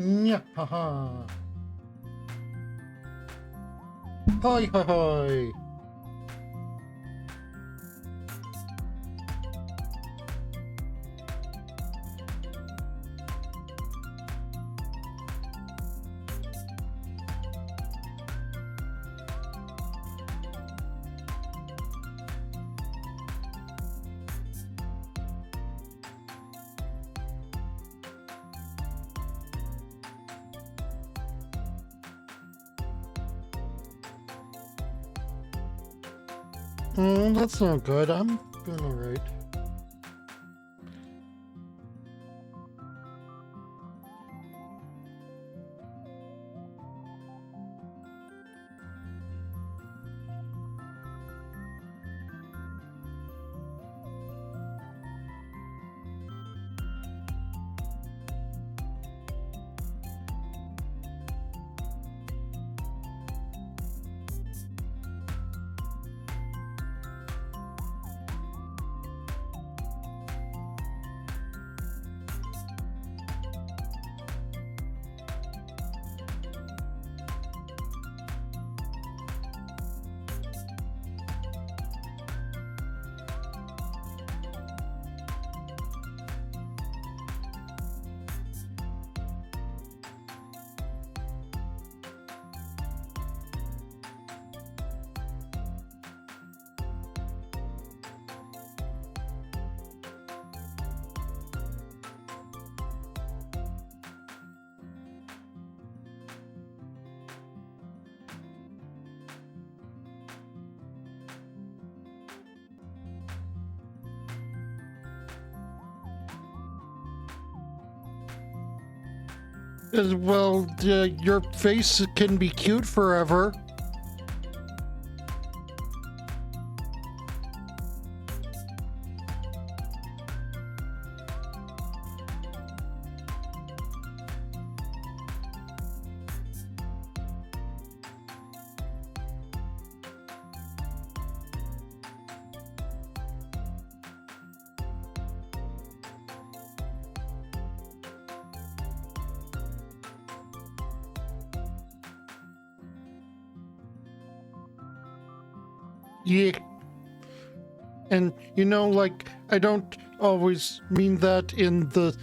Yeah, haha. Hoi, hoi, hoi. That's not good. I'm doing alright. Well, your face can be cute forever. Yeah. And, like, I don't always mean that in the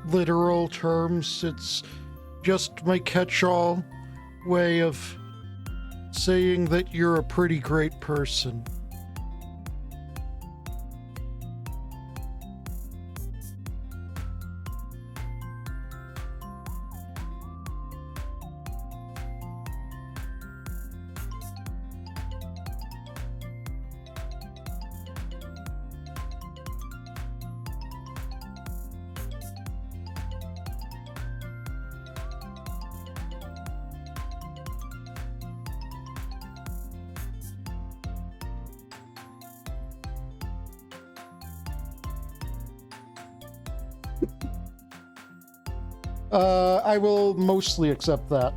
literal terms. It's just my catch-all way of saying that you're a pretty great person. I will mostly accept that.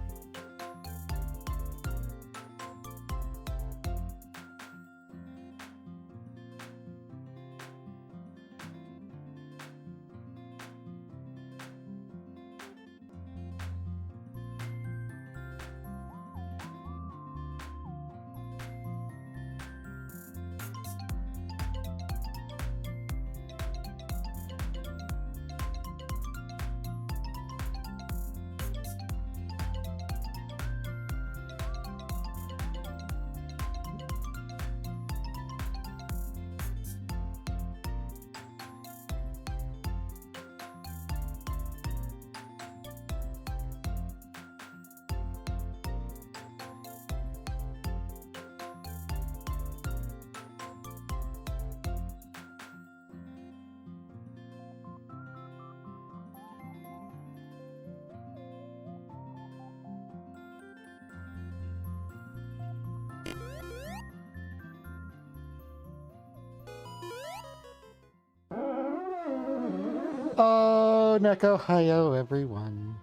Oh, Neko, hiyo, everyone.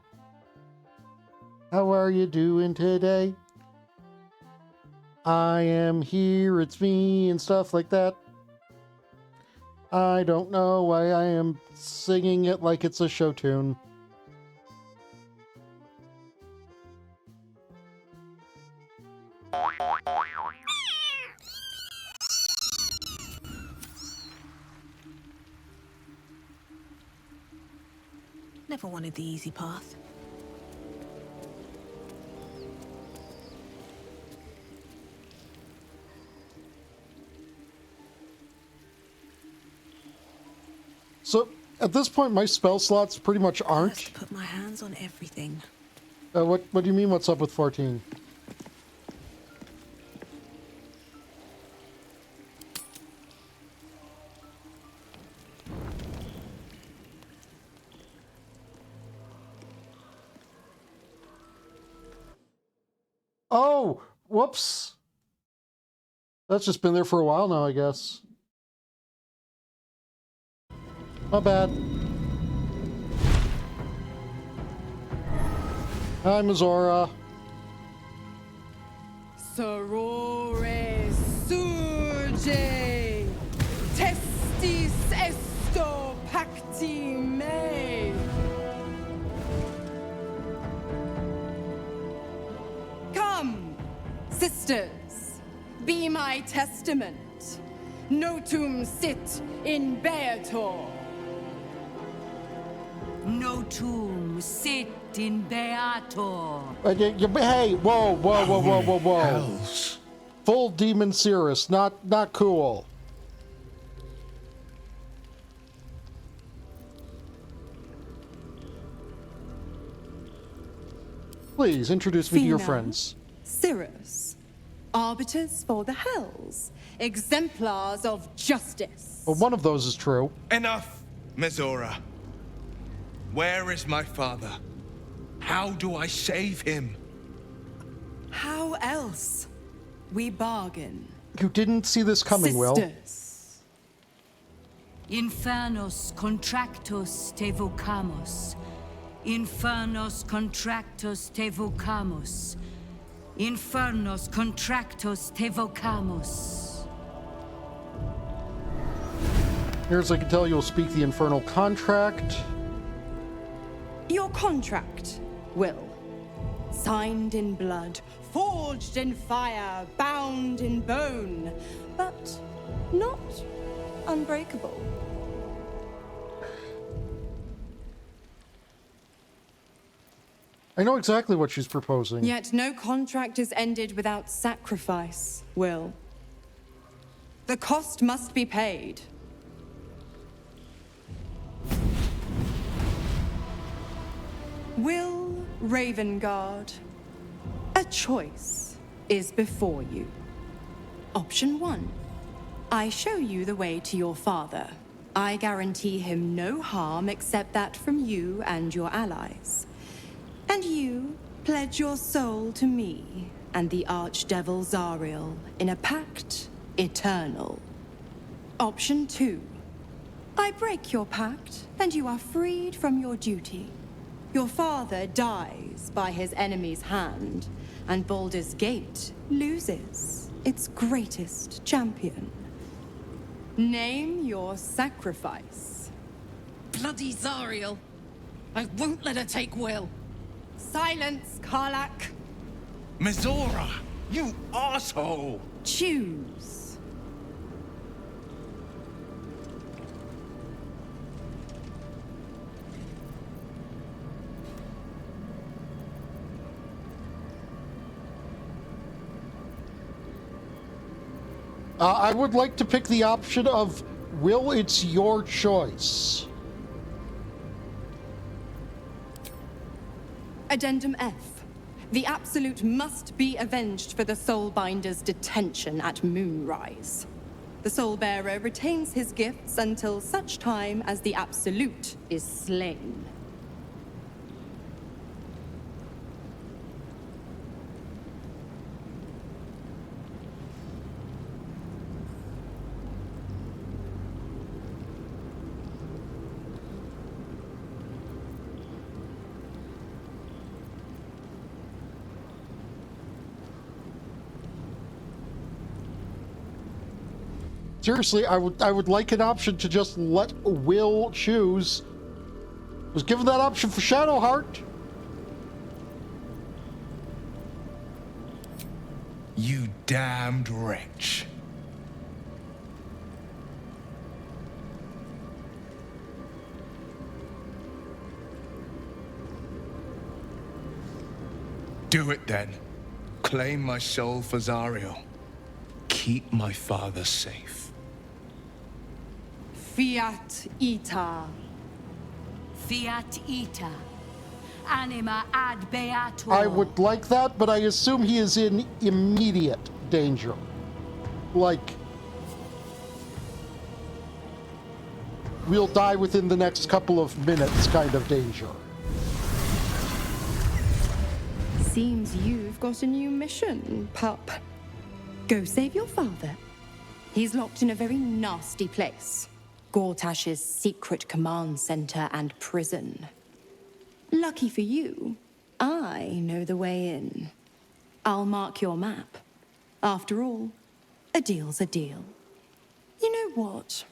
How are you doing today? I am here, it's me, and stuff like that. I don't know why I am singing it like it's a show tune. Never wanted the easy path. So, at this point, my spell slots pretty much aren't. First, put my hands on everything. What do you mean, what's up with 14? Oh, whoops. That's just been there for a while now, I guess. Not bad. Hi, Mizora. Sorore suje, testis esto pacti me. Come, sisters, be my testament. Notum sit in beator. Notum sit in beator. Hey, whoa. Hells. Full demon Cirrus, not cool. Please introduce me to your Fina. friends. Cirrus, arbiters for the hells, exemplars of justice. Well, one of those is true. Enough, Mizora. Where is my father? How do I save him? How else? We bargain. You didn't see this coming, Will. Sisters. Infernos contractus te vocamus. Infernos contractus te vocamus. Infernos contractus te vocamus. Here's I can tell you'll speak the infernal contract. Your contract, Will. Signed in blood, forged in fire, bound in bone, but not unbreakable. I know exactly what she's proposing. Yet no contract is ended without sacrifice, Will. The cost must be paid. Will Ravengard, a choice is before you. Option 1. I show you the way to your father. I guarantee him no harm except that from you and your allies. And you pledge your soul to me and the archdevil Zariel in a pact eternal. Option 2. I break your pact and you are freed from your duty. Your father dies by his enemy's hand, and Baldur's Gate loses its greatest champion. Name your sacrifice. Bloody Zariel! I won't let her take Will. Silence, Karlak. Mizora, you asshole! Choose. I would like to pick the option of Will, it's your choice. Addendum F. The Absolute must be avenged for the Soulbinder's detention at Moonrise. The Soulbearer retains his gifts until such time as the Absolute is slain. Seriously, I would like an option to just let Will choose. I was given that option for Shadowheart. You damned wretch. Do it then. Claim my soul for Zariel. Keep my father safe. Fiat ita. Fiat ita. Anima ad beatur. I would like that, but I assume he is in immediate danger. Like, we'll die within the next couple of minutes kind of danger. Seems you've got a new mission, pup. Go save your father. He's locked in a very nasty place. Gortash's secret command center and prison. Lucky for you, I know the way in. I'll mark your map. After all, a deal's a deal. You know what?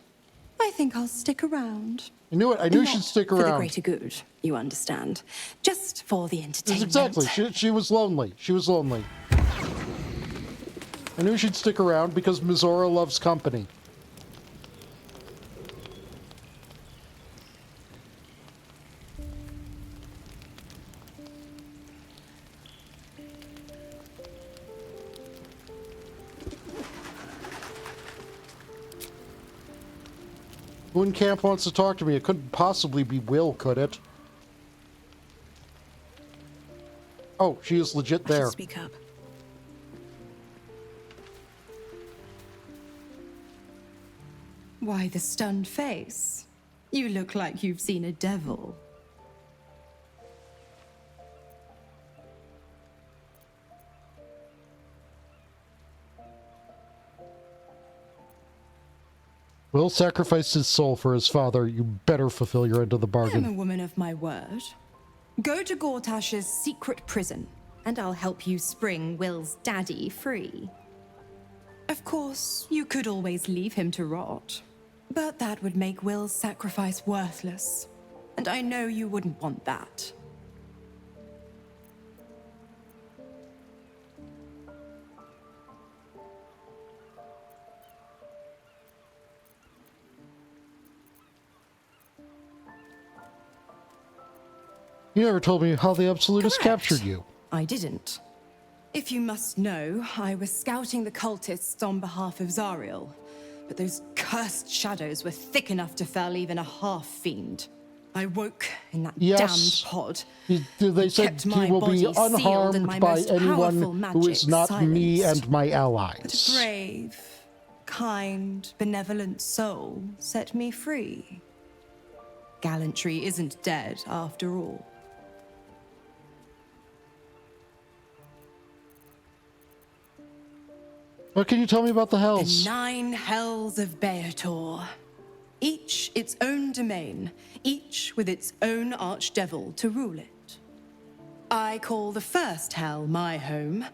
I think I'll stick around. I knew it. I knew Not she'd stick for the around. greater good, you understand. Just for the entertainment. Exactly. She was lonely. She was lonely. I knew she'd stick around because Mizora loves company. Camp wants to talk to me. It couldn't possibly be Will, could it? Oh, she is legit there. Speak up. Why the stunned face? You look like you've seen a devil. Will sacrificed his soul for his father. You better fulfill your end of the I'm a bargain. woman of my word. Go to Gortash's secret prison, and I'll help you spring Will's daddy free. Of course, you could always leave him to rot, but that would make Will's sacrifice worthless, and I know you wouldn't want that. You never told me how the Absolutists Correct. captured you. I didn't. If you must know, I was scouting the cultists on behalf of Zariel, but those cursed shadows were thick enough to fell even a half-fiend. I woke in that Yes. damned pod. They said kept he my will be body sealed and unharmed my by most anyone powerful who is magic not me silenced. and my But a allies. brave, kind, benevolent soul set me free. Gallantry isn't dead after all. What can you tell me about the The Hells? 9 hells of Beator. Each its own domain, each with its own archdevil to rule it. I call the first hell my home,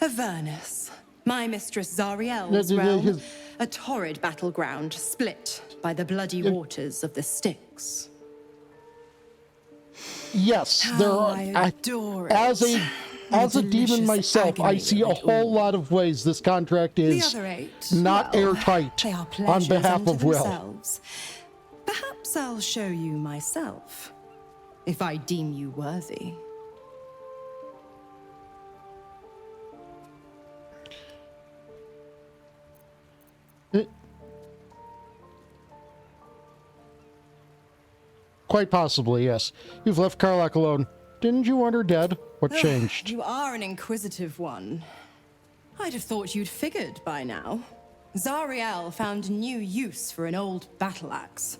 Avernus, my mistress Zariel's realm, a torrid battleground split by the bloody waters of the Styx. Yes, How there are. I adore it. As a The demon delicious myself, I agony see a of it whole all. lot of ways this contract The is other 8, not well, airtight they are on pleasures behalf unto of Will. themselves. Perhaps I'll show you myself, if I deem you worthy. Quite possibly, yes. You've left Karlach alone. Didn't you want her dead? What changed? You are an inquisitive one. I'd have thought you'd figured by now. Zariel found new use for an old battle axe.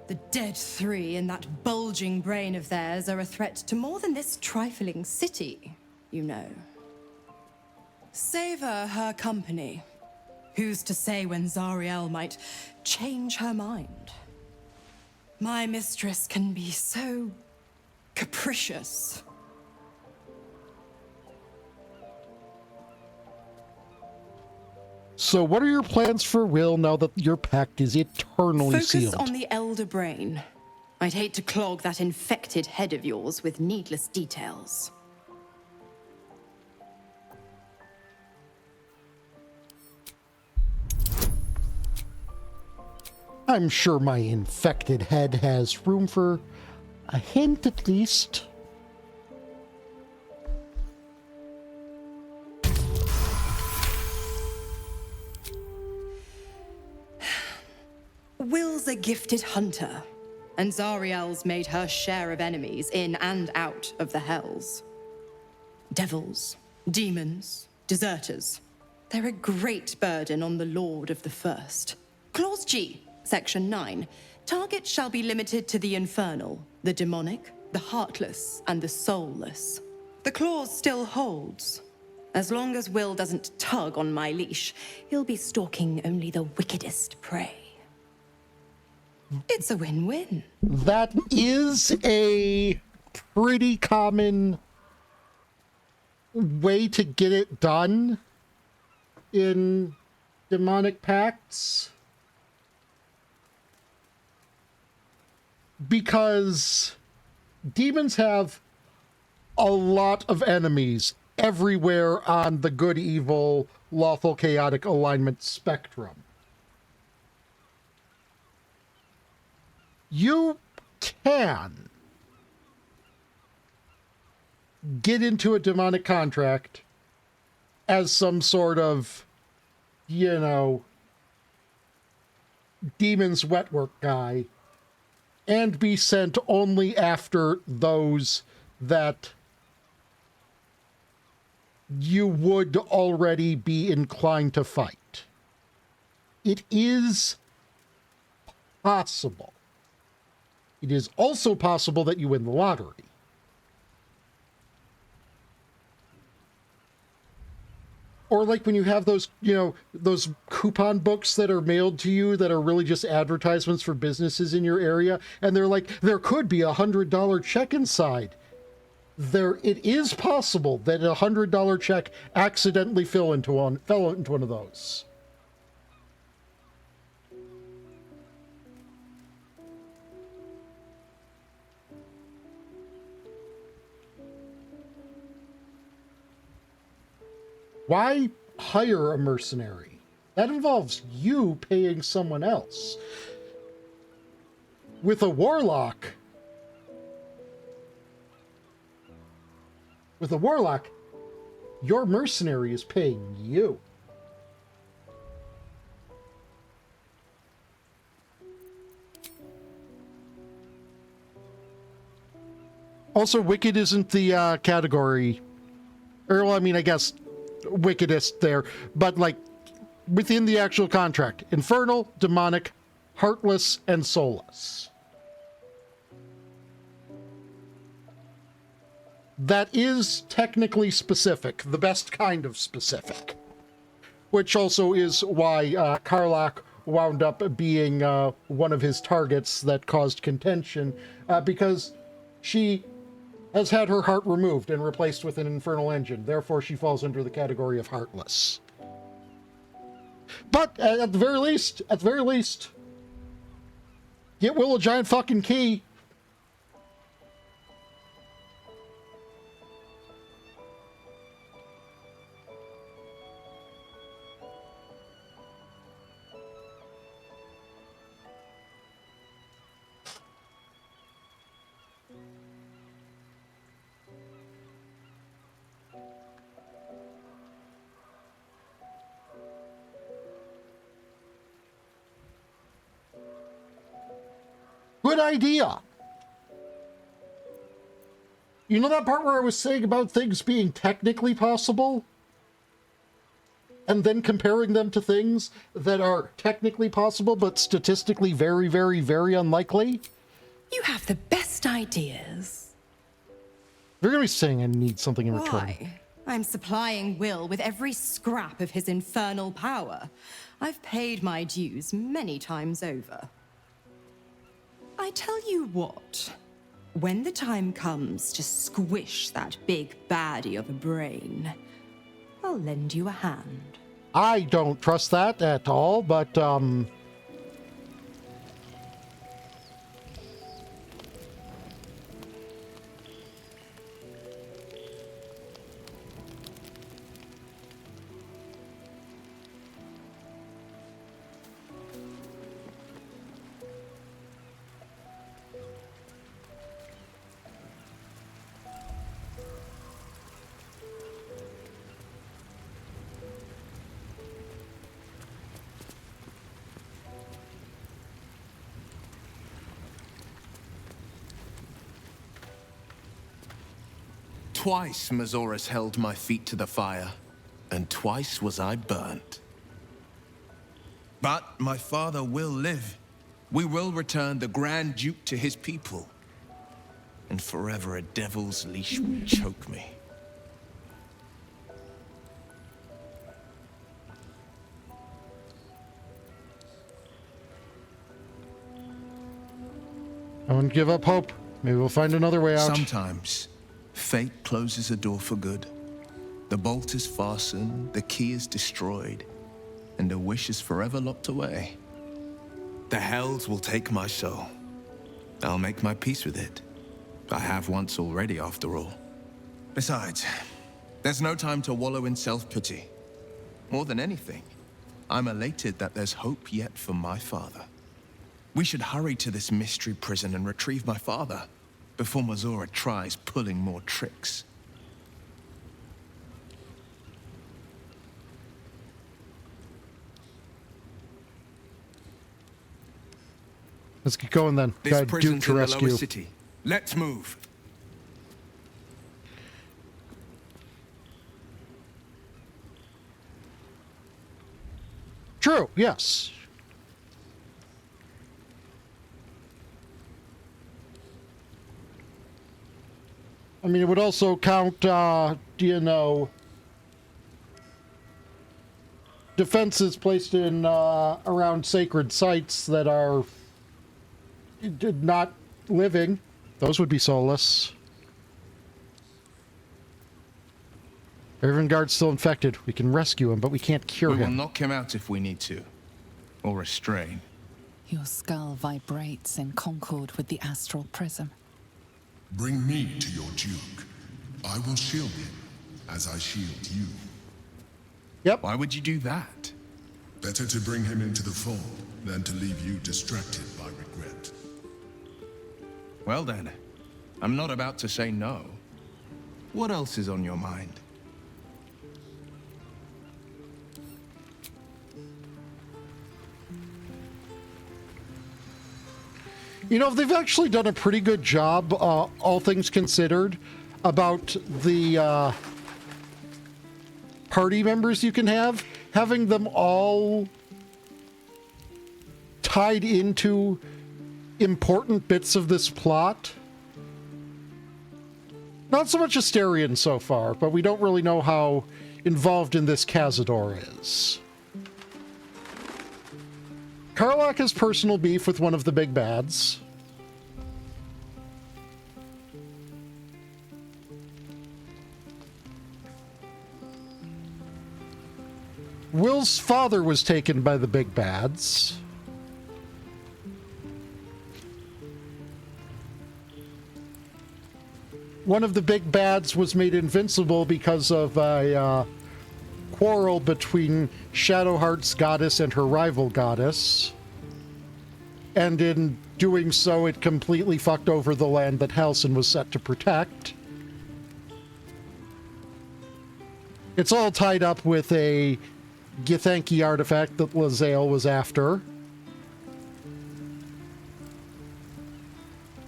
The dead 3 in that bulging brain of theirs are a threat to more than this trifling city, you know. Savor her company. Who's to say when Zariel might change her mind? My mistress can be so capricious. So what are your plans for Will now that your pact is eternally Focus sealed? on the elder brain. I'd hate to clog that infected head of yours with needless details. I'm sure my infected head has room for a hint at least. Will's a gifted hunter, and Zariel's made her share of enemies in and out of the hells. Devils, demons, deserters. They're a great burden on the Lord of the First. Clause G, Section 9. Targets shall be limited to the infernal, the demonic, the heartless, and the soulless. The clause still holds. As long as Will doesn't tug on my leash, he'll be stalking only the wickedest prey. It's a win-win. That is a pretty common way to get it done in demonic pacts. Because demons have a lot of enemies everywhere on the good, evil, lawful, chaotic alignment spectrum. You can get into a demonic contract as some sort of, you know, demon's wet work guy and be sent only after those that you would already be inclined to fight. It is possible. It is also possible that you win the lottery. Or like when you have those, you know, those coupon books that are mailed to you that are really just advertisements for businesses in your area, and they're like, there could be $100 check inside. It is possible that a $100 check accidentally fell into one of those. Why hire a mercenary? That involves you paying someone else. With a warlock, your mercenary is paying you. Also, wicked isn't the category. Or, well, I mean, I guess wickedest there, but like within the actual contract: infernal, demonic, heartless, and soulless. That is technically specific, the best kind of specific, which also is why Karlach wound up being one of his targets that caused contention, because she has had her heart removed and replaced with an infernal engine. Therefore, she falls under the category of heartless. But at the very least, get Will a giant fucking key. Good idea. You know that part where I was saying about things being technically possible? And then comparing them to things that are technically possible, but statistically very, very, very unlikely? You have the best ideas. You're going to be saying I need something in return. Why? I'm supplying Will with every scrap of his infernal power. I've paid my dues many times over. I tell you what, when the time comes to squish that big baddie of a brain, I'll lend you a hand. I don't trust that at all, but, Twice Mazoras held my feet to the fire, and twice was I burnt. But my father will live. We will return the Grand Duke to his people. And forever a devil's leash will choke me. Don't give up hope. Maybe we'll find another way out. Sometimes, fate closes a door for good. The bolt is fastened, the key is destroyed, and a wish is forever locked away. The hells will take my soul. I'll make my peace with it. I have once already, after all. Besides, there's no time to wallow in self-pity. More than anything, I'm elated that there's hope yet for my father. We should hurry to this mystery prison and retrieve my father before Mazora tries pulling more tricks. Let's get going then. This Got Duke prison's to in the rescue. lower city. Let's move. True, yes. I mean, it would also count, defenses placed in around sacred sites that are not living. Those would be soulless. Irvingard's still infected. We can rescue him, but we can't cure We will him. knock him out if we need to. Or restrain. Your skull vibrates in concord with the astral prism. Bring me to your Duke. I will shield him, as I shield you. Yep. Why would you do that? Better to bring him into the fold than to leave you distracted by regret. Well then, I'm not about to say no. What else is on your mind? You know, they've actually done a pretty good job, all things considered, about the party members you can have. Having them all tied into important bits of this plot. Not so much Asterion so far, but we don't really know how involved in this Cazador is. Karlach has personal beef with one of the big bads. Will's father was taken by the big bads. One of the big bads was made invincible because of a quarrel between Shadowheart's goddess and her rival goddess. And in doing so, it completely fucked over the land that Halsin was set to protect. It's all tied up with a Githyanki artifact that Lae'zel was after.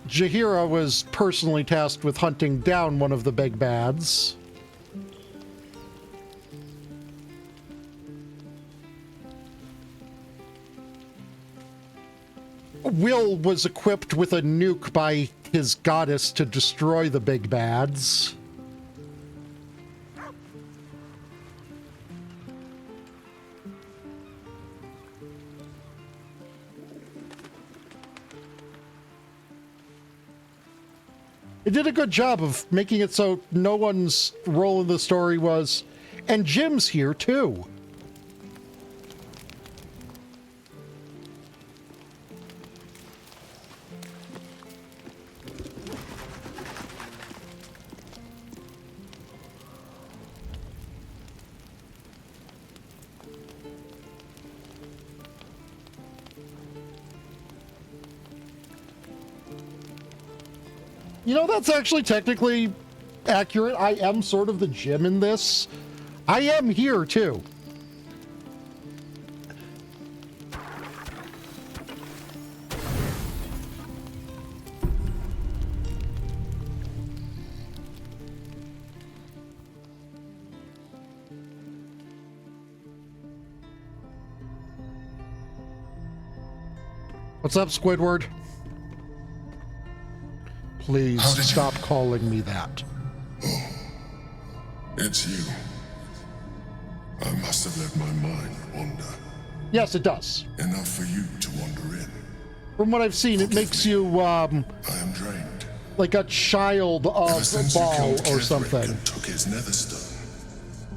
Jaheira was personally tasked with hunting down one of the big bads. Will was equipped with a nuke by his goddess to destroy the big bads. It did a good job of making it so no one's role in the story was, and Jim's here too. You know, that's actually technically accurate. I am sort of the Jim in this. I am here, too. What's up, Squidward? Please How did you- stop calling me that. It's you. I must have let my mind wander. Yes, it does. Enough for you to wander in. From what I've seen, it makes you, I am drained. like a child Ever of a since you ball killed or Ketherick something. and took his netherstone,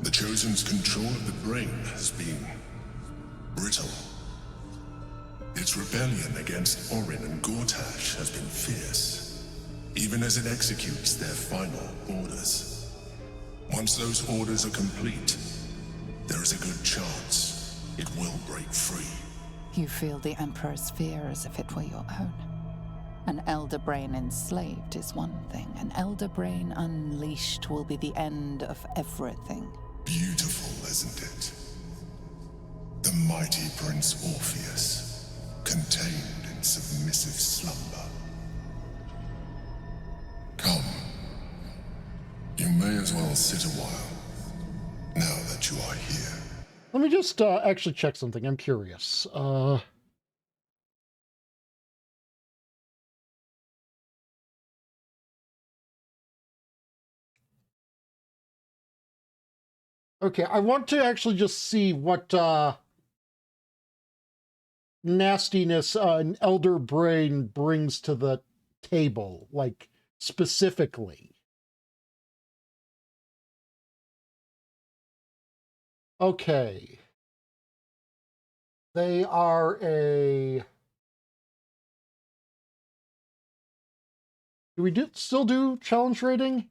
the Chosen's control of the brain has been brittle. Its rebellion against Orin and Gortash has been fierce, even as it executes their final orders. Once those orders are complete, there is a good chance it will break free. You feel the Emperor's fear as if it were your own. An elder brain enslaved is one thing. An elder brain unleashed will be the end of everything. Beautiful, isn't it? The mighty Prince Orpheus, contained in submissive slumber. Come. You may as well sit a while, now that you are here. Let me just actually check something. I'm curious. Okay, I want to actually just see what nastiness an elder brain brings to the table, like specifically. Okay. They are a... Do we still do challenge rating?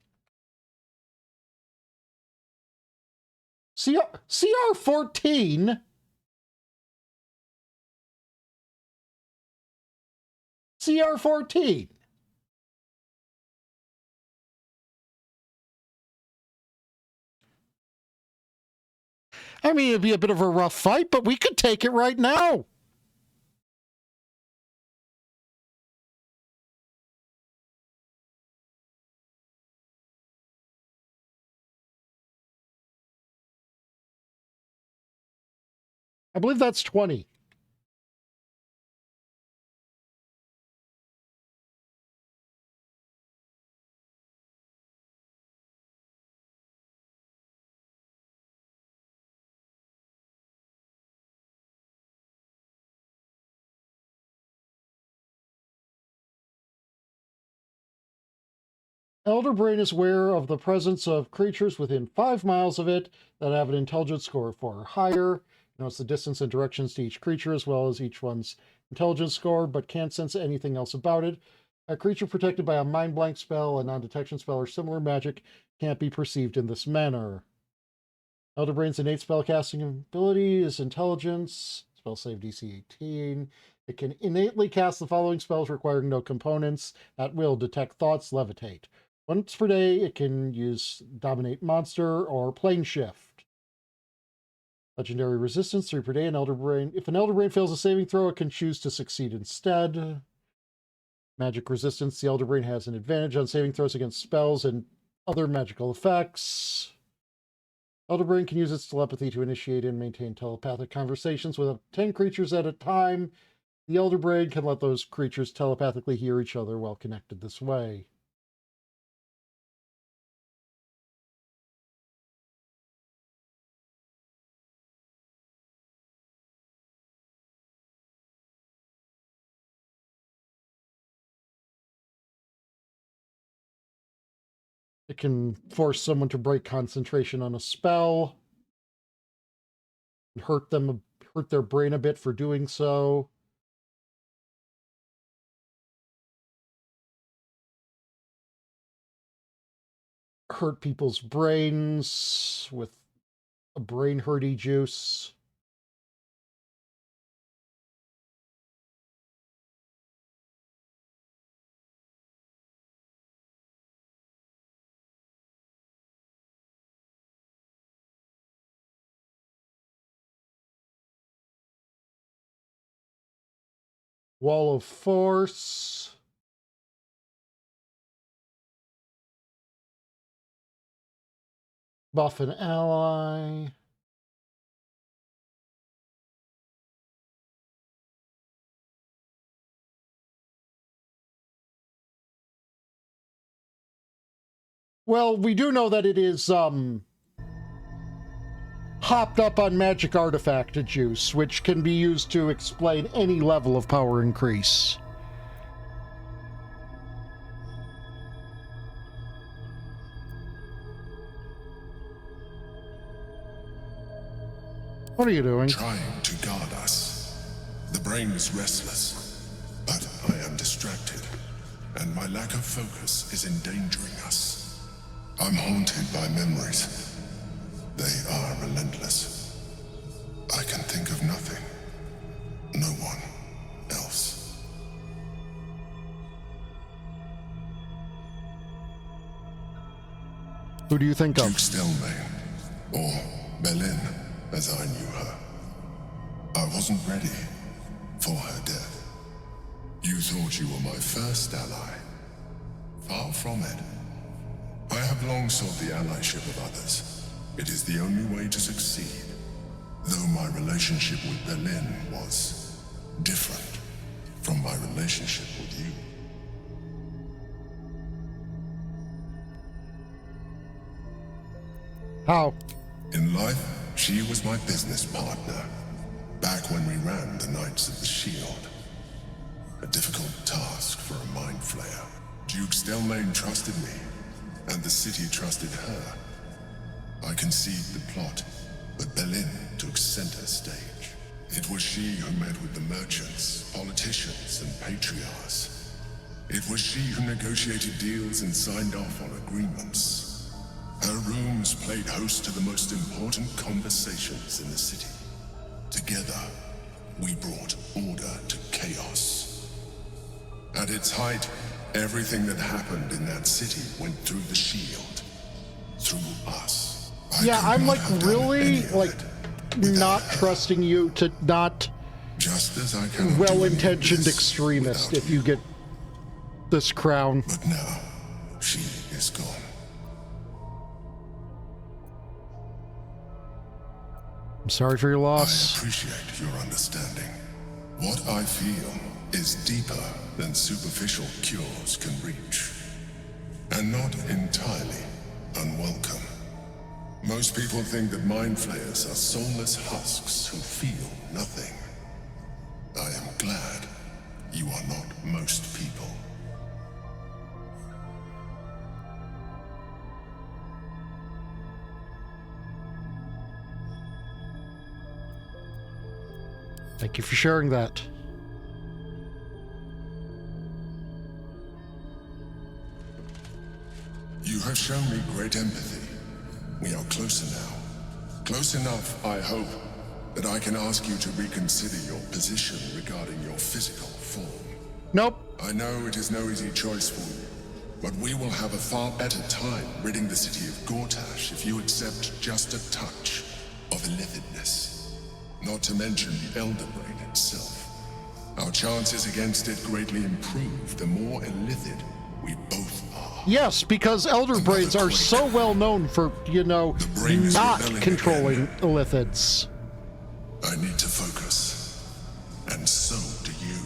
CR 14? CR 14? I mean, it'd be a bit of a rough fight, but we could take it right now. I believe that's 20. Elder Brain is aware of the presence of creatures within 5 miles of it that have an intelligence score of 4 or higher. It knows the distance and directions to each creature as well as each one's intelligence score, but can't sense anything else about it. A creature protected by a mind blank spell, a non-detection spell, or similar magic can't be perceived in this manner. Elder Brain's innate spellcasting ability is intelligence. Spell save DC 18. It can innately cast the following spells requiring no components at will: detect thoughts, levitate. Once per day, it can use Dominate Monster or Plane Shift. Legendary Resistance, 3 per day. An Elder Brain. If an Elder Brain fails a saving throw, it can choose to succeed instead. Magic Resistance, the Elder Brain has an advantage on saving throws against spells and other magical effects. Elder Brain can use its telepathy to initiate and maintain telepathic conversations with up to 10 creatures at a time. The Elder Brain can let those creatures telepathically hear each other while connected this way. It can force someone to break concentration on a spell and hurt their brain a bit for doing so. Hurt people's brains with a brain hurty juice. Wall of Force. Buff an ally. Well, we do know that it is, hopped up on magic artifact juice, which can be used to explain any level of power increase. What are you doing? Trying to guard us. The brain is restless, but I am distracted, and my lack of focus is endangering us. I'm haunted by memories. They are relentless. I can think of nothing. No one else. Who do you think Duke of? Stelmane, or Belin, as I knew her. I wasn't ready for her death. You thought you were my first ally. Far from it. I have long sought the allyship of others. It is the only way to succeed. Though my relationship with Belin was different from my relationship with you. How? In life, she was my business partner, back when we ran the Knights of the Shield. A difficult task for a mind flayer. Duke Stelmane trusted me, and the city trusted her. I conceived the plot, but Belin took center stage. It was she who met with the merchants, politicians, and patriarchs. It was she who negotiated deals and signed off on agreements. Her rooms played host to the most important conversations in the city. Together, we brought order to chaos. At its height, everything that happened in that city went through the shield. Through us. Yeah, I'm like have done any really of like it without not her. trusting you to not Just as I cannot do any of well-intentioned this extremist without if you get this crown. But now, she is gone. I'm sorry for your I loss. appreciate your understanding. What I feel is deeper than superficial cures can reach. And not entirely unwelcome. Most people think that mind flayers are soulless husks who feel nothing. I am glad you are not most people. Thank you for sharing that. You have shown me great empathy. We are closer now. Close enough, I hope, that I can ask you to reconsider your position regarding your physical form. Nope. I know it is no easy choice for you, but we will have a far better time ridding the city of Gortash if you accept just a touch of illithidness. Not to mention the Elder Brain itself. Our chances against it greatly improve the more illithid we both are. Yes, because Elder Braids are so well known for, you know, The brain is not rebelling controlling again. illithids. I need to focus, and so do you.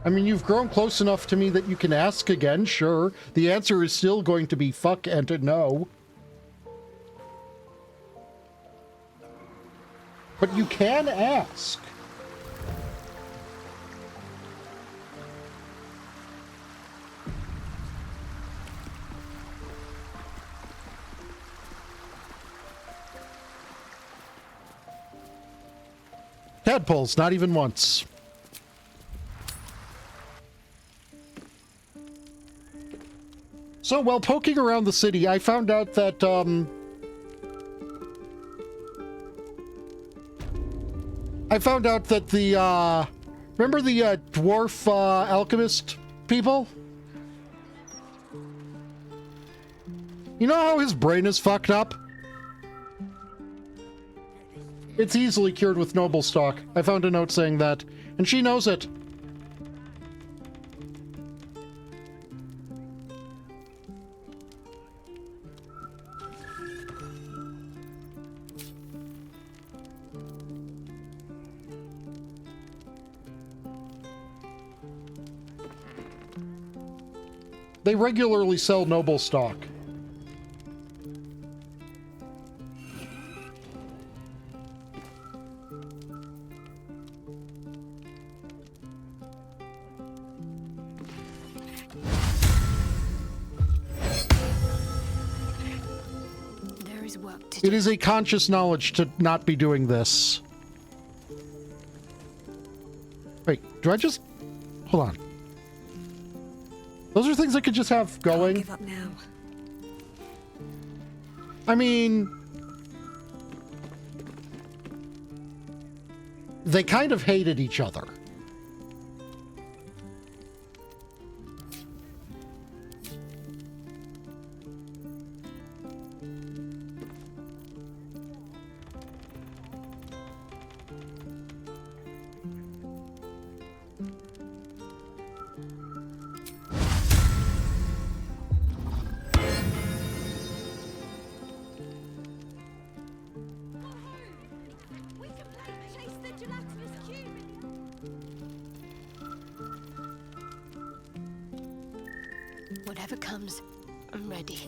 I mean, you've grown close enough to me that you can ask again, sure. The answer is still going to be fuck and a no. But you can ask. Tadpoles, not even once. So, while poking around the city, I found out that, the, remember the, dwarf, alchemist people? You know how his brain is fucked up? It's easily cured with noble stock. I found a note saying that, and she knows it. They regularly sell noble stock. There is work to do. It is a conscious knowledge to not be doing this. Wait, do I just... Hold on. Those are things I could just have going. Give up now. I mean... They kind of hated each other. Whatever comes, I'm ready.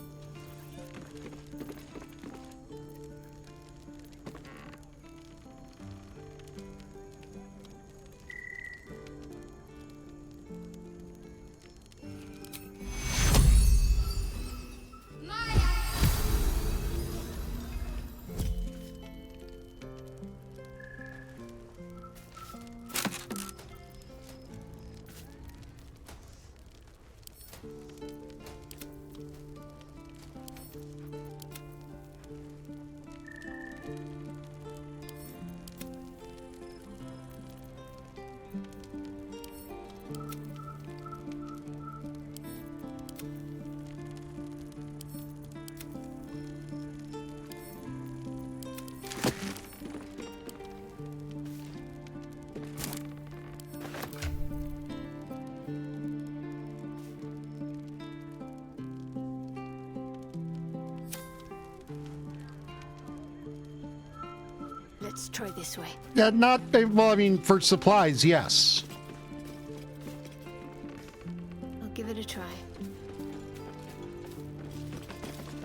Let's try this way. Yeah, not... Well, I mean, for supplies, yes. I'll give it a try.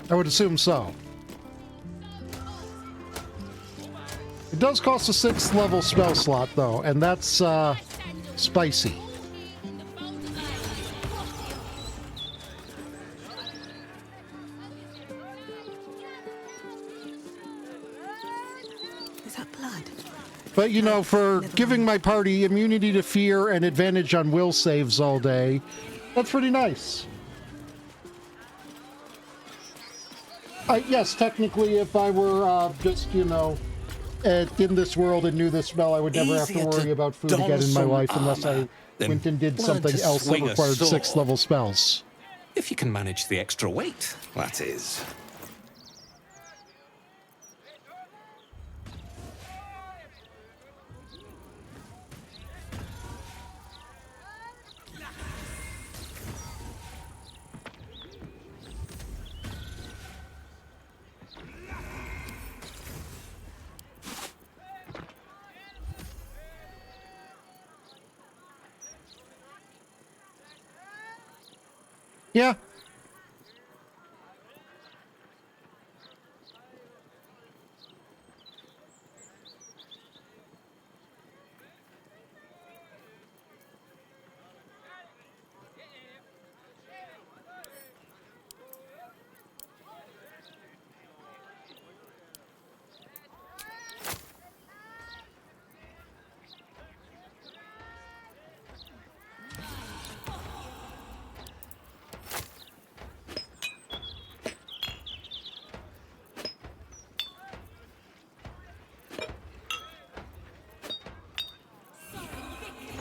I would assume so. It does cost a 6th level spell slot, though, and that's, spicy. Is that blood? But, you know, for giving my party immunity to fear and advantage on will saves all day, that's pretty nice. Yes, technically, if I were just, you know, in this world and knew this spell, I would never have to worry about food again in my life unless I went and did something else that required 6th level spells. If you can manage the extra weight, that is. Yeah.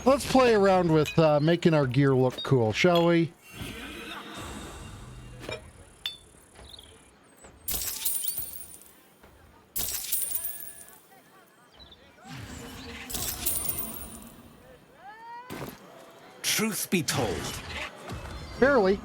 Let's play around with making our gear look cool, shall we? Truth be told, Barely.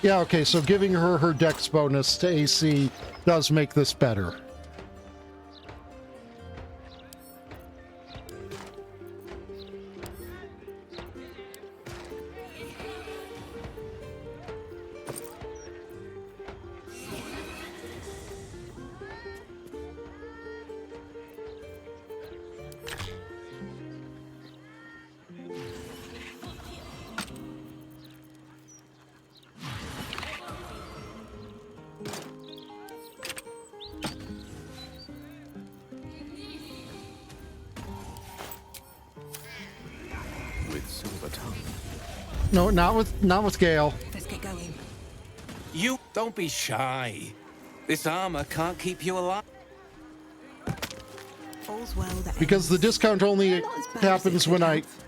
Yeah, okay, so giving her her dex bonus to AC does make this better. With silver tongue. No, not with Gale. Let's get going. You don't be shy. This armor can't keep you alive. All's well that Because the discount only Not as bad as happens it when could I... have.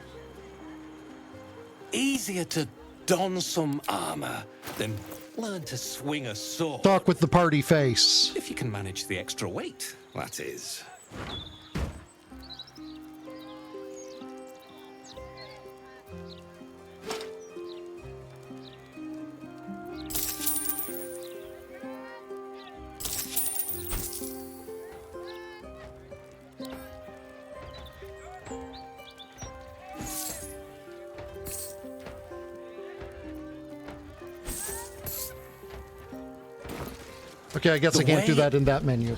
Easier to don some armor than learn to swing a sword. talk with the party face. If you can manage the extra weight, that is. Okay, I guess I can't do that in that menu.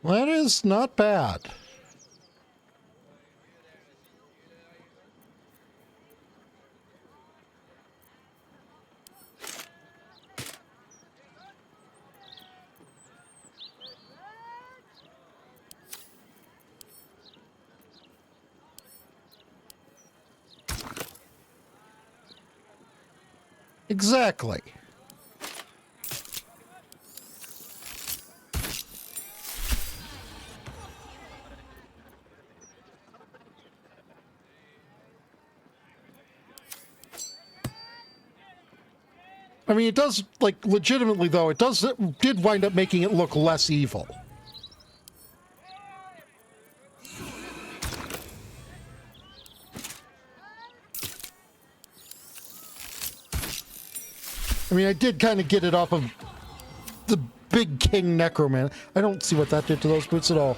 That is not bad. Exactly. I mean, it does, like, legitimately, though, it did wind up making it look less evil. I mean, I did kind of get it off of the big King Necroman. I don't see what that did to those boots at all.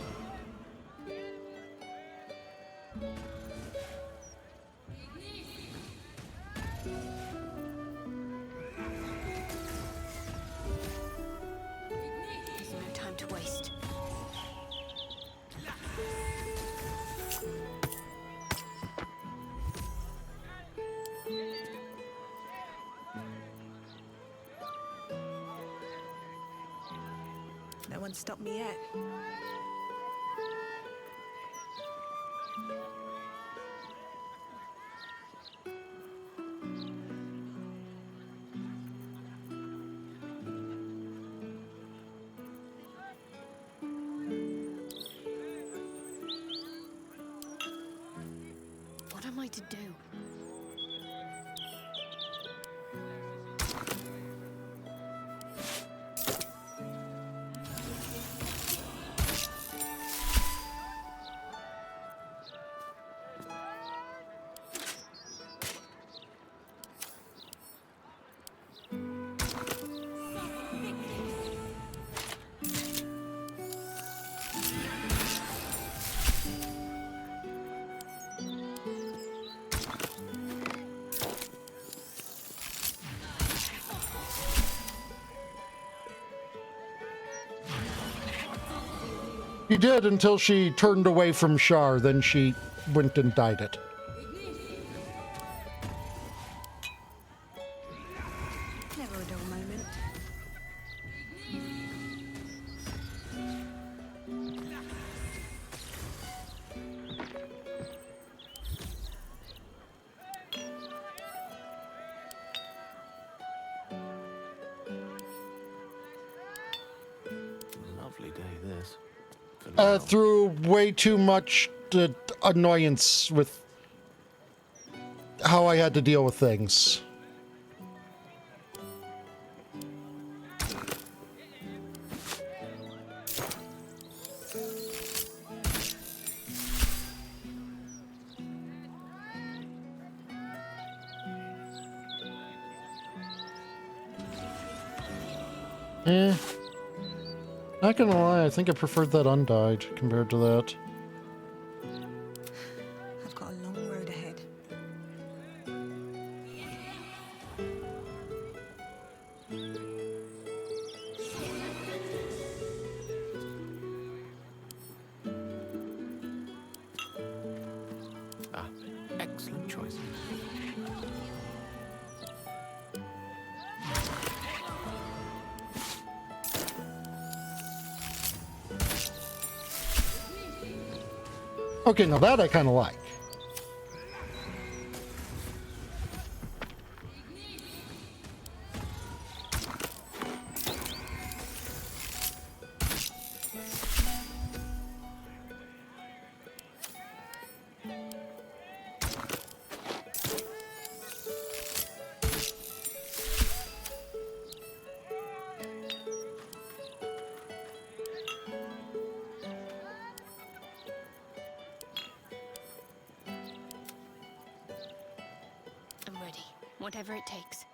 There's no time to waste. No one stopped me yet. What am I to do? She did until she turned away from Shar, then she went and dyed it. Never a dull moment. Lovely day, this. For now. Through way too much annoyance with how I had to deal with things. Not gonna lie, I think I preferred that undyed compared to that. I've got a long road ahead. Ah, excellent choice. Okay, now that I kind of like. I'm ready. Whatever it takes.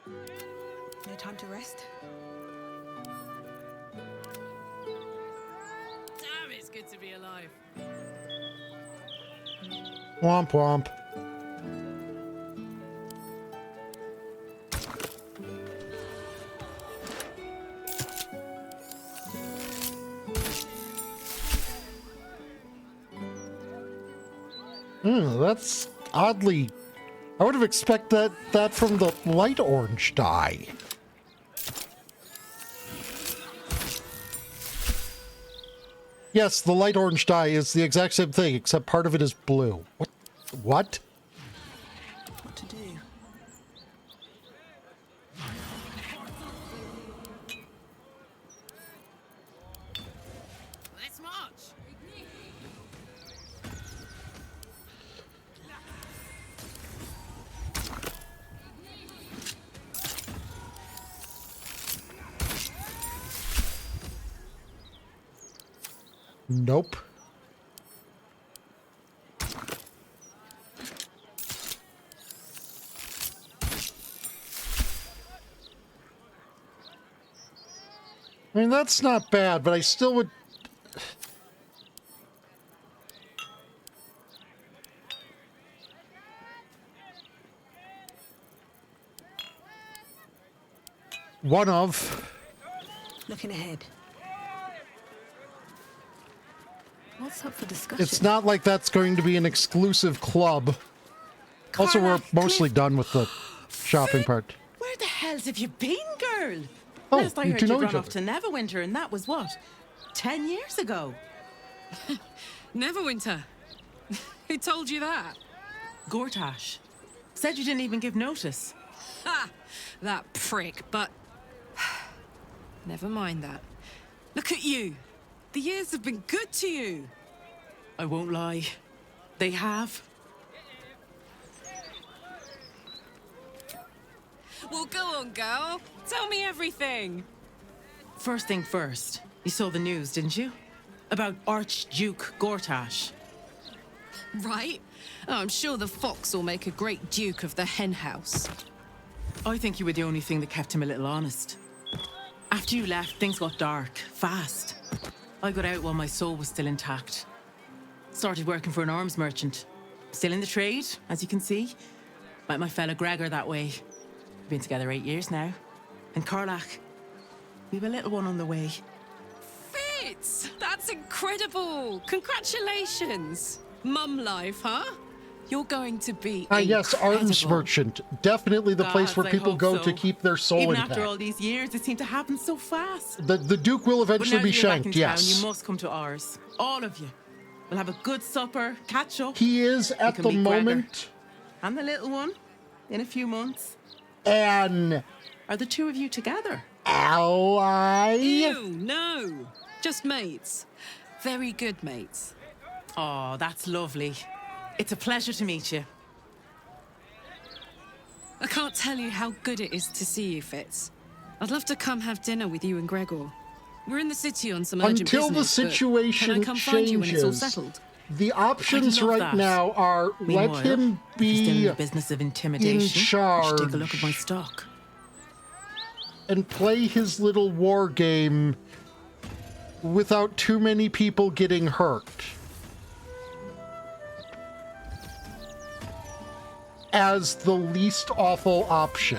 No time to rest? Damn, it's good to be alive. Womp womp. That's oddly... I would have expected that from the light orange dye. Yes, the light orange dye is the exact same thing, except part of it is blue. What? What? What to do? Let's march. Nope. I mean, that's not bad, but I still would... One of... Looking ahead. What's up for discussion? It's not like that's going to be an exclusive club. Also, we're mostly done with the shopping part. Where the hells have you been, girl? Oh, Last I you heard two you'd know run each off other. to Neverwinter, and that was what? 10 years ago? Neverwinter. Who told you that? Gortash. Said you didn't even give notice. Ha! That prick, but... Never mind that. Look at you. The years have been good to you. I won't lie. They have. Well, go on, girl. Tell me everything. First thing first, you saw the news, didn't you? About Archduke Gortash. Right? Oh, I'm sure the fox will make a great duke of the hen house. I think you were the only thing that kept him a little honest. After you left, things got dark, fast. I got out while my soul was still intact. Started working for an arms merchant. Still in the trade, as you can see. Met my fella Gregor that way. We've been together 8 years now. And Karlach, We have a little one on the way. Fitz! That's incredible! Congratulations! Mum life, huh? You're going to be yes, Arms incredible. Merchant. Definitely the place where Gods, I people hope go so. to keep their soul Even intact. after all these years, it seemed to happen so fast. The Duke will But eventually now be that you're back in shanked, town, yes. you must come to ours. All of you. We'll have a good supper, catch up. He is, You at can the meet Gregor. moment, And the little one in a few months. an Are the two of you together? ally. Ew, no. Just mates. Very good mates. Oh, that's lovely. It's a pleasure to meet you. I can't tell you how good it is to see you, Fitz. I'd love to come have dinner with you and Gregor. We're in the city on some urgent Until the business, but situation can I come find you when it's all changes, settled? the options love right that. now are Meanwhile, let him if you're still in be the business of intimidation, in you should charge take a look at my stock. and play his little war game without too many people getting hurt. As the least awful option.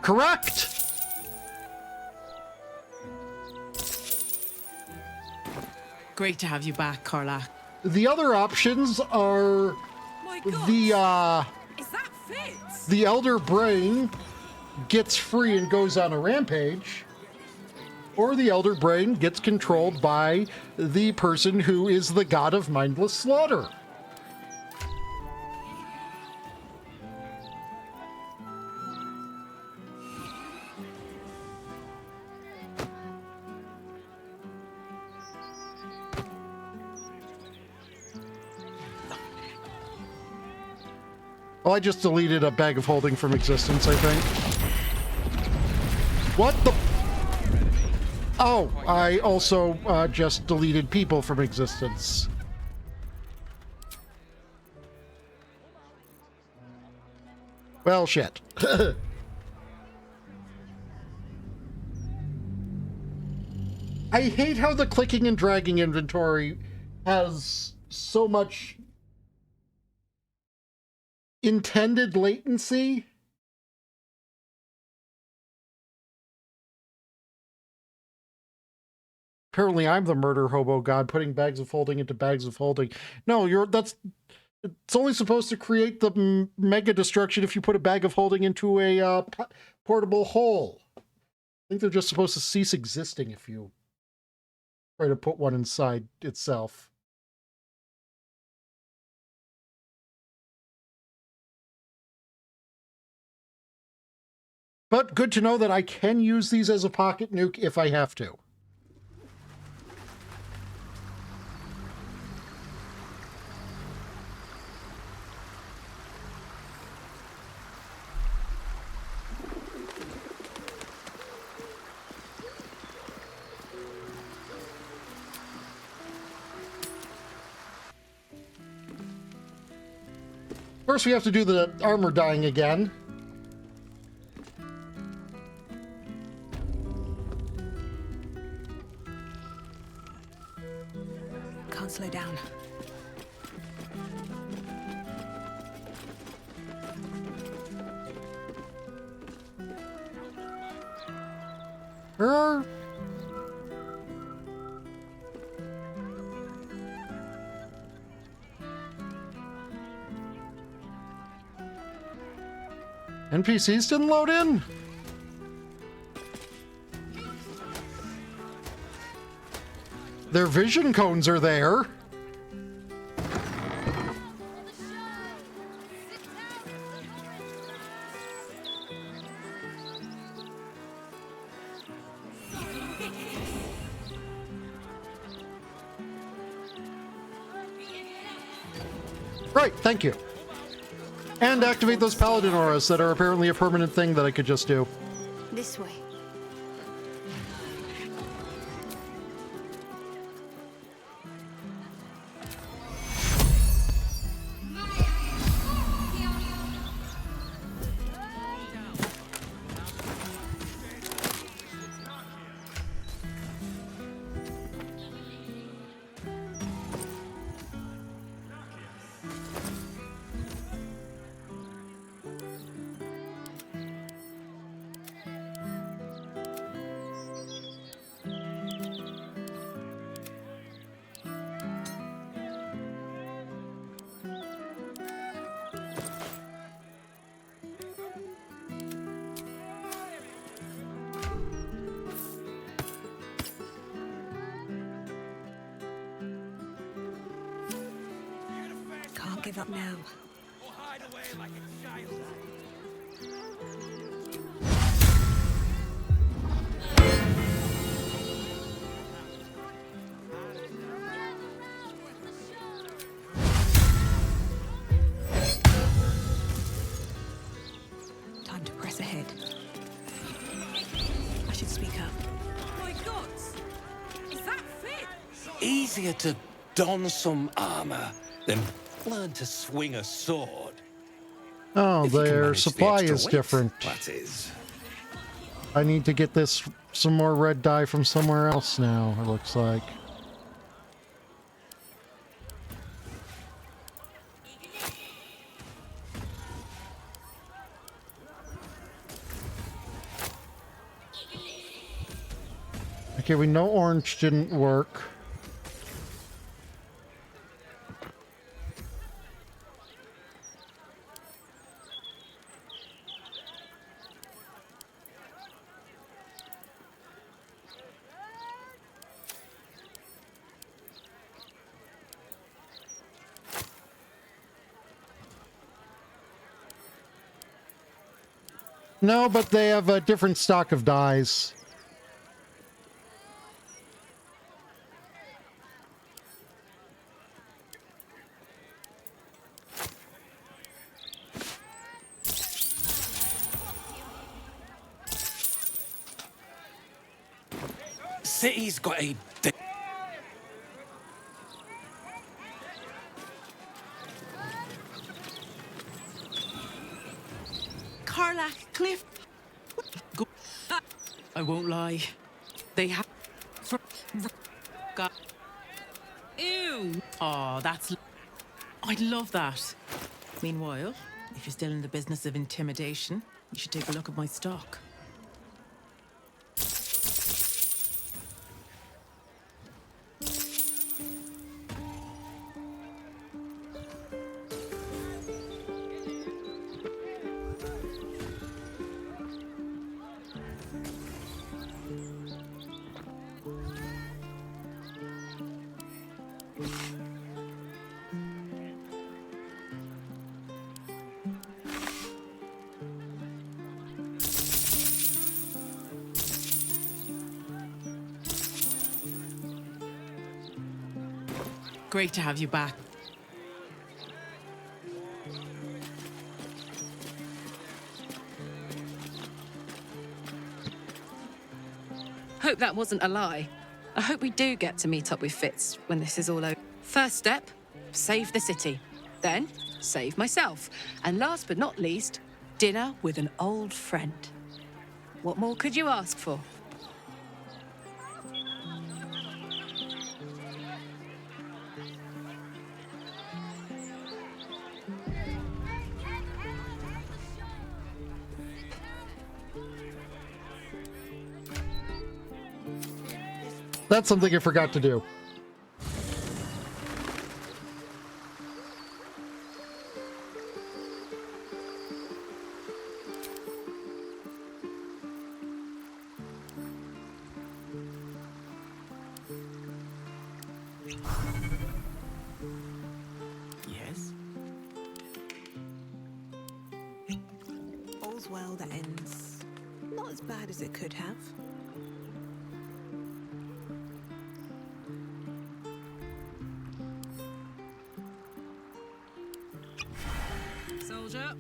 Correct! Great to have you back, Carla. The other options are My God. the Is that Fitz? the Elder Brain gets free and goes on a rampage, or the Elder Brain gets controlled by the person who is the god of mindless slaughter. Well, I just deleted a bag of holding from existence, I think. What the? Oh, I also just deleted people from existence. Well, shit. I hate how the clicking and dragging inventory has so much intended latency. Apparently I'm the murder hobo god putting bags of holding into bags of holding. No, it's only supposed to create the mega destruction if you put a bag of holding into a portable hole. I think they're just supposed to cease existing if you try to put one inside itself. But good to know that I can use these as a pocket nuke if I have to. First, we have to do the armor dyeing again. Can't slow down. NPCs didn't load in? Their vision cones are there. Right, thank you. And activate those paladin auras that are apparently a permanent thing that I could just do. This way. Can't give up now. Time to press ahead. I should speak up. My God! Is that fit? Easier to don some armor than learn to swing a sword. Oh, If you can their manage the supply extra is weight, different. that is. I need to get this some more red dye from somewhere else now, it looks like. Okay, we know orange didn't work. No, but they have a different stock of dyes. City's got a... Karlach Cliff. Go. I won't lie. They have. God. Ew. Oh, that's. I'd love that. Meanwhile, if you're still in the business of intimidation, you should take a look at my stock. Great to have you back. Hope that wasn't a lie. I hope we do get to meet up with Fitz when this is all over. First step, save the city. Then, save myself. And last but not least, dinner with an old friend. What more could you ask for? That's something I forgot to do. Yes? All's well that ends. Not as bad as it could have. Soldier.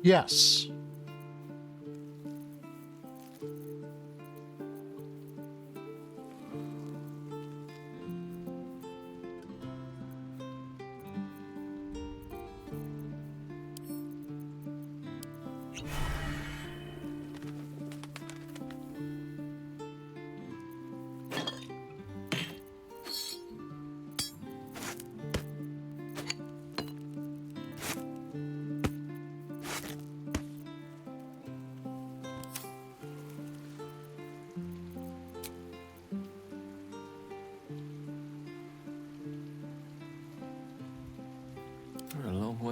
Yes.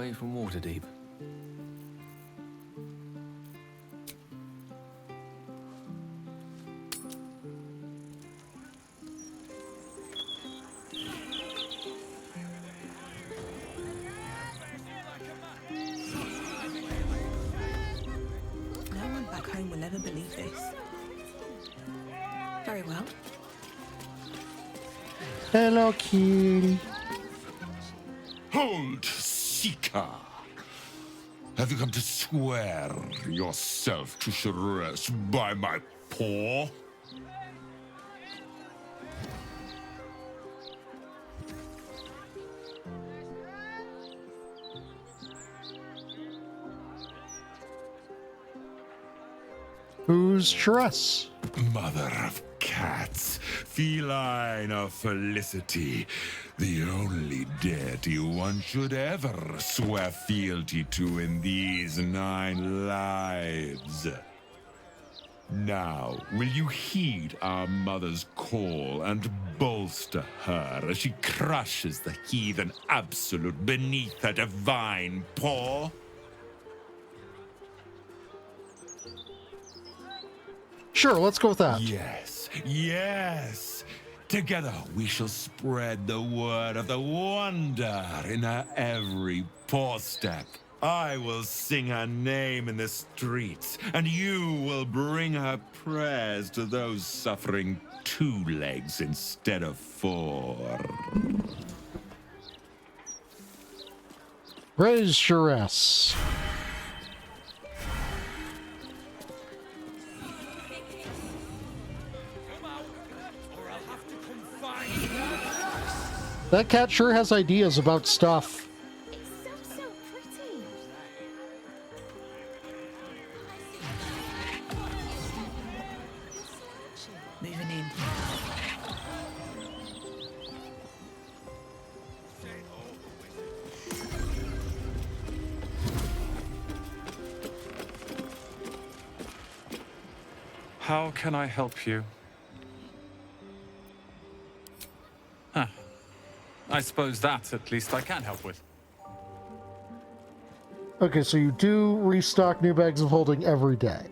away from Waterdeep. No one back home will ever believe this. Very well. Hello, kitty. Hold, Seeker! Have you come to swear yourself to Shress by my paw? Who's Shress? Mother of cats, feline of felicity, the only deity one should ever swear fealty to in these 9 lives. Now, will you heed our mother's call and bolster her as she crushes the heathen absolute beneath her divine paw? Sure, let's go with that. Yes, yes. Together we shall spread the word of the wonder in her every paw step. I will sing her name in the streets, and you will bring her prayers to those suffering 2 legs instead of 4. Praise Shress. That cat sure has ideas about stuff. It's so pretty. Moving in. How can I help you? Huh. I suppose that, at least, I can help with. Okay, so you do restock new bags of holding every day.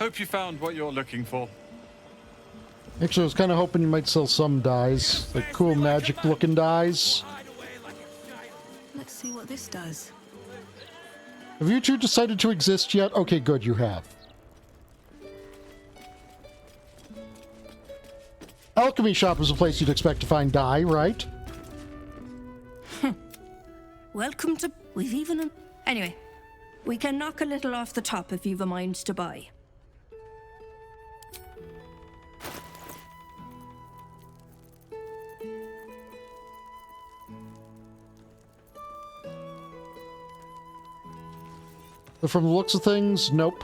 Hope you found what you're looking for. Actually, I was kind of hoping you might sell some dyes, like cool magic-looking dyes. Let's see what this does. Have you two decided to exist yet? Okay, good, you have. Alchemy shop is a place you'd expect to find dye, right? Welcome to... We've even... Anyway, we can knock a little off the top if you've a mind to buy. But from the looks of things, nope.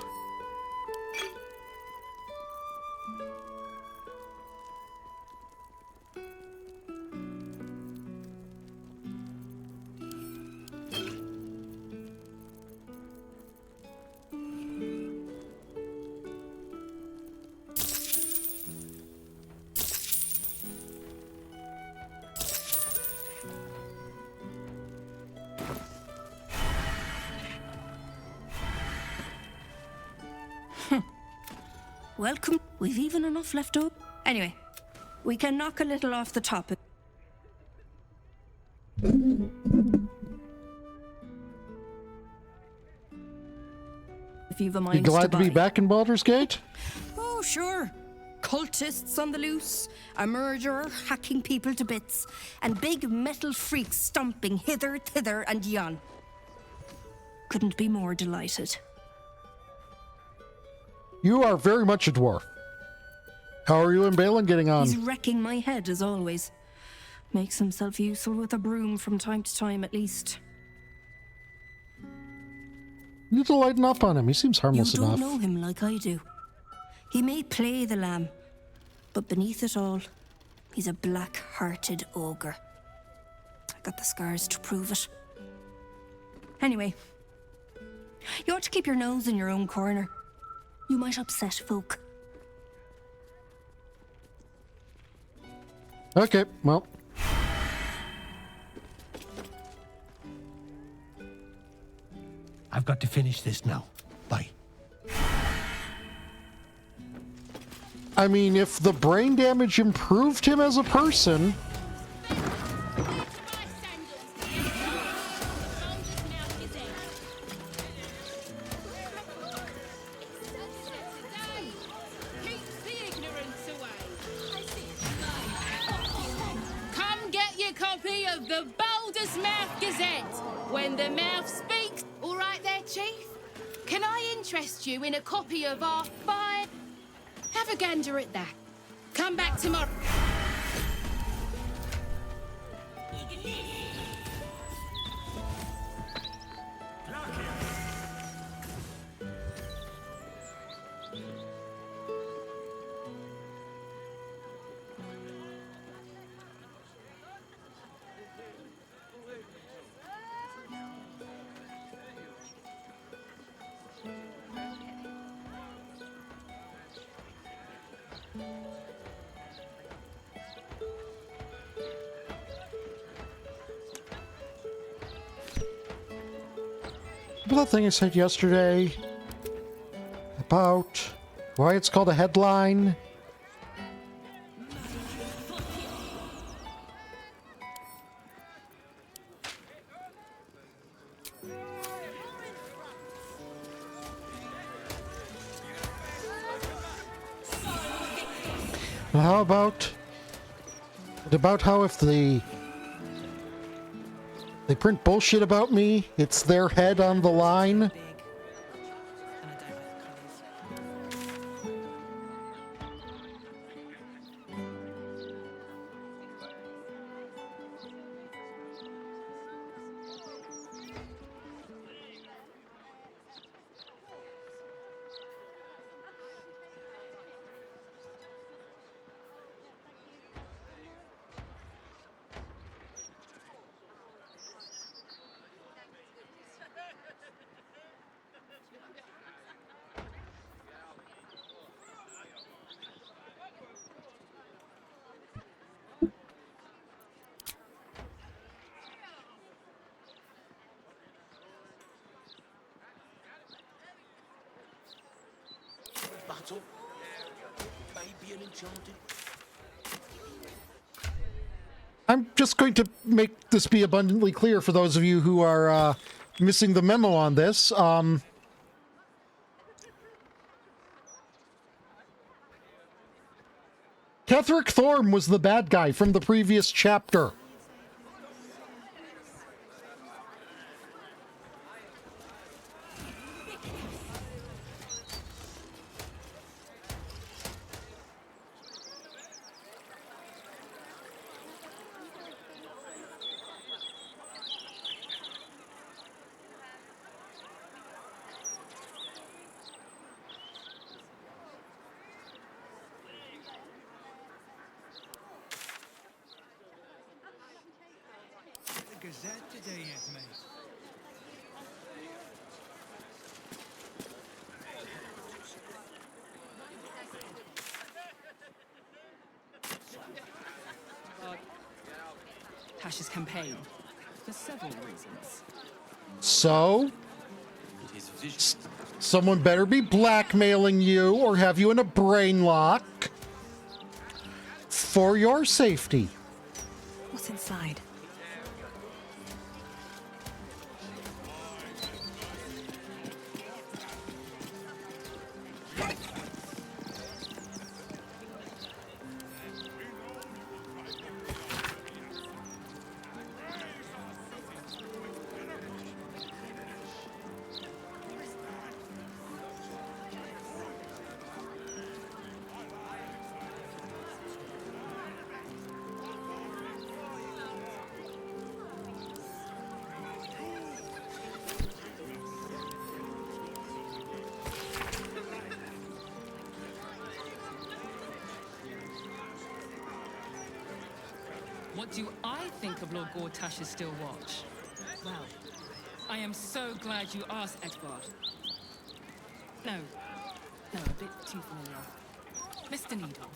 welcome. We've even enough left over. Anyway, we can knock a little off the top. If you've a mind You glad to be back in Baldur's Gate? Oh, sure. Cultists on the loose, a murderer hacking people to bits, and big metal freaks stomping hither, thither, and yon. Couldn't be more delighted. You are very much a dwarf. How are you and Balin getting on? He's wrecking my head, as always. Makes himself useful with a broom from time to time, at least. You need to lighten up on him. He seems harmless You enough. don't know him like I do. He may play the lamb, but beneath it all, he's a black-hearted ogre. I got the scars to prove it. Anyway, you ought to keep your nose in your own corner. You might upset folk. Okay, well. I've got to finish this now. Bye. I mean, if the brain damage improved him as a person... Come get your copy of the Baldur's Mouth Gazette. When the mouth speaks. All right there, Chief? Can I interest you in a copy of our fine... Have a gander at that. Come back tomorrow. Remember that thing I said yesterday about why it's called a headline? Well, how about how if they print bullshit about me, it's their head on the line? Battle? Maybe an enchanted... I'm just going to make this be abundantly clear for those of you who are missing the memo on this. Ketheric Thorm was the bad guy from the previous chapter. Gazette today, yes, mate. Tash's campaign, for several reasons. So? Someone better be blackmailing you or have you in a brain lock. For your safety. What's inside? What do I think of Lord Gortash's still watch? Well, I am so glad you asked, Edvard. No, a bit too familiar. Mr. Needle.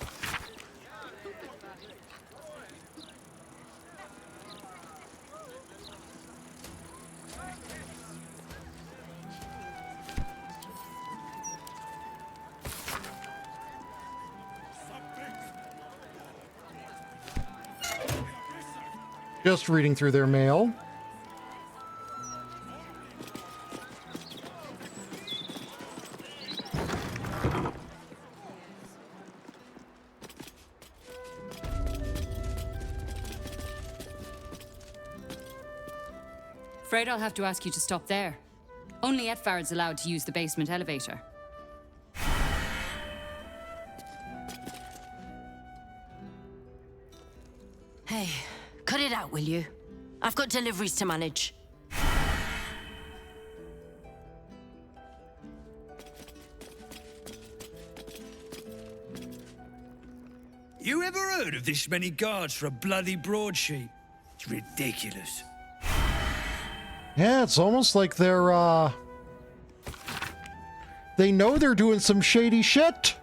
Just reading through their mail. Afraid I'll have to ask you to stop there. Only Etfard's allowed to use the basement elevator. Hey, cut it out, will you? I've got deliveries to manage. You ever heard of this many guards for a bloody broadsheet? It's ridiculous. Yeah, it's almost like they're, they know they're doing some shady shit.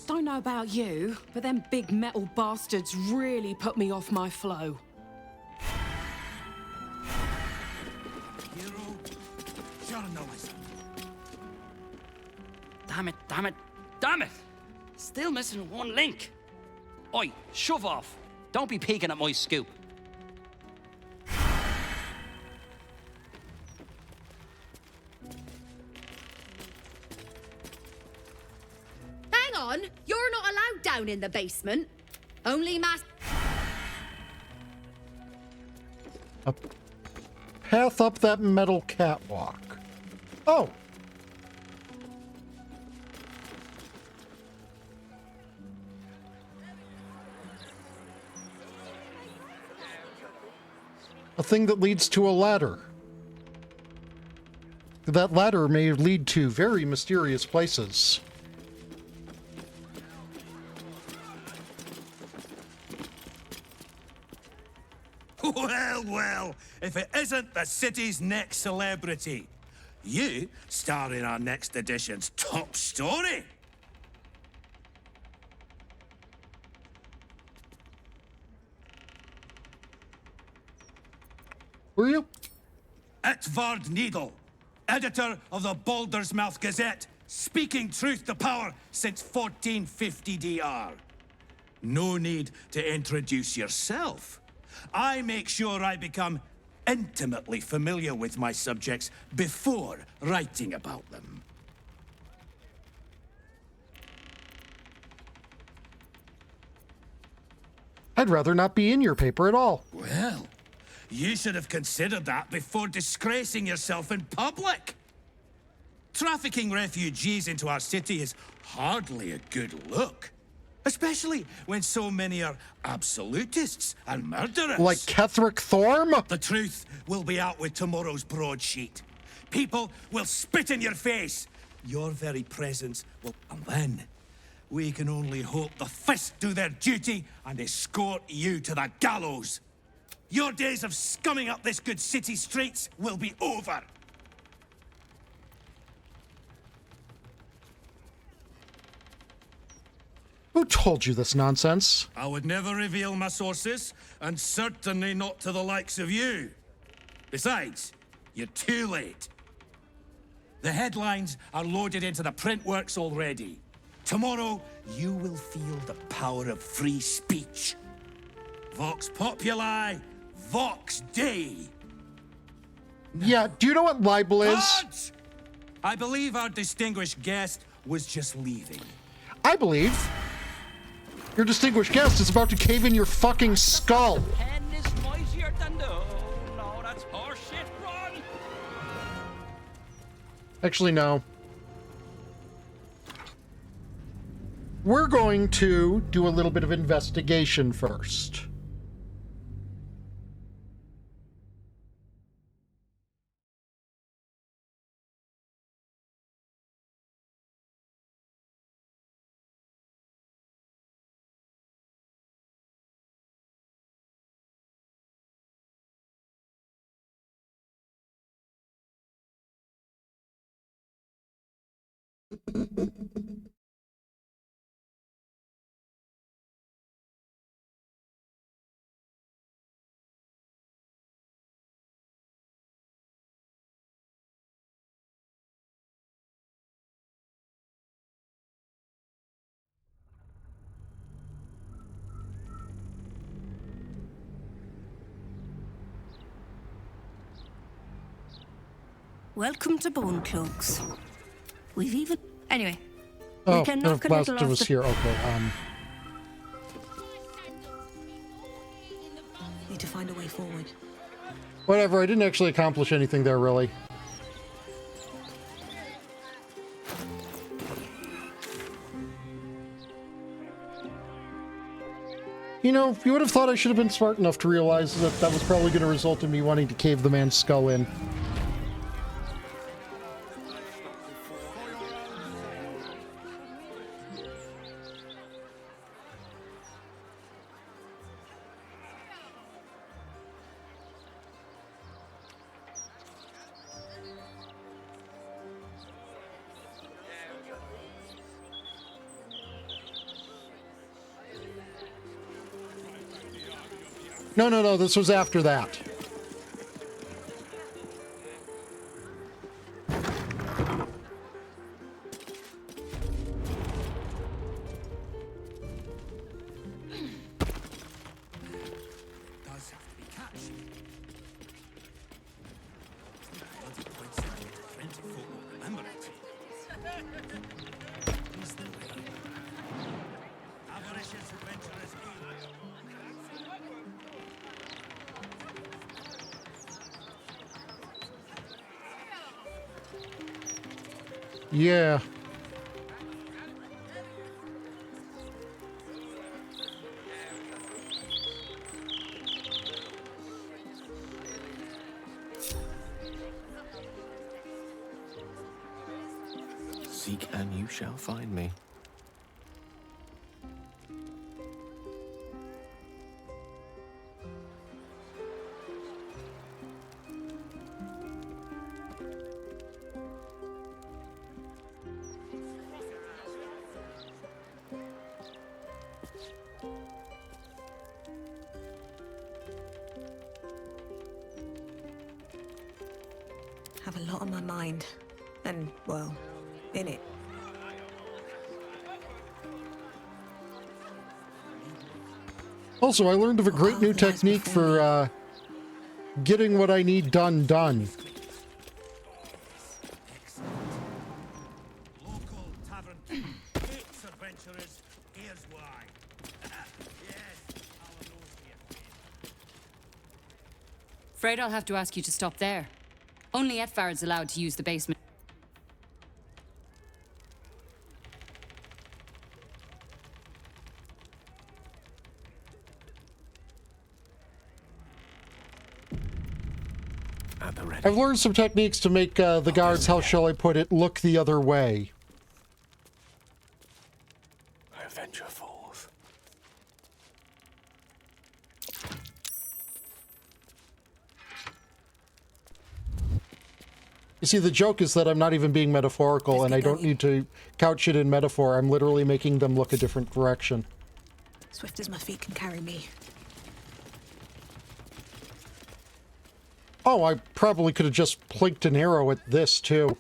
Don't know about you, but them big metal bastards really put me off my flow. Damn it! Still missing one link. Oi, shove off. Don't be peeking at my scoop. Hang on, you're not allowed down in the basement. Only A path up that metal catwalk. Oh. A thing that leads to a ladder. That ladder may lead to very mysterious places. Well, if it isn't the city's next celebrity. You star in our next edition's top story. Were you? Etvard Needle, editor of the Baldur's Mouth Gazette, speaking truth to power since 1450 DR. No need to introduce yourself. I make sure I become intimately familiar with my subjects before writing about them. I'd rather not be in your paper at all. Well, you should have considered that before disgracing yourself in public. Trafficking refugees into our city is hardly a good look. Especially when so many are absolutists and murderers. Like Ketherick Thorm? The truth will be out with tomorrow's broadsheet. People will spit in your face. Your very presence will... And then, we can only hope the fists do their duty and escort you to the gallows. Your days of scumming up this good city streets will be over. Who told you this nonsense? I would never reveal my sources, and certainly not to the likes of you. Besides, you're too late. The headlines are loaded into the print works already. Tomorrow, you will feel the power of free speech. Vox Populi, Vox Dei. Yeah, do you know what libel is? Guards! I believe our distinguished guest was just leaving. I believe your distinguished guest is about to cave in your fucking skull. Pen is noisier than no. No, that's horseshit. Run! Actually, no. We're going to do a little bit of investigation first. Welcome to Bone Cloaks. We've even... Anyway. Oh, we can knock a little Baldur was off here. Okay, Need to find a way forward. whatever. I didn't actually accomplish anything there, really. You know, you would have thought I should have been smart enough to realize that that was probably going to result in me wanting to cave the man's skull in. No, this was after that. Yeah. Seek and you shall find me. Have a lot on my mind. And, well, in it. Also, I learned of a great new technique for getting what I need done. Local tavern. Eight adventurers. Here's why. Yes, our nose here. Afraid I'll have to ask you to stop there. Only FFXIV's allowed to use the basement. I've learned some techniques to make the guards, how shall I put it, look the other way. I venture forth. You see, the joke is that I'm not even being metaphorical, and I don't need to couch it in metaphor. I'm literally making them look a different direction. Swift as my feet can carry me. Oh, I probably could have just plinked an arrow at this, too.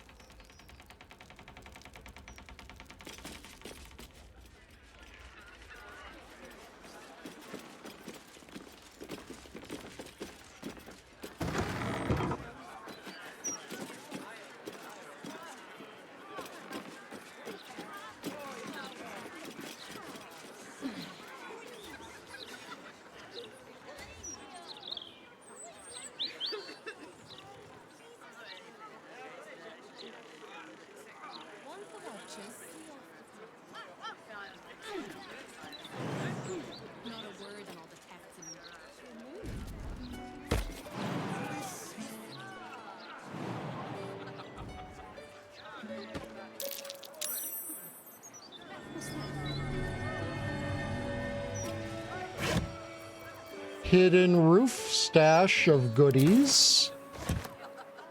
Hidden roof stash of goodies.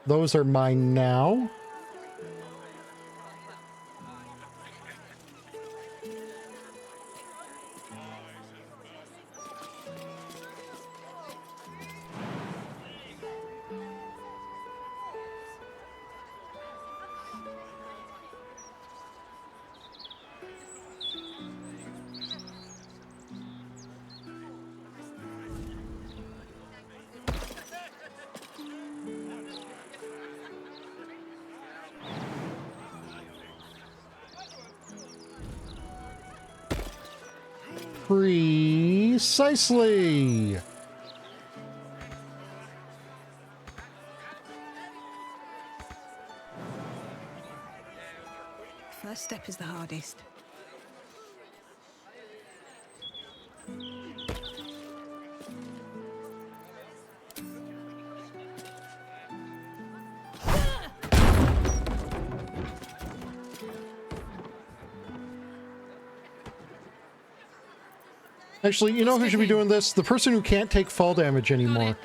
Those are mine now. Precisely. First step is the hardest. Actually, you know who should be doing this? The person who can't take fall damage anymore.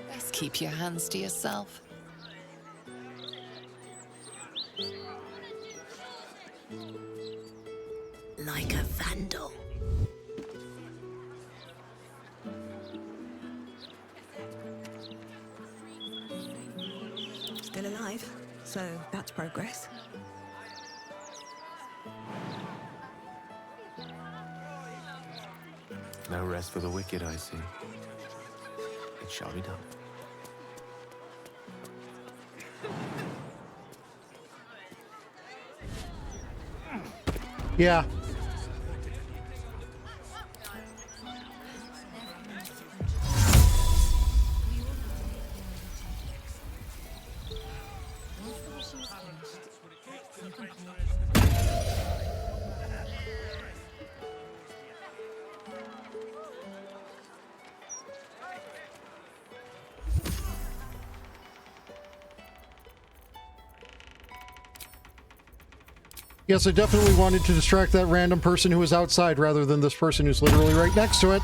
Best keep your hands to yourself. Like a vandal. Still alive, so that's progress. No rest for the wicked, I see. It shall be done. Yeah. Yes, I definitely wanted to distract that random person who was outside rather than this person who's literally right next to it.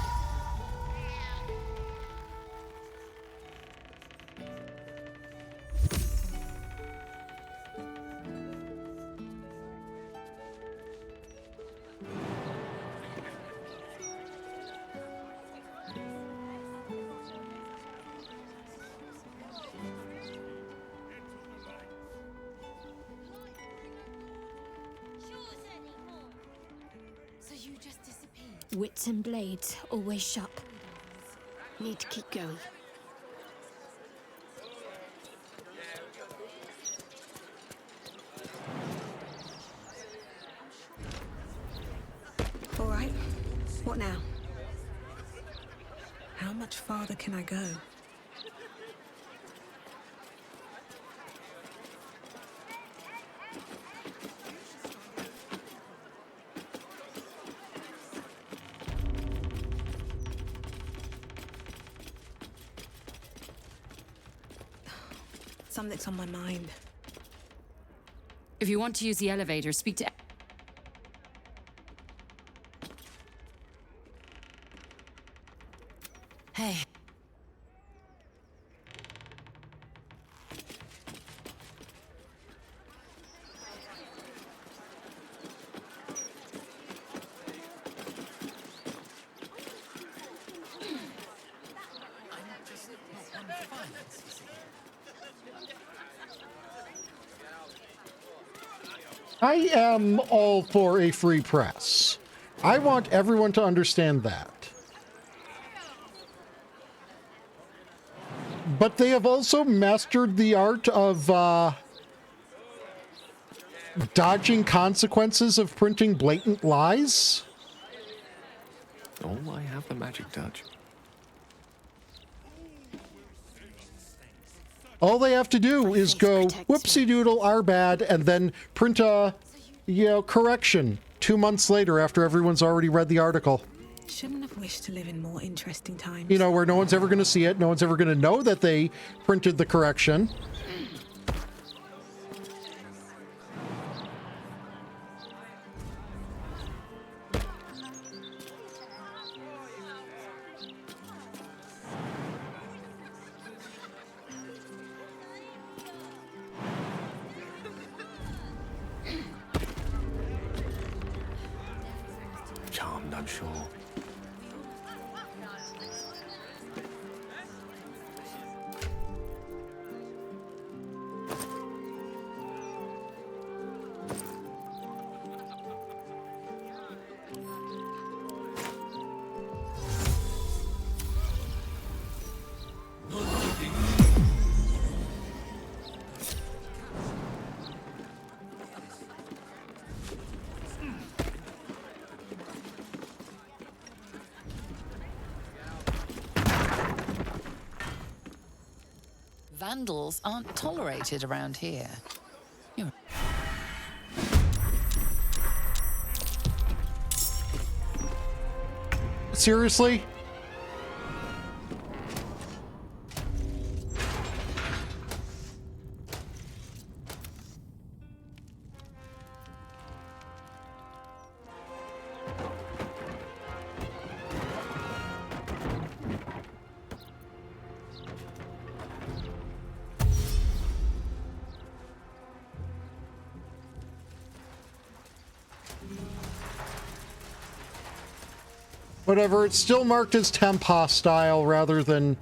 Wits and blades, always sharp. Need to keep going. All right. What now? How much farther can I go? Something's on my mind. If you want to use the elevator, speak to... Hey. I am all for a free press. I want everyone to understand that. But they have also mastered the art of dodging consequences of printing blatant lies. Oh, I have the magic touch. All they have to do is go, whoopsie doodle, our bad, and then print a, correction 2 months later after everyone's already read the article. Shouldn't have wished to live in more interesting times. You know, where no one's ever going to see it, no one's ever going to know that they printed the correction. Charmed, I'm sure. Vandals aren't tolerated around here. Seriously? Whatever, it's still marked as temp hostile rather than...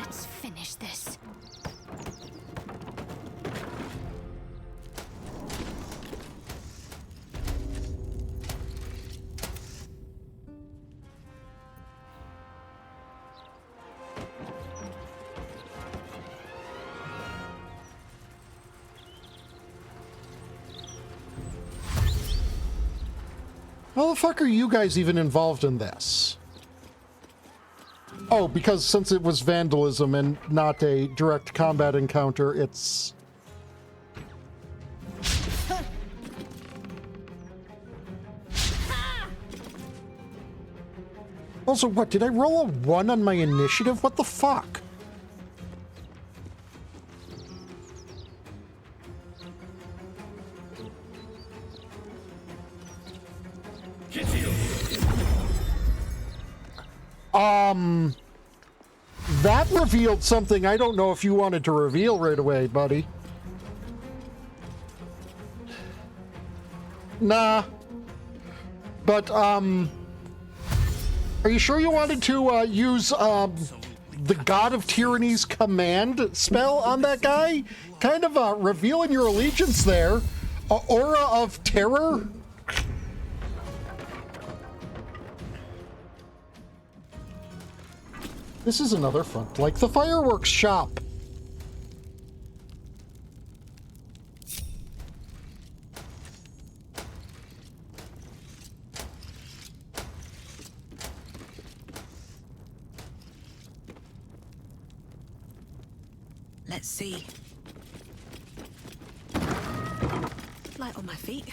Let's finish this. How the fuck are you guys even involved in this? Oh, because since it was vandalism and not a direct combat encounter, it's... Also, what, did I roll a 1 on my initiative? What the fuck? That revealed something I don't know if you wanted to reveal right away, buddy. Nah. But, are you sure you wanted to, use, the God of Tyranny's command spell on that guy? Kind of, revealing your allegiance there. Aura of Terror? This is another front, like the fireworks shop. Let's see. Light on my feet.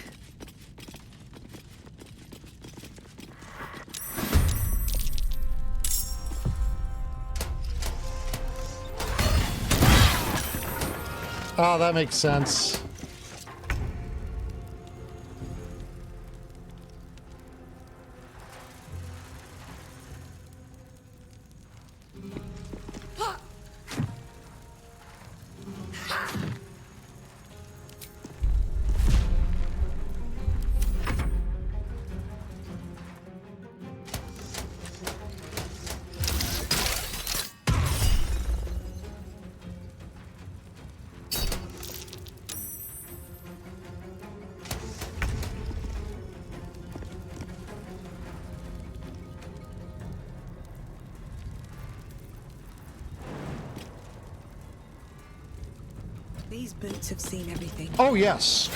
Oh, that makes sense. These boots have seen everything. Oh, yes.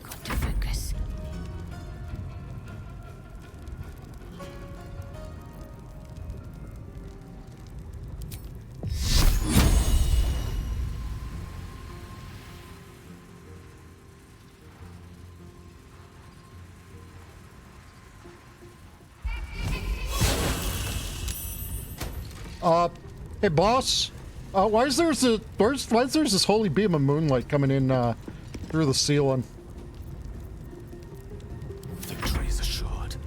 Got to focus. Hey, boss. Why is there's this holy beam of moonlight coming in through the ceiling? Victory is assured.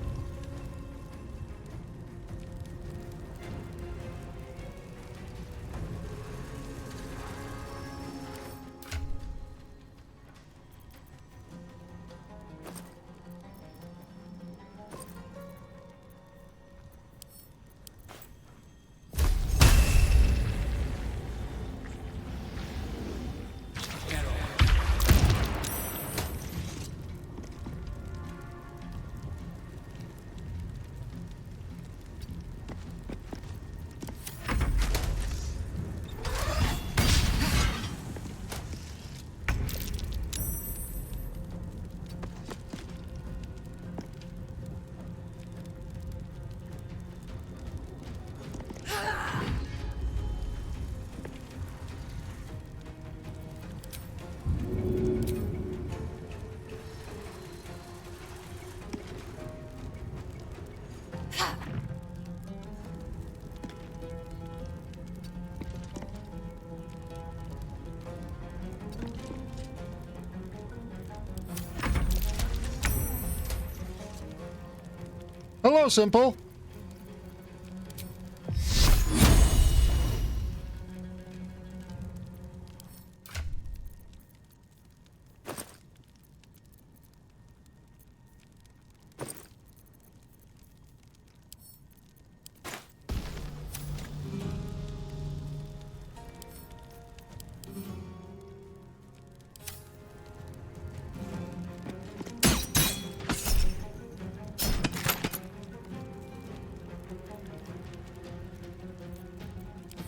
Hello, Simple.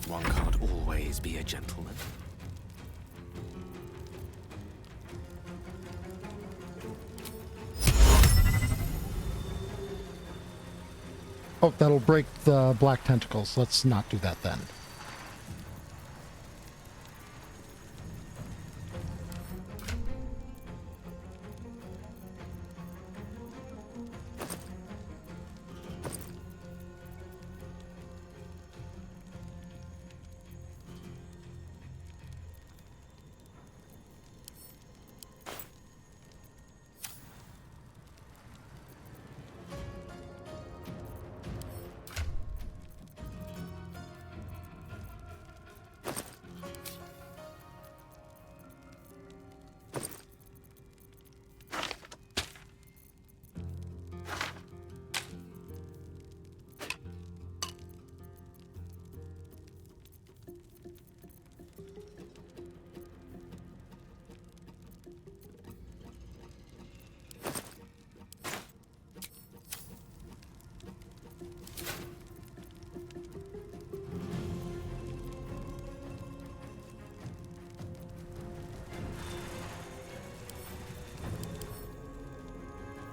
One can't always be a gentleman. Oh, that'll break the black tentacles. Let's not do that then.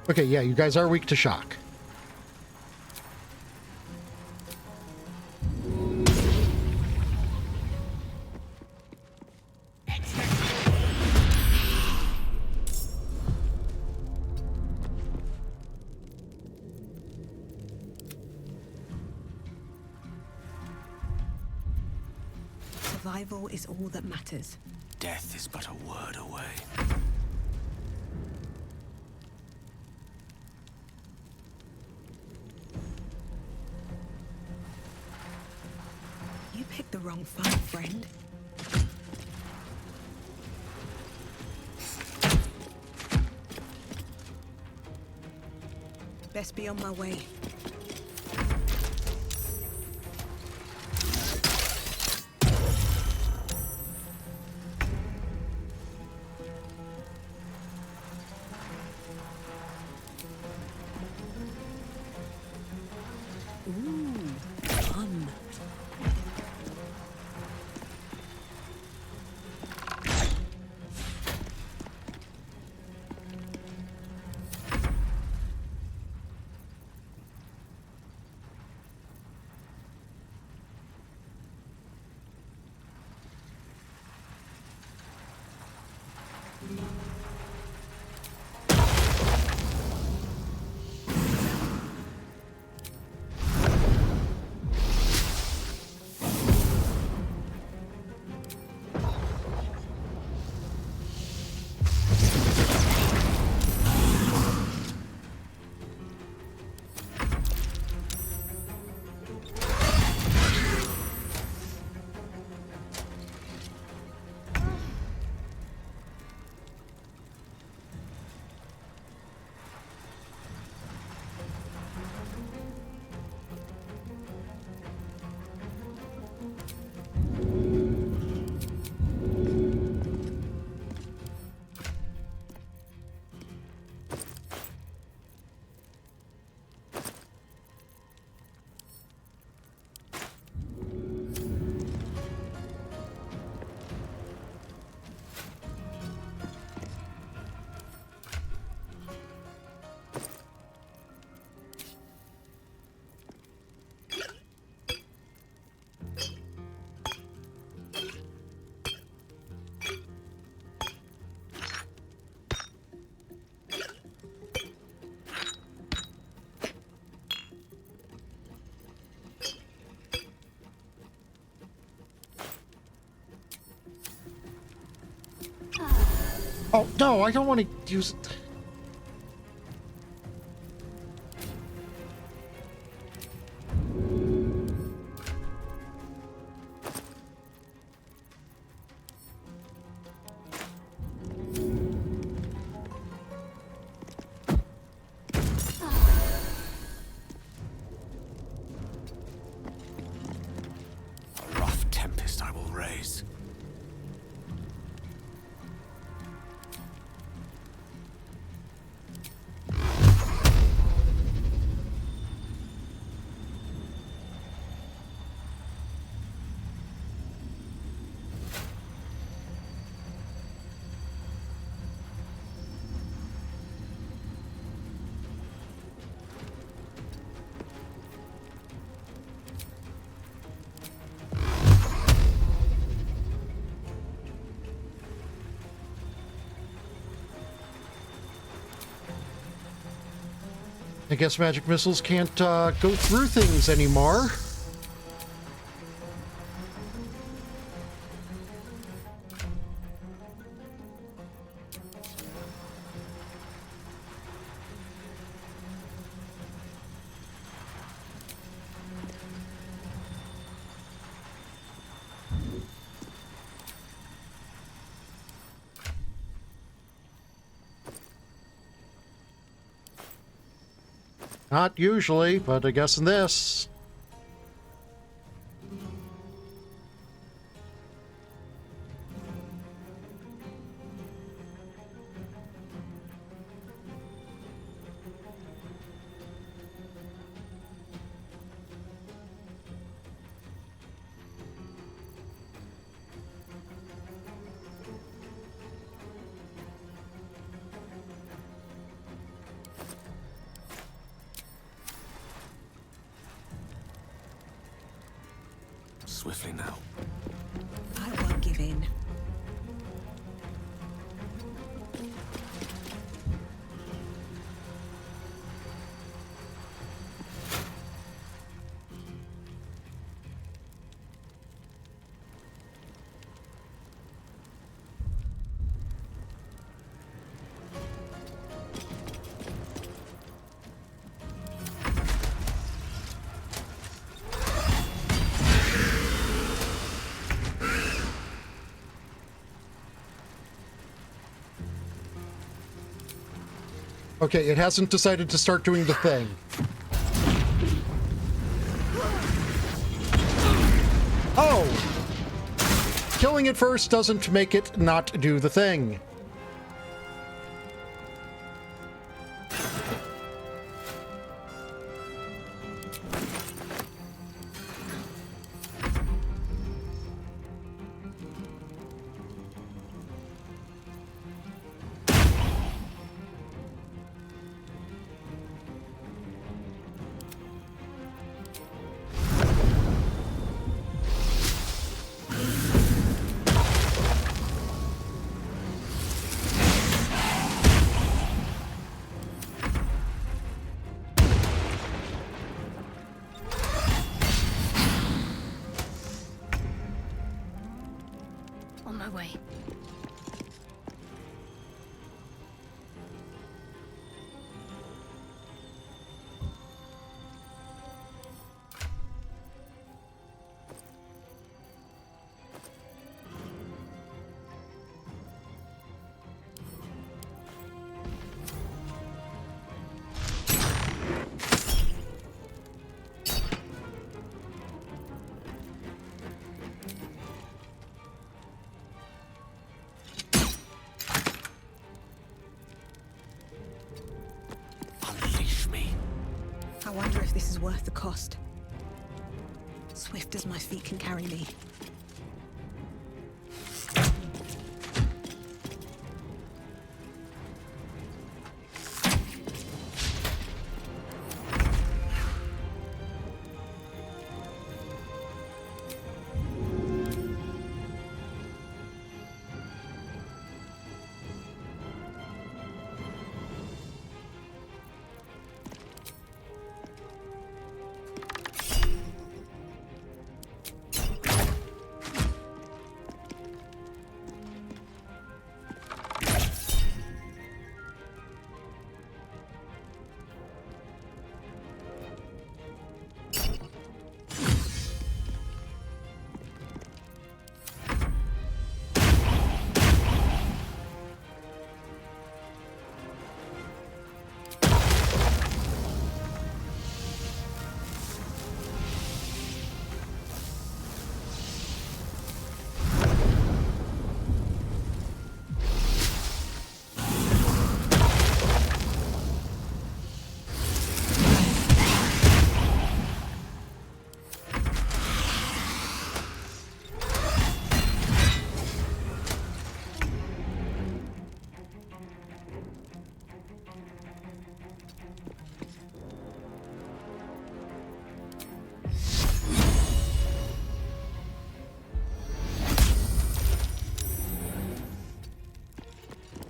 Okay, yeah, you guys are weak to shock. Survival is all that matters. Death is but a word away. You picked the wrong fight, friend. Best be on my way. Oh, no, I don't want to use it. A rough tempest I will raise. I guess magic missiles can't go through things anymore. Not usually, but I guess in this. swiftly now. I won't give in. Okay, it hasn't decided to start doing the thing. Oh! Killing it first doesn't make it not do the thing. On my way. I wonder if this is worth the cost. Swift as my feet can carry me.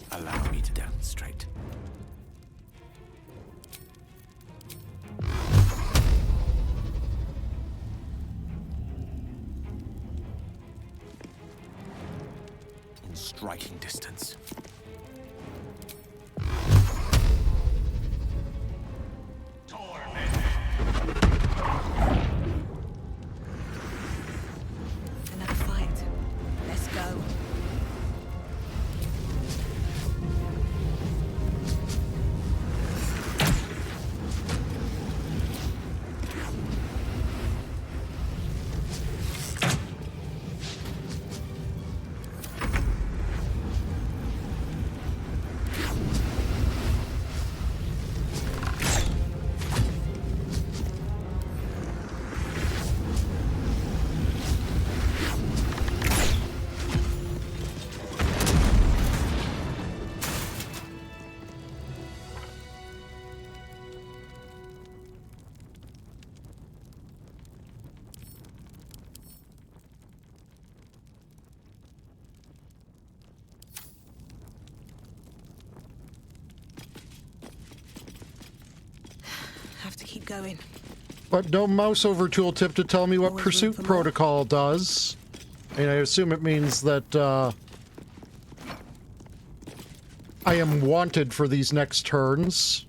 Allow me to demonstrate. In striking distance. Another fight. Let's go. going. But no mouse over tooltip to tell me what pursuit protocol does. I mean, I assume it means that, I am wanted for these next turns.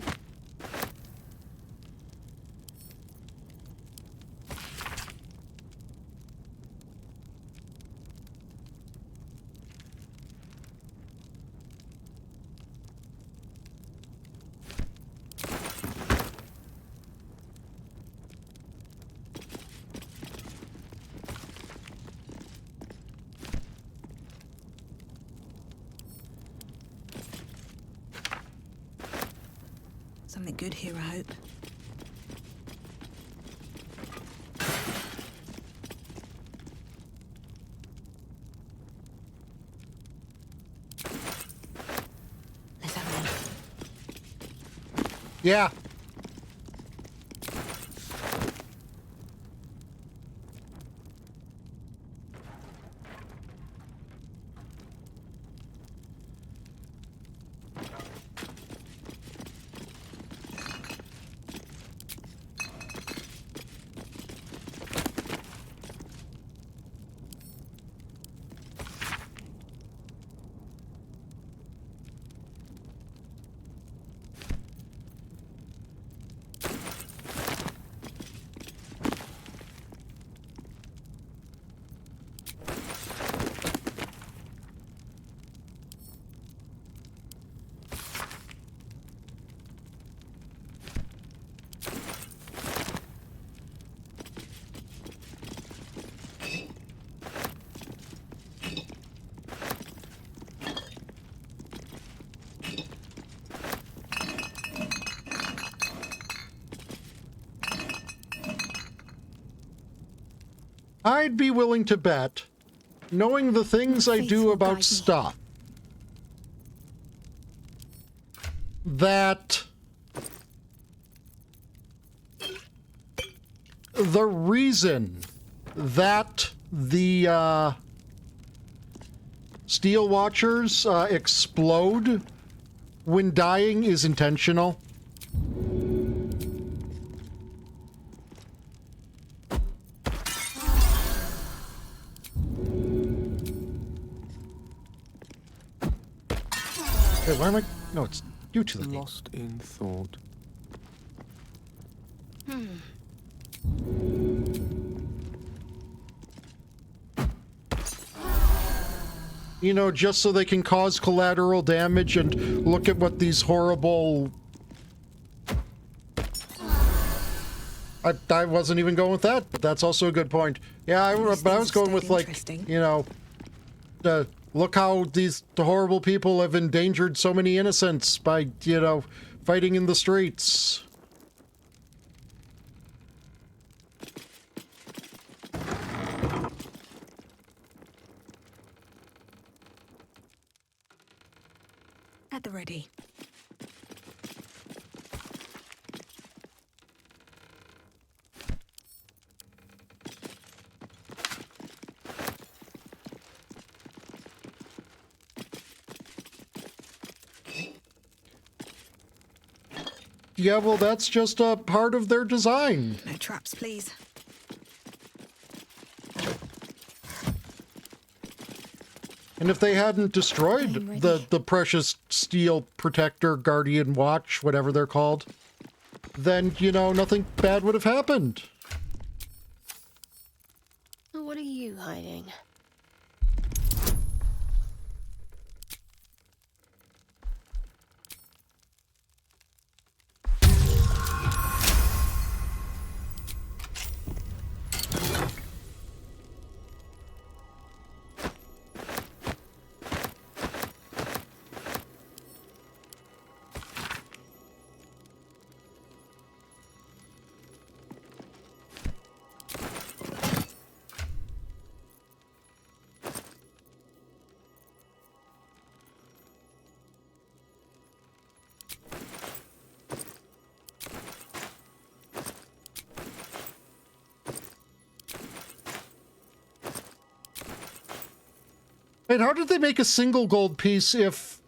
Something good here, I hope. Let's have a look. Yeah. I'd be willing to bet, knowing the things I do about stuff, that the reason that the Steel Watchers explode when dying is intentional. Wait, why am I? No, it's you to the Lost in thought. You know, just so they can cause collateral damage and look at what these horrible... I wasn't even going with that, but that's also a good point. Yeah, but I was going with, like, you know, look how the horrible people have endangered so many innocents by, you know, fighting in the streets. At the ready. Yeah, well, that's just a part of their design. No traps, please. And if they hadn't destroyed the precious steel protector, guardian watch, whatever they're called, then, you know, nothing bad would have happened. What are you hiding? Wait, how did they make a single gold piece if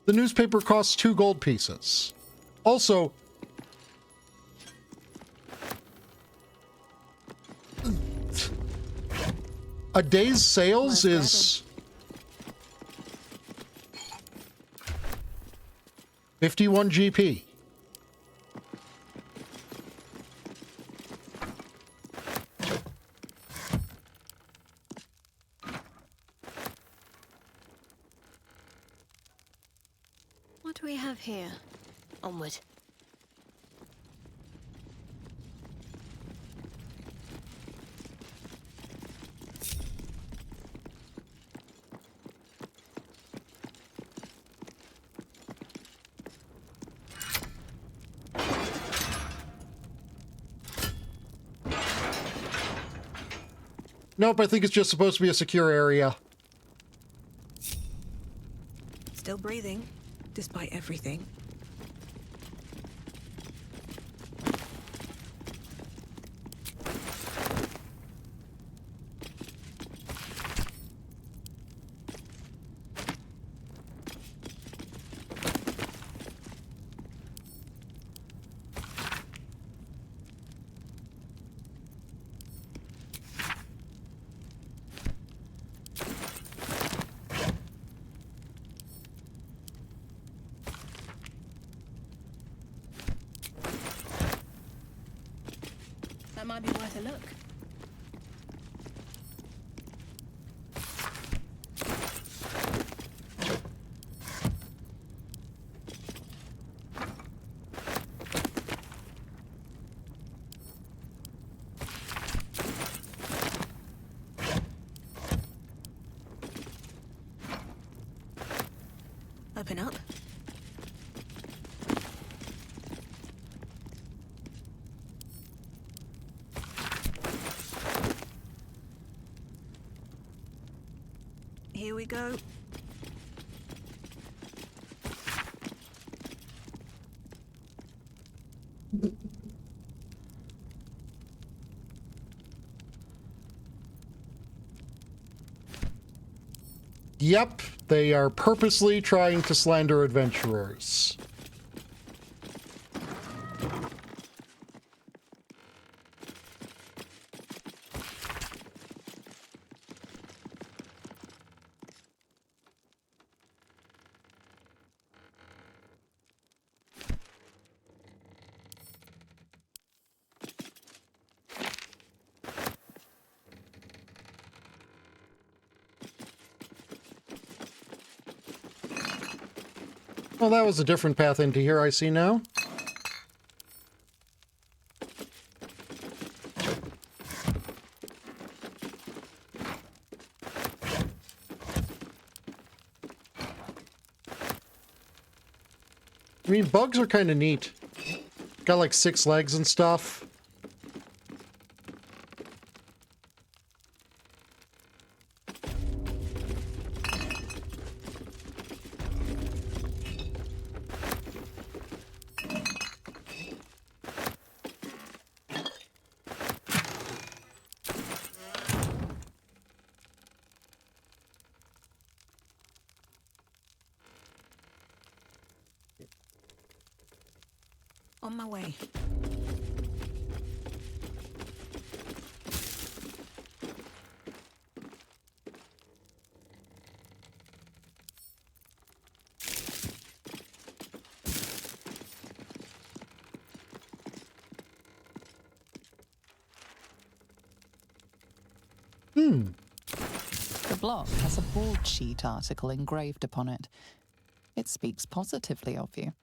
the newspaper costs 2 gold pieces? Also, A day's sales is 51 GP. What do we have here? Onward. Nope, I think it's just supposed to be a secure area. Still breathing, despite everything. That might be worth a look. Open up. Here we go. Yep, they are purposely trying to slander adventurers. Well, that was a different path into here, I see now. I mean, bugs are kind of neat. Got like 6 legs and stuff. On my way. The block has a broadsheet article engraved upon it. It speaks positively of you.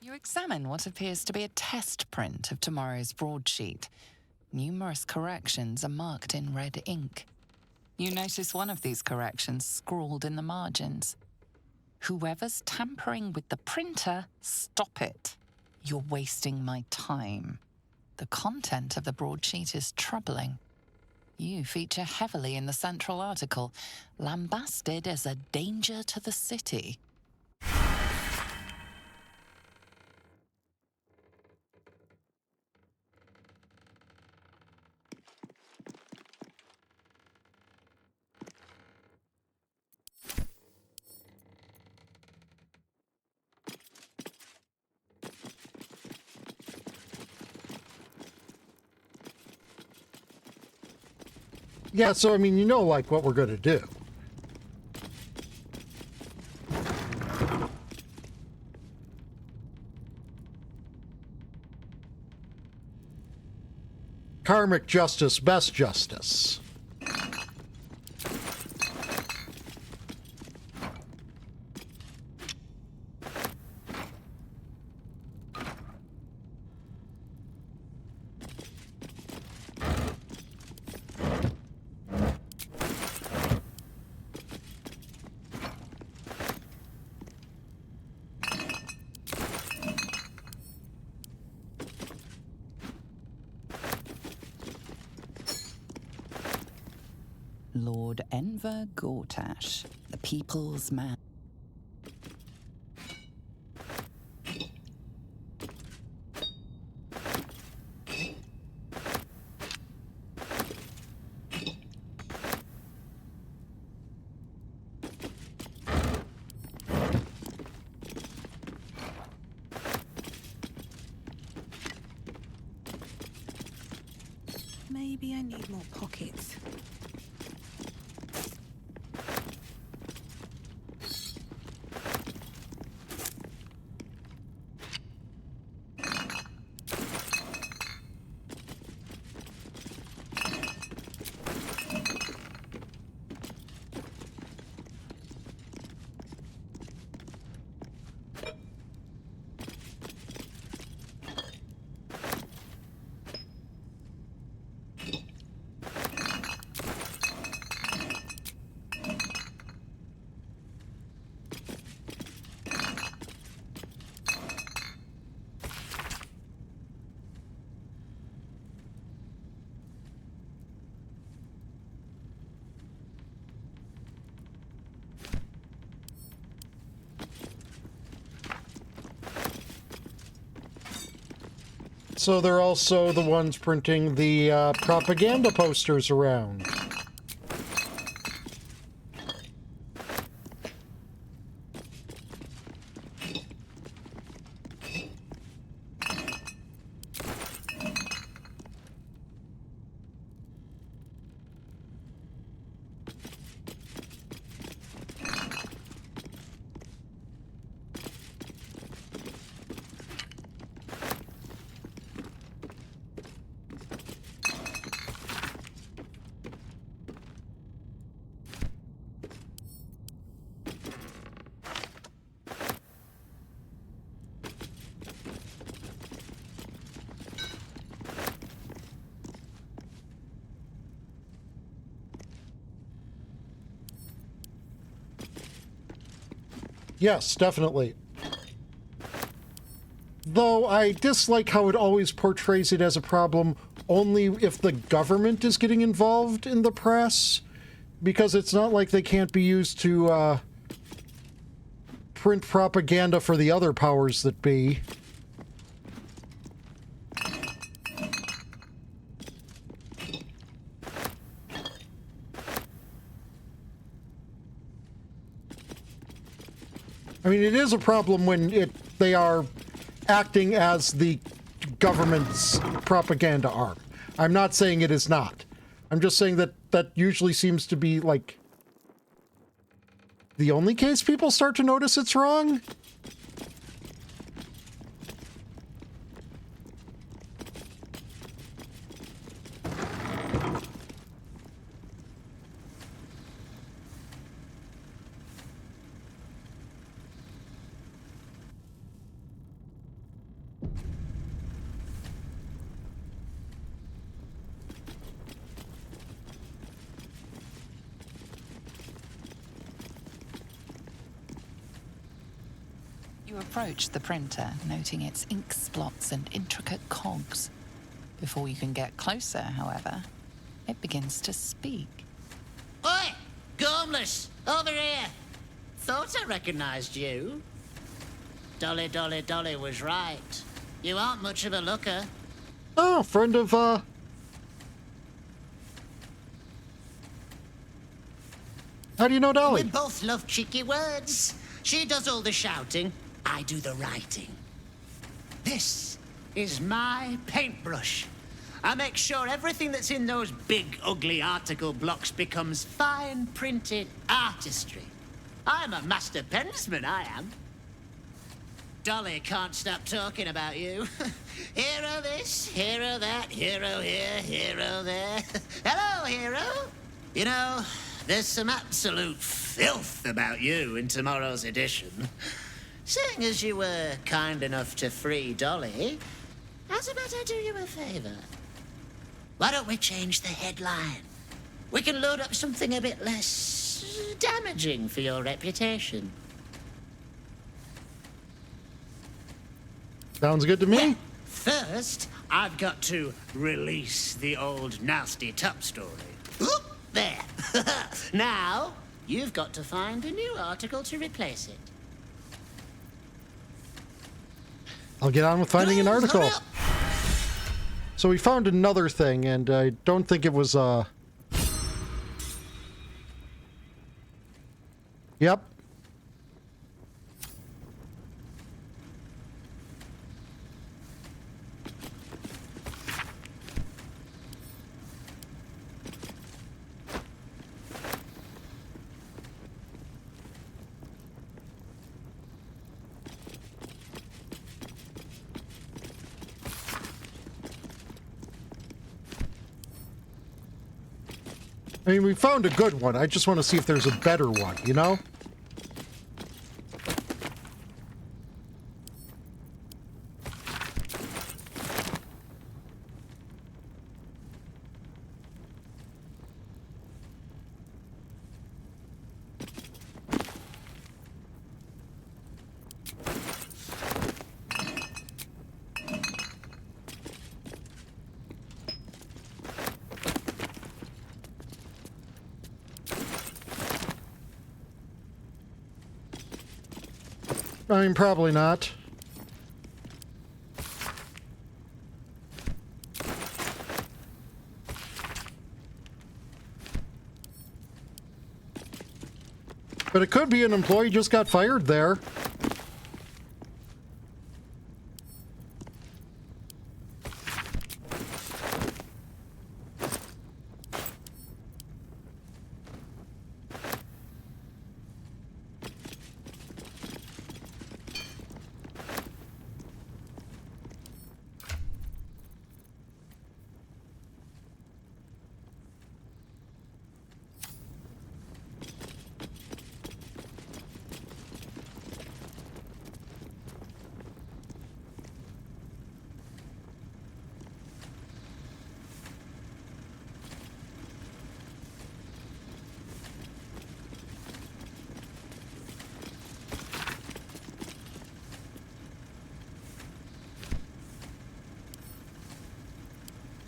You examine what appears to be a test print of tomorrow's broadsheet. Numerous corrections are marked in red ink. You notice one of these corrections scrawled in the margins. Whoever's tampering with the printer, stop it. You're wasting my time. The content of the broadsheet is troubling. You feature heavily in the central article, lambasted as a danger to the city. Yeah, so I mean, you know, like what we're gonna do. Karmic justice, best justice. Lord Enver Gortash, the people's man. Maybe I need more pockets. So they're also the ones printing the propaganda posters around. Yes, definitely. Though I dislike how it always portrays it as a problem only if the government is getting involved in the press, because it's not like they can't be used to print propaganda for the other powers that be. I mean, it is a problem when they are acting as the government's propaganda arm. I'm not saying it is not. I'm just saying that that usually seems to be, like, the only case people start to notice it's wrong. You approach the printer, noting its ink splots and intricate cogs. Before you can get closer, however, it begins to speak. Oi! Gormless! Over here! Thought I recognized you. Dolly, Dolly, Dolly was right. You aren't much of a looker. Oh, friend of, How do you know Dolly? We both love cheeky words. She does all the shouting, I do the writing. This is my paintbrush. I make sure everything that's in those big, ugly article blocks becomes fine printed artistry. I'm a master pensman, I am. Dolly can't stop talking about you. Hero this, hero that, hero here, hero there. Hello, hero. You know, there's some absolute filth about you in tomorrow's edition. Seeing as you were kind enough to free Dolly, how's about I do you a favor? Why don't we change the headline? We can load up something a bit less damaging for your reputation. Sounds good to me. Well, first, I've got to release the old nasty top story. Oop, there. Now, you've got to find a new article to replace it. I'll get on with finding an article. So we found another thing, and I don't think it was, Yep. I mean, we found a good one. I just want to see if there's a better one, you know? I mean, probably not. But it could be an employee just got fired there.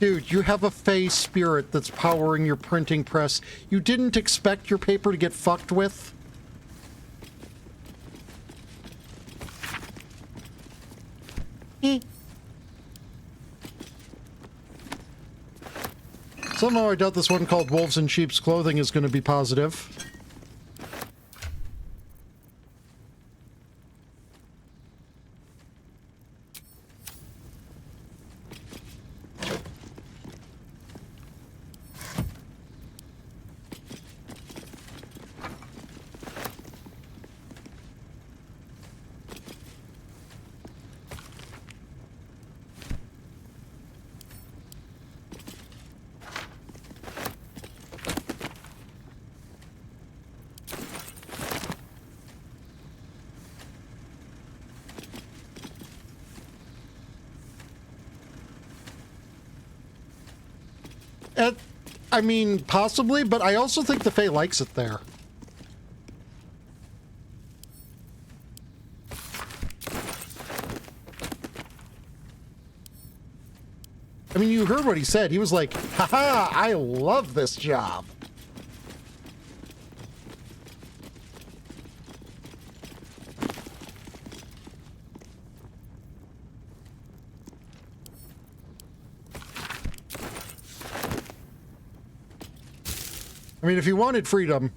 Dude, you have a Fey spirit that's powering your printing press. You didn't expect your paper to get fucked with? Somehow I doubt this one called Wolves in Sheep's Clothing is going to be positive. I mean, possibly, but I also think the Fae likes it there. I mean, you heard what he said. He was like, haha, I love this job. I mean, if you wanted freedom,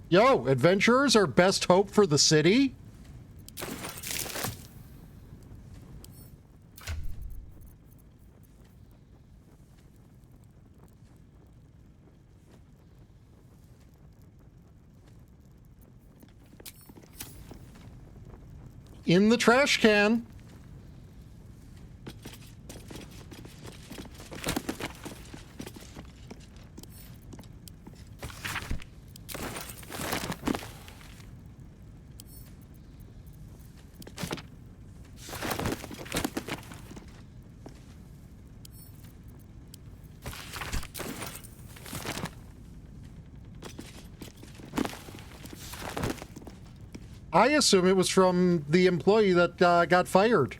yo, adventurers are best hope for the city. In the trash can. I assume it was from the employee that got fired.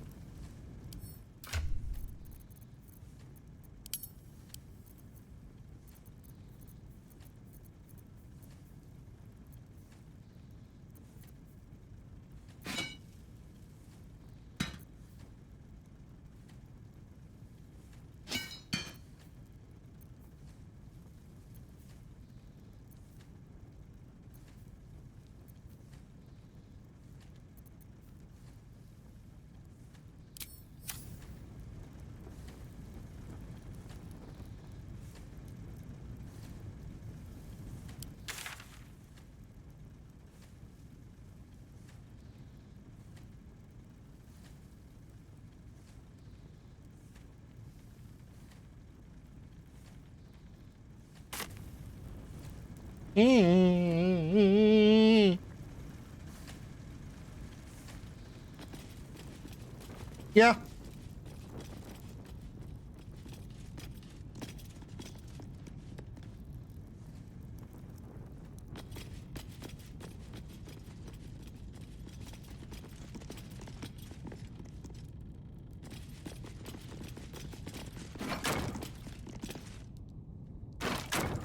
Yeah.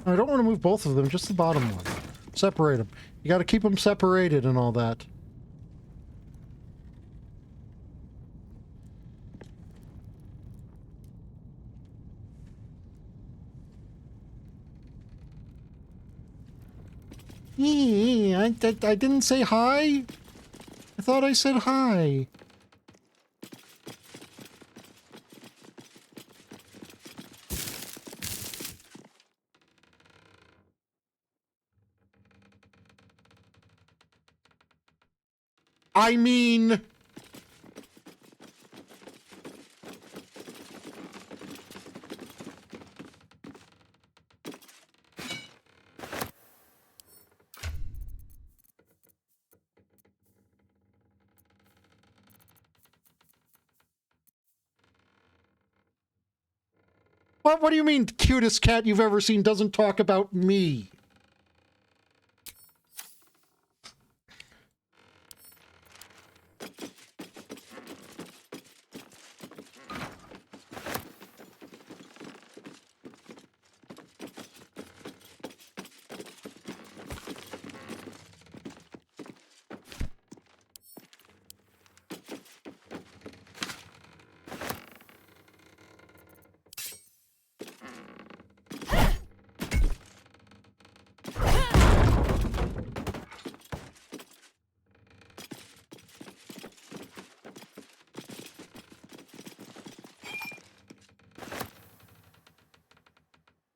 I don't want to move both of them, just the bottom one. Separate them. You got to keep them separated and all that. I didn't say hi. I thought I said hi. I mean... What do you mean, cutest cat you've ever seen doesn't talk about me?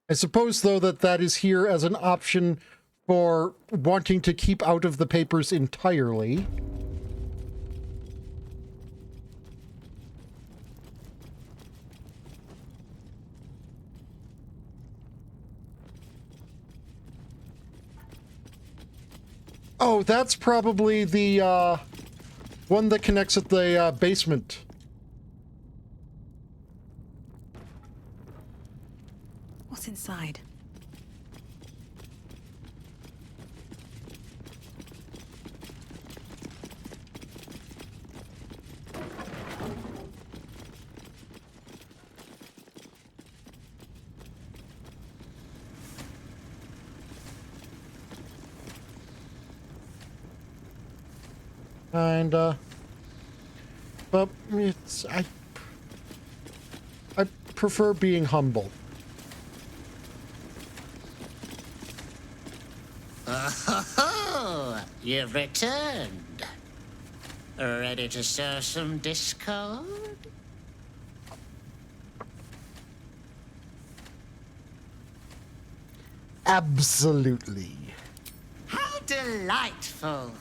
I suppose, though, that is here as an option for wanting to keep out of the papers entirely. Oh, that's probably the one that connects at the basement. What's inside? And, but it's, I prefer being humble. Oh, you've returned. Ready to sow some discord? Absolutely. How delightful.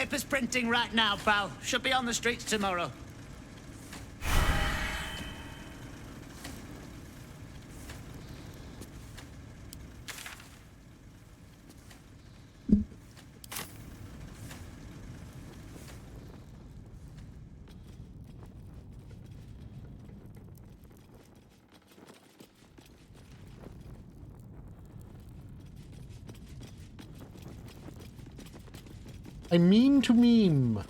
Paper's printing right now, pal. Should be on the streets tomorrow. I mean to meme.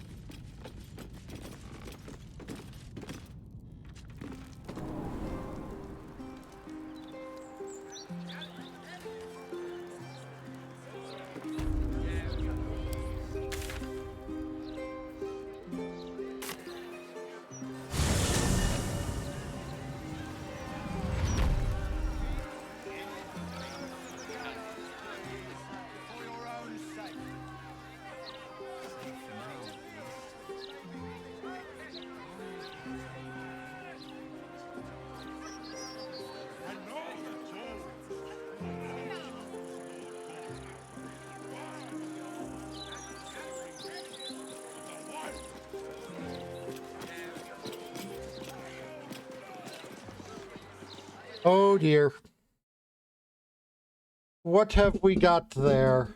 Oh dear. What have we got there?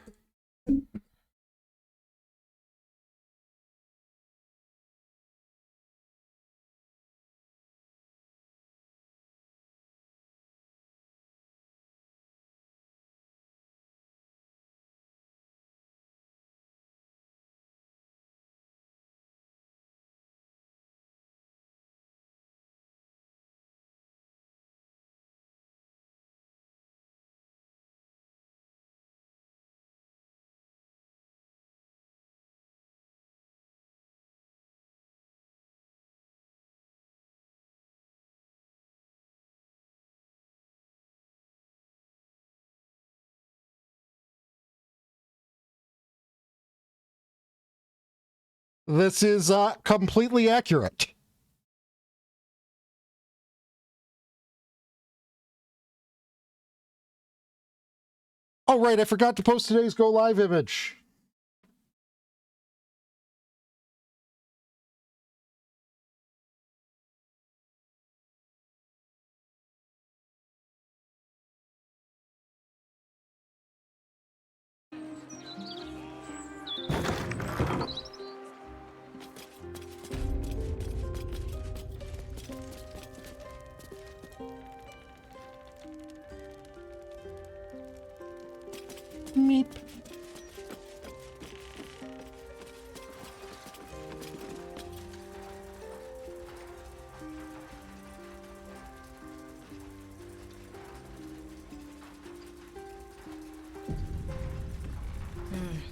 This is completely accurate. Oh, right, I forgot to post today's Go Live image. Meep.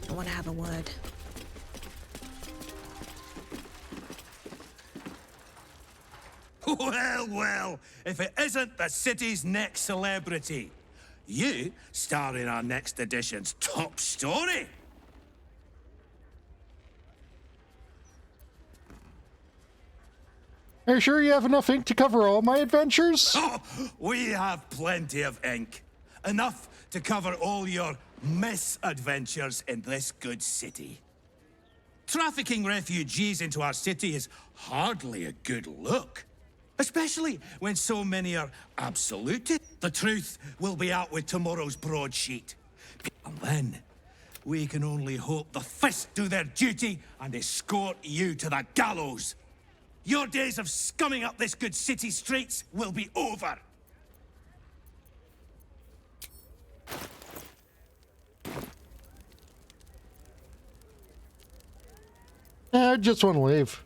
I want to have a word. Well, well, if it isn't the city's next celebrity. You star in our next edition's top story. Are you sure you have enough ink to cover all my adventures? Oh, we have plenty of ink. Enough to cover all your misadventures in this good city. Trafficking refugees into our city is hardly a good look. Especially when so many are absoluted. The truth will be out with tomorrow's broadsheet. And then, we can only hope the fists do their duty and escort you to the gallows. Your days of scumming up this good city streets will be over. I just want to leave.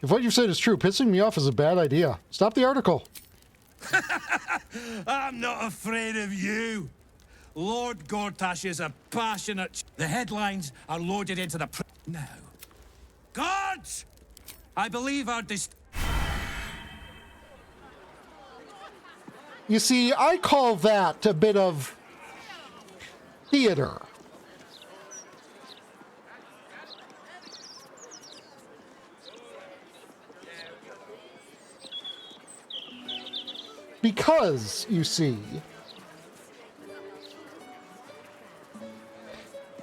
If what you've said is true, pissing me off is a bad idea. Stop the article. I'm not afraid of you. Lord Gortash is a passionate... The headlines are loaded into the... Now. Guards! I believe our... You see, I call that a bit of theater. Because, you see,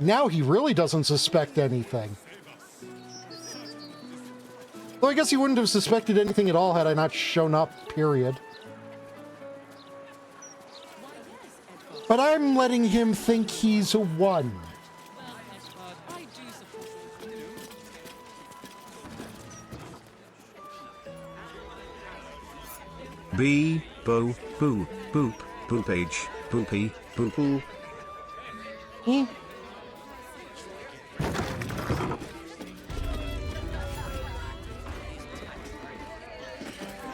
Now he really doesn't suspect anything. Well, I guess he wouldn't have suspected anything at all had I not shown up, period. But I'm letting him think he's a one. B, bo, boo, boop, boopage, boopy, boopoo.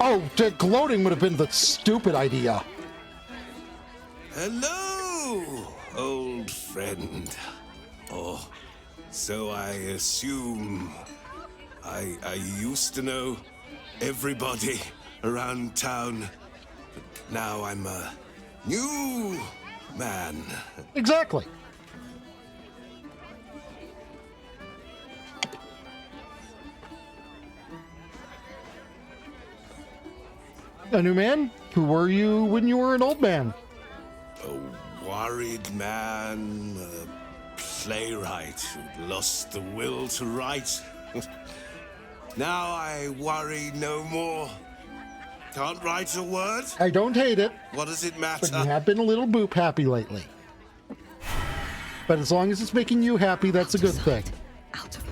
Oh, gloating would have been the stupid idea. Hello, old friend. Oh, so I assume I used to know everybody around town, but now I'm a new man. Exactly. A new man? Who were you when you were an old man? A worried man, a playwright who lost the will to write. Now I worry no more. Can't write a word? I don't hate it. What does it matter? But you have been a little boop happy lately. But as long as it's making you happy, that's a good thing. Out of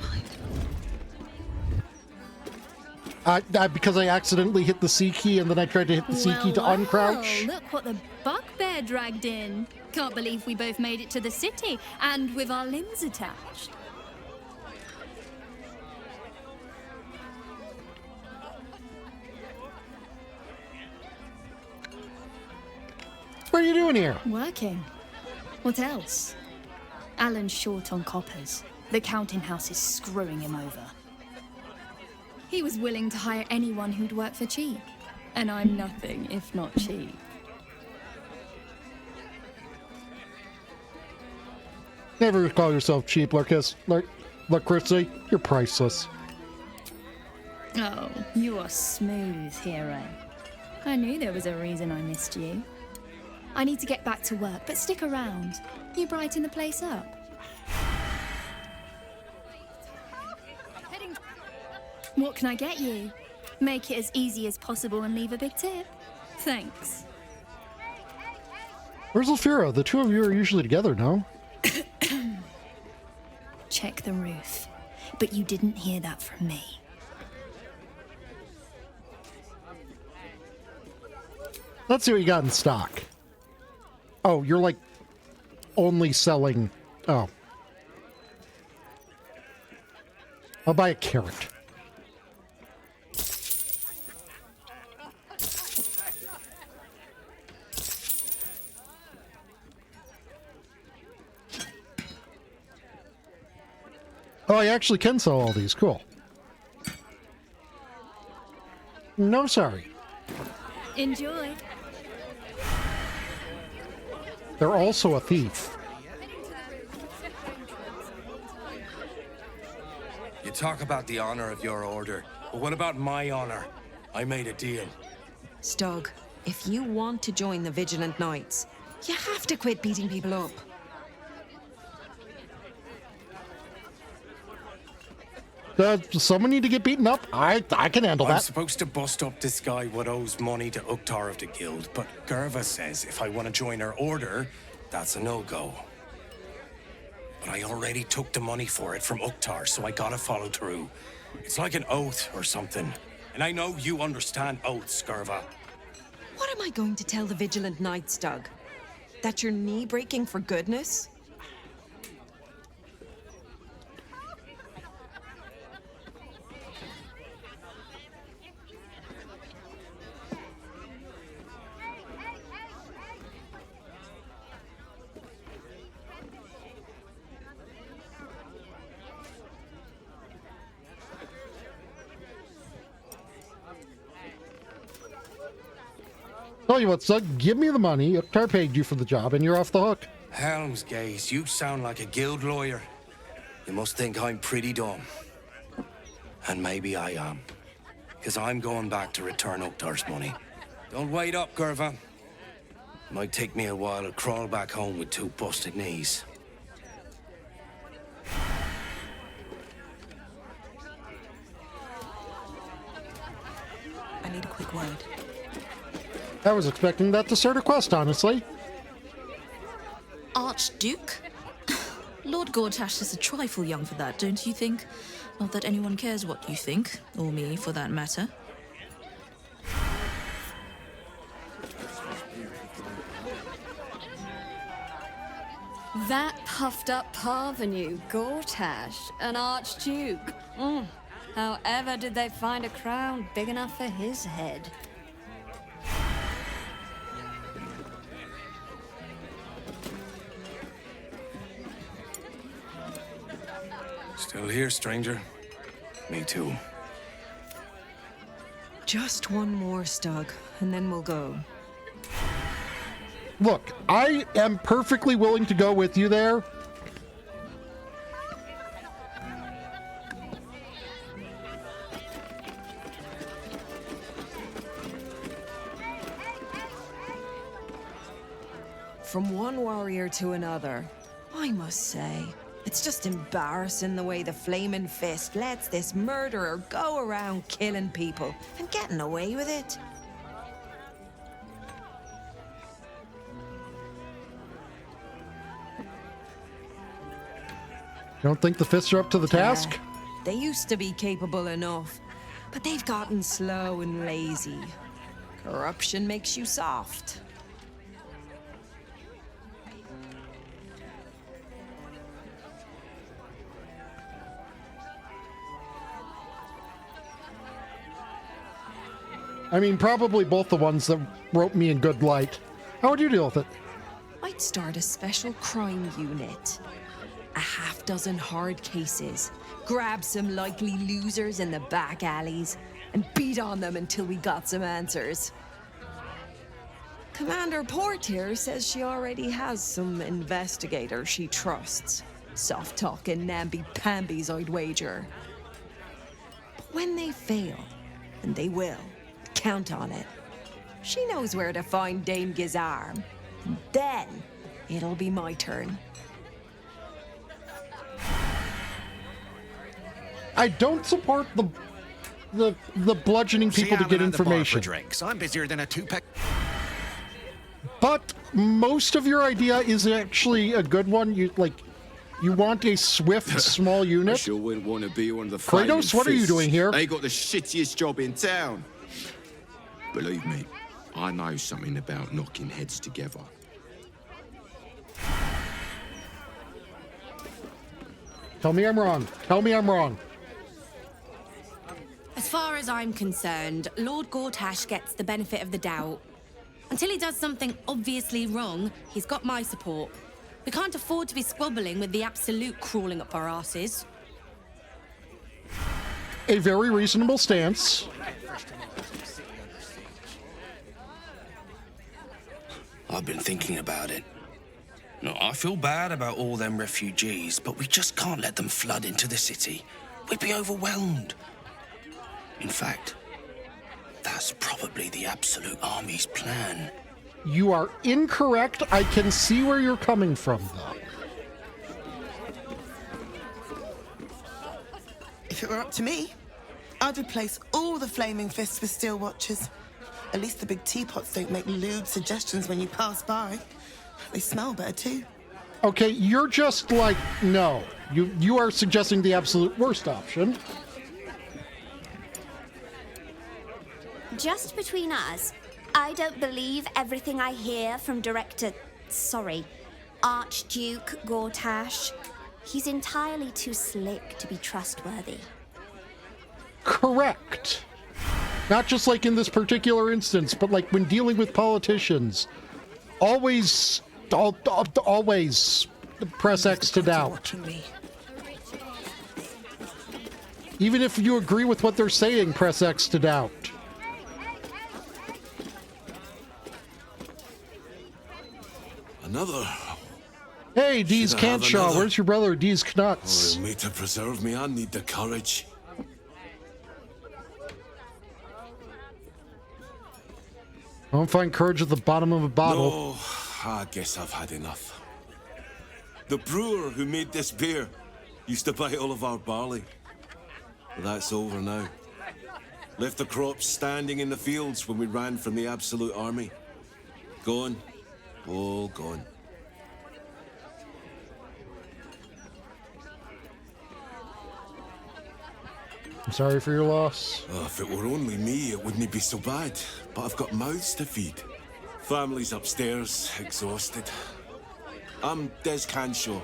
mind. Because I accidentally hit the C key and then I tried to hit the C key to uncrouch. Look what the bugbear dragged in. Can't believe we both made it to the city, and with our limbs attached. What are you doing here? Working. What else? Alan's short on coppers. The counting house is screwing him over. He was willing to hire anyone who'd work for cheap. And I'm nothing if not cheap. Never call yourself cheap, Lucas. Look, Chrissy, you're priceless. Oh, you are smooth, hero. I knew there was a reason I missed you. I need to get back to work, but stick around. You brighten the place up. What can I get you? Make it as easy as possible and leave a big tip. Thanks. Where's Elfira? The two of you are usually together, no? Check the roof. But you didn't hear that from me. Let's see what you got in stock. Oh, you're like only selling... Oh. I'll buy a carrot. Oh, I actually can sell all these. Cool. No, sorry. Enjoy. They're also a thief. You talk about the honor of your order, but what about my honor? I made a deal. Stug, if you want to join the Vigilant Knights, you have to quit beating people up. Someone need to get beaten up? I can handle that. I'm supposed to bust up this guy what owes money to Uktar of the Guild, but Gerva says if I want to join her order, that's a no-go. But I already took the money for it from Uktar, so I gotta follow through. It's like an oath or something. And I know you understand oaths, Gerva. What am I going to tell the Vigilant Knights, Stug? That you're knee-breaking for goodness? Tell you what, Sug, give me the money. Uktar paid you for the job, and you're off the hook. Helmsgaze, you sound like a guild lawyer. You must think I'm pretty dumb. And maybe I am. Because I'm going back to return Uktar's money. Don't wait up, Gerva. Might take me a while to crawl back home with two busted knees. required. I was expecting that to start a quest, honestly. Archduke? Lord Gortash is a trifle young for that, don't you think? Not that anyone cares what you think, or me for that matter. That puffed up parvenu, Gortash, an archduke. However did they find a crown big enough for his head? Still here, stranger? Me too. Just one more, Stug, and then we'll go. Look, I am perfectly willing to go with you there. From one warrior to another, I must say, it's just embarrassing the way the Flaming Fist lets this murderer go around killing people and getting away with it. You don't think the fists are up to the task? They used to be capable enough, but they've gotten slow and lazy. Corruption makes you soft. I mean, probably both the ones that wrote me in good light. How would you deal with it? I'd start a special crime unit. A half-dozen hard cases. Grab some likely losers in the back alleys and beat on them until we got some answers. Commander Portier says she already has some investigators she trusts. Soft-talking namby-pambies, I'd wager. But when they fail, and they will, count on it. She knows where to find Dame Gizarm. Then it'll be my turn. I don't support the bludgeoning people to get information. Drinks. I'm busier than a two-pack. But most of your idea is actually a good one. You want a swift, small unit. I sure wouldn't want to be one of the Kratos, what are you doing here? They got the shittiest job in town. Believe me, I know something about knocking heads together. Tell me I'm wrong. Tell me I'm wrong. As far as I'm concerned, Lord Gortash gets the benefit of the doubt. Until he does something obviously wrong, he's got my support. We can't afford to be squabbling with the Absolute crawling up our asses. A very reasonable stance. I've been thinking about it. No, I feel bad about all them refugees, but we just can't let them flood into the city. We'd be overwhelmed. In fact, that's probably the Absolute Army's plan. You are incorrect. I can see where you're coming from, though. If it were up to me, I'd replace all the Flaming Fists with Steel Watchers. At least the big teapots don't make lewd suggestions when you pass by. They smell better, too. Okay, you're just like, no. You are suggesting the absolute worst option. Just between us, I don't believe everything I hear from Archduke Gortash. He's entirely too slick to be trustworthy. Correct. Not just like in this particular instance, but like when dealing with politicians. Always press X to doubt. Even if you agree with what they're saying, press X to doubt. Another. Hey, Dees Cantshaw, where's your brother, Dees Knuts? Me to preserve me, I need the courage. I don't find courage at the bottom of a bottle. No, I guess I've had enough. The brewer who made this beer used to buy all of our barley. But that's over now. Left the crops standing in the fields when we ran from the Absolute Army. Gone. All gone. I'm sorry for your loss. Oh, if it were only me, it wouldn't be so bad. But I've got mouths to feed. Family's upstairs, exhausted. I'm Des Canshaw,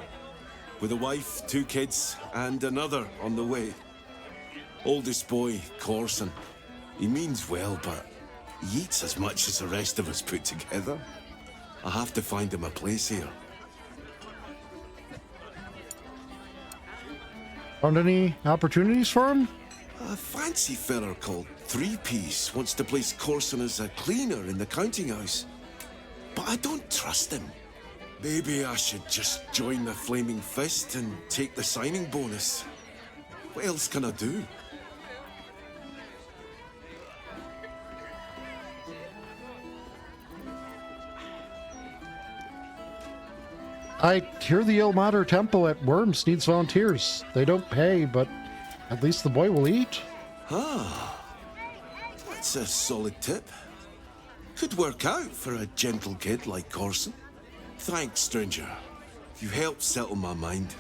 with a wife, 2 kids, and another on the way. Oldest boy, Corson. He means well, but he eats as much as the rest of us put together. I have to find him a place here. Found any opportunities for him? A fancy feller called Three-Piece wants to place Corson as a cleaner in the counting house. But I don't trust him. Maybe I should just join the Flaming Fist and take the signing bonus. What else can I do? I hear the Ilmater Temple at Worms needs volunteers. They don't pay, but at least the boy will eat. Ah, that's a solid tip. Could work out for a gentle kid like Corson. Thanks, stranger. You helped settle my mind.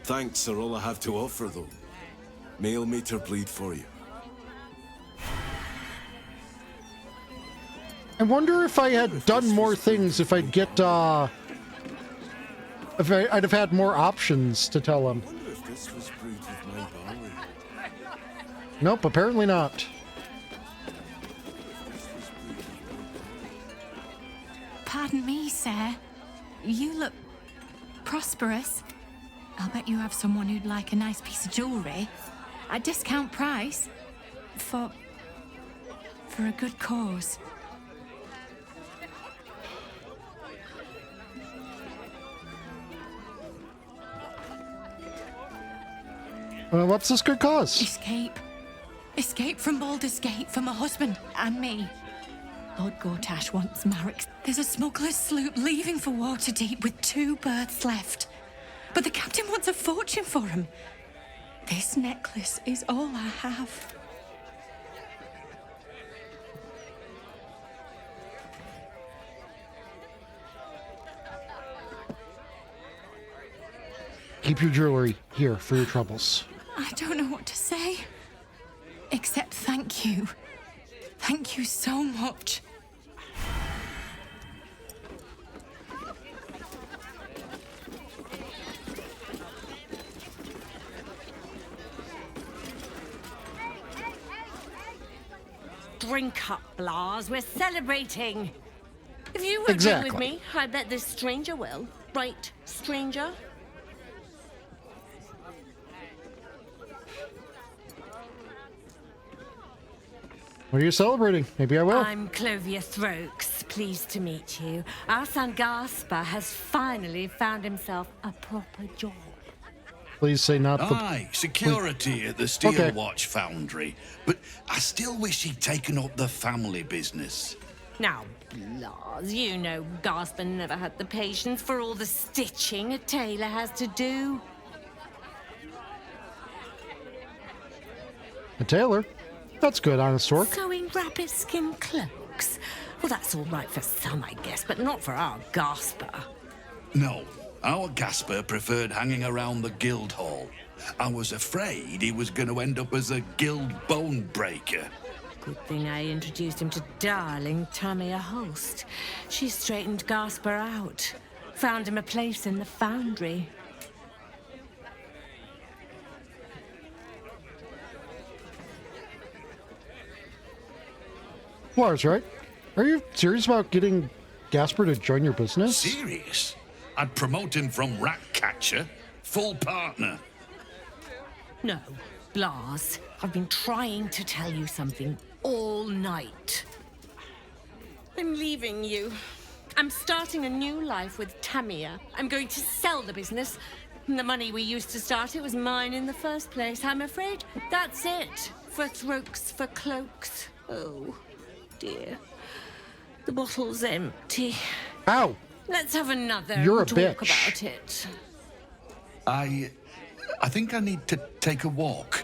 Thanks are all I have to offer, though. Male meter bleed for you. I wonder if I had done more things, if I'd get, if I'd have had more options to tell him. I wonder if this was brewed with my barley. Nope, apparently not. Pardon me, sir. You look prosperous. I'll bet you have someone who'd like a nice piece of jewelry at discount price for a good cause. What's this good cause? Escape. Escape from Baldur's Gate for my husband and me. Lord Gortash wants Marek. There's a smuggler's sloop leaving for Waterdeep with 2 berths left. But the captain wants a fortune for him. This necklace is all I have. Keep your jewelry here for your troubles. I don't know what to say. Except thank you. Thank you so much. Drink up, Blas. We're celebrating. If you were Exactly. with me, I bet this stranger will. Right, stranger? What are you celebrating? Maybe I will. I'm Clovia Throkes. Pleased to meet you. Our son Gaspar has finally found himself a proper job. Please say not the... Aye, security at the Steel Watch Foundry. But I still wish he'd taken up the family business. Now, Blas, you know Gaspar never had the patience for all the stitching a tailor has to do. A tailor? That's good, honest work. Sewing rabbit skin cloaks. Well, that's all right for some, I guess, but not for our Gaspar. No, our Gaspar preferred hanging around the guild hall. I was afraid he was going to end up as a guild bone breaker. Good thing I introduced him to darling Tamia Holst. She straightened Gaspar out. Found him a place in the foundry. Lars, right? Are you serious about getting Gaspar to join your business? Serious? I'd promote him from rat catcher, full partner. No, Blas, I've been trying to tell you something all night. I'm leaving you. I'm starting a new life with Tamia. I'm going to sell the business. The money we used to start it was mine in the first place. I'm afraid that's it. For Throkes, for cloaks. Oh, dear. The bottle's empty. Ow! Let's have another You're a talk bitch. about it. I think I need to take a walk.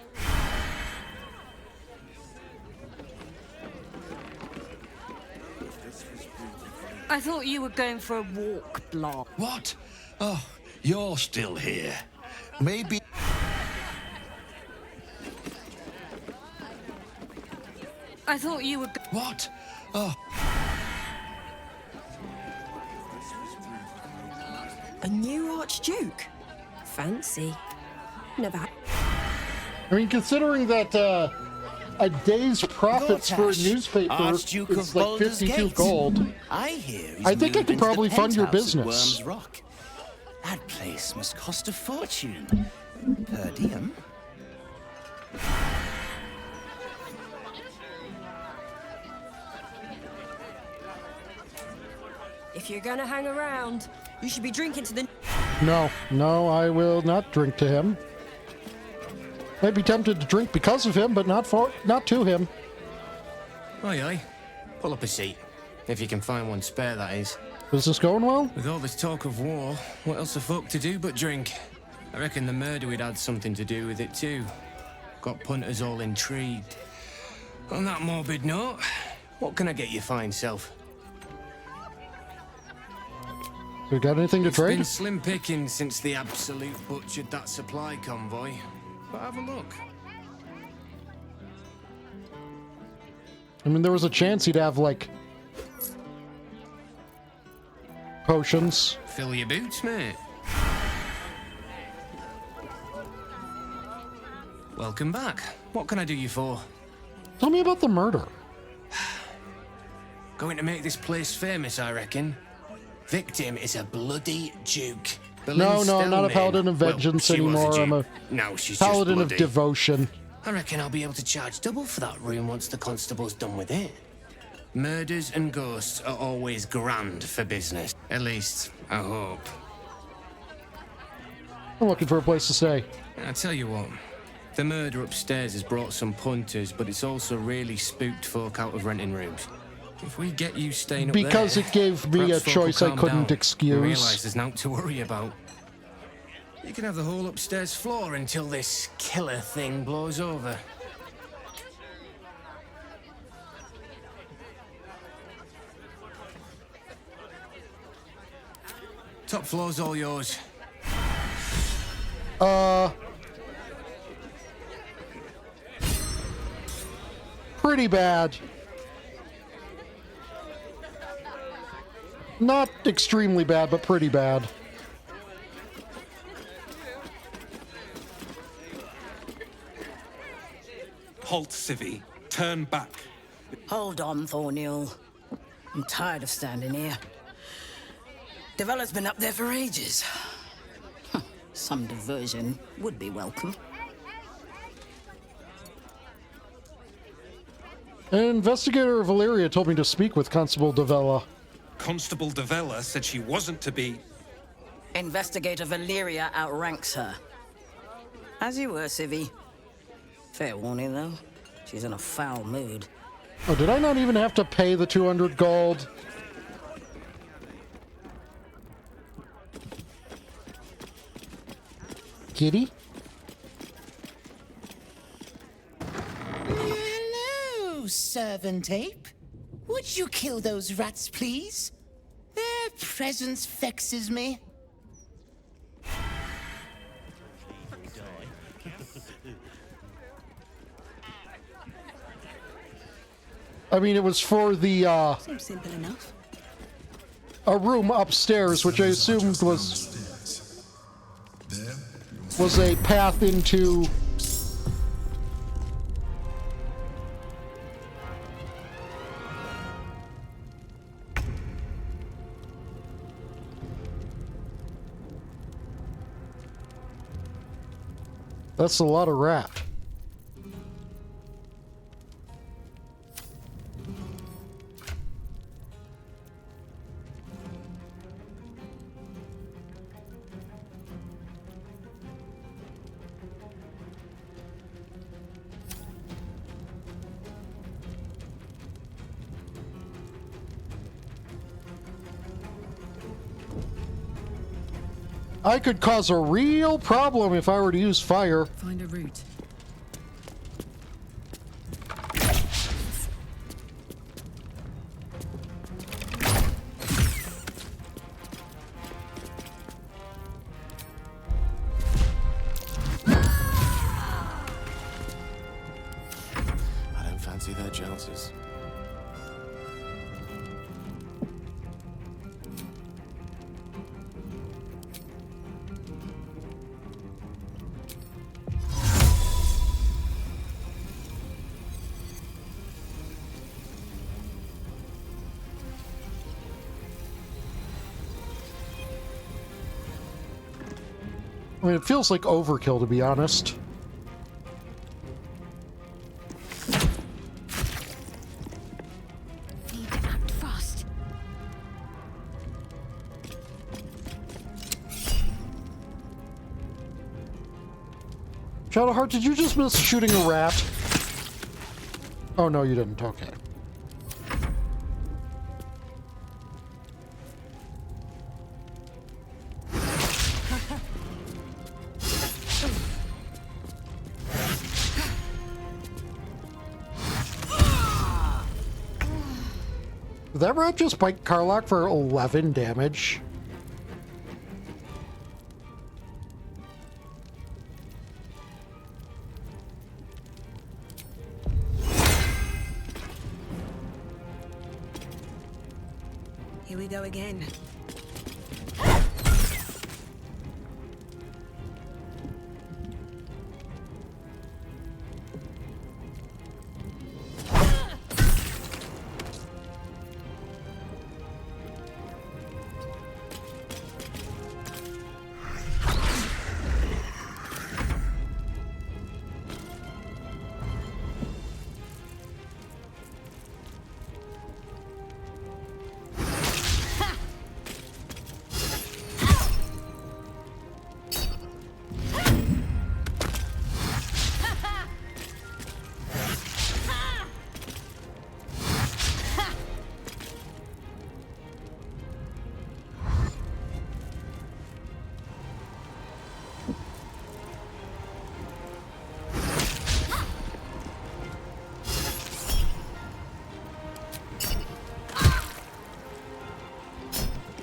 I thought you were going for a walk, Blah. What? Oh, you're still here. Maybe... I thought you were... What? Oh. A new Archduke? Fancy. Never had. I mean, considering that a day's profits for a newspaper Archduke is of like Baldur's 52 Gate. gold, I hear he's I think I moved could into the probably fund your penthouse at business. Worm's Rock. That place must cost a fortune. Per diem. If you're gonna hang around, you should be drinking to the... No, I will not drink to him. I'd be tempted to drink because of him, but not to him. Aye, aye. Pull up a seat. If you can find one spare, that is. Is this going well? With all this talk of war, what else the fuck to do but drink? I reckon the murder we'd had something to do with it too. Got punters all intrigued. On that morbid note, what can I get you fine self? We got anything to It's trade? been slim picking since the Absolute butchered that supply convoy. But have a look. I mean, there was a chance he'd have, like, potions. Fill your boots, mate. Welcome back. What can I do you for? Tell me about the murder. Going to make this place famous, I reckon. Victim is a bloody duke. No, I'm not a paladin of vengeance anymore. I'm a now she's paladin just of bloody. devotion. I reckon I'll be able to charge double for that room once the constable's done with it. Murders and ghosts are always grand for business. At least, I hope. I'm looking for a place to stay. I tell you what, the murder upstairs has brought some punters, but it's also really spooked folk out of renting rooms. If we get you staying up Because there, it gave me a perhaps folk choice will I calm couldn't down excuse. and realise there's nothing to worry about. You can have the whole upstairs floor until this killer thing blows over. Top floor's all yours. Pretty bad. Not extremely bad, but pretty bad. Halt, Civvy. Turn back. Hold on, Thornhill. I'm tired of standing here. Devella's been up there for ages. Huh, some diversion would be welcome. An investigator of Valyria told me to speak with Constable Devella. Constable Devella said she wasn't to be... Investigator Valyria outranks her. As you were, Civvy. Fair warning, though. She's in a foul mood. Oh, did I not even have to pay the 200 gold? Kitty? Hello, servant ape. Would you kill those rats, please? Their presence vexes me. I mean, it was for the, Seems simple enough. a room upstairs, which I assumed was a path into... That's a lot of rat. I could cause a real problem if I were to use fire. Find a route. I mean, it feels like overkill, to be honest. Need to act fast. Shadowheart, did you just miss shooting a rat? Oh, no, you didn't. Okay. Did that rat just bite Karlach for 11 damage? Here we go again.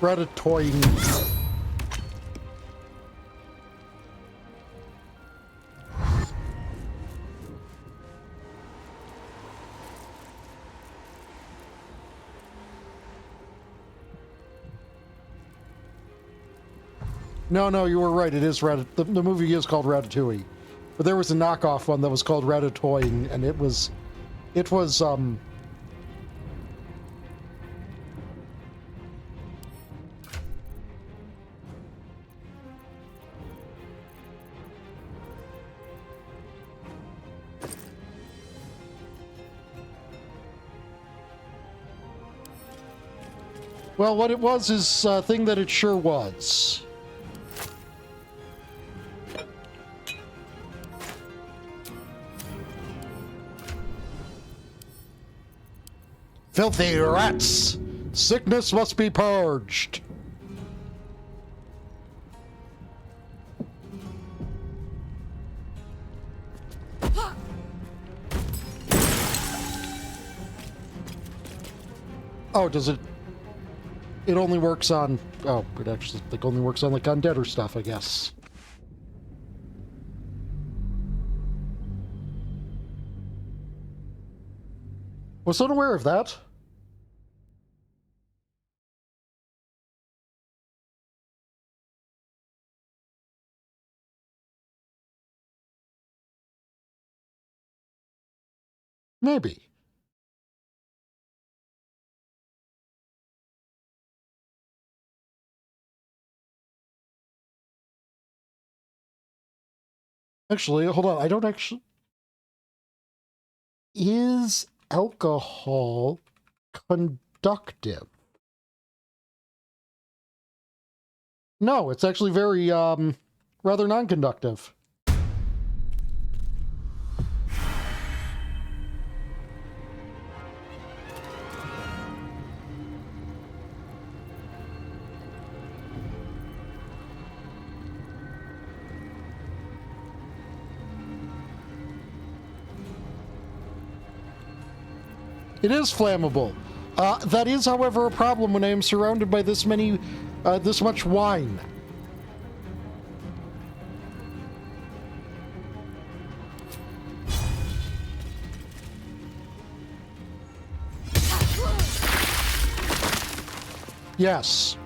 Ratatouille. No, you were right. It is the movie is called Ratatouille, but there was a knockoff one that was called Ratatouille, and it was well, what it was is a thing that it sure was. Filthy rats! Sickness must be purged! Oh, does it... It only works on... Oh, it actually like only works on like undeader stuff, I guess. Was unaware of that. Maybe. Actually, hold on. I don't actually... Is alcohol conductive? No, it's actually very, rather non-conductive. It is flammable. That is, however, a problem when I am surrounded by this much wine. Yes.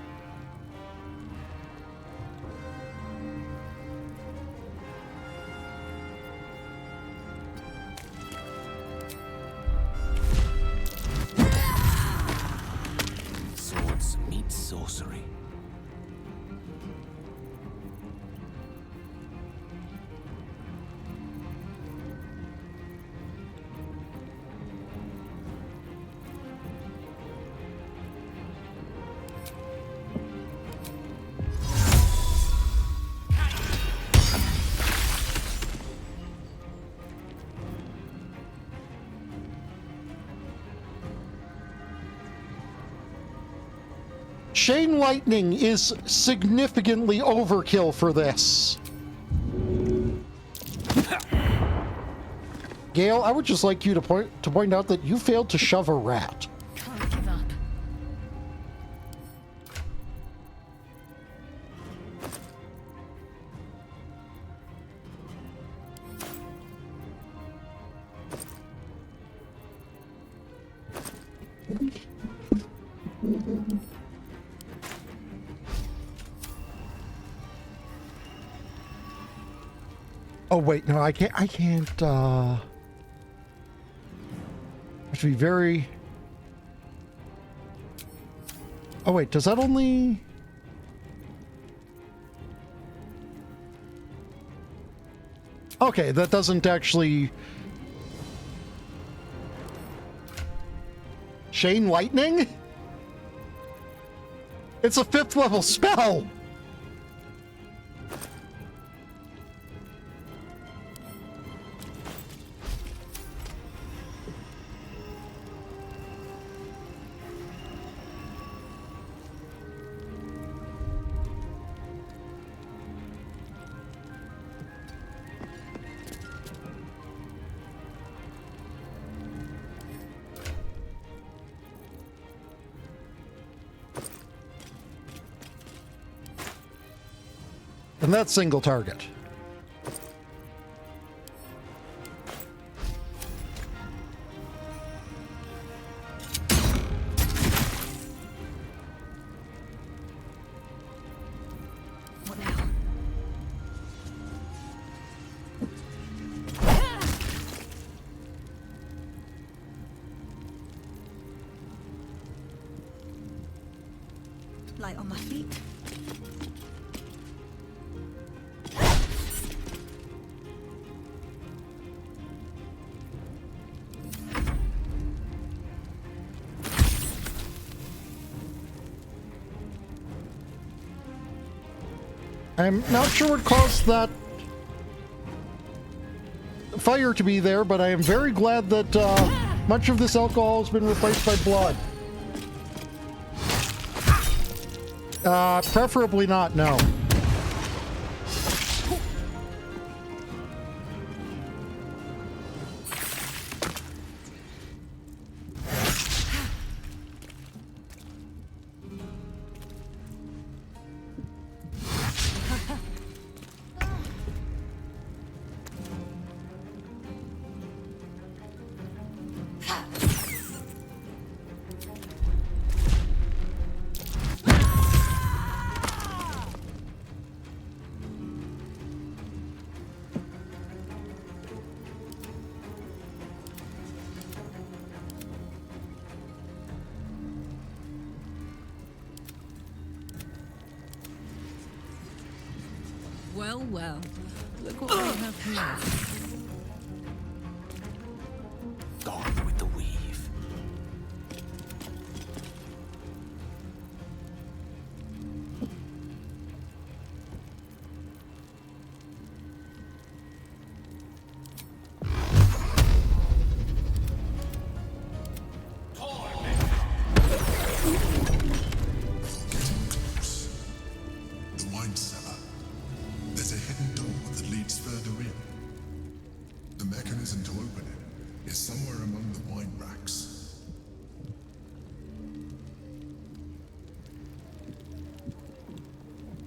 Swords meet sorcery. Chain lightning is significantly overkill for this. Gale, I would just like you to point out that you failed to shove a rat. Can't give up. Oh wait, no, I can't have to be very... Oh wait, does that only... Okay, that doesn't actually... Chain lightning? It's a 5th level spell! And that's single target. What now? Light on my feet. I'm not sure what caused that fire to be there, but I am very glad that much of this alcohol has been replaced by blood. Preferably not, no. Well, well. Look what we have here. Gone with the weave. The wine cellar. There's a hidden door that leads further in. The mechanism to open it is somewhere among the wine racks.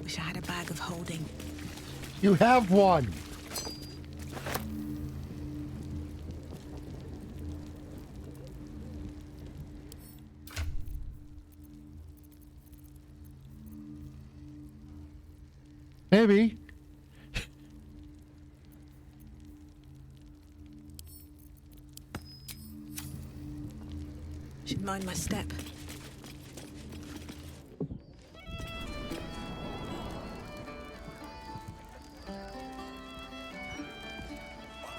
Wish I had a bag of holding. You have one. Maybe. Should mind my step.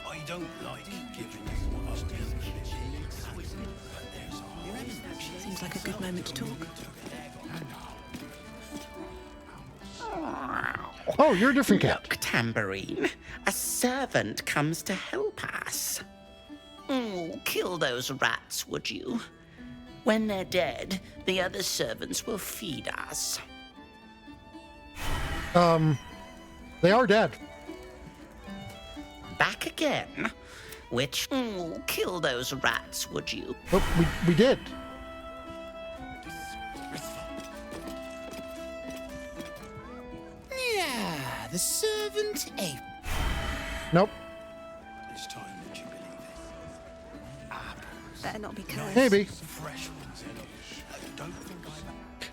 I don't like giving you what Seems like a good moment to talk. Oh, you're a different cat. Look, Tambourine. A servant comes to help us. Kill those rats, would you? When they're dead, the other servants will feed us. They are dead. Back again? Which, kill those rats, would you? Oh, we did. Yeah, the servant ape. Nope. This time, would you believe it? Better not be cursed. Maybe. Fresh ones, don't think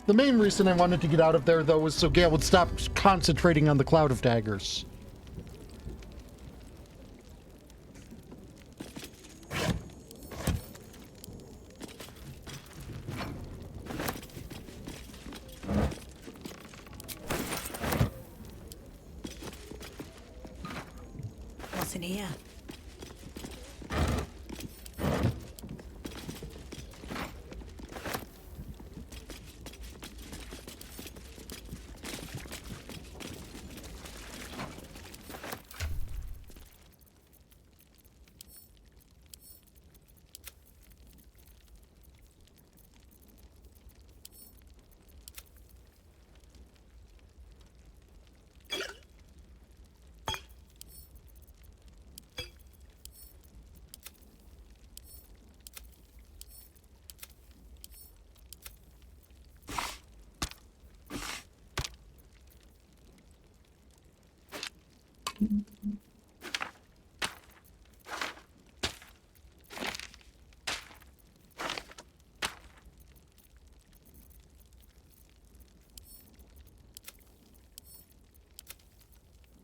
The main reason I wanted to get out of there, though, was so Gale would stop concentrating on the cloud of daggers. What's in here?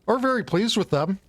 We're very pleased with them.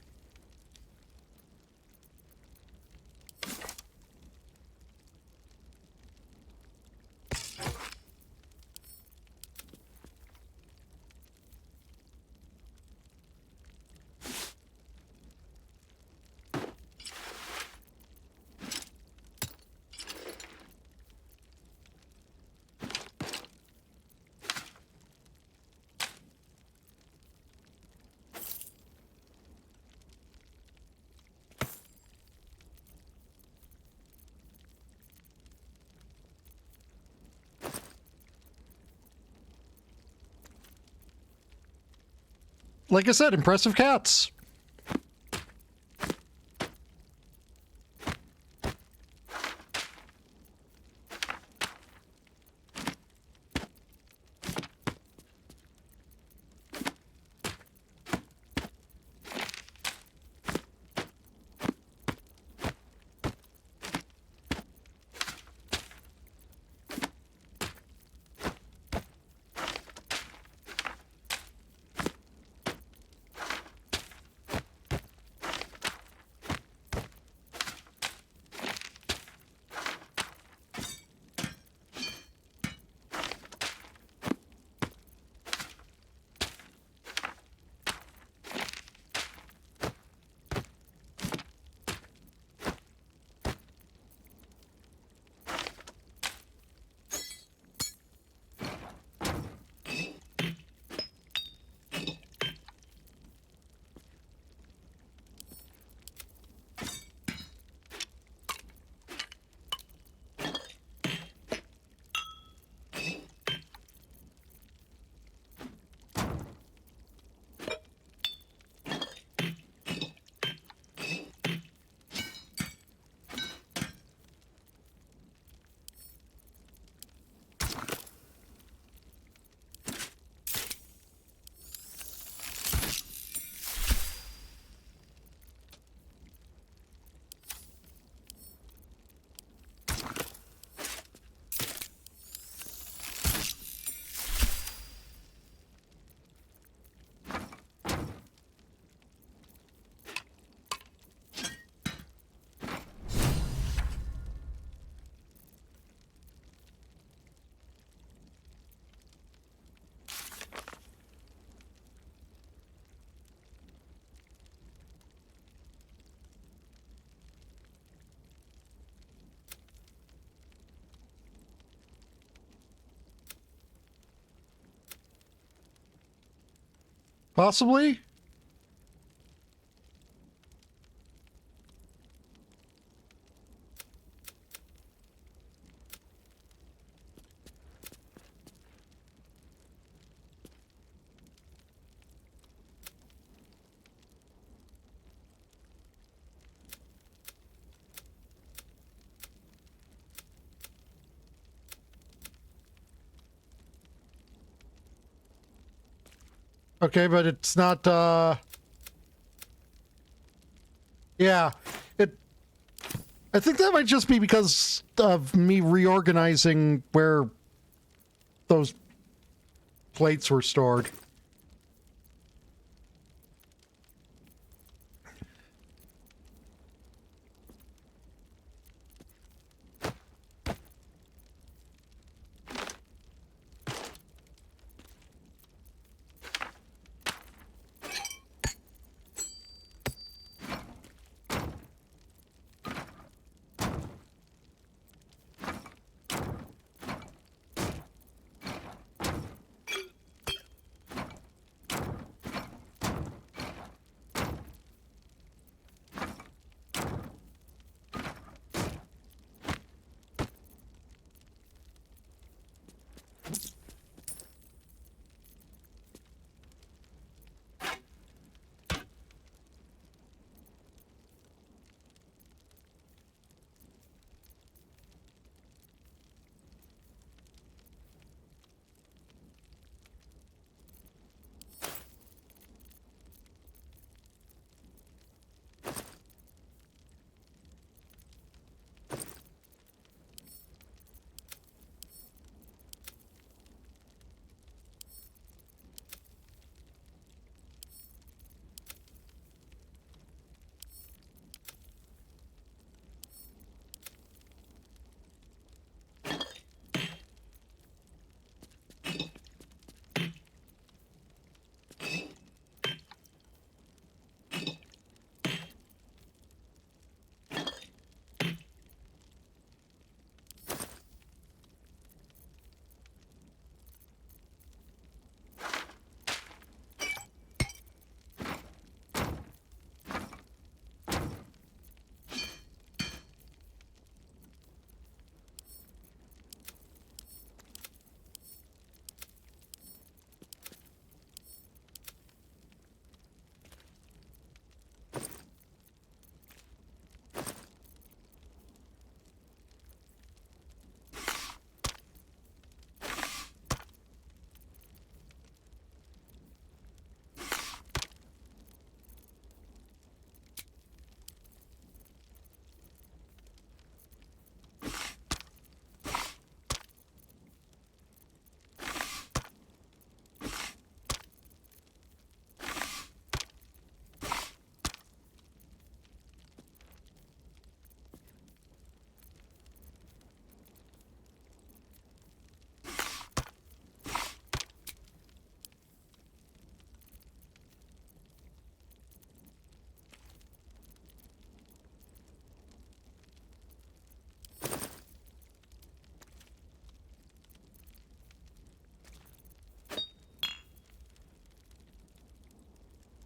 Like I said, impressive cats. Possibly? Okay, but it's not, yeah, I think that might just be because of me reorganizing where those plates were stored.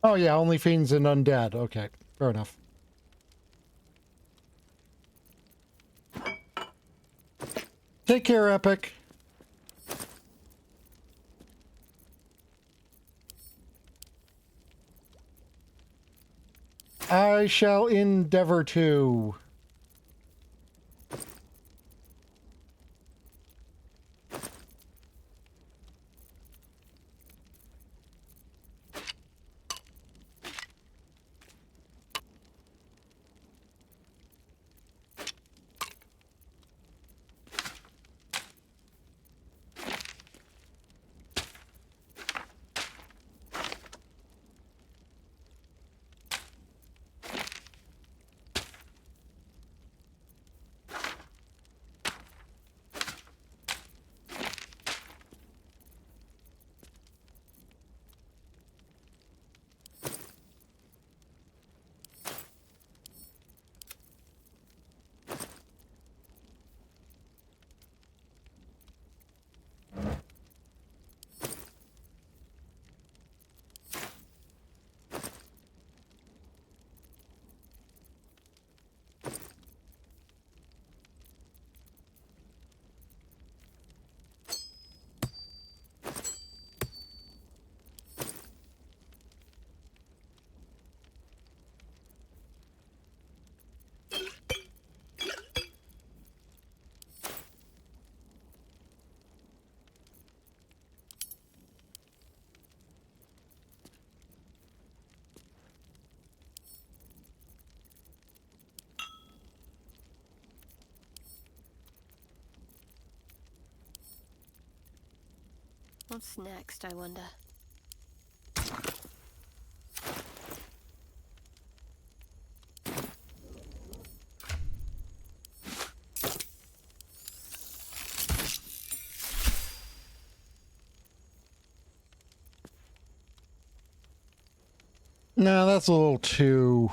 Oh yeah, only fiends and undead. Okay, fair enough. Take care, Epic. I shall endeavor to. What's next, I wonder? No, that's a little too...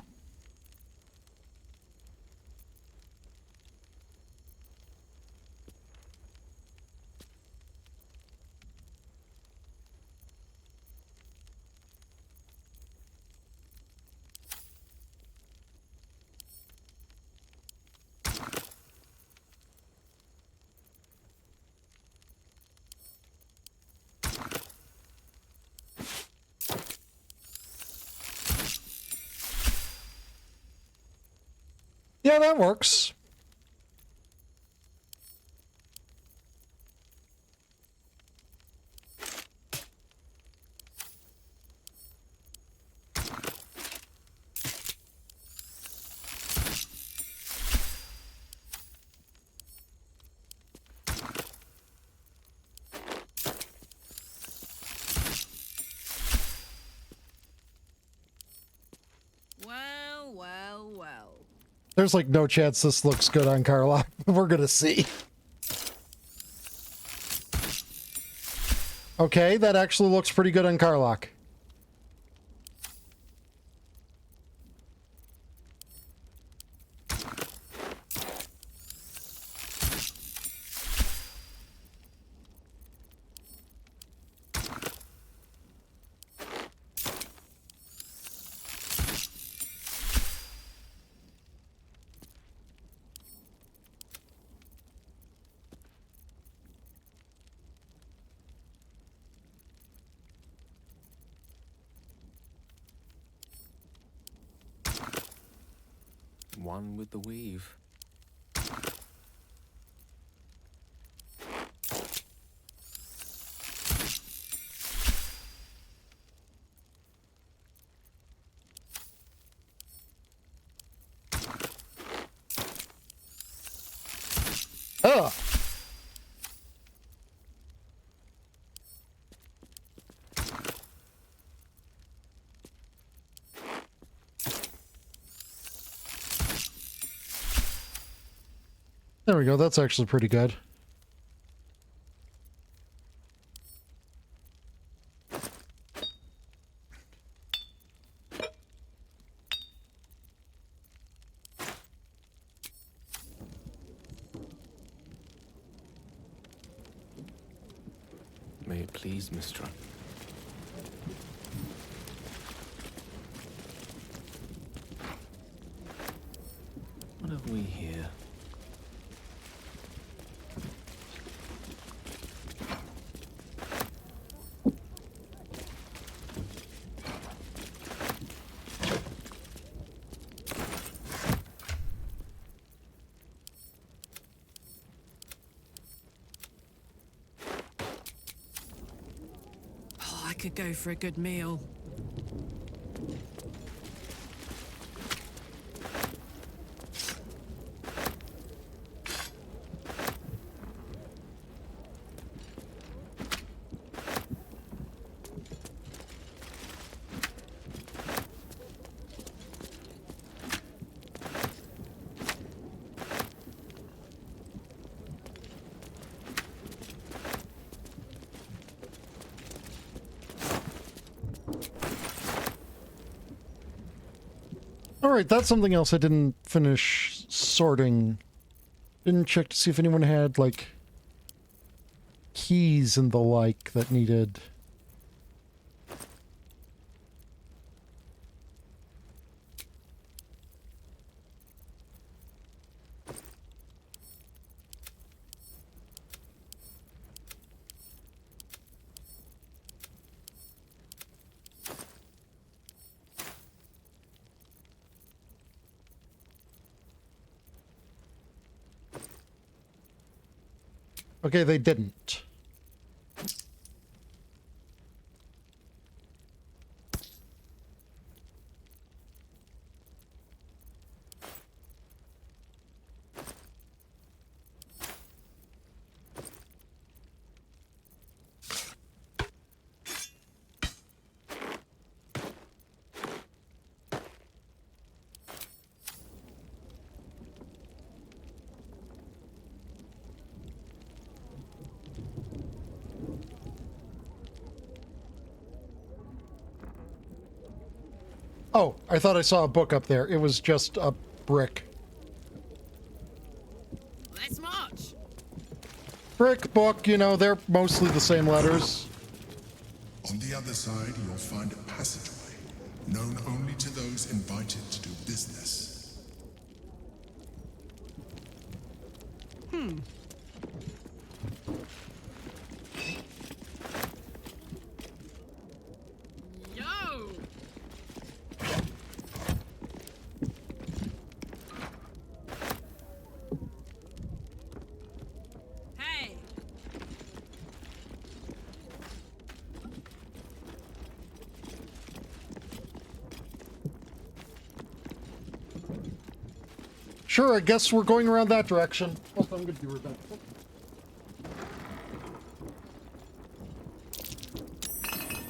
Yeah, that works. Well, well, well. There's like no chance this looks good on Carlock. We're gonna see. Okay, that actually looks pretty good on Carlock. One with the weave. Ugh. There we go. That's actually pretty good. May it please, Mistress. What have we here? Oh, I could go for a good meal. Alright, that's something else I didn't finish sorting. Didn't check to see if anyone had, like, keys and the like that needed... Okay, they didn't. Oh, I thought I saw a book up there. It was just a brick. Let's march. Brick, book, you know, they're mostly the same letters. On the other side, you'll find a passageway, known only to those invited to do business. Yo! Hey! Sure, I guess we're going around that direction. Also, I'm gonna be right back.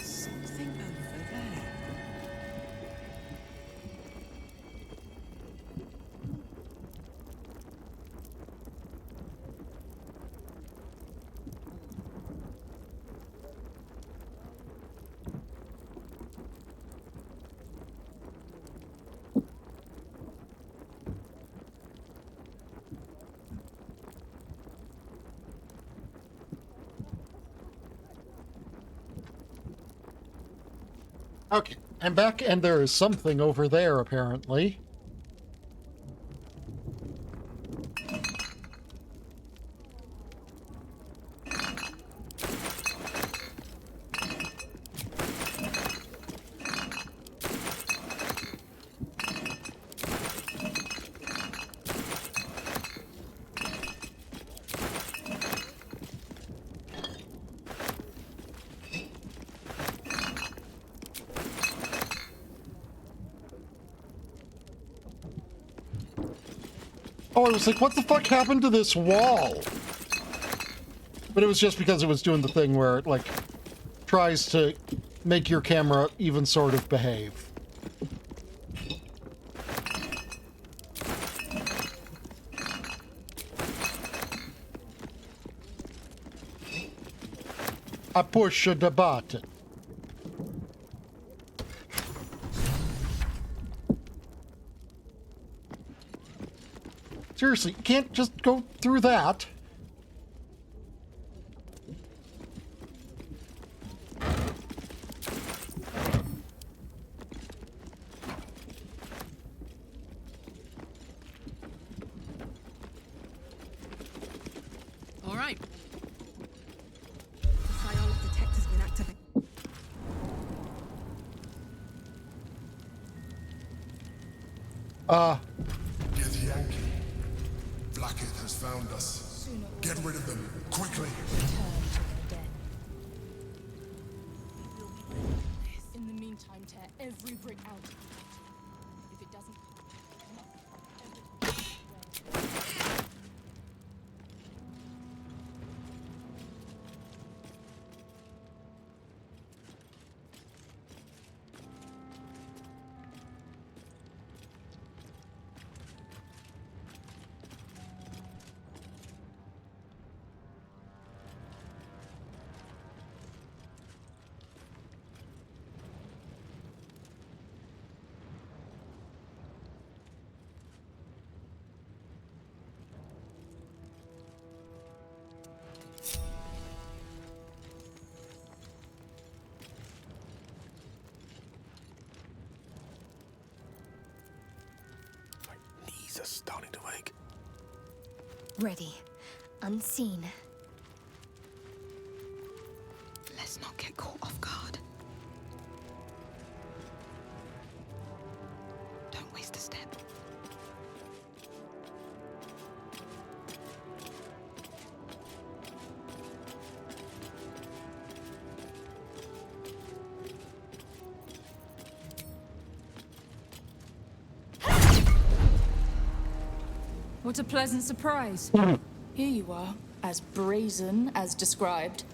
Something over there. Okay, I'm back, and there is something over there, apparently. Oh, I was like, what the fuck happened to this wall? But it was just because it was doing the thing where it, like, tries to make your camera even sort of behave. I push the button. Seriously, you can't just go through that. All right. The psionic detector's been activated. Get the Yankee. Blackett has found us. Get rid of them, quickly. In the meantime, tear every brick out. If it doesn't... Knees are starting to ache. Ready. Unseen. Let's not get caught off guard. Don't waste a step. What a pleasant surprise. Here you are, as brazen as described.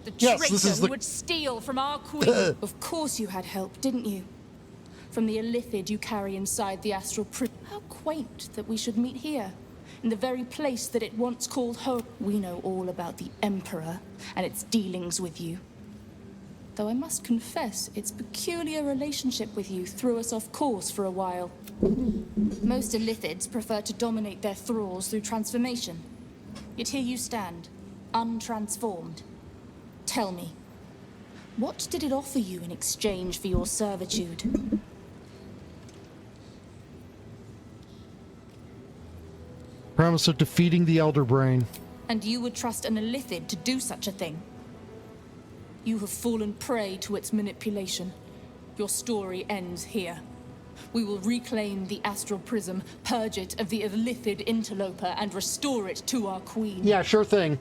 The Yes, traitor this is who the- would steal from our queen. Of course you had help, didn't you? From the illithid you carry inside the astral prison. How quaint that we should meet here, in the very place that it once called home. We know all about the Emperor and its dealings with you. though I must confess its peculiar relationship with you threw us off course for a while. Most Illithids prefer to dominate their thralls through transformation. Yet here you stand, untransformed. Tell me, what did it offer you in exchange for your servitude? Promise of defeating the Elder Brain. And you would trust an Illithid to do such a thing? You have fallen prey to its manipulation. Your story ends here. We will reclaim the astral prism, purge it of the Illithid interloper, and restore it to our queen. Yeah, sure thing.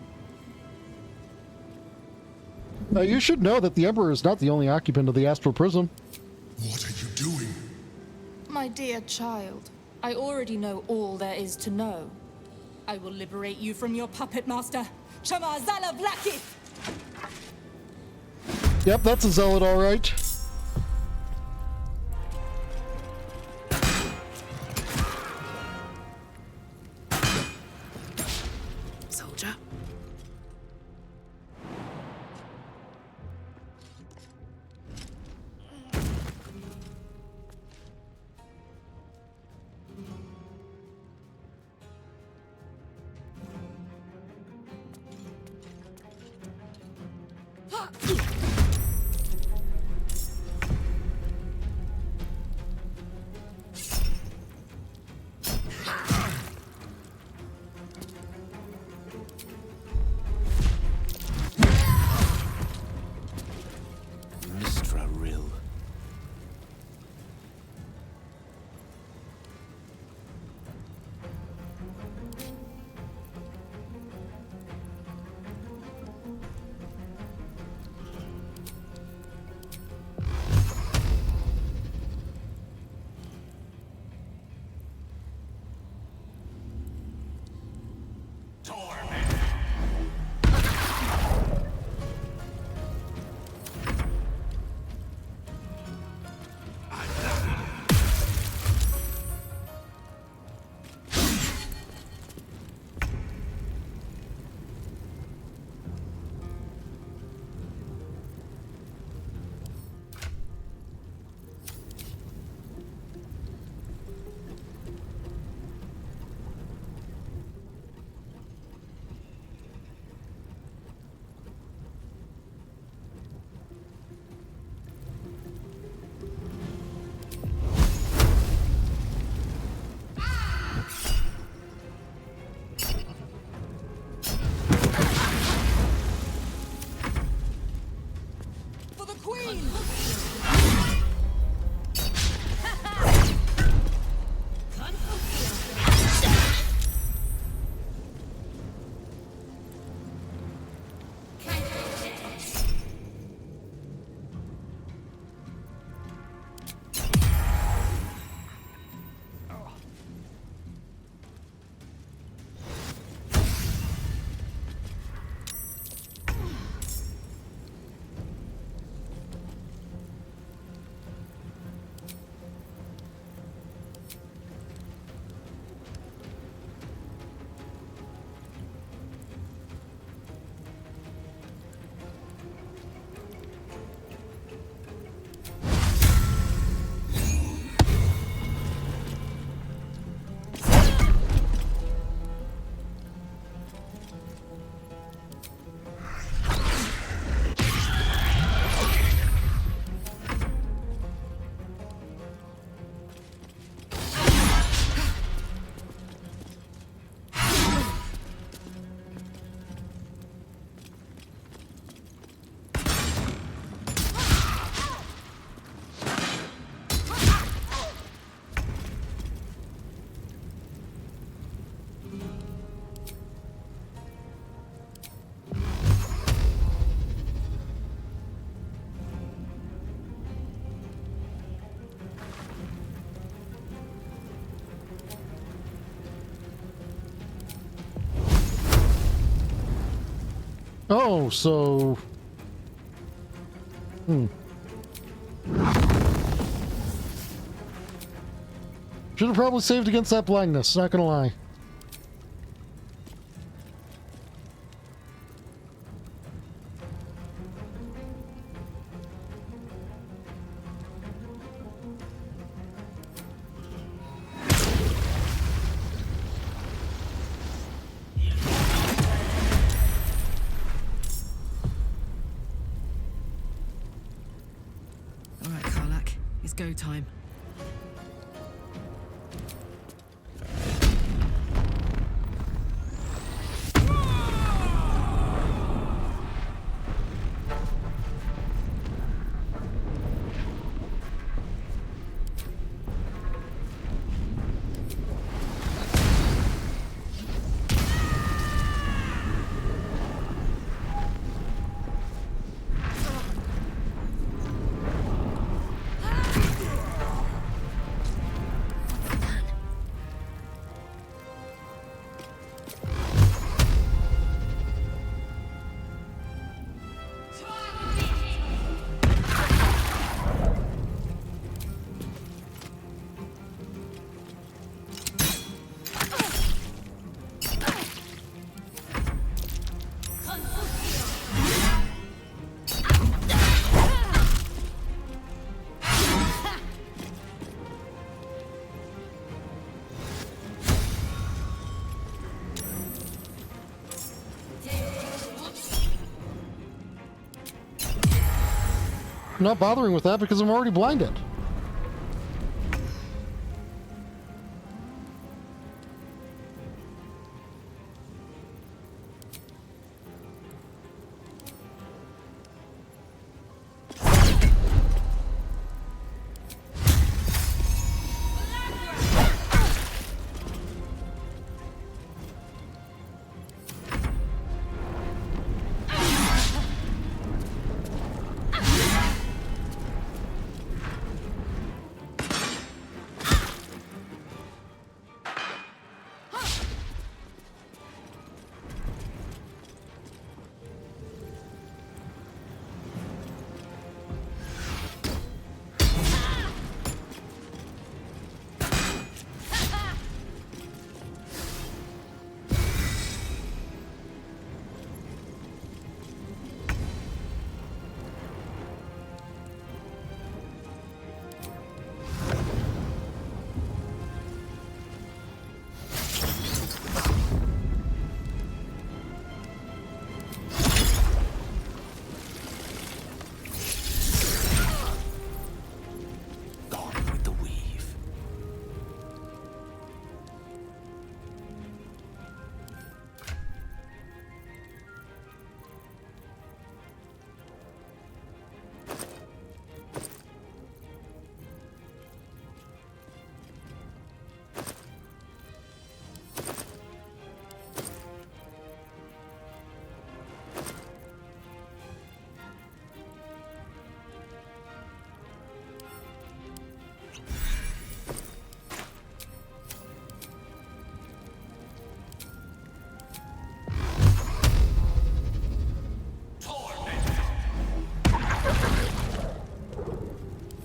You should know that the Emperor is not the only occupant of the astral prism. What are you doing? My dear child, I already know all there is to know. I will liberate you from your puppet master, Shamazala Blackie! Yep, that's a zealot, all right. Soldier. Oh, so... Should have probably saved against that blindness, not gonna lie. go time. I'm not bothering with that because I'm already blinded.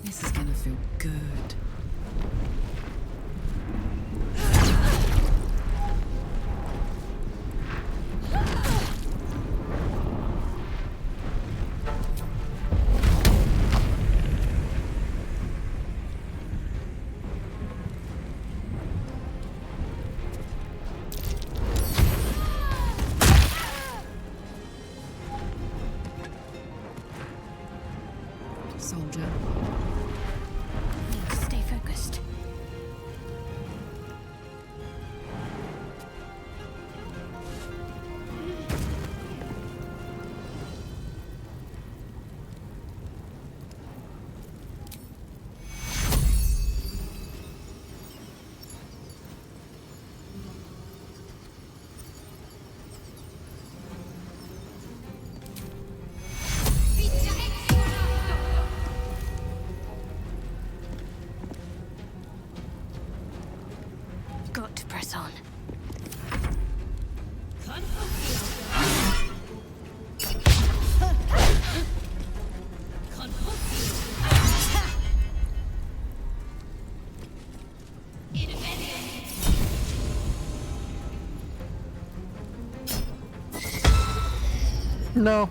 This is gonna feel good. Soldier. Stay focused. Got to press on. No.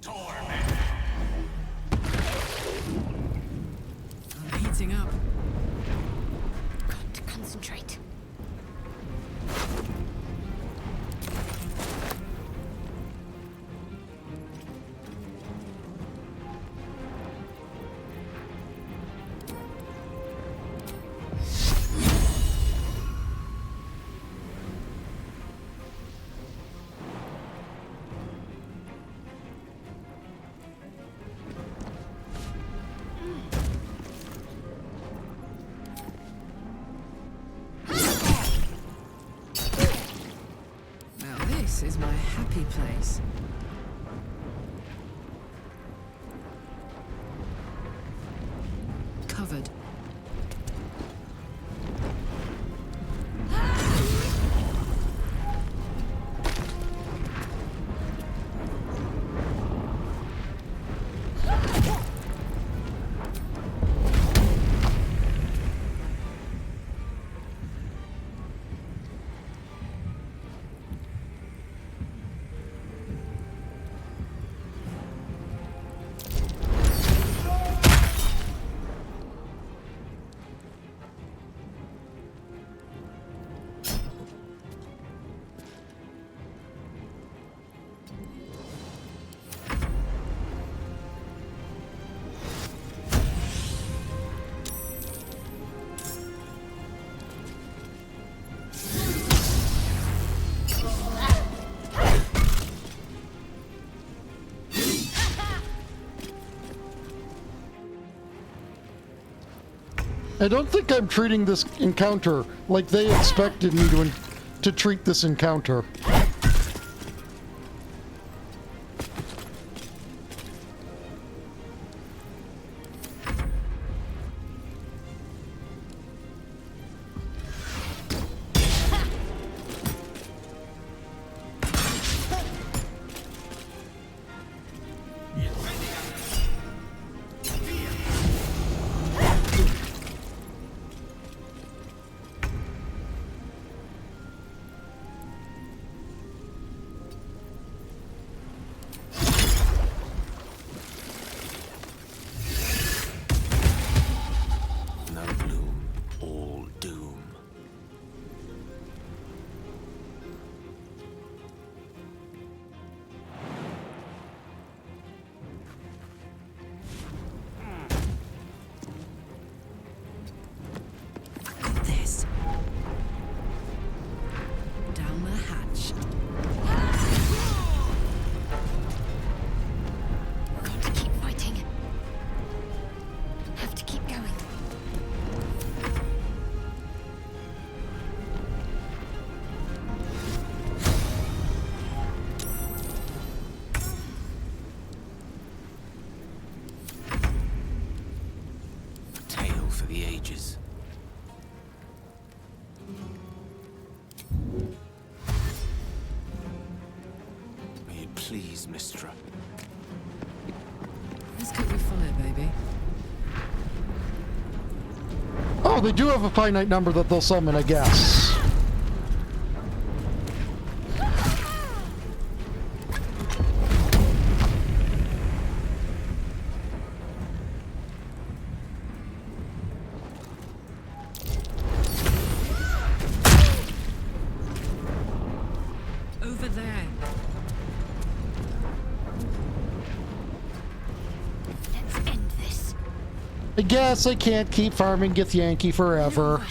I'm heating up. Got to concentrate. Now this is my happy place. Covered. I don't think I'm treating this encounter like they expected me to treat this encounter. For the ages. May it please, Mistra. Let's cook with fire, baby. Oh, they do have a finite number that they'll summon, I guess. Over there. Let's end this. I guess I can't keep farming Githyanki forever.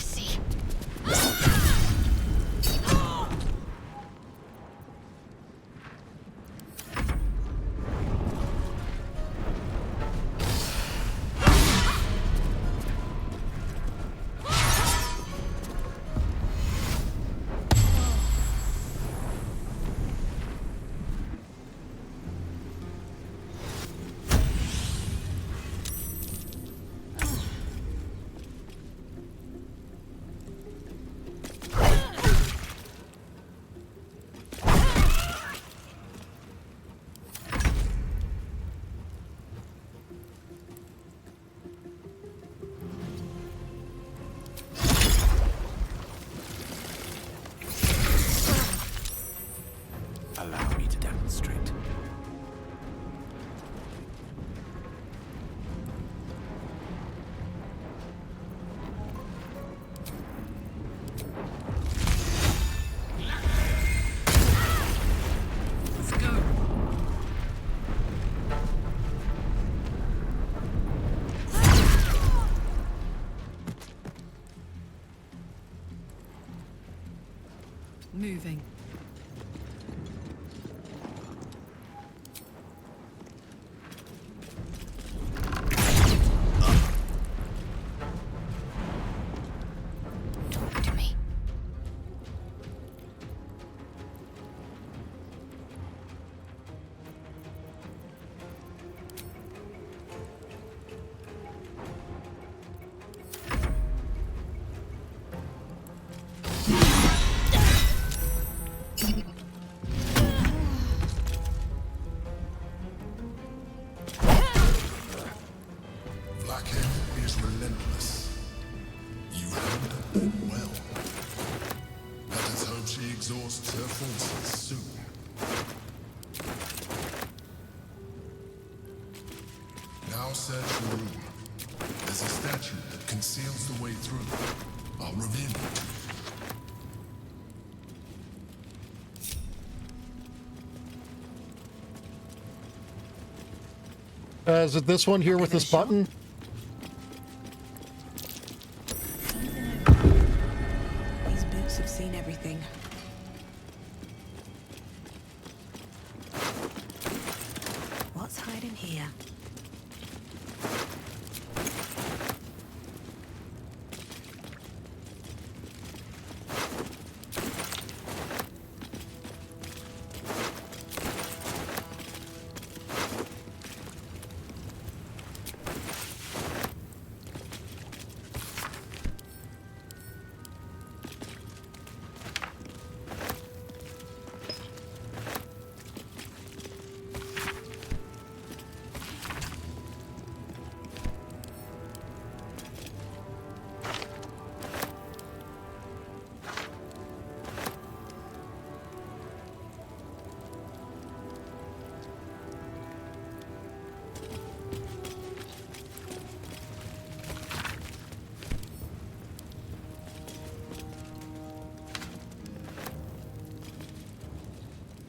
Allow me to demonstrate. moving. Talk to me. Blackhead is relentless. You handle it well. Let us hope she exhausts her forces soon. Now search the room. There's a statue that conceals the way through. I'll reveal it to you. Is it this one here with this button? These boots have seen everything. What's hiding here?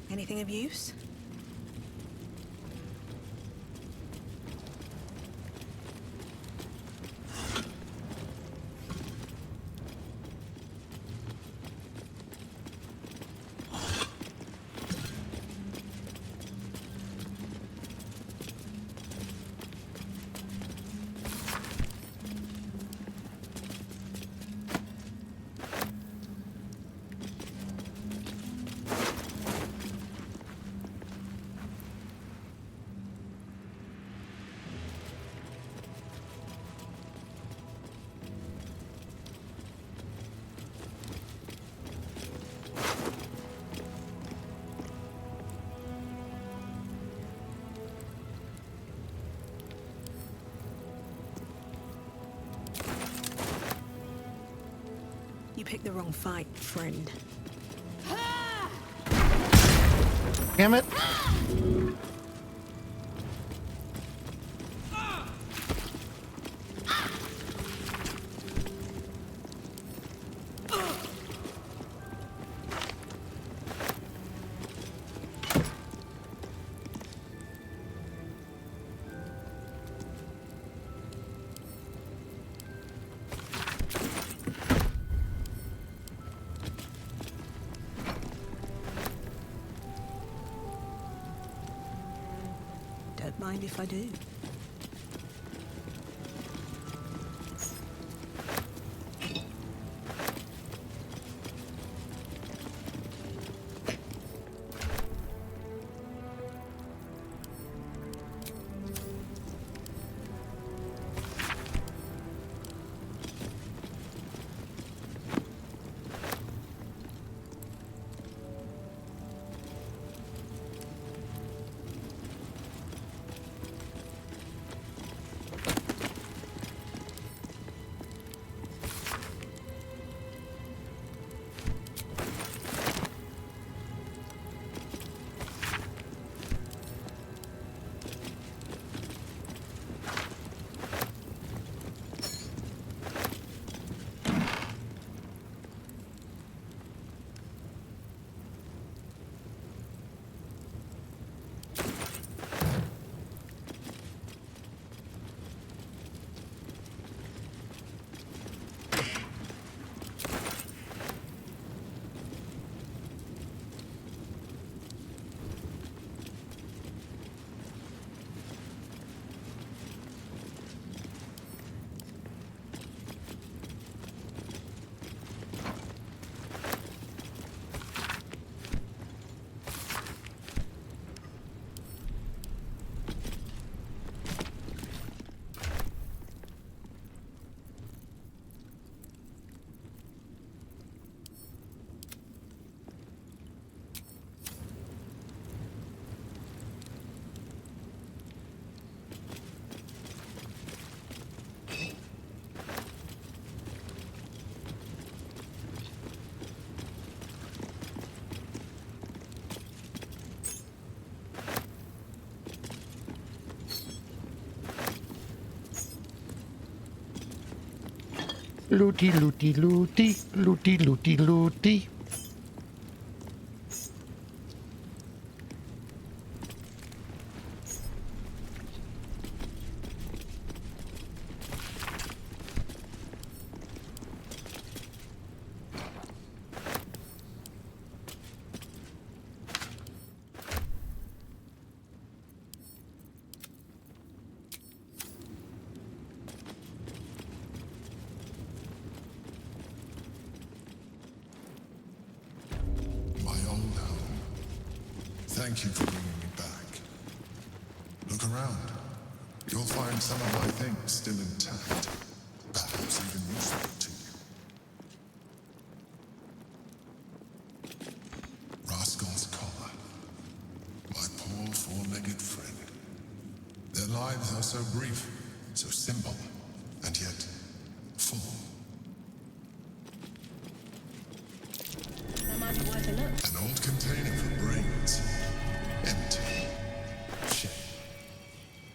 Anything of use? You picked the wrong fight, friend. Damn it. Don't mind if I do. Looty, looty, looty, looty, looty, looty. Thank you for bringing me back. Look around. You'll find some of my things still intact. Perhaps even useful to you. Rascal's collar. My poor four-legged friend. Their lives are so brief, so simple, and yet full. That might be worth a look. An old container for brains. Empty. Shame.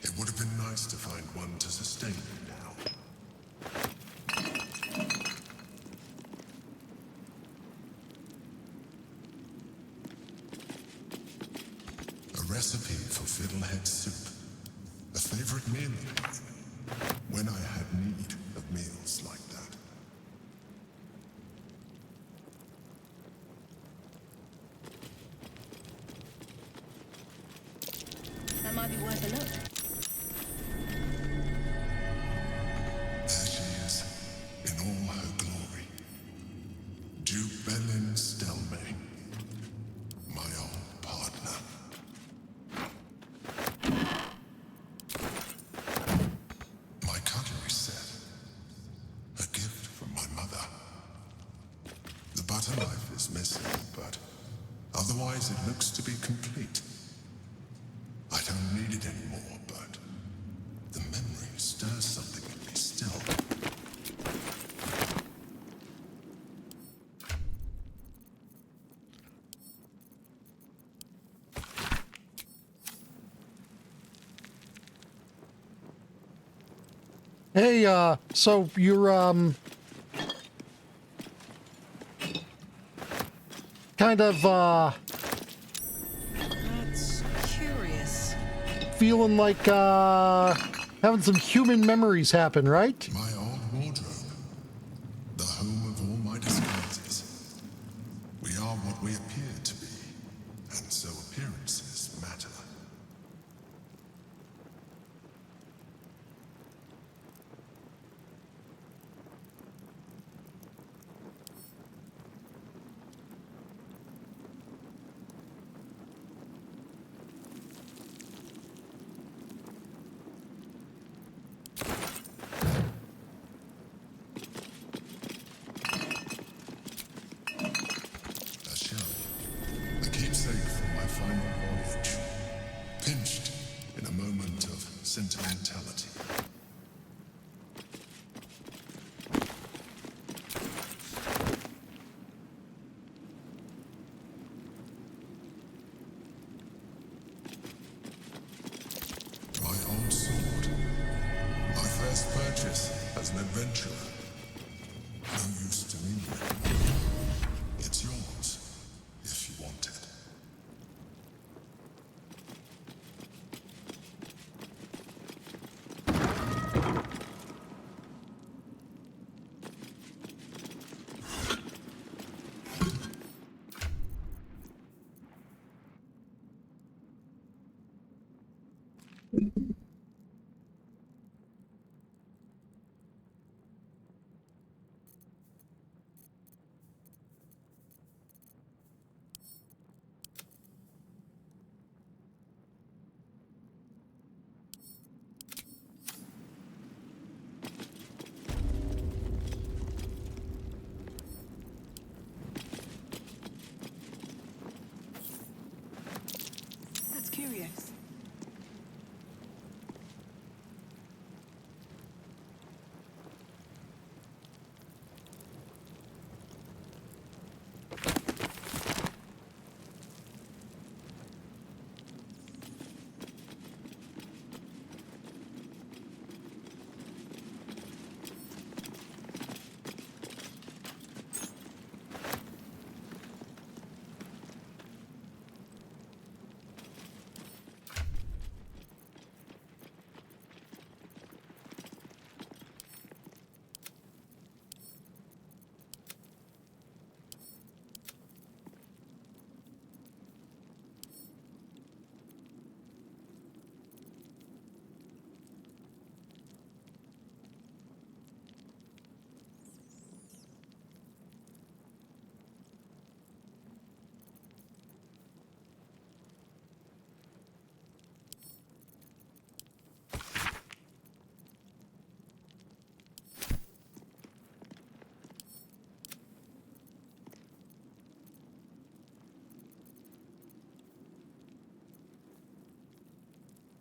It would have been nice to find one to sustain you now. A recipe for fiddlehead soup. A favorite meal of mine. When I had need of meals like that. That might be worth a look. There she is, in all her glory. Duke Belin Stelmane, my old partner. My cutlery set, a gift from my mother. The butter knife is missing, but otherwise it looks to be complete. I don't need it anymore, but the memory stirs something in me still. Hey, so you're, kind of, That's curious. feeling like, having some human memories happen, right? My old wardrobe, the home of all my disguises. We are what we appear to be, and so appearances matter. A shell, a keepsake from my final voyage, pinched in a moment of sentimentality. My old sword, my first purchase as an adventurer. No use to me anymore. It's yours, if you want it. That's curious.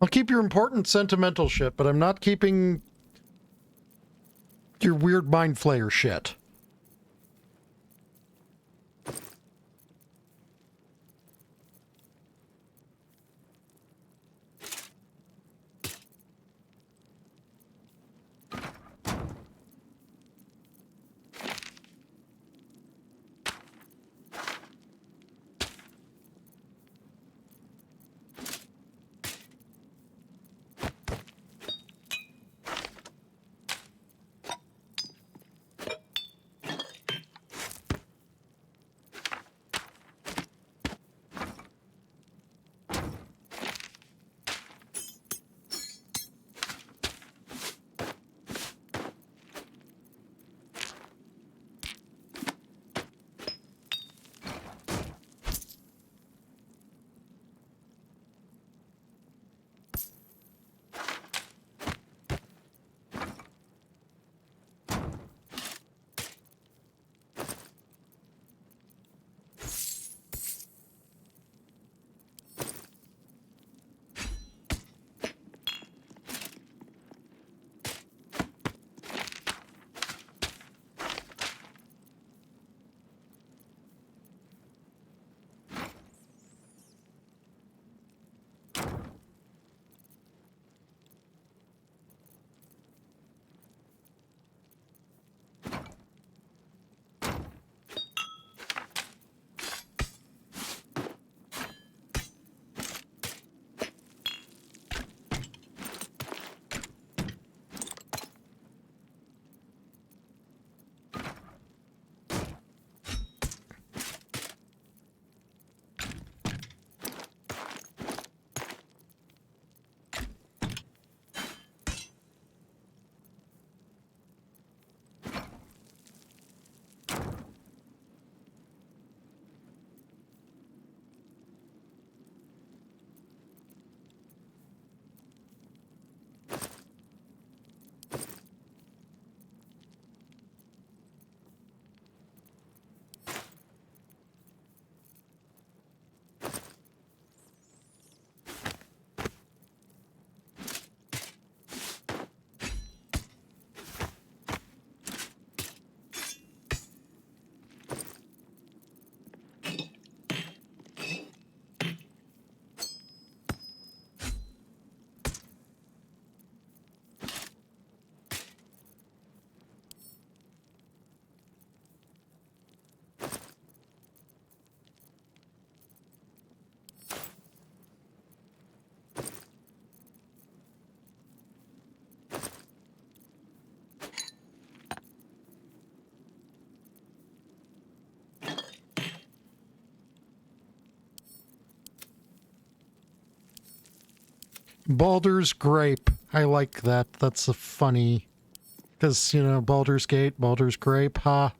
I'll keep your important sentimental shit, but I'm not keeping your weird mind flayer shit. Baldur's Grape. I like that. That's a funny... Because, you know, Baldur's Gate, Baldur's Grape, ha.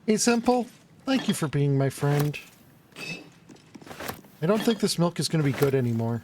Hey, Simple. Thank you for being my friend. I don't think this milk is going to be good anymore.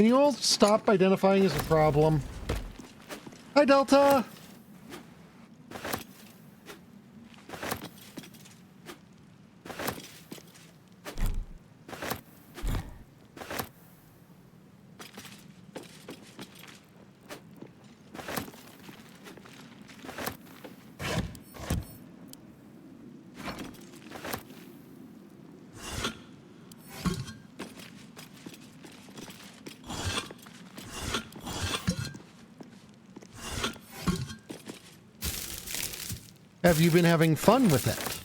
Can you all stop identifying as a problem? Hi, Delta! Have you been having fun with it?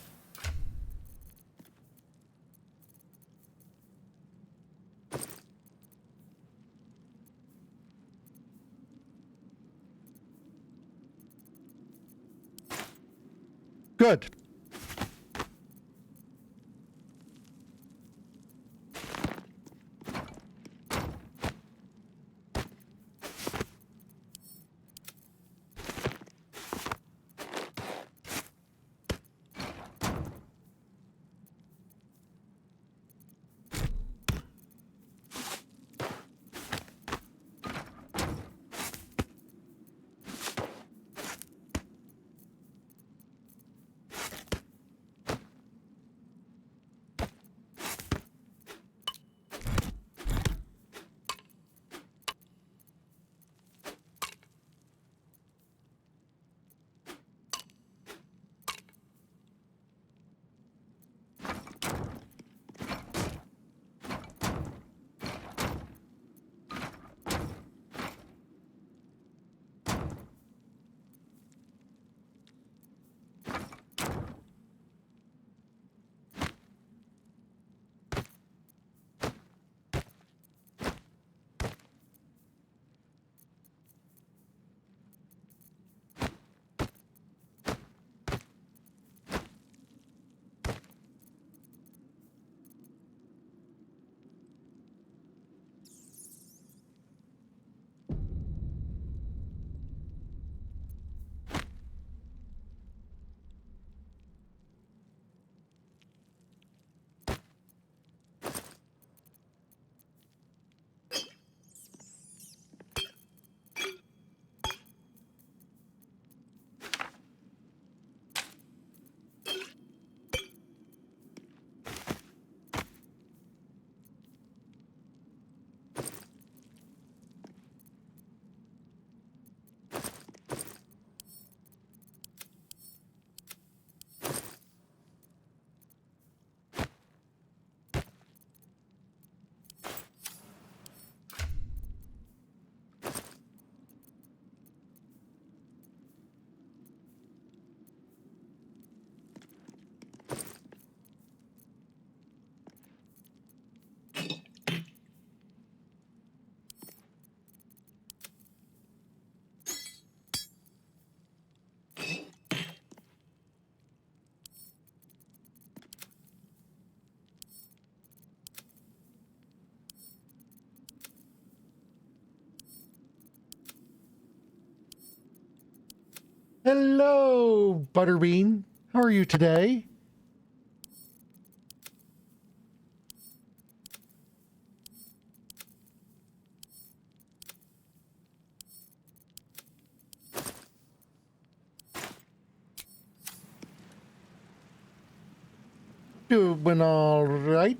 Good. Hello, Butterbean. How are you today? Doing all right.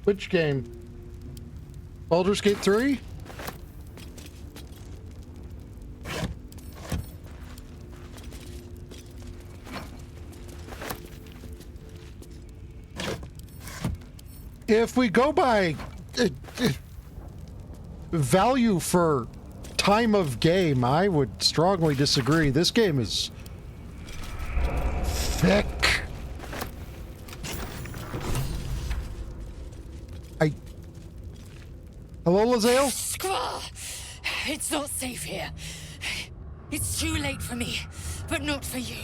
Which game? Baldur's Gate 3? If we go by value for time of game, I would strongly disagree. This game is thick. Hello, Lazel? Squall! It's not safe here. It's too late for me, but not for you.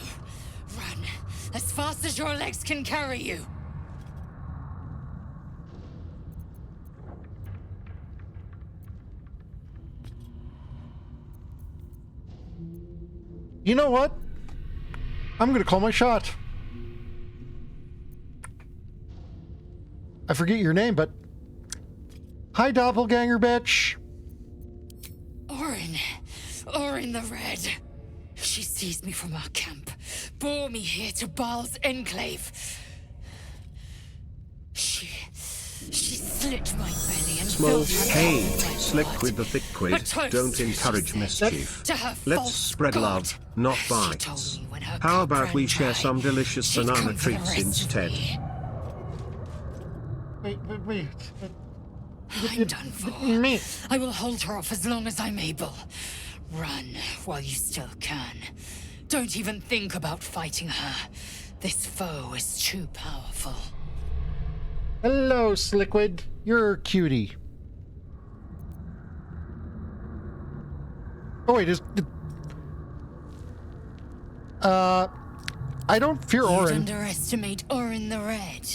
Run as fast as your legs can carry you. You know what? I'm gonna call my shot. I forget your name, but... Hi, doppelganger bitch. Orin the Red. She seized me from our camp, bore me here to Baal's enclave. She slit my belly and Small, filled her hey, mouth with my slick blood. with the thick quid. A toast, Don't she encourage said, mischief. to her Let's false spread god. love, not She bites. told me when her How cup about we ran share dry, some delicious she'd banana come for the treats rest of instead? me. Wait. I'm done for. I will hold her off as long as I'm able. Run while you still can. Don't even think about fighting her. This foe is too powerful. Hello, Sliquid. You're a cutie. Oh wait, I don't fear You'd Orin. underestimate Orin the Red.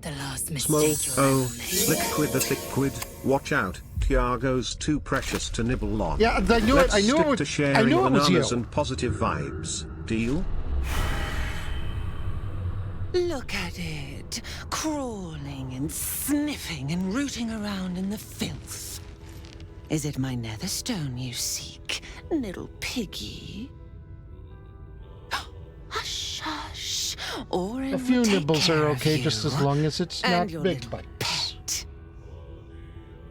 The last Small, mistake you'll oh, ever make. slick with the thick quid. Watch out, Tiago's too precious to nibble on. Yeah, I knew it. Let's I knew stick it would. to I sharing knew it was bananas you. and positive vibes. Deal? Look at it, crawling and sniffing and rooting around in the filth. Is it my netherstone you seek, little piggy? Hush, hush. Orin A few will take nibbles care are of okay, you. just as long as it's And not your big little bites.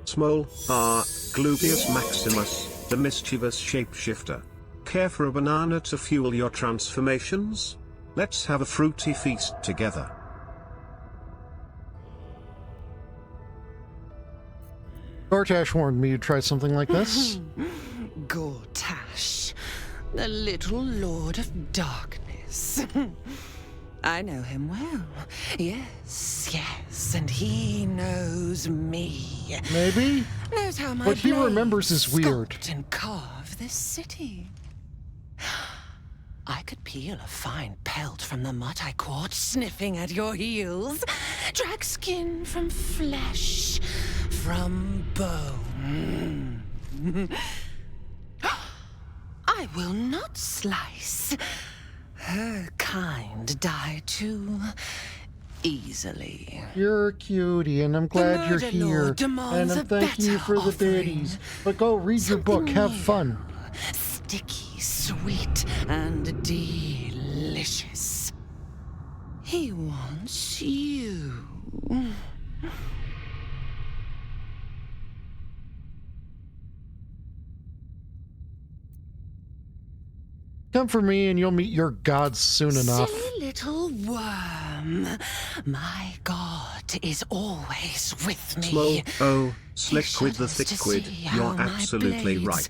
Small, Gluteus Maximus, the mischievous shapeshifter. Care for a banana to fuel your transformations? Let's have a fruity feast together. Gortash warned me to try something like this. Gortash, the little Lord of Darkness. I know him well. Yes, and he knows me. Maybe? Knows how my What he blade remembers is weird. sculpt and carve this city. I could peel a fine pelt from the mutt I caught sniffing at your heels. Drag skin from flesh, from bone. I will not slice. Her kind die too easily. You're a cutie, and I'm glad you're Murder here. Lord demands And I'm a thanking you better for the offering. baddies. But go read your book. Have fun. Sticky, sweet, and delicious. He wants you. Come for me and you'll meet your gods soon enough. Silly little worm. My God is always with me. Small, oh, slick with the thick quid, you're absolutely right.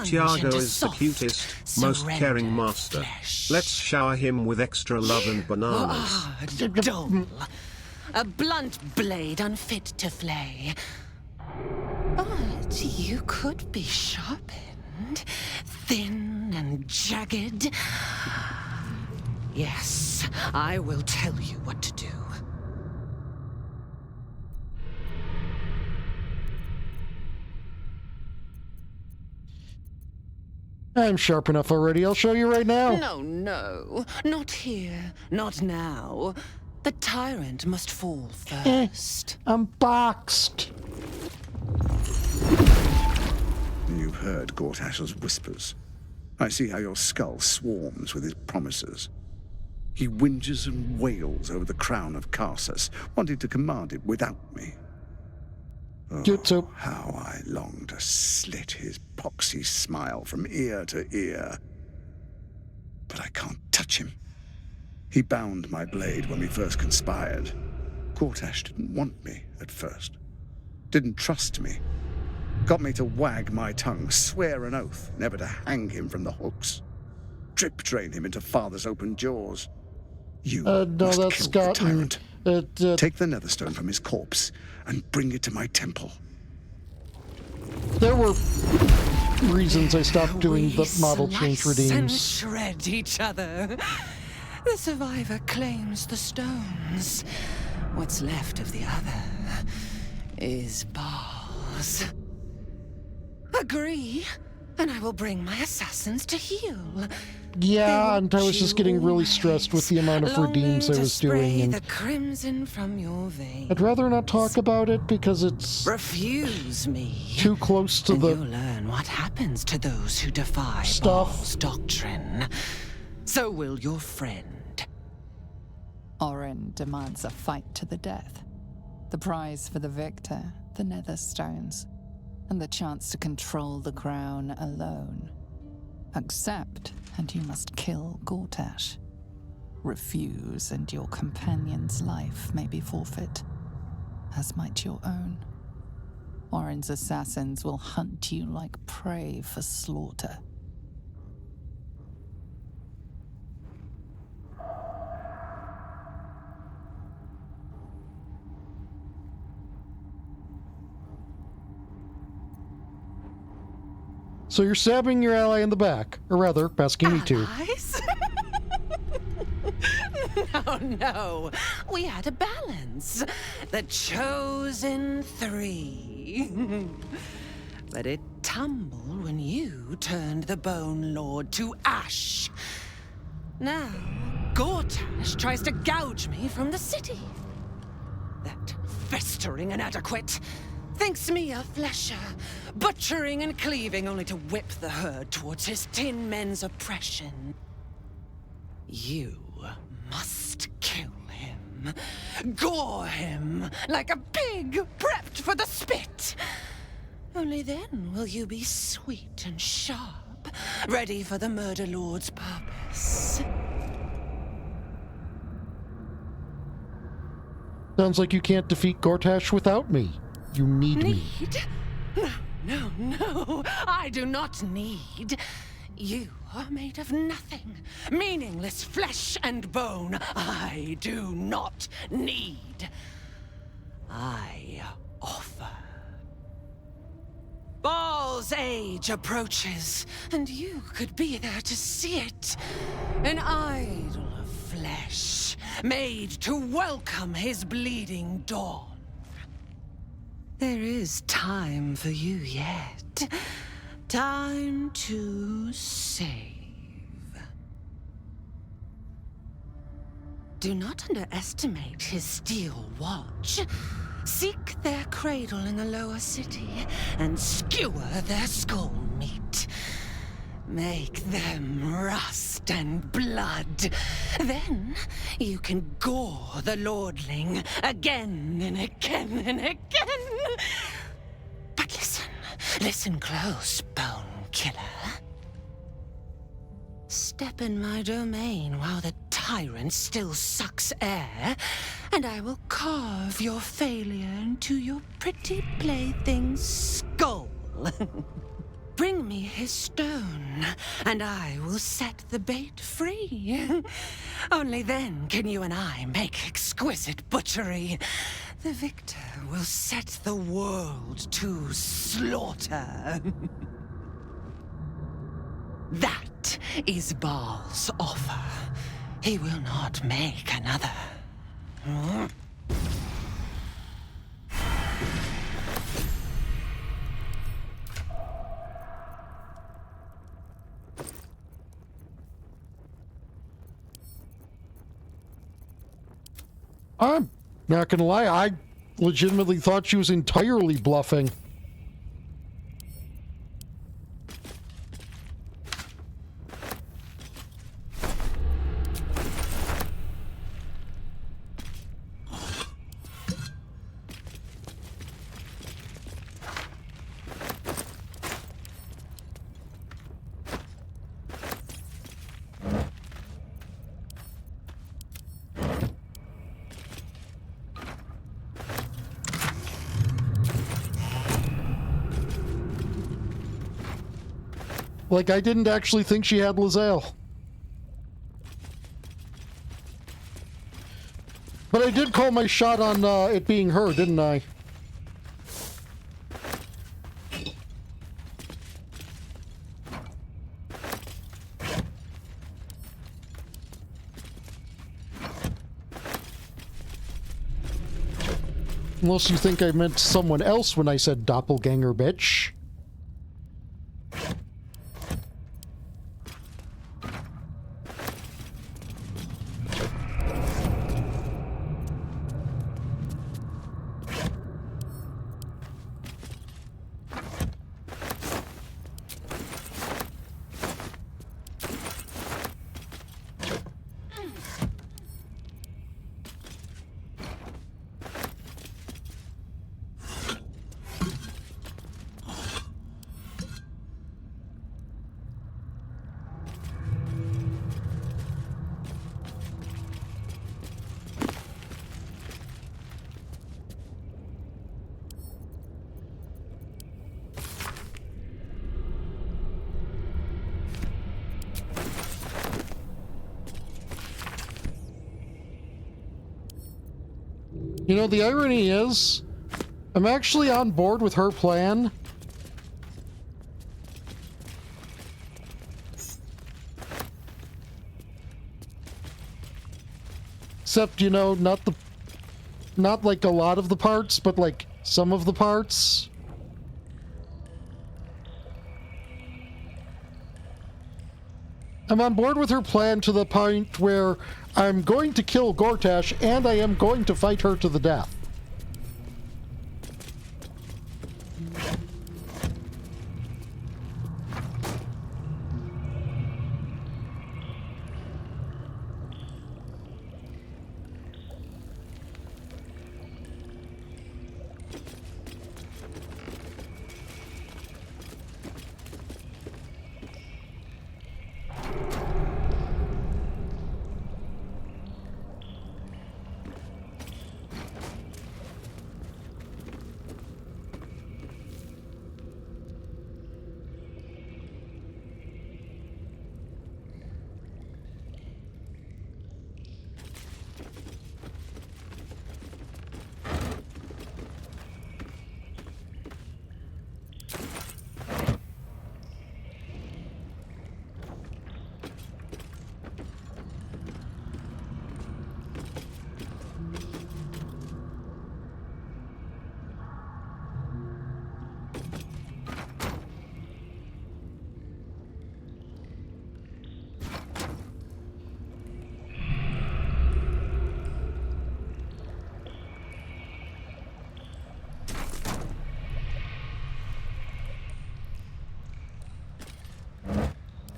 Tiago is the cutest, most caring master. Let's shower him with extra love and bananas. Ah, dull. A blunt blade unfit to flay. But you could be sharpened, thin and jagged. Yes, I will tell you what to do. I'm sharp enough already. I'll show you right now. No, not here, not now. The tyrant must fall first. I'm boxed. You've heard Gortash's whispers. I see how your skull swarms with his promises. He whinges and wails over the crown of Karsus, wanting to command it without me. Oh, how I long to slit his poxy smile from ear to ear. But I can't touch him. He bound my blade when we first conspired. Gortash didn't want me at first. Didn't trust me. Got me to wag my tongue, swear an oath, never to hang him from the hooks. Drip drain him into father's open jaws. You must kill the tyrant. Take the netherstone from his corpse and bring it to my temple. There were reasons I stopped doing the model change Slice and redeems. shred each other. The survivor claims the stones. What's left of the other is bars. Agree, and I will bring my assassins to heal. Yeah, and I was just getting really stressed with the amount of redeems I was doing, and the crimson from your veins. I'd rather not talk about it because it's Refuse me. too close to and the you'll learn what happens to those who defy stuff. Baal's doctrine. So will your friend. Orin demands a fight to the death. The prize for the victor, the Netherstones, and the chance to control the crown alone. Accept, and you must kill Gortash. Refuse, and your companion's life may be forfeit, as might your own. Orin's assassins will hunt you like prey for slaughter. So you're stabbing your ally in the back, or rather, asking me to. Allies? No. We had a balance. The chosen three. But it tumbled when you turned the Bone Lord to ash. Now, Gortash tries to gouge me from the city. That festering inadequate thinks me a flesher, butchering and cleaving only to whip the herd towards his tin men's oppression. You must kill him. Gore him like a pig prepped for the spit. Only then will you be sweet and sharp, ready for the Murder Lord's purpose. Sounds like you can't defeat Gortash without me. You need me. No, I do not need. You are made of nothing. Meaningless flesh and bone. I do not need. I offer. Baal's age approaches, and you could be there to see it. An idol of flesh, made to welcome his bleeding dawn. There is time for you yet. Time to save. Do not underestimate his steel watch. Seek their cradle in the lower city and skewer their skull meat. Make them rust and blood. Then you can gore the lordling again and again and again. But listen close, Bone Killer. Step in my domain while the tyrant still sucks air, and I will carve your failure into your pretty plaything's skull. Bring me his stone, and I will set the bait free. Only then can you and I make exquisite butchery. The victor will set the world to slaughter. That is Baal's offer. He will not make another. I'm not gonna lie, I legitimately thought she was entirely bluffing. Like, I didn't actually think she had Lae'zel. But I did call my shot on it being her, didn't I? Unless you think I meant someone else when I said doppelganger, bitch. You know, the irony is, I'm actually on board with her plan. Except, you know, not like a lot of the parts, but like some of the parts. I'm on board with her plan to the point where I'm going to kill Gortash and I am going to fight her to the death.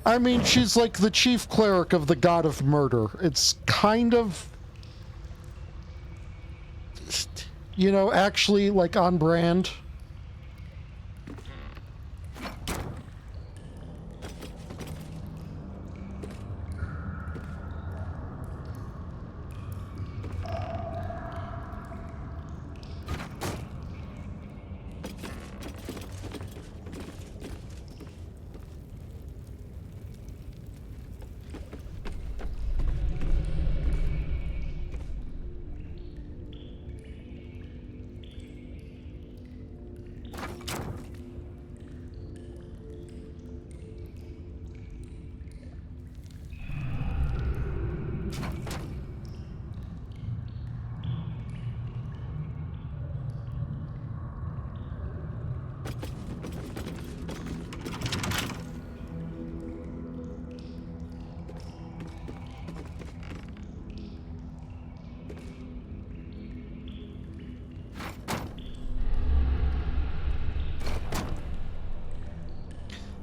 I mean, she's like the chief cleric of the god of murder. It's kind of, you know, actually like on brand.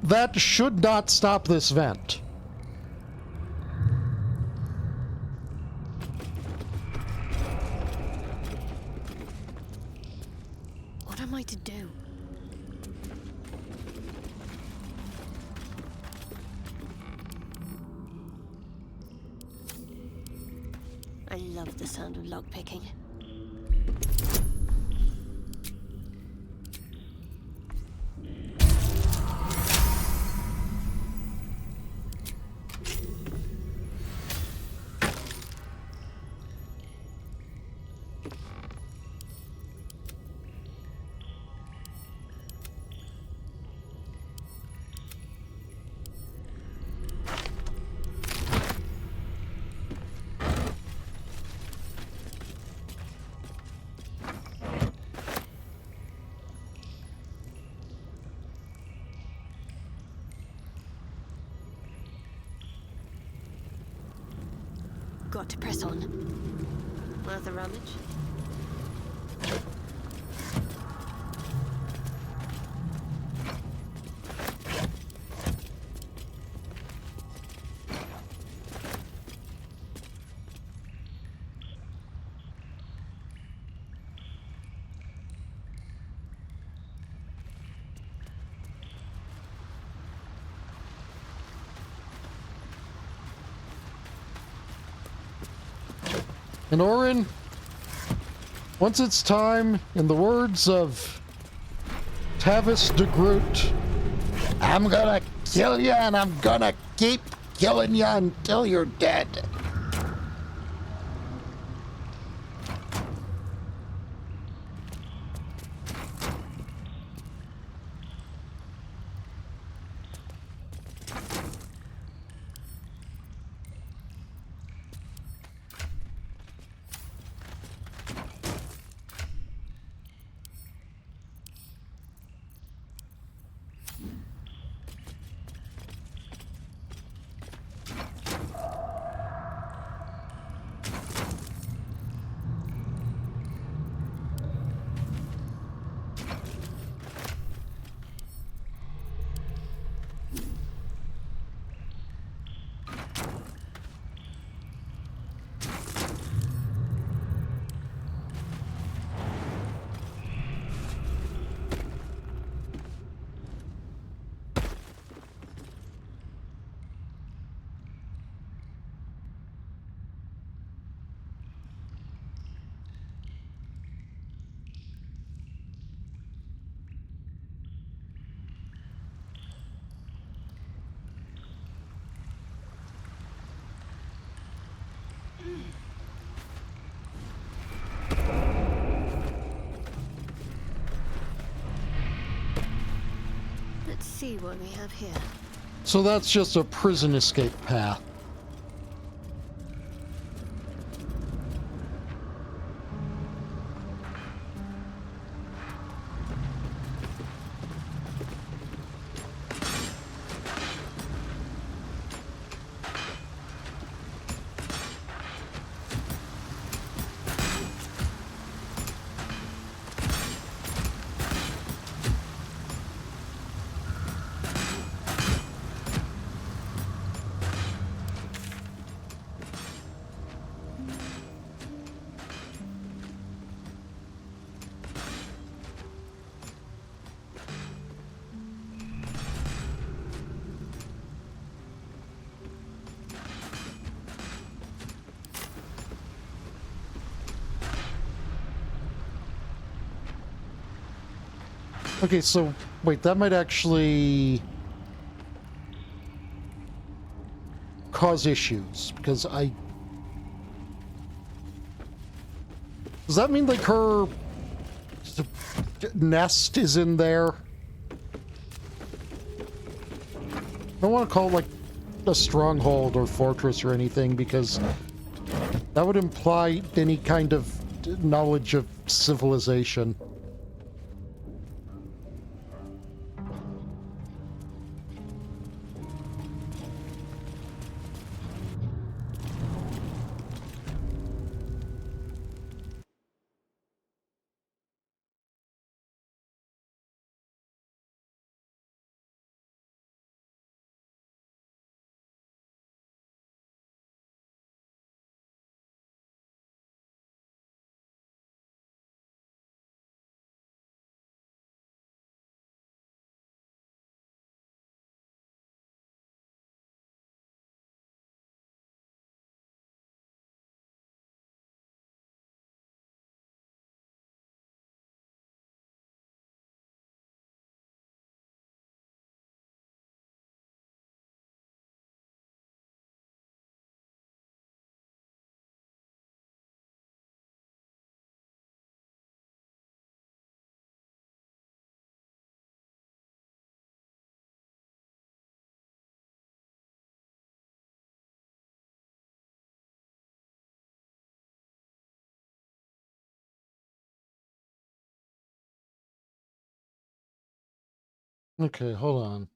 That should not stop this vent. What am I to do? I love the sound of lockpicking. Got to press on. Worth a rummage? And Orin, once it's time, in the words of Tavis de Groot, I'm gonna kill you and I'm gonna keep killing you until you're dead. Let's see what we have here. So that's just a prison escape path. Okay, so wait, that might actually cause issues because does that mean like her nest is in there? I don't want to call it like a stronghold or fortress or anything because that would imply any kind of knowledge of civilization. Okay, hold on.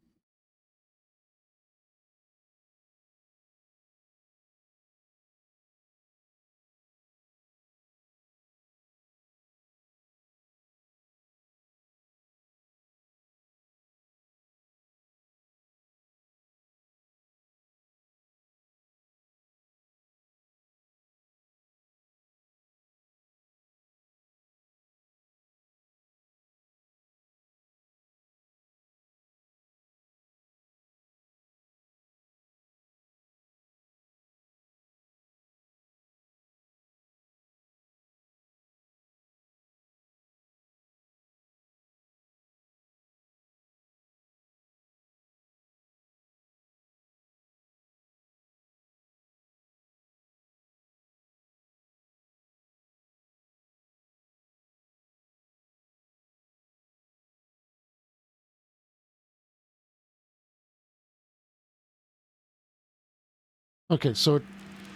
Okay, so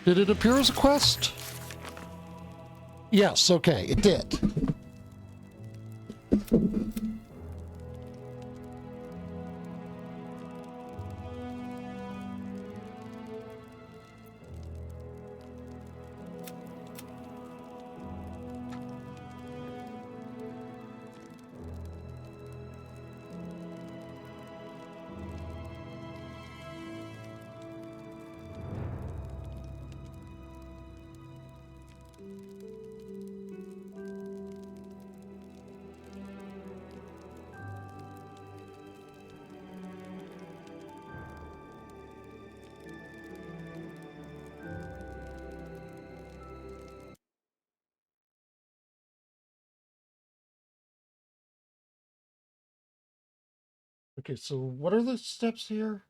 did it appear as a quest? Yes, okay, it did. Okay, so what are the steps here?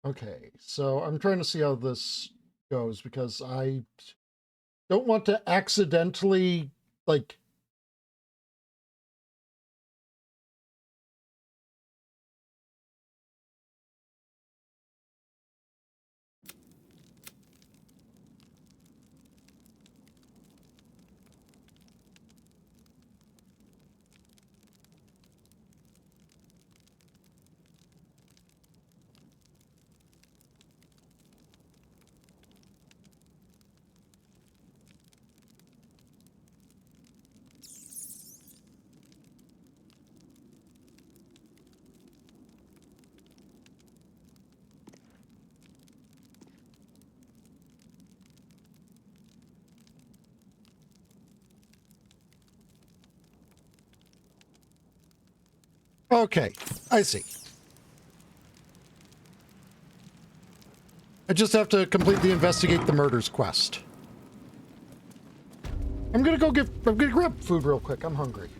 Okay, so I'm trying to see how this goes because I don't want to accidentally, like... Okay, I see. I just have to complete the investigate the murders quest. I'm gonna grab food real quick. I'm hungry.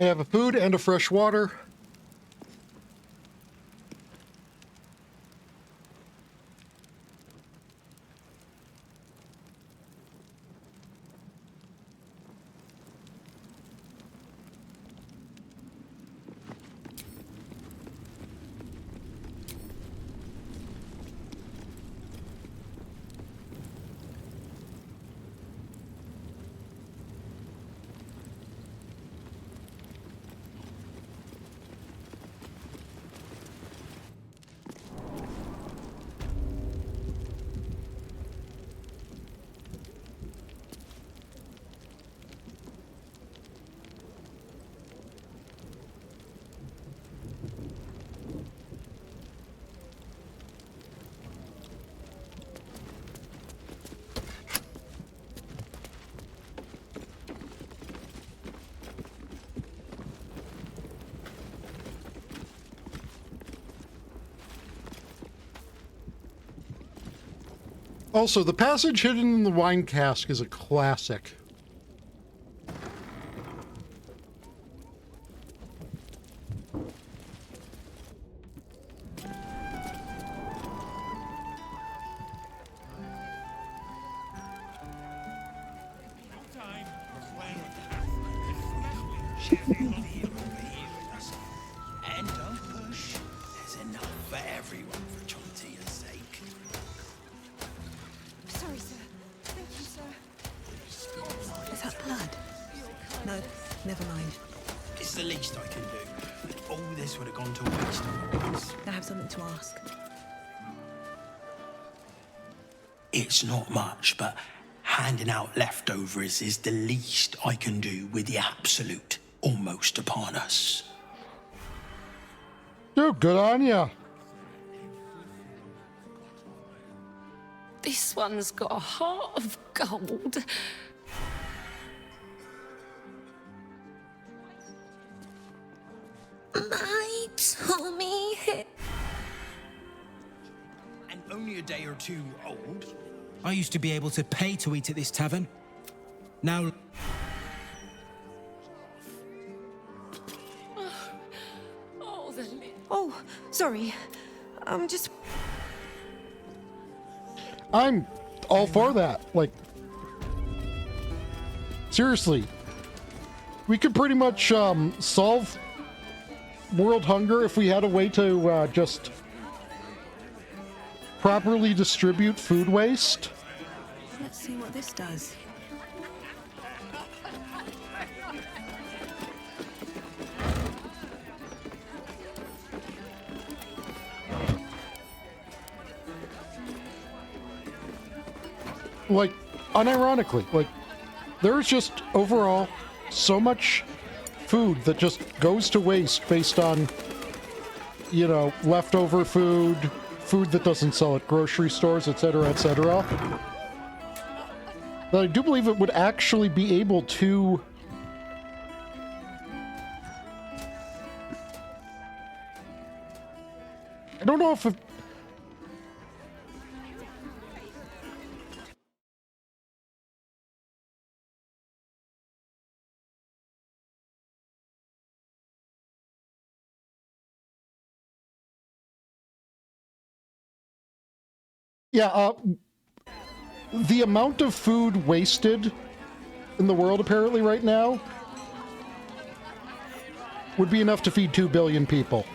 I have a food and a fresh water. Also, the passage hidden in the wine cask is a classic. And don't push. There's enough for everyone for Chontia's sake. Sorry, sir. Thank you, sir. Is that blood? No, never mind. It's the least I can do. All this would have gone to waste otherwise. I have something to ask. It's not much, but handing out leftovers is the least I can do with the absolute almost upon us. Dude, good on ya. This one's got a heart of gold. My tummy hit. And only a day or two old. I used to be able to pay to eat at this tavern. Now... Oh, sorry. I'm just... I'm all for that. Like, seriously. We could pretty much solve world hunger if we had a way to just properly distribute food waste. Let's see what this does. Like, unironically, like, there's just overall so much food that just goes to waste based on, you know, leftover food, food that doesn't sell at grocery stores, etc., etc. But I do believe it would actually be able to I don't know if it Yeah, the amount of food wasted in the world apparently right now would be enough to feed 2 billion people.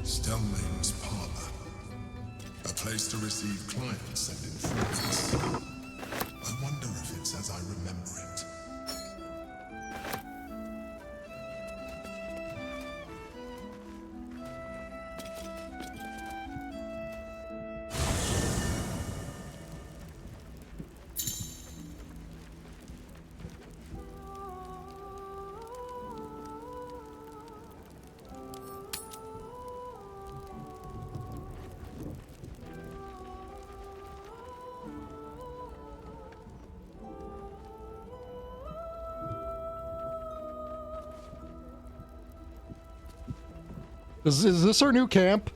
Stelmane's parlor. A place to receive clients and informants. I wonder if it's as I remember it. Is this our new camp?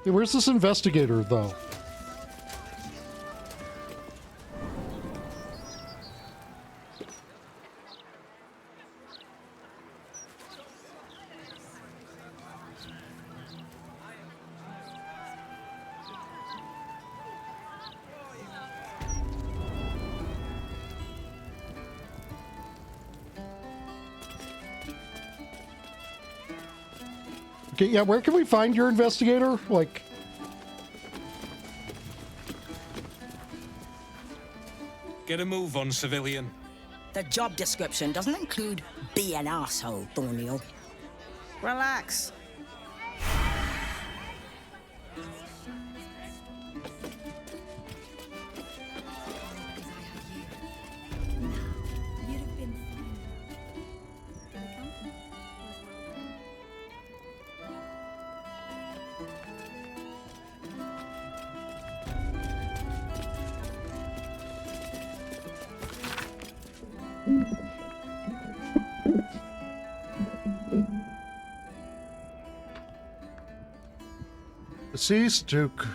Hey, where's this investigator, though? Okay, yeah, where can we find your investigator? Like... Get a move on, civilian. The job description doesn't include be an asshole, Thornhill. Relax. Deceased, Duke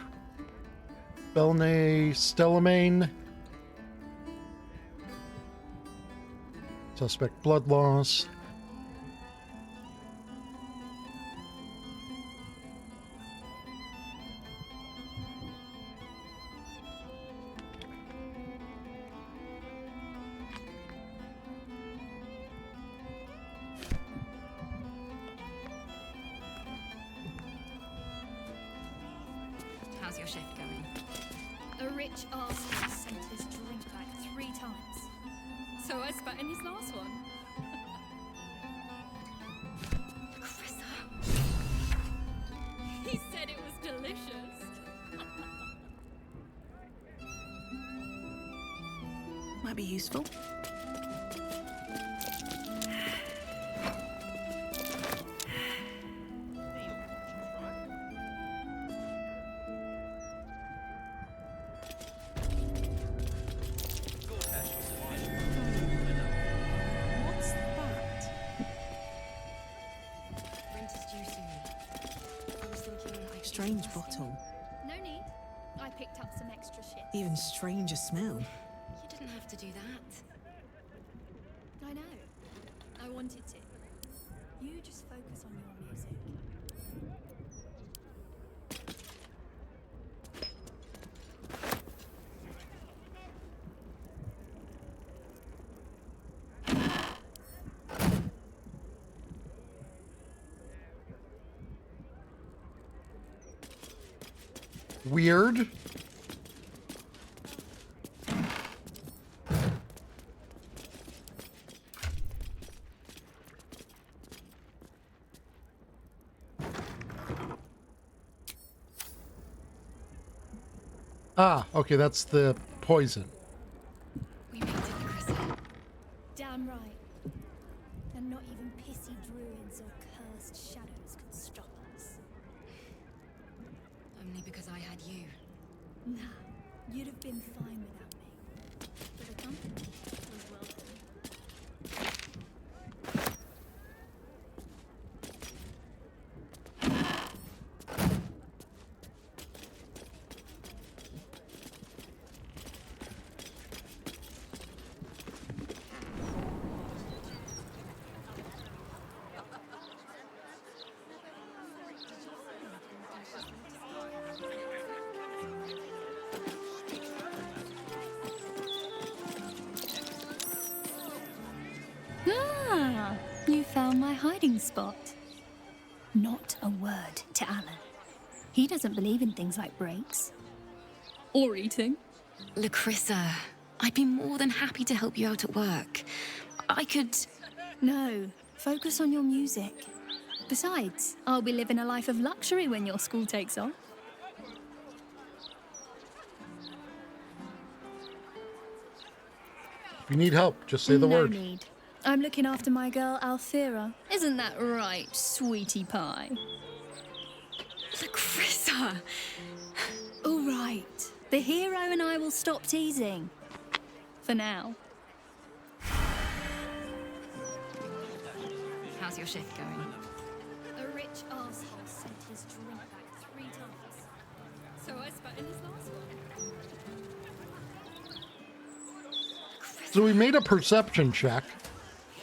Belnay Stellamain. Suspect blood loss. How's your shift going? A rich arsehole sent his drink back 3 times. So I spat in his last one. Carissa. He said it was delicious. Might be useful. What's that? Rent is due soon. I was thinking I could Strange just- bottle. No need. I picked up some extra shit. Even stranger smell. You didn't have to do that. I know. I wanted to. You just focus on your music. Weird. Ah, okay, that's the poison. We made it, Carissa. Damn right. And not even pissy druids or cursed shadows can stop us. Only because I had you. Nah, you'd have been fine without me. But the company was welcome. Ah, you found my hiding spot. Not a word to Alan. He doesn't believe in things like breaks. Or eating. Lacrissa, I'd be more than happy to help you out at work. I could... No, focus on your music. Besides, I'll be living a life of luxury when your school takes off. If you need help, just say the word. No need. I'm looking after my girl Althera. Isn't that right, sweetie pie? Lacrissa! All right. The hero and I will stop teasing. For now. How's your shift going? A rich arsehole sent his drink back 3 times. So I spat in his last one. So we made a perception check.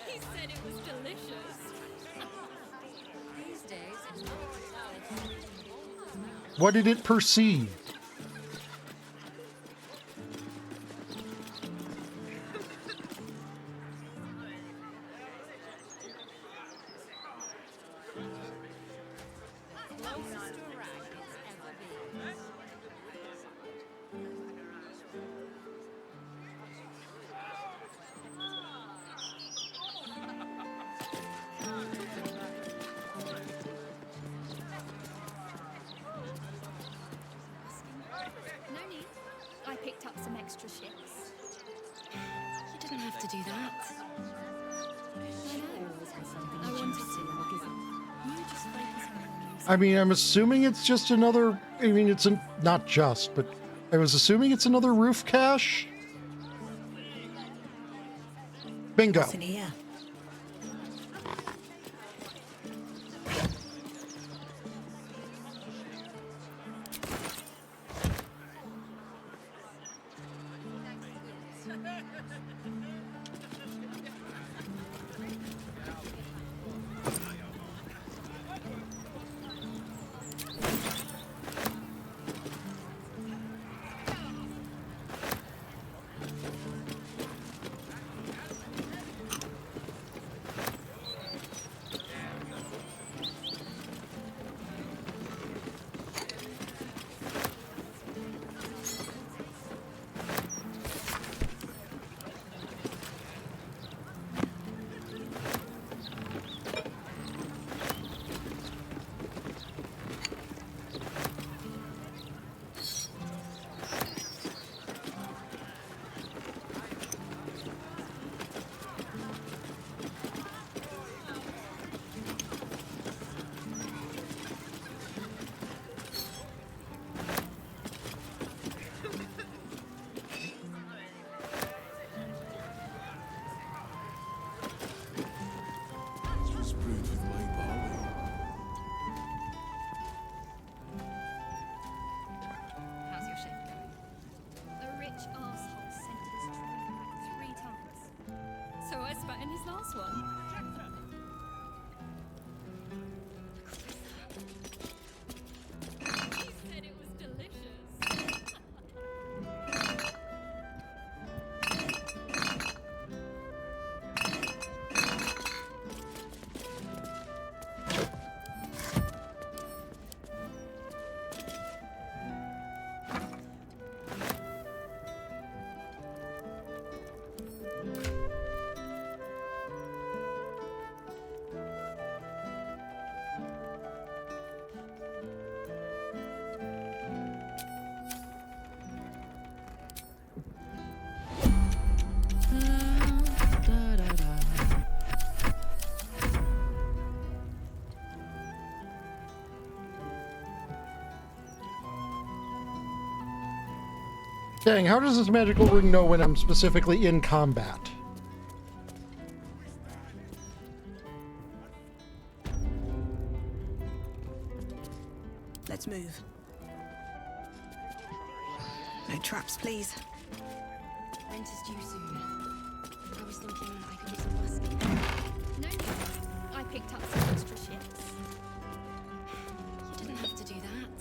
He said it was delicious. These days, it's not... What did it perceive? extra ships. You didn't have to do that. I wanted to. You just focus on your music. I mean, I'm assuming it's just another. I mean, it's not just, but I was assuming it's another roof cache. Bingo. What's in here? How's your shift going? A rich arsehole sent his drink back 3 times. So I spat in his last one. He said it was delicious. Dang, how does this magical ring know when I'm specifically in combat? Let's move. No traps, please. Rent is due soon. I was thinking I could use a musket. No, I picked up some extra ships. You didn't have to do that.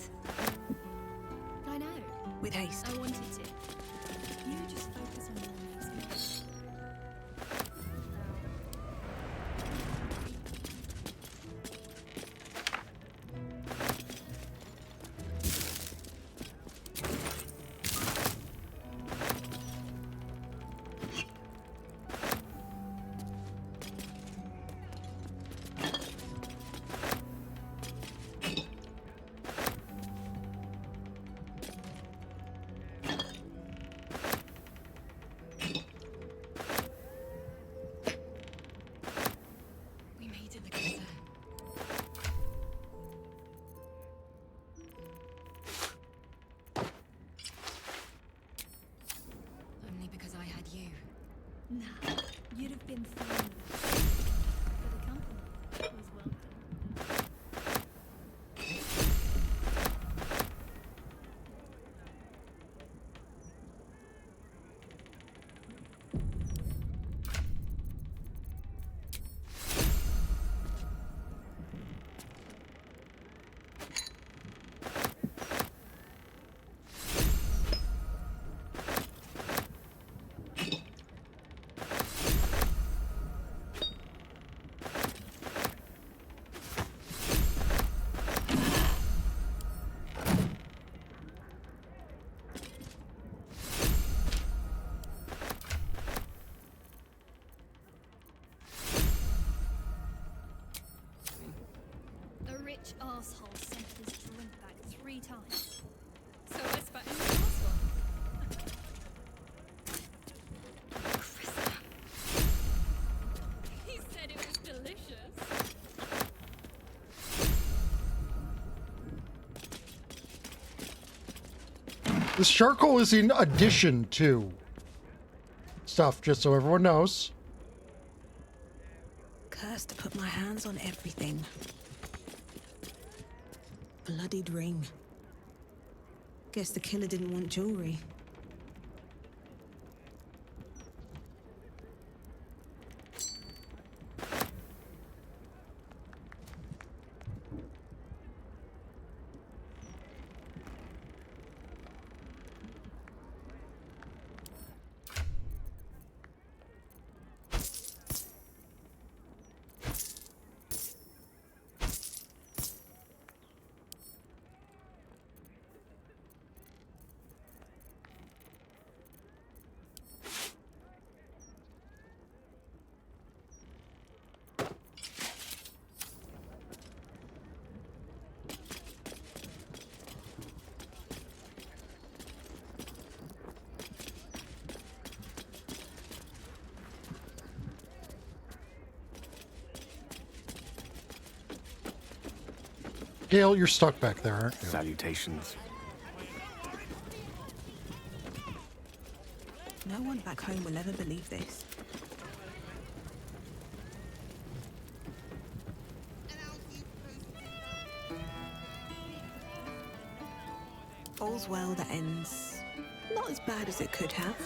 I know. With haste. I wanted to. You just focus on your music. We made it, Lakitha. Only because I had you. Nah, you'd have been fine. But the company was welcome. A rich arsehole sent his drink back 3 times. So I spat in his last one. This charcoal is in addition to stuff, just so everyone knows. Cursed to put my hands on everything. Bloodied ring. Guess the killer didn't want jewelry. Gale, you're stuck back there, aren't you? Salutations. No one back home will ever believe this. All's well that ends not as bad as it could have.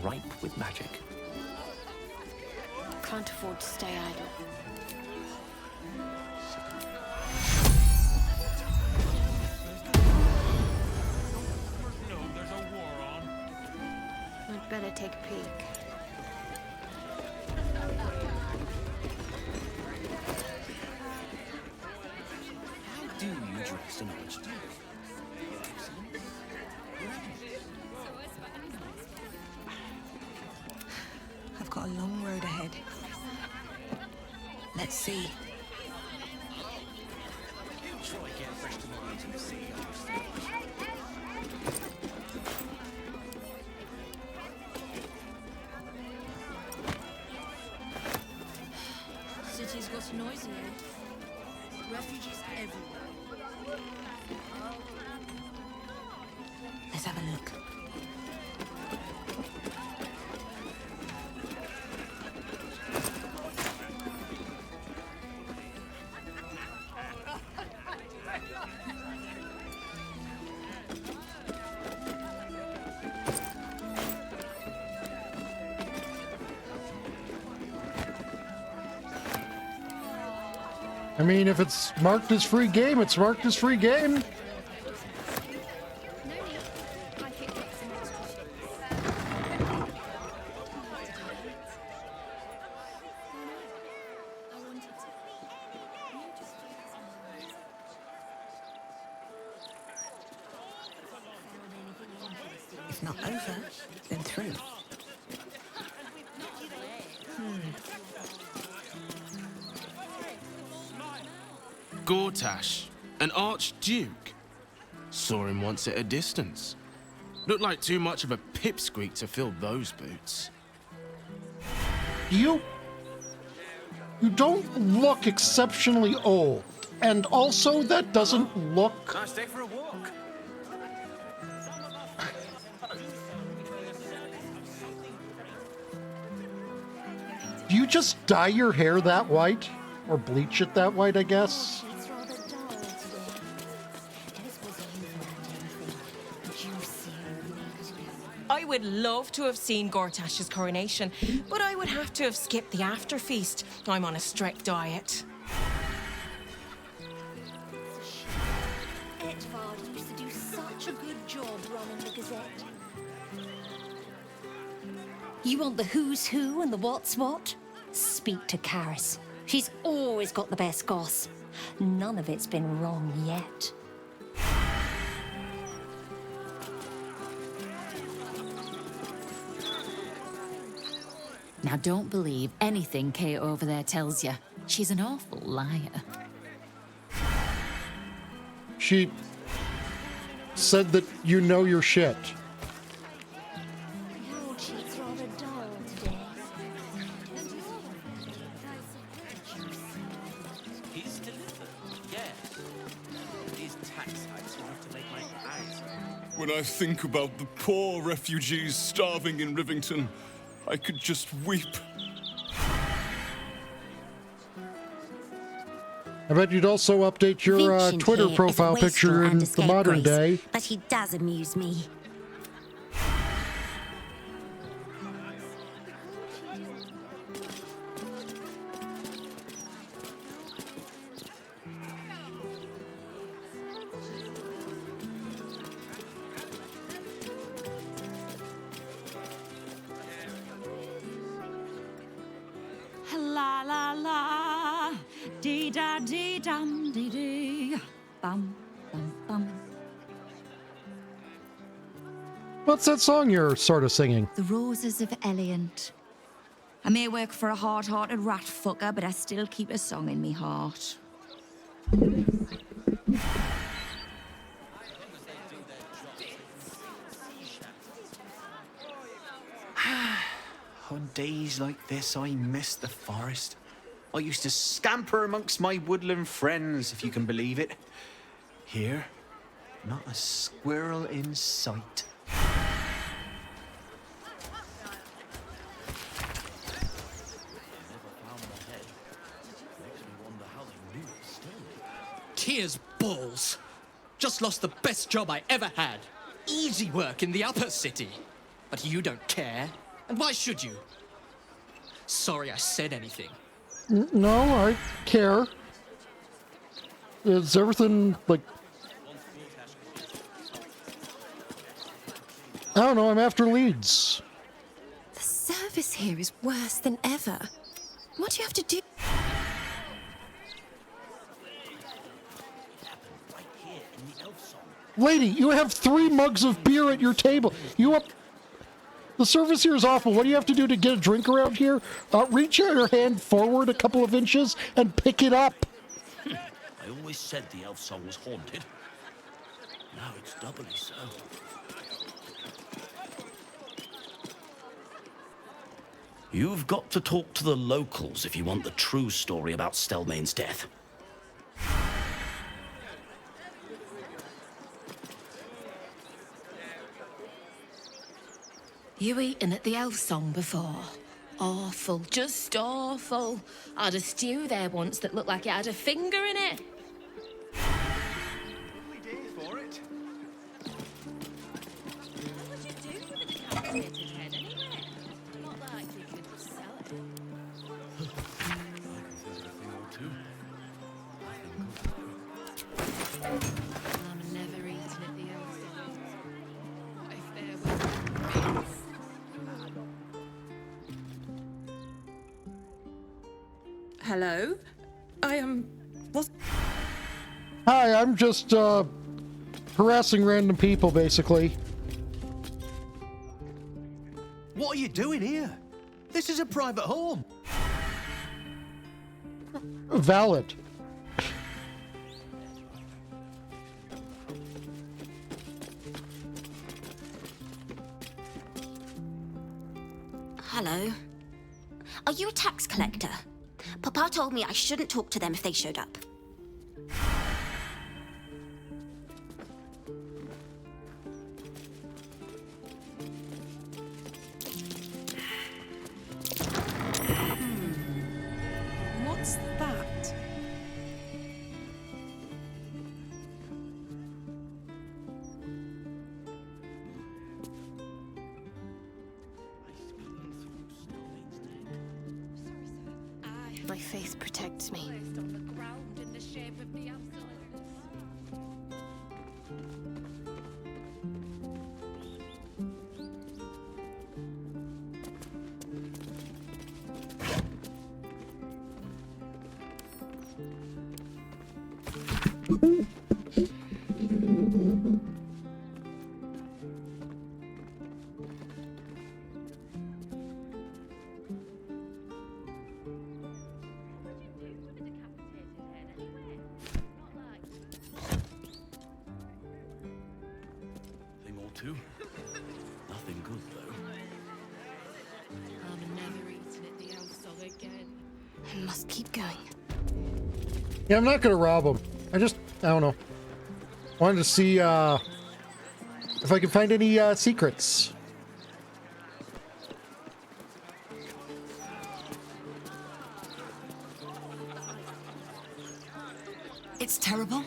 Ripe with magic. Can't afford to stay idle. I'd better take a peek. How do you dress an archduke? I've got a long road ahead. Let's see. City's got noisy, eh? Refugees everywhere. Let's have a look. I mean, if it's marked as free game, it's marked as free game. If not over, then through. Gortash, an archduke. Saw him once at a distance. Looked like too much of a pipsqueak to fill those boots. You don't look exceptionally old. And also, that doesn't look... Nice day for a walk. Do you just dye your hair that white? Or bleach it that white, I guess? I would love to have seen Gortash's coronation, but I would have to have skipped the after feast. I'm on a strict diet. Edvard used to do such a good job running the Gazette. You want the who's who and the what's what? Speak to Karis. She's always got the best goss. None of it's been wrong yet. Now don't believe anything Kate over there tells you. She's an awful liar. She said that you know your shit. Your cheek's rather dull today. He's delivered, yes. These tax hikes will have to make my eyes. When I think about the poor refugees starving in Rivington, I could just weep. I bet you'd also update your Vincent Twitter here profile is a picture wastrel in and a the modern scapegrace, day. but he does amuse me. La la la, dee da dee dum dee dee, bum bum bum. What's that song you're sort of singing? The Roses of Eliant. I may work for a hard-hearted rat fucker, but I still keep a song in me heart. On days like this, I miss the forest. I used to scamper amongst my woodland friends, if you can believe it. Here, not a squirrel in sight. Tears balls. Just lost the best job I ever had. Easy work in the upper city. But you don't care. And why should you? Sorry I said anything. No, I care. Is everything like... I don't know, I'm after leads. The service here is worse than ever. What do you have to do? Lady, you have 3 mugs of beer at your table. You up... The service here is awful. What do you have to do to get a drink around here? Reach your hand forward a couple of inches and pick it up. I always said the elf song was haunted. Now it's doubly so. You've got to talk to the locals if you want the true story about Stelmane's death. You eaten at the elf song before? Awful, just awful. I had a stew there once that looked like it had a finger in it. Hello? I am... Hi, I'm just, harassing random people, basically. What are you doing here? This is a private home. Valid. Hello. Are you a tax collector? Papa told me I shouldn't talk to them if they showed up. What's that? My faith protects me. to. Nothing good, though. I'm never eating at the Elstog again. I must keep going. Yeah, I'm not gonna rob them. I don't know. Wanted to see if I could find any secrets. It's terrible.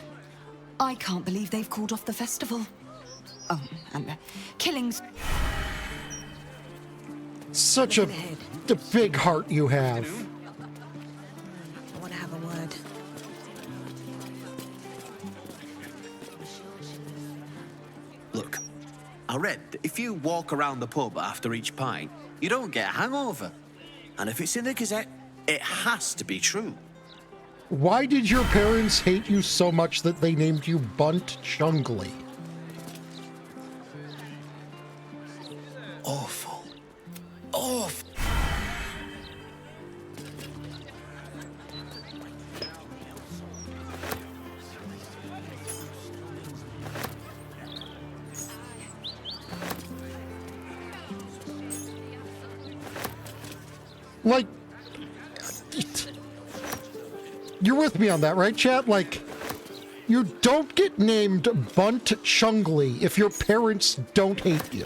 I can't believe they've called off the festival. Oh, and the killings. Such a big heart you have. I want to have a word. Look, I read that if you walk around the pub after each pint, you don't get a hangover. And if it's in the Gazette, it has to be true. Why did your parents hate you so much that they named you Bunt Chungley? Awful. Awful. Like, you're with me on that, right, chat? Like, you don't get named Bunt Chungley if your parents don't hate you.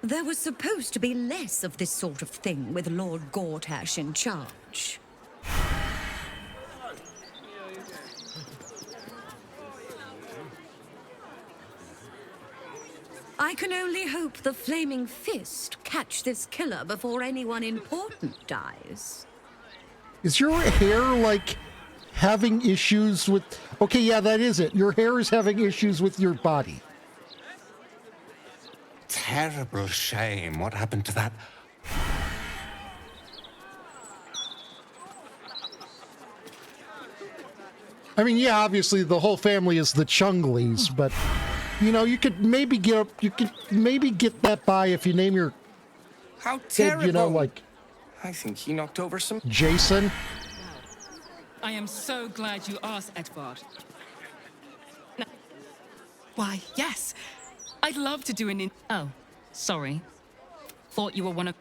There was supposed to be less of this sort of thing with Lord Gortash in charge. I can only hope the Flaming Fist catch this killer before anyone important dies. Is your hair, like, having issues with... Okay, yeah, that is it. Your hair is having issues with your body. Terrible shame. What happened to that? I mean, yeah, obviously the whole family is the Chungleys, but... You know, you could maybe get that by if you name your How kid, terrible! you know, like I think he knocked over some... Jason. I am so glad you asked, Edvard. Why, yes. I'd love to do an Oh, sorry. Thought you were one of...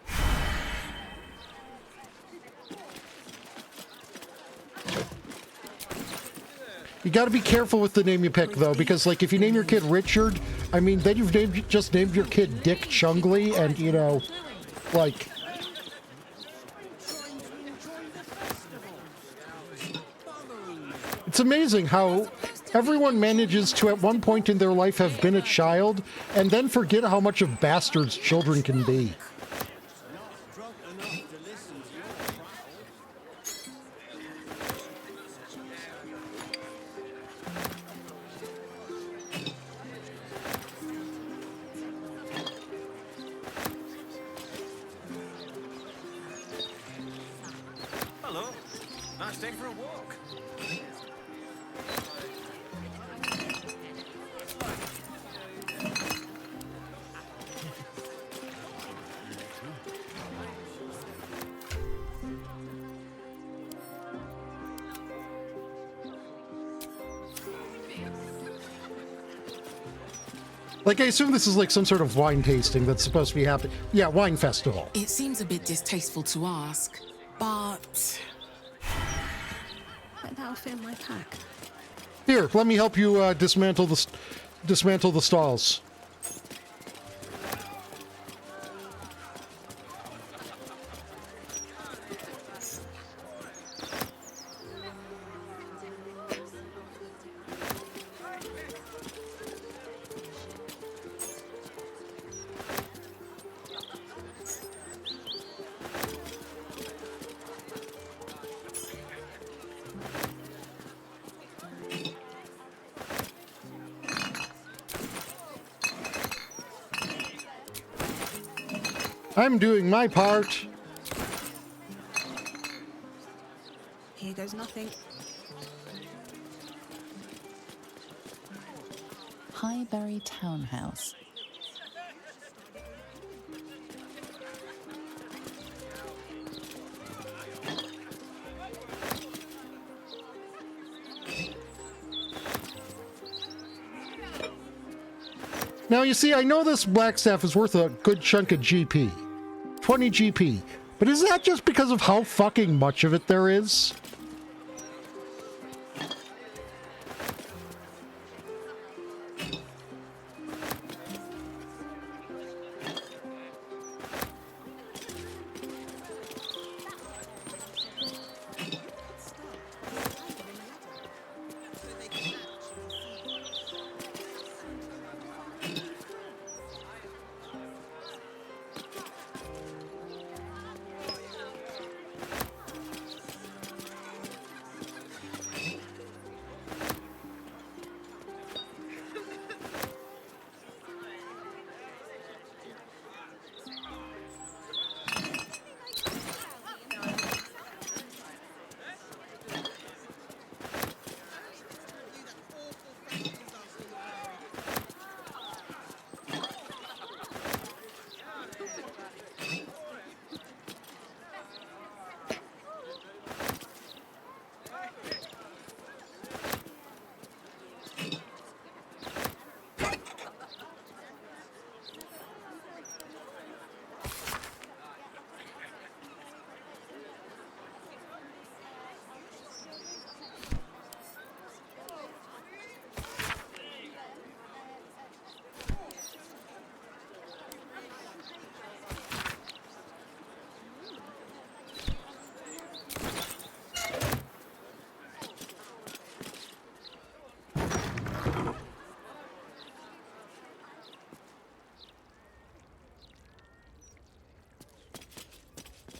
You got to be careful with the name you pick, though, because, like, if you name your kid Richard, I mean, then you've just named your kid Dick Chungley, and, you know, like... It's amazing how everyone manages to, at one point in their life, have been a child, and then forget how much of bastards children can be. Hello. Nice day for a walk. Like, I assume this is like some sort of wine tasting that's supposed to be happening. Yeah, wine festival. It seems a bit distasteful to ask, but... That'll fit in my pack. Here, let me help you dismantle the stalls. I'm doing my part. Here goes nothing. Highbury Townhouse. Now, you see, I know this black staff is worth a good chunk of GP. 20 GP. But is that just because of how fucking much of it there is?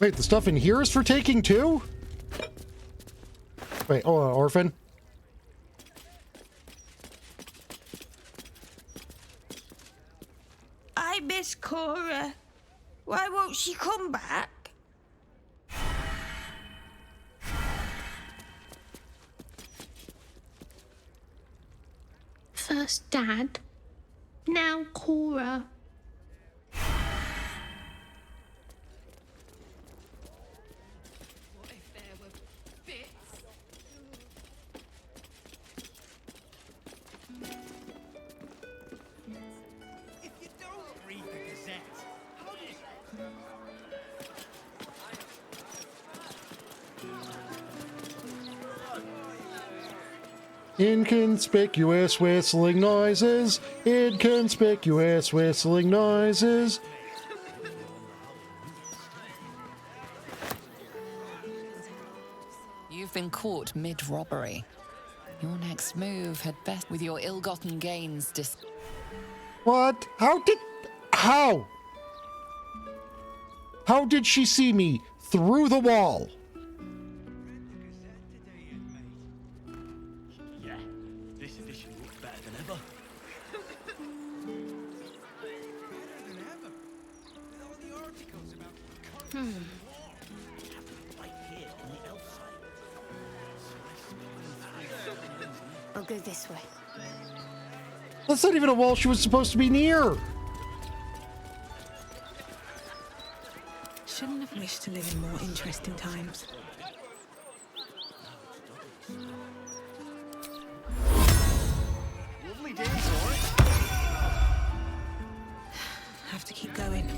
Wait, the stuff in here is for taking too? Wait, hold on, orphan. I miss Cora. Why won't she come back? First Dad, now Cora. Inconspicuous whistling noises. Inconspicuous whistling noises. You've been caught mid-robbery. Your next move had best with your ill-gotten gains What? How? How did she see me through the wall? Yeah, this edition looks better than ever. I'll go this way. That's not even a wall she was supposed to be near. Shouldn't have wished to live in more interesting times. Lovely day, Tori. Have to keep going.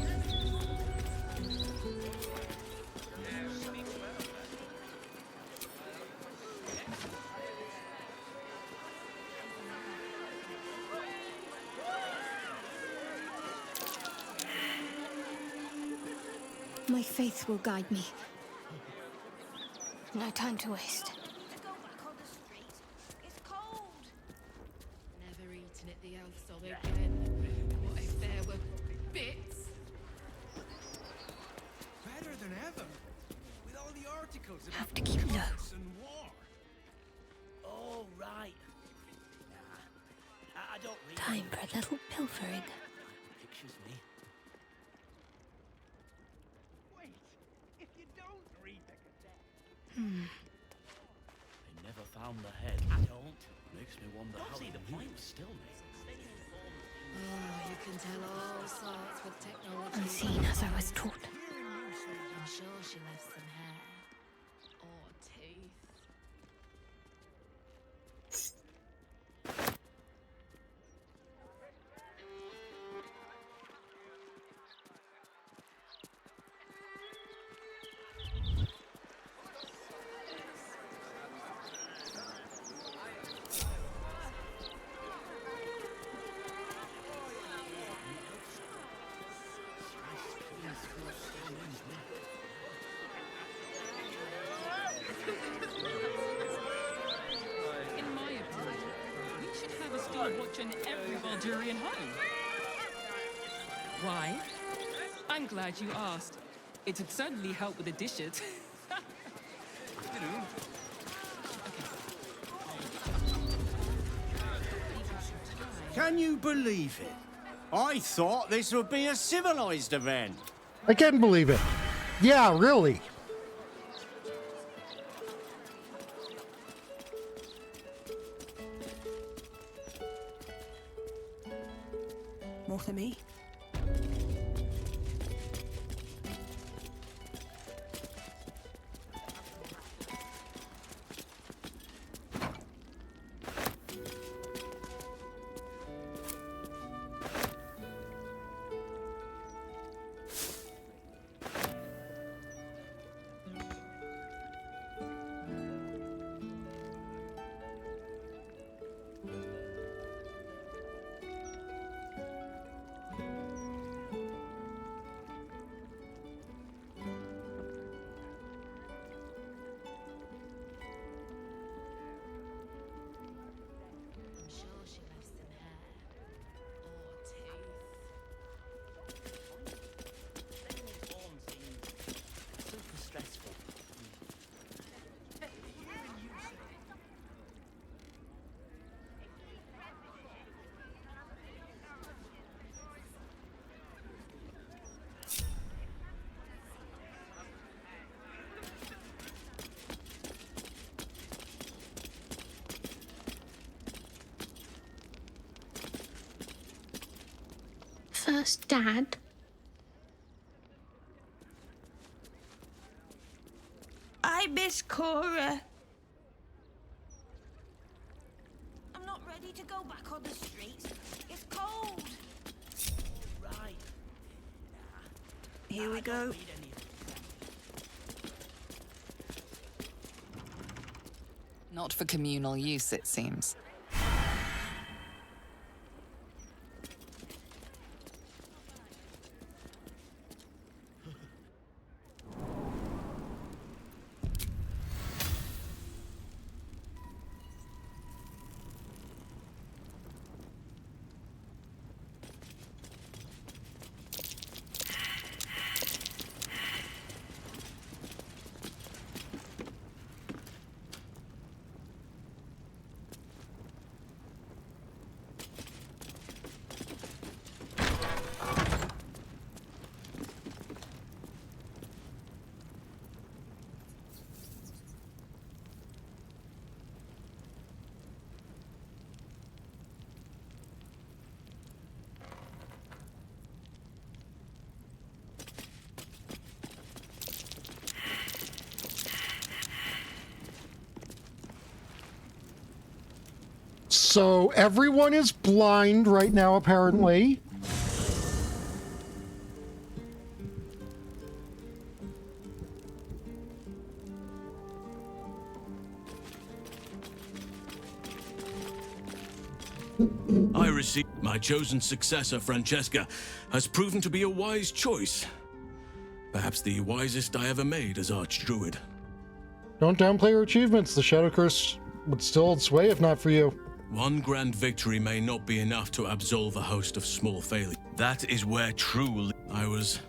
My faith will guide me. No time to waste. Never eaten at the Elfsol again. What if there were bits? Better than ever. With all the articles about Have to keep low. peace and war. Oh, right. Nah, I don't read Time for a little pilfering. pictures, me. Wait, if you don't read the Gazette. They never found the head. I don't. Makes me wonder how the point was still made. Oh, you can tell all sorts with technology. Unseen as I was taught. I'm sure she left some hair. Or teeth. overstood watching every Baldurian home. Why? I'm glad you asked. It'd certainly help with the dishes. You know. Can you believe it? I thought this would be a civilized event. I can't believe it. Yeah, really. More for me? First, Dad. I miss Cora. I'm not ready to go back on the streets. It's cold. Right. Here we go. Not for communal use, it seems. So everyone is blind right now, apparently. I received my chosen successor, Francesca, has proven to be a wise choice. Perhaps the wisest I ever made as Archdruid. Don't downplay your achievements. The Shadow Curse would still hold sway if not for you. One grand victory may not be enough to absolve a host of small failures. That is where I was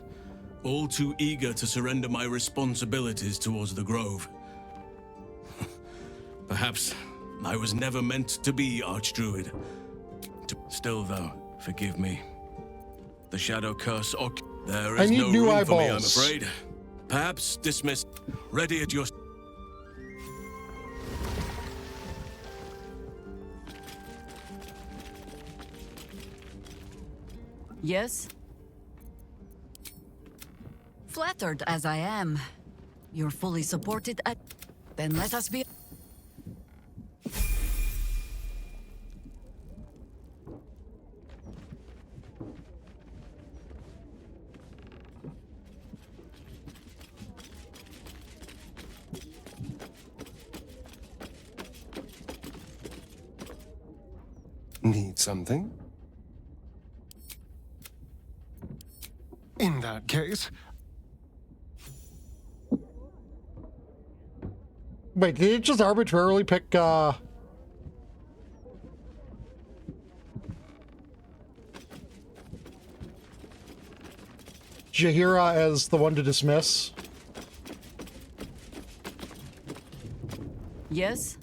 all too eager to surrender my responsibilities towards the Grove. Perhaps I was never meant to be Archdruid. Still, though, forgive me. The Shadow Curse, there is no room for me, I'm afraid. Perhaps dismissed. Ready at your... Yes? Flattered as I am, you're fully supported at... Then let us be... Need something? In that case... Wait, did it just arbitrarily pick, Jaheira as the one to dismiss? Yes?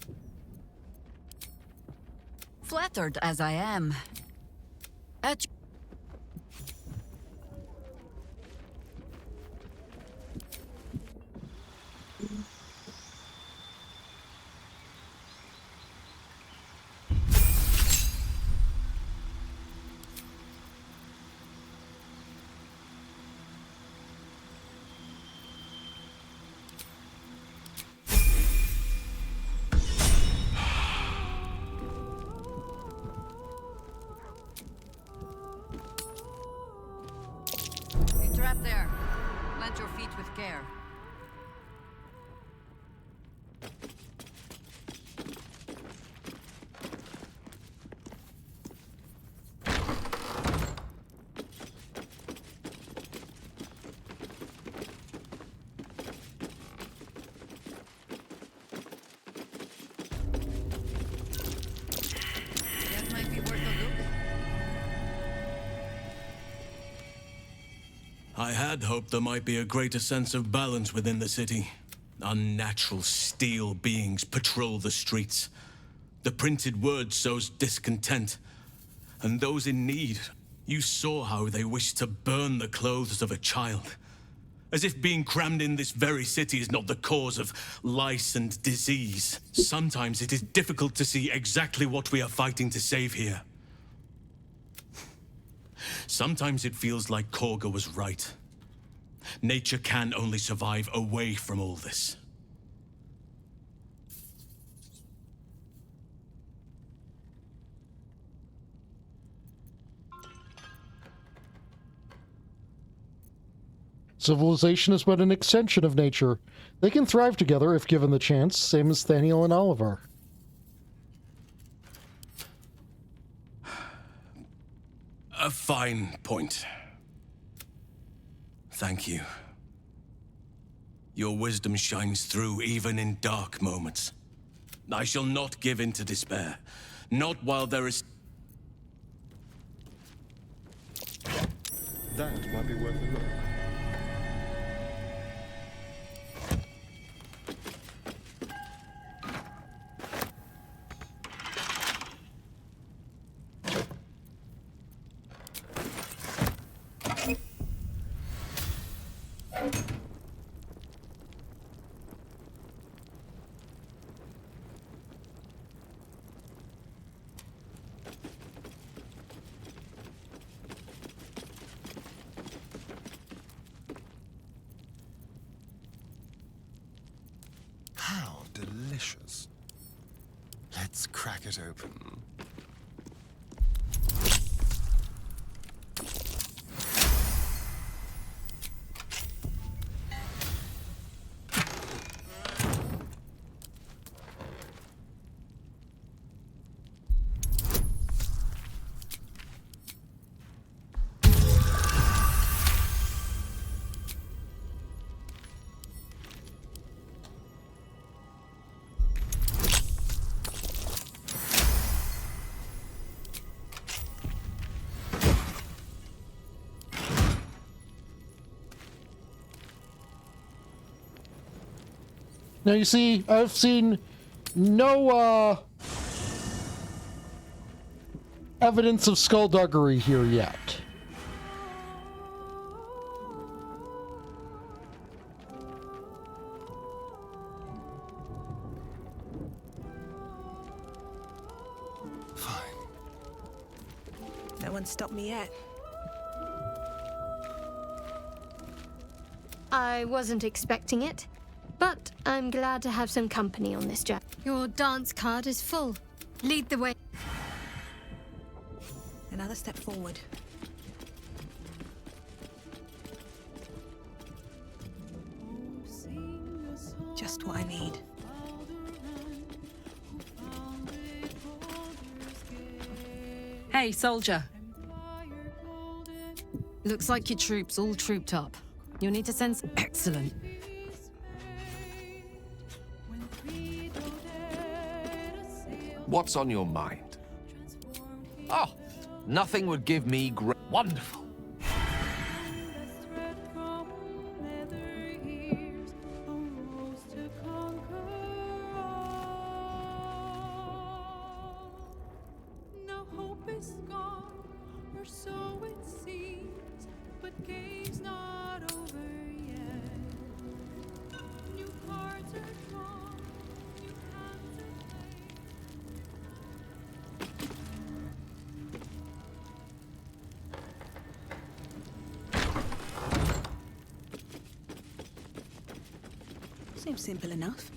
Flattered as I am. At trap there. Plant your feet with care. That might be worth a look. I had hoped there might be a greater sense of balance within the city. Unnatural steel beings patrol the streets. The printed word sows discontent. And those in need, you saw how they wished to burn the clothes of a child. As if being crammed in this very city is not the cause of lice and disease. Sometimes it is difficult to see exactly what we are fighting to save here. Sometimes it feels like Korga was right. Nature can only survive away from all this. Civilization is but an extension of nature. They can thrive together if given the chance, same as Thaniel and Oliver. A fine point. Thank you. Your wisdom shines through even in dark moments. I shall not give in to despair. Not while there is... That might be worth a look. How delicious. Let's crack it open. Now you see, I've seen no evidence of skullduggery here yet. No one stopped me yet. I wasn't expecting it, but I'm glad to have some company on this job. Your dance card is full. Lead the way. Another step forward. Just what I need. Hey, soldier. Looks like your troops all trooped up. You'll need to send... Excellent. What's on your mind? Oh, nothing would give me wonderful. game's not over yet. New cards are drawn, new hands are played. Seems simple enough.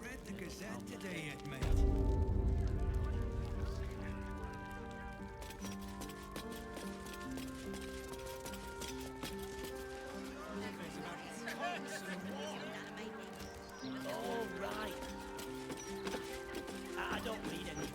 Read the Gazette today yet, mate? Oh, right. I don't read any.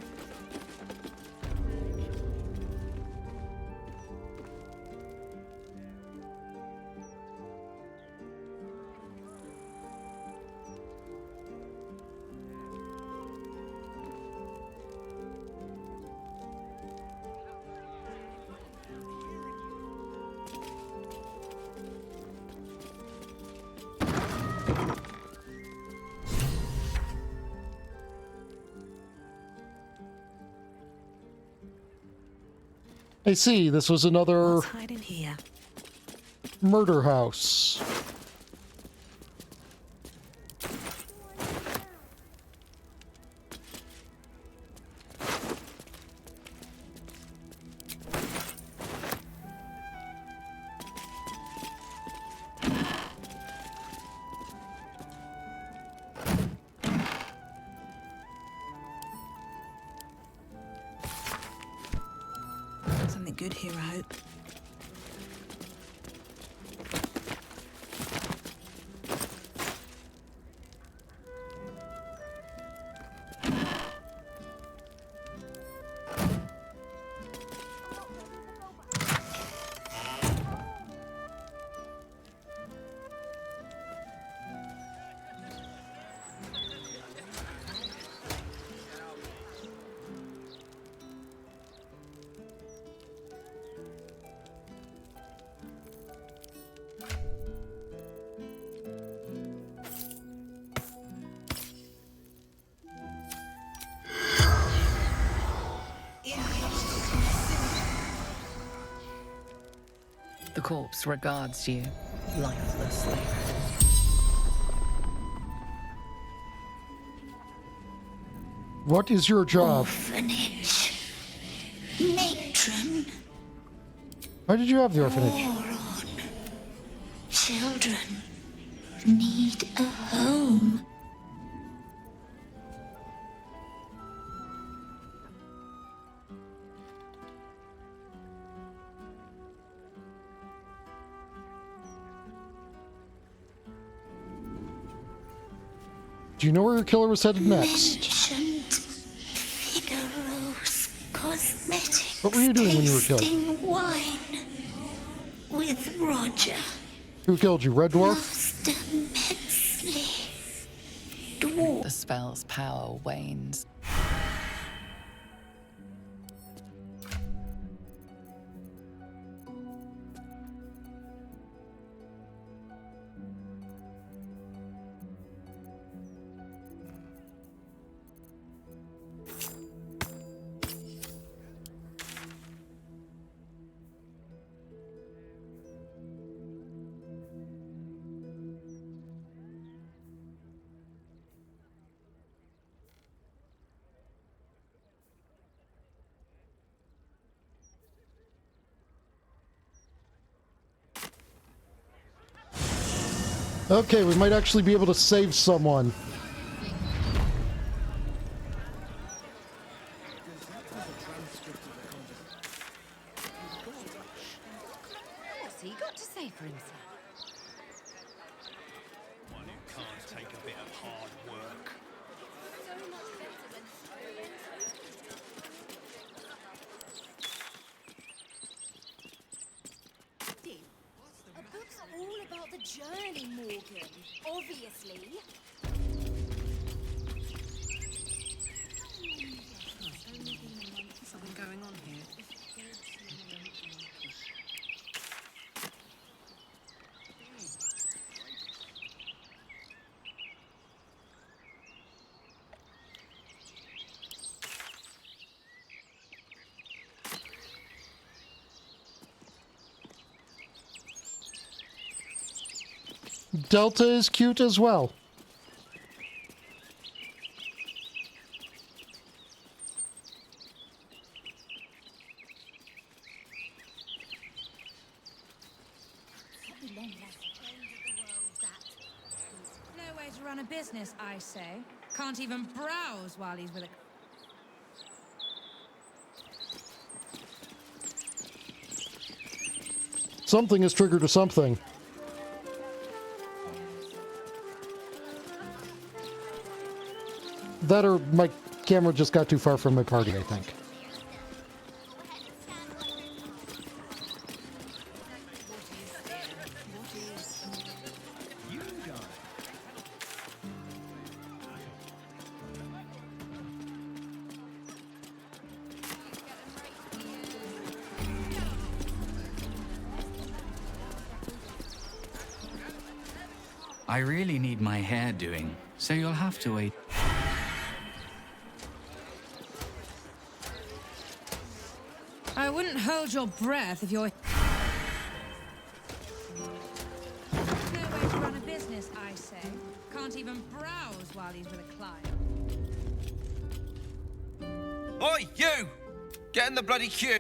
I see, this was another What's hiding here? murder house. Something good here, I hope. The corpse regards you lifelessly. What is your job? Orphanage. Matron. Why did you have the orphanage? Moron. Children need a home. Do you know where your killer was headed next? Mentioned Figaro's Cosmetics. What were you doing when you were killed? Tasting wine with Roger. Who killed you, Red Dwarf? Lost immensely. Dwarf. The spell's power wanes. Okay, we might actually be able to save someone. What's he got to say for himself? One who can't take a bit of hard work. A book's all about the journey, Morgan. Obviously. Something going on here. Delta is cute as well. No way to run a business, I say. Can't even browse while he's with a... Something has triggered something. That or my camera just got too far from my party, I think. I really need my hair doing, so you'll have to wait. I wouldn't hold your breath if you're... No way to run a business, I say. Can't even browse while he's with a client. Oi, you! Get in the bloody queue!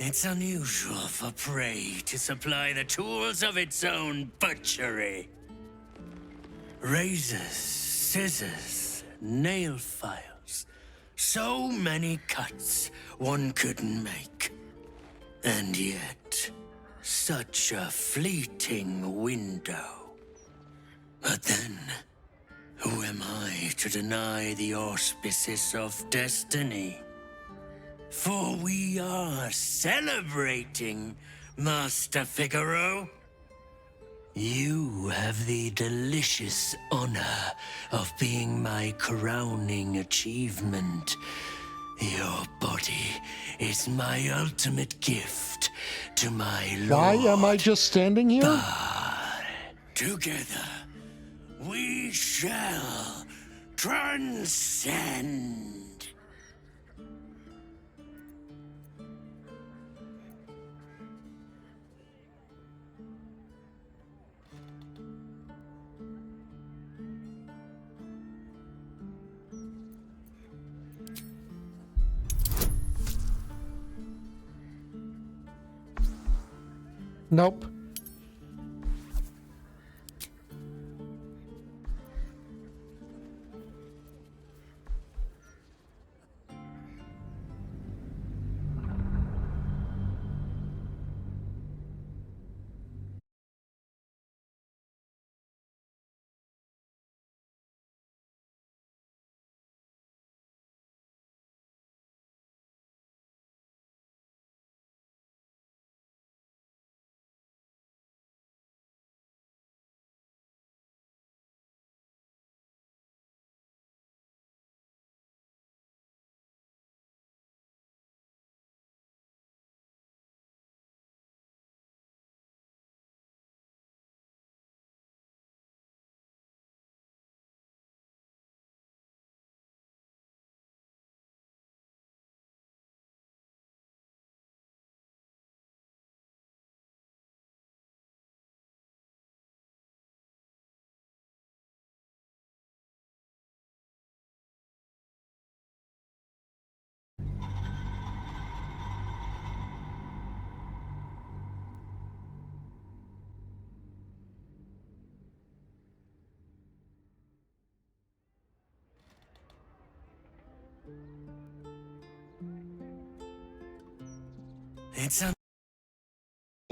It's unusual for prey to supply the tools of its own butchery. Razors, scissors, nail files. So many cuts one couldn't make. And yet, such a fleeting window. But then, who am I to deny the auspices of destiny? For we are celebrating, Master Figaro. You have the delicious honor of being my crowning achievement. Your body is my ultimate gift to my lord. Why am I just standing here? But together, we shall transcend. Nope.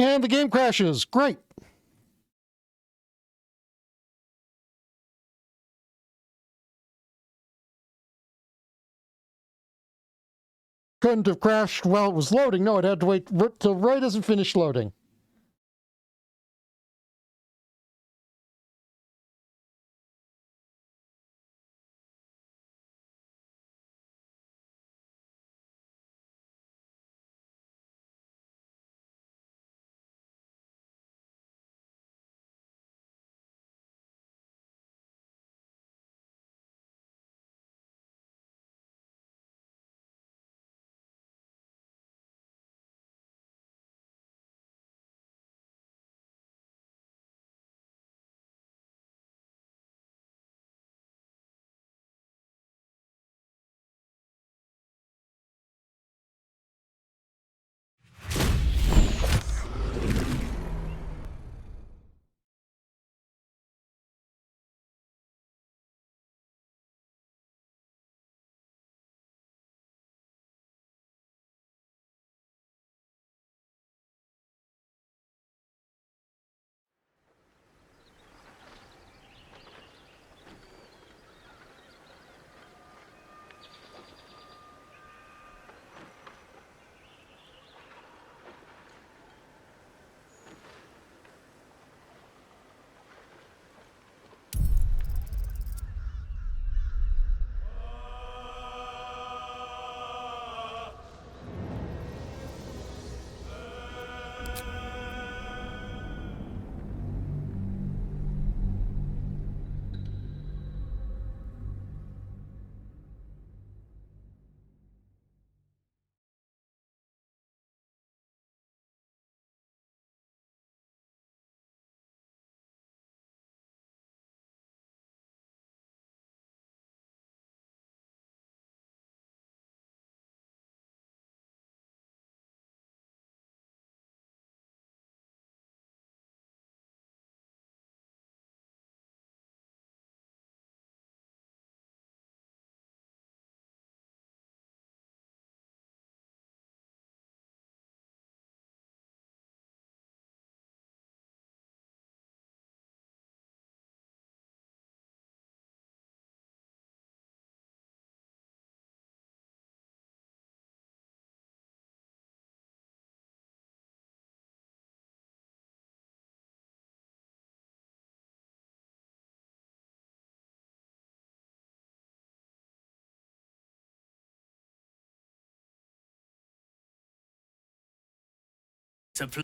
And the game crashes. Great. Couldn't have crashed while it was loading. No, it had to wait till right as it finished loading.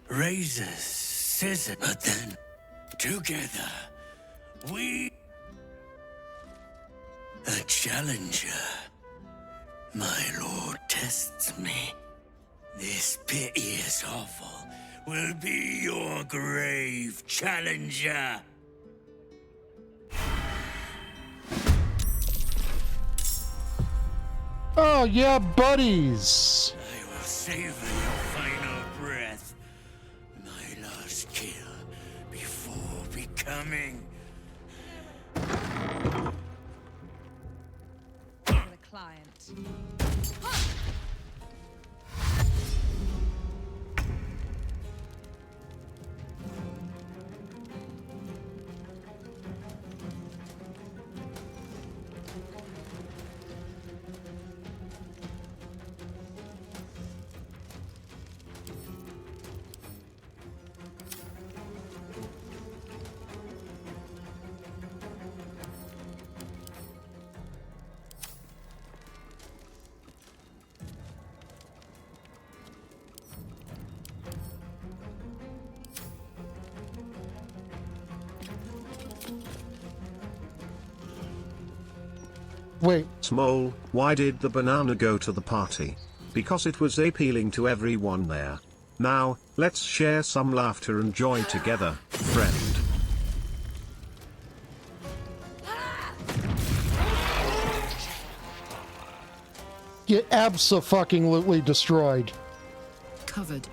razors, scissors, but then together we a challenger. My lord tests me. This piteous hovel will be your grave challenger. Oh, yeah, buddies. I will savor your final breath. My last kill before becoming The client. Wait. Small, why did the banana go to the party? Because it was appealing to everyone there. Now, let's share some laughter and joy together, friend. Get abso-fucking-lutely destroyed. Covered.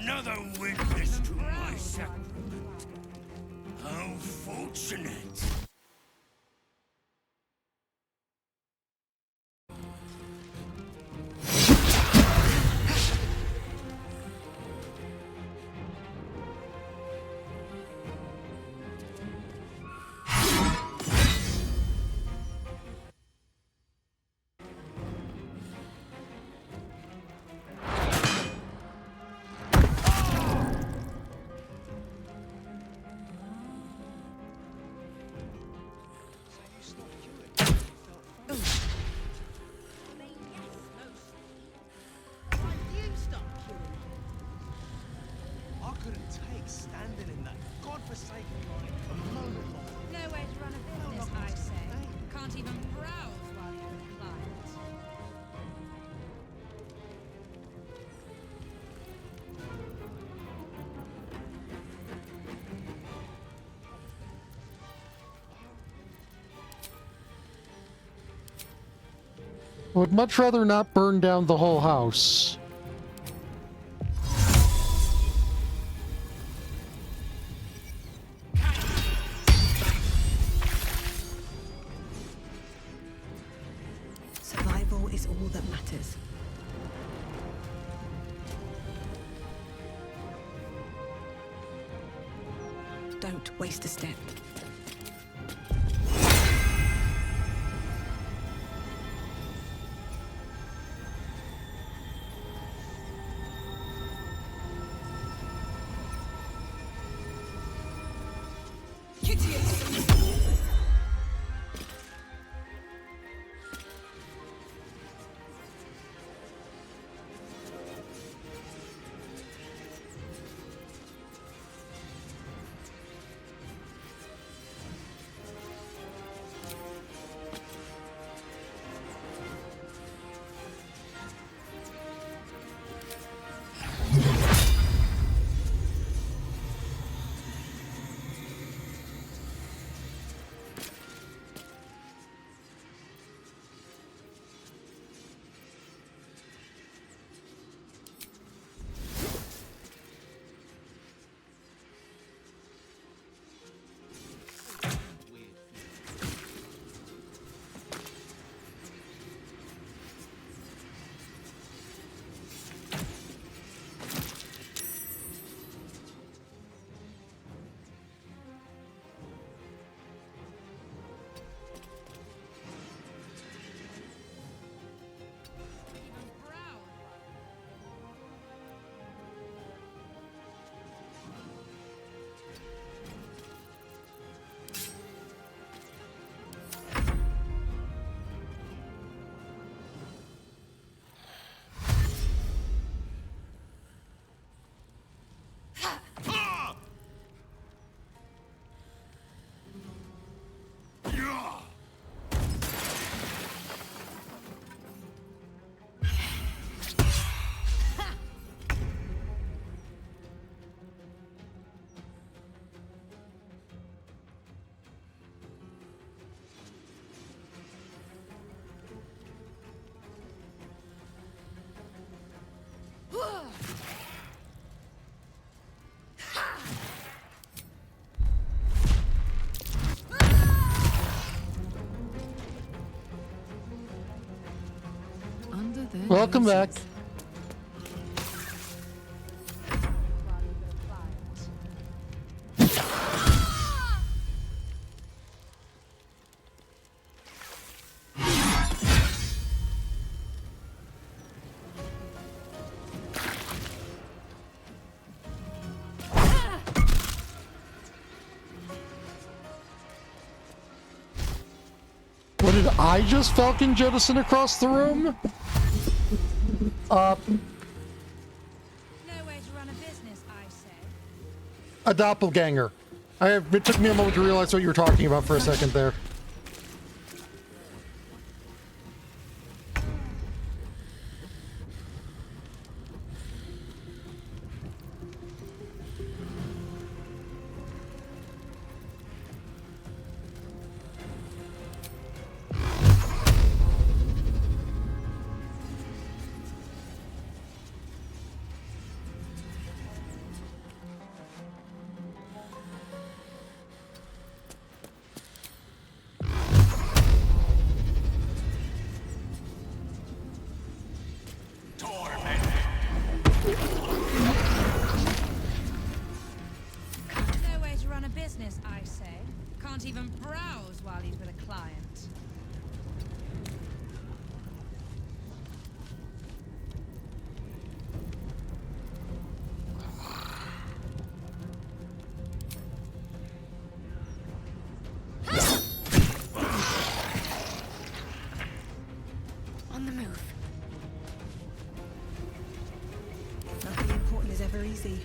another witness to my sacrament. How fortunate. No way to run a business, I say. Can't even browse while you're with a client. Would much rather not burn down the whole house. Survival is all that matters. Don't waste a step. Welcome back. What did I just Falcon jettison across the room? No way to run a business, I say. A doppelganger. It took me a moment to realize what you were talking about for a second there. No way to run a business, I say. Can't even browse while he's with a client. On the move. Nothing important is ever easy.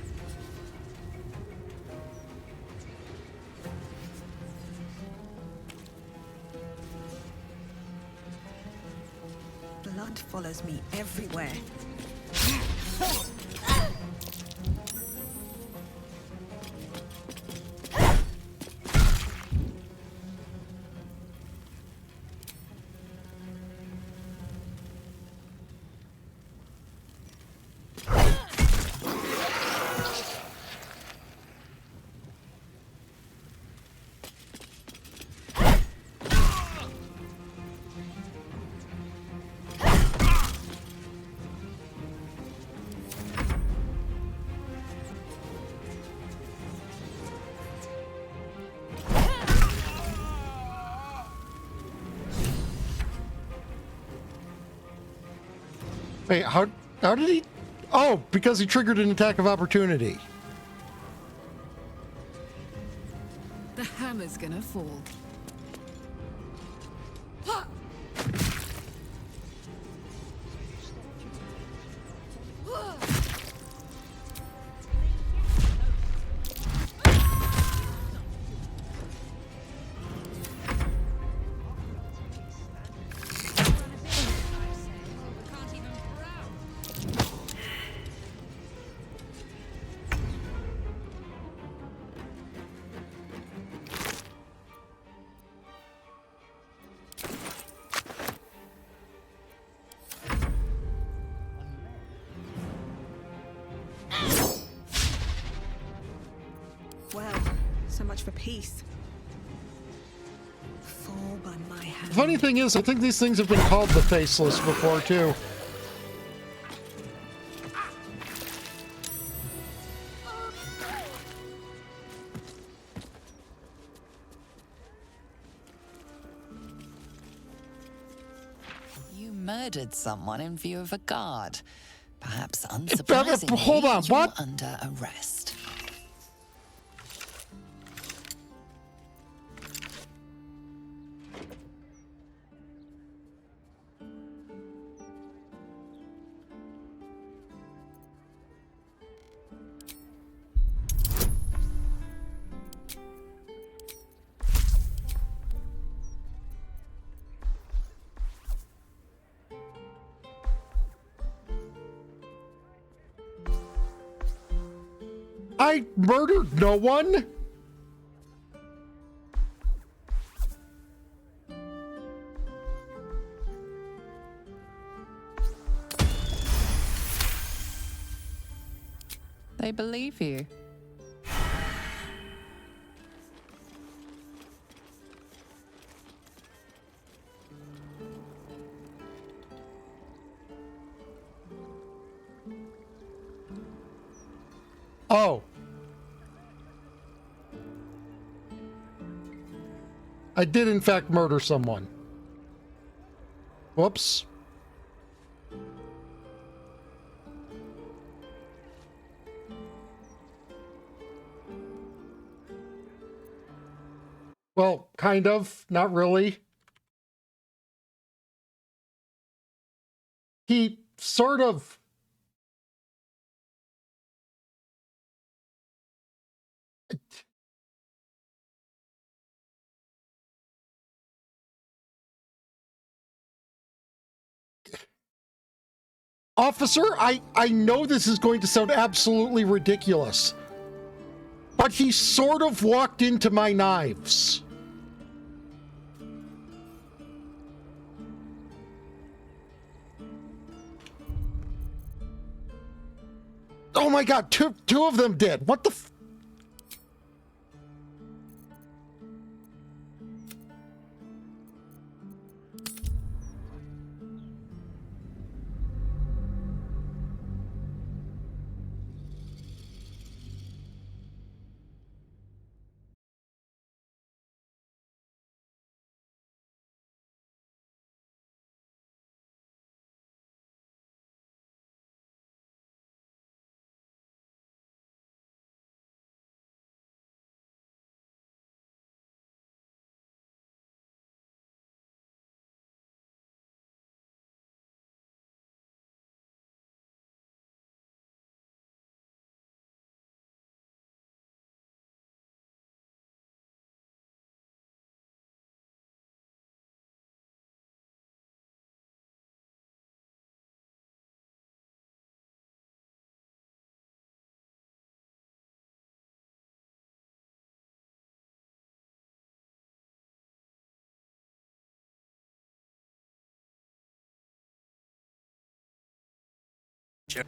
Blood follows me everywhere. Wait, how did he? Oh, because he triggered an attack of opportunity. The hammer's gonna fall. Well, so much for peace. Fall by my hand. The funny thing is, I think these things have been called the Faceless before, too. You murdered someone in view of a guard. Perhaps unsurprisingly, Hold on, you're what? under arrest. I murdered no one? They believe you. Oh. I did, in fact, murder someone. Whoops. Well, kind of. Not really. He sort of... Officer, I know this is going to sound absolutely ridiculous, but he sort of walked into my knives. Oh my god, two of them did. What the f...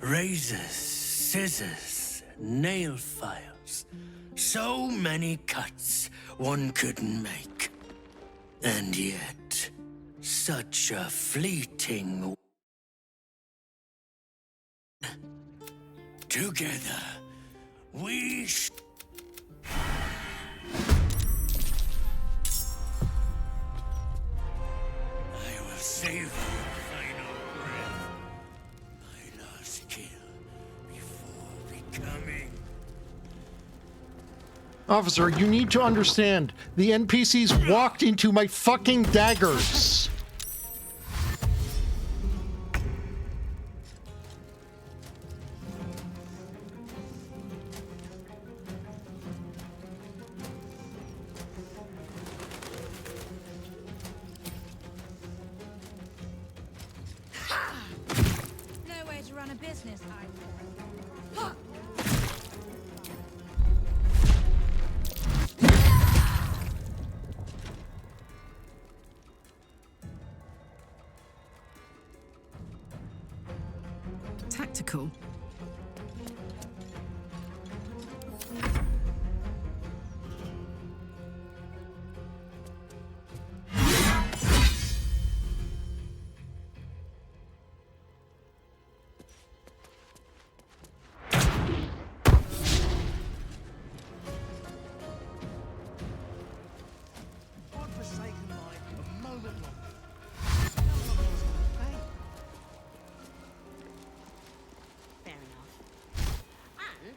Razors, scissors, nail files. So many cuts one couldn't make. And yet, such a fleeting... Together, we I will save your final breath. My last kill before becoming... Officer, you need to understand, the NPCs walked into my fucking daggers. No way to run a business, I Tactical. Godforsaken life, a moment longer. Fair enough. And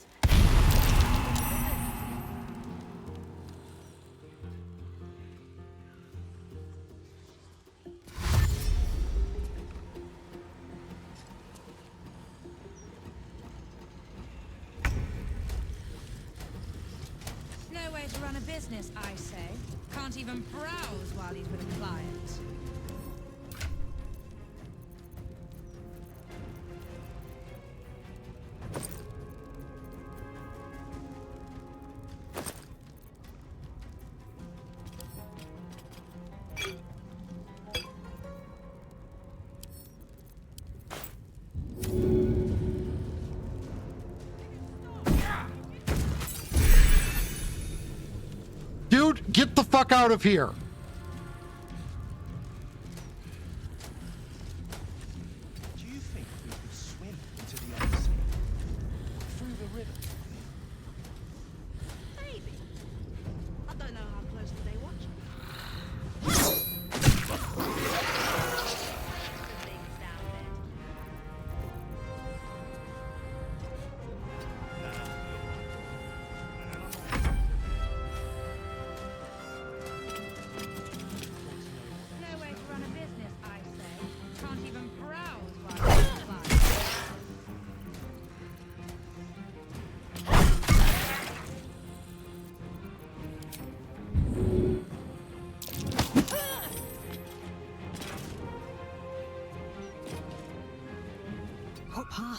No way to run a business, I say. Can't even browse while he's with a client. Dude, get the fuck out of here. Do you think we could swim into the other sea? Through the river?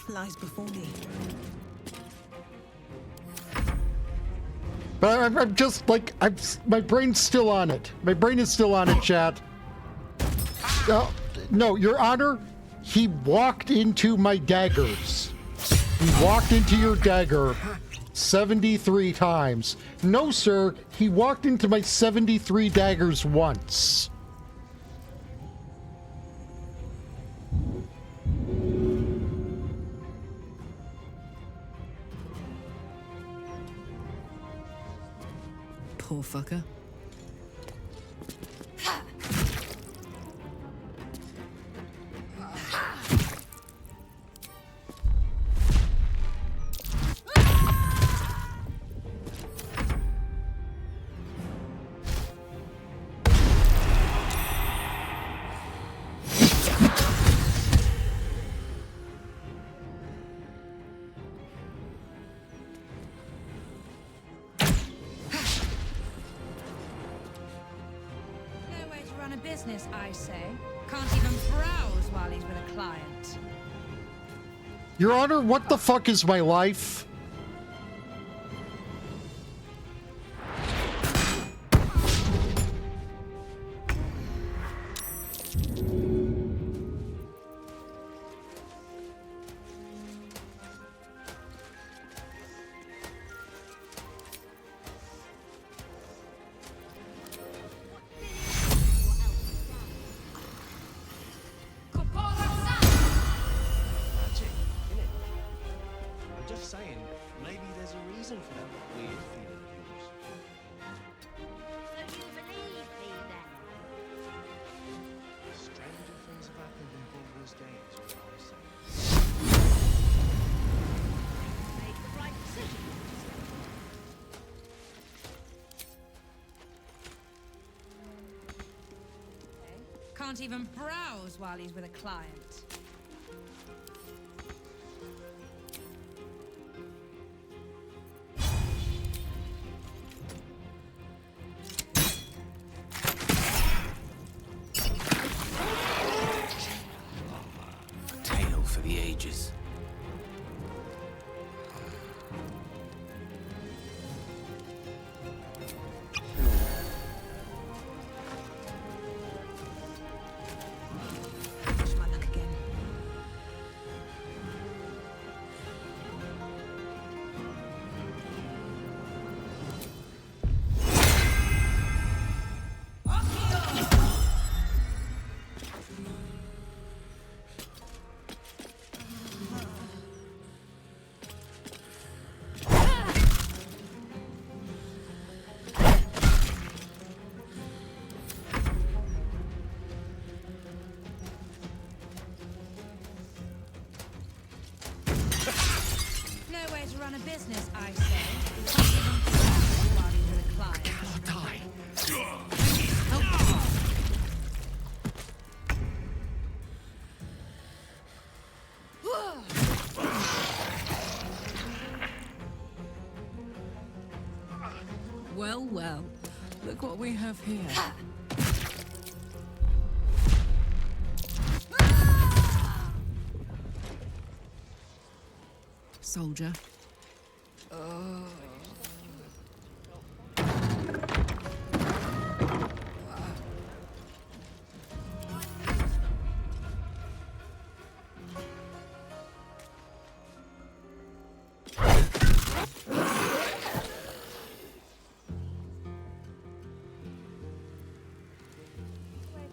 lies before me. But I'm just like, my brain's still on it. My brain is still on it, chat. No, Your Honor, he walked into my daggers. He walked into your dagger 73 times. No, sir, he walked into my 73 daggers once. Poor fucker. Business, I say. Can't even browse while he's with a client. Your Honor, what the fuck is my life? Can't even browse while he's with a client. A tale for the ages. Run a business, I say. Can't even browse while he's with a client. Well, well. Look what we have here. Soldier.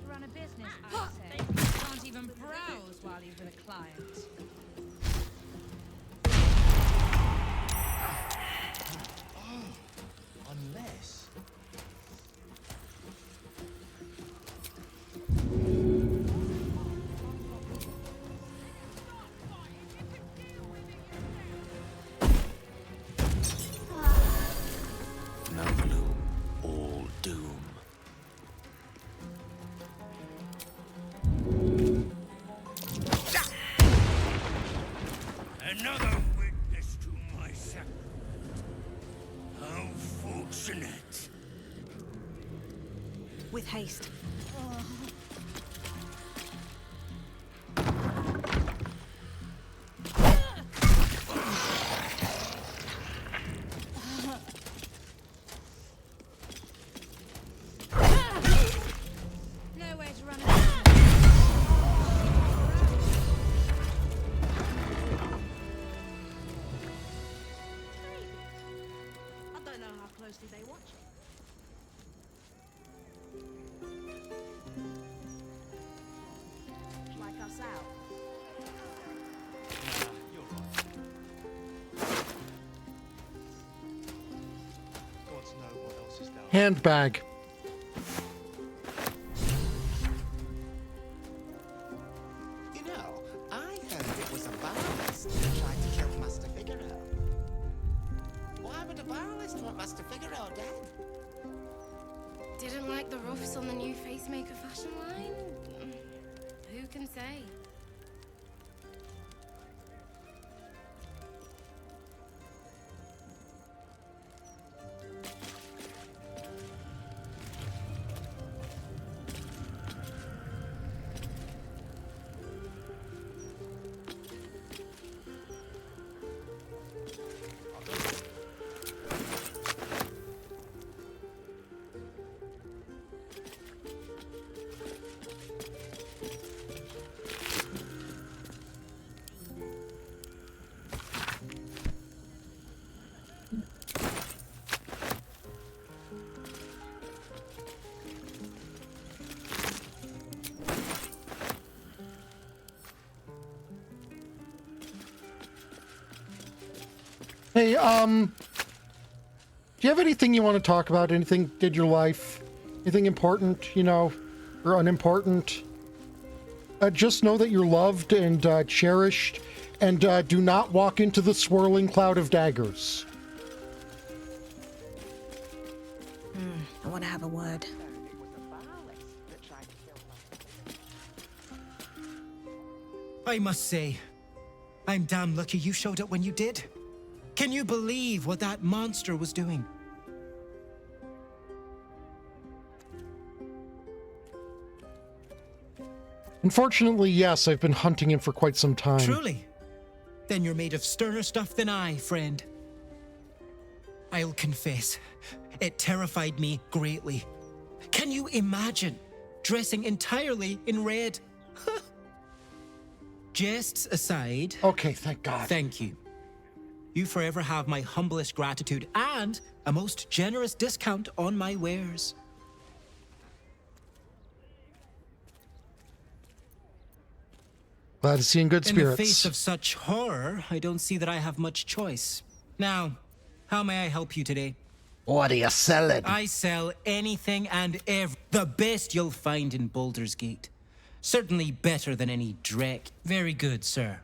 Run a business, I say. Can't even browse while he's with a client. Unless... No gloom, all doom. Another witness to my sacrament. How fortunate. With haste. Like us out. Handbag. You know, I heard it was a Baalist that tried to kill Master Figaro. Why would a Baalist want Master Figaro dead? Didn't like the ruffs on the new Facemaker fashion line? Who can say? Hey, do you have anything you want to talk about? Anything did your life? Anything important, you know, or unimportant? Just know that you're loved and cherished, and do not walk into the swirling cloud of daggers. I want to have a word. I must say, I'm damn lucky you showed up when you did. Can you believe what that monster was doing? Unfortunately, yes, I've been hunting him for quite some time. Truly? Then you're made of sterner stuff than I, friend. I'll confess, it terrified me greatly. Can you imagine dressing entirely in red? Jests aside... Okay, thank God. Thank you. You forever have my humblest gratitude and a most generous discount on my wares. Glad to see you in good spirits. In the face of such horror, I don't see that I have much choice. Now, how may I help you today? What are you selling? I sell anything and the best you'll find in Baldur's Gate. Certainly better than any dreck. Very good, sir.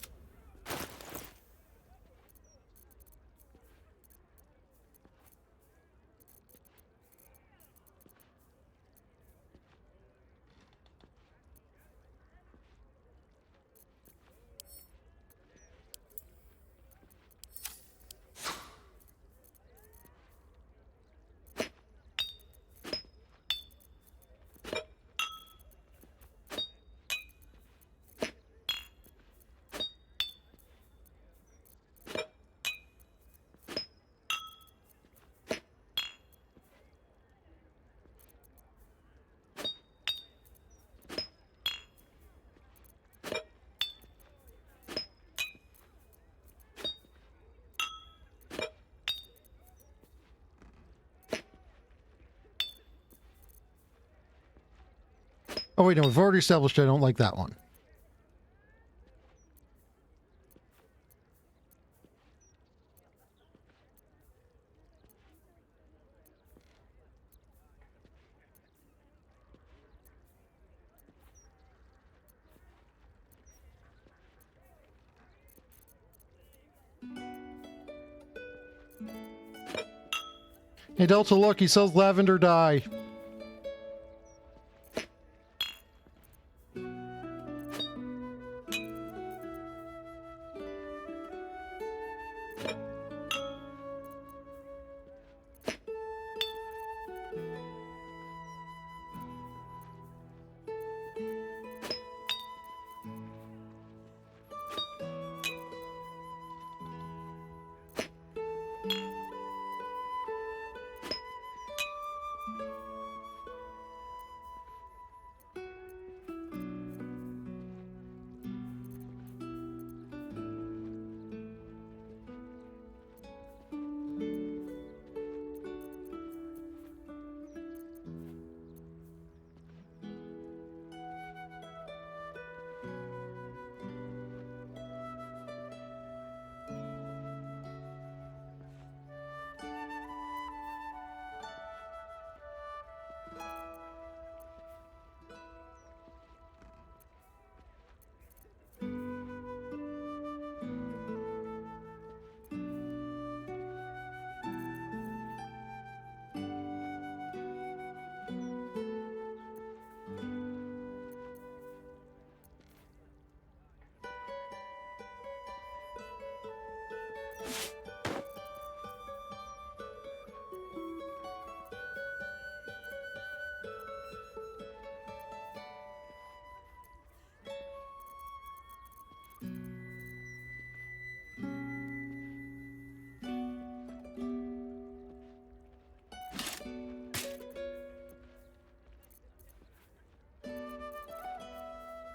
Oh wait, no, we've already established I don't like that one. Hey Delta, look, he sells lavender dye.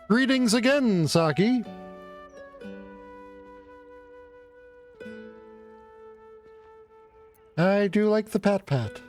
Greetings again, Saki. I do like the pat-pat.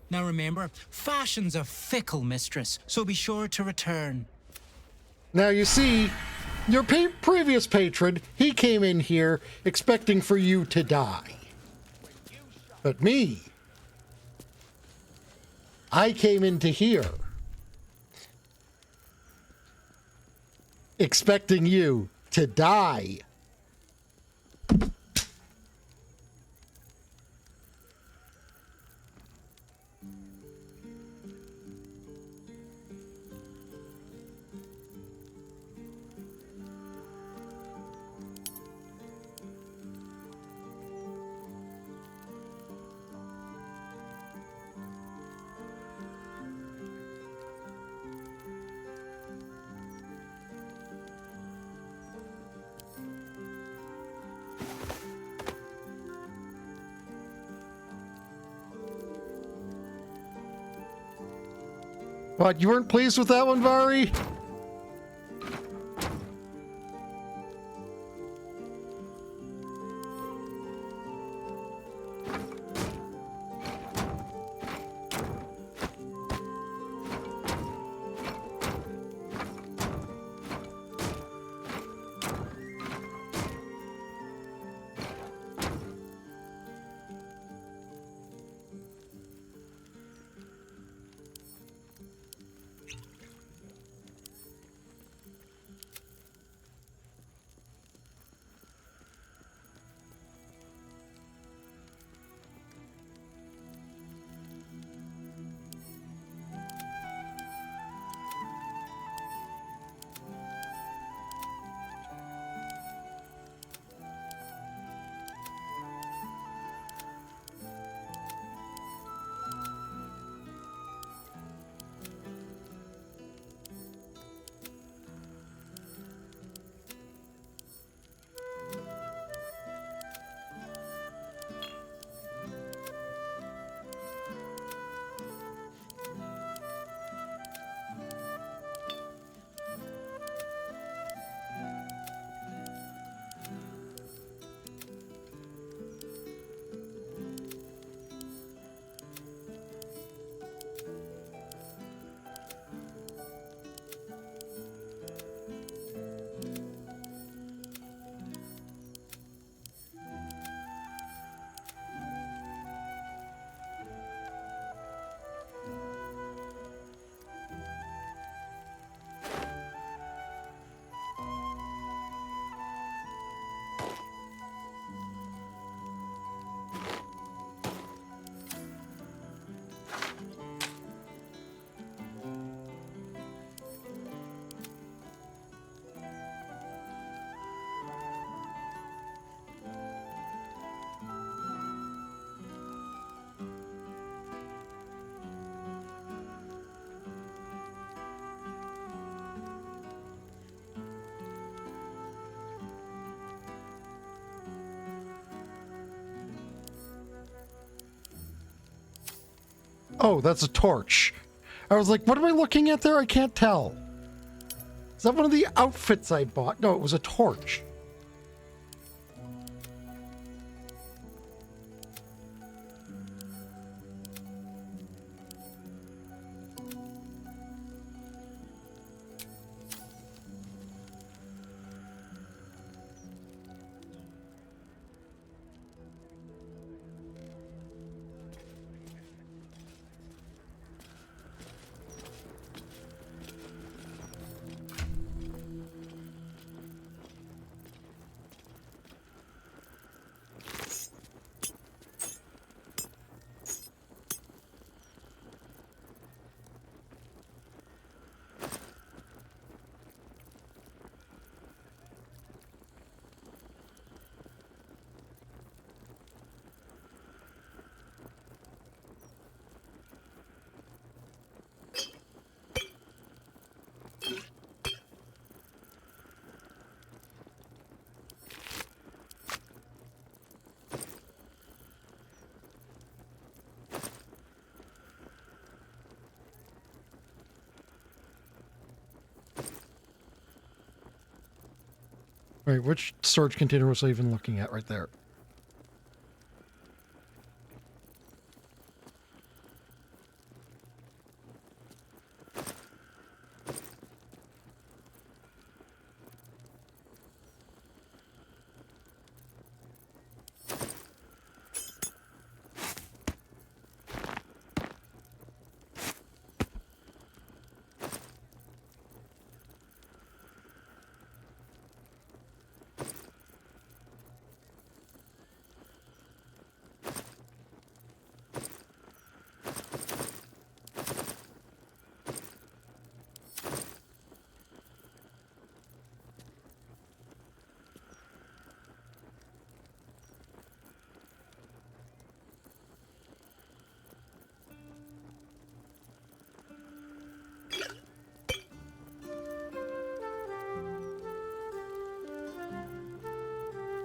Now remember, fashion's a fickle mistress, so be sure to return. Now you see, your previous patron, he came in here expecting for you to die. But me, I came into here expecting you to die. What, you weren't pleased with that one, Vari? Oh, that's a torch. I was like, what am I looking at there? I can't tell. Is that one of the outfits I bought? No, it was a torch. Wait, which storage container was I even looking at right there?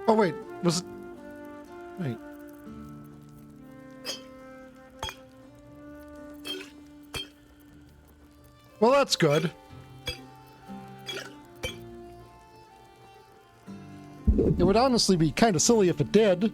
Oh, wait, was it... Wait. Well, that's good. It would honestly be kind of silly if it did.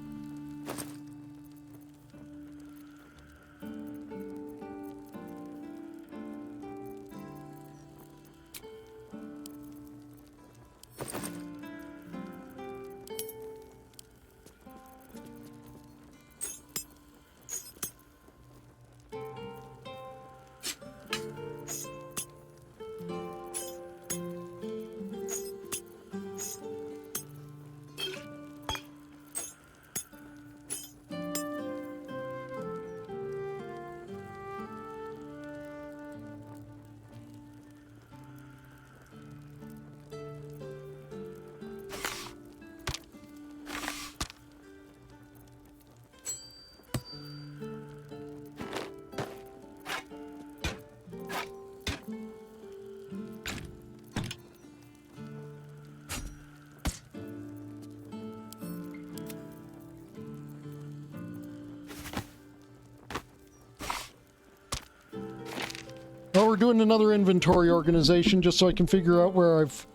Well, we're doing another inventory organization just so I can figure out where I've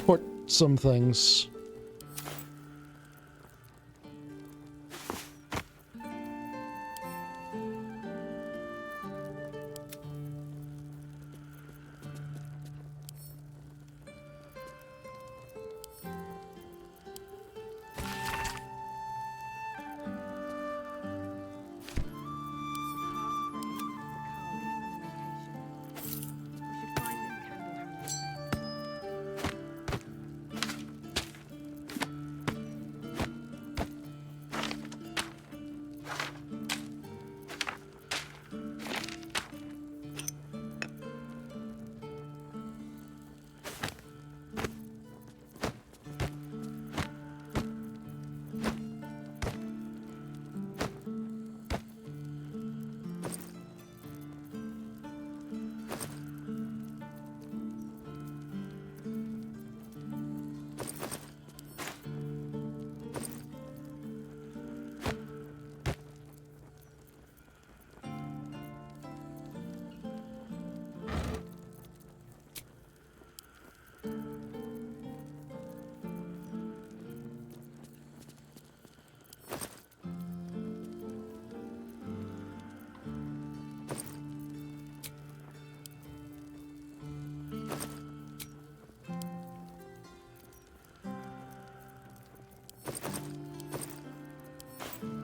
put some things.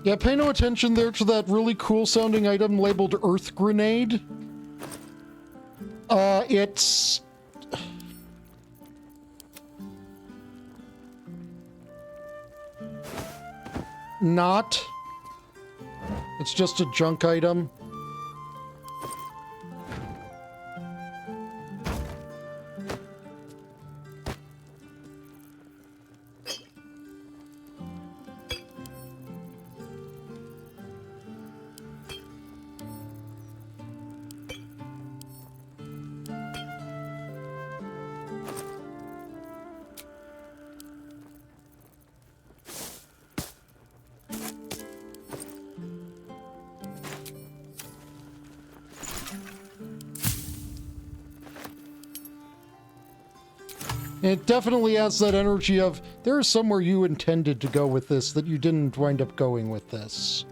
Yeah, pay no attention there to that really cool sounding item labeled Earth Grenade. It's... not. It's just a junk item. It definitely has that energy of, there is somewhere you intended to go with this that you didn't wind up going with this.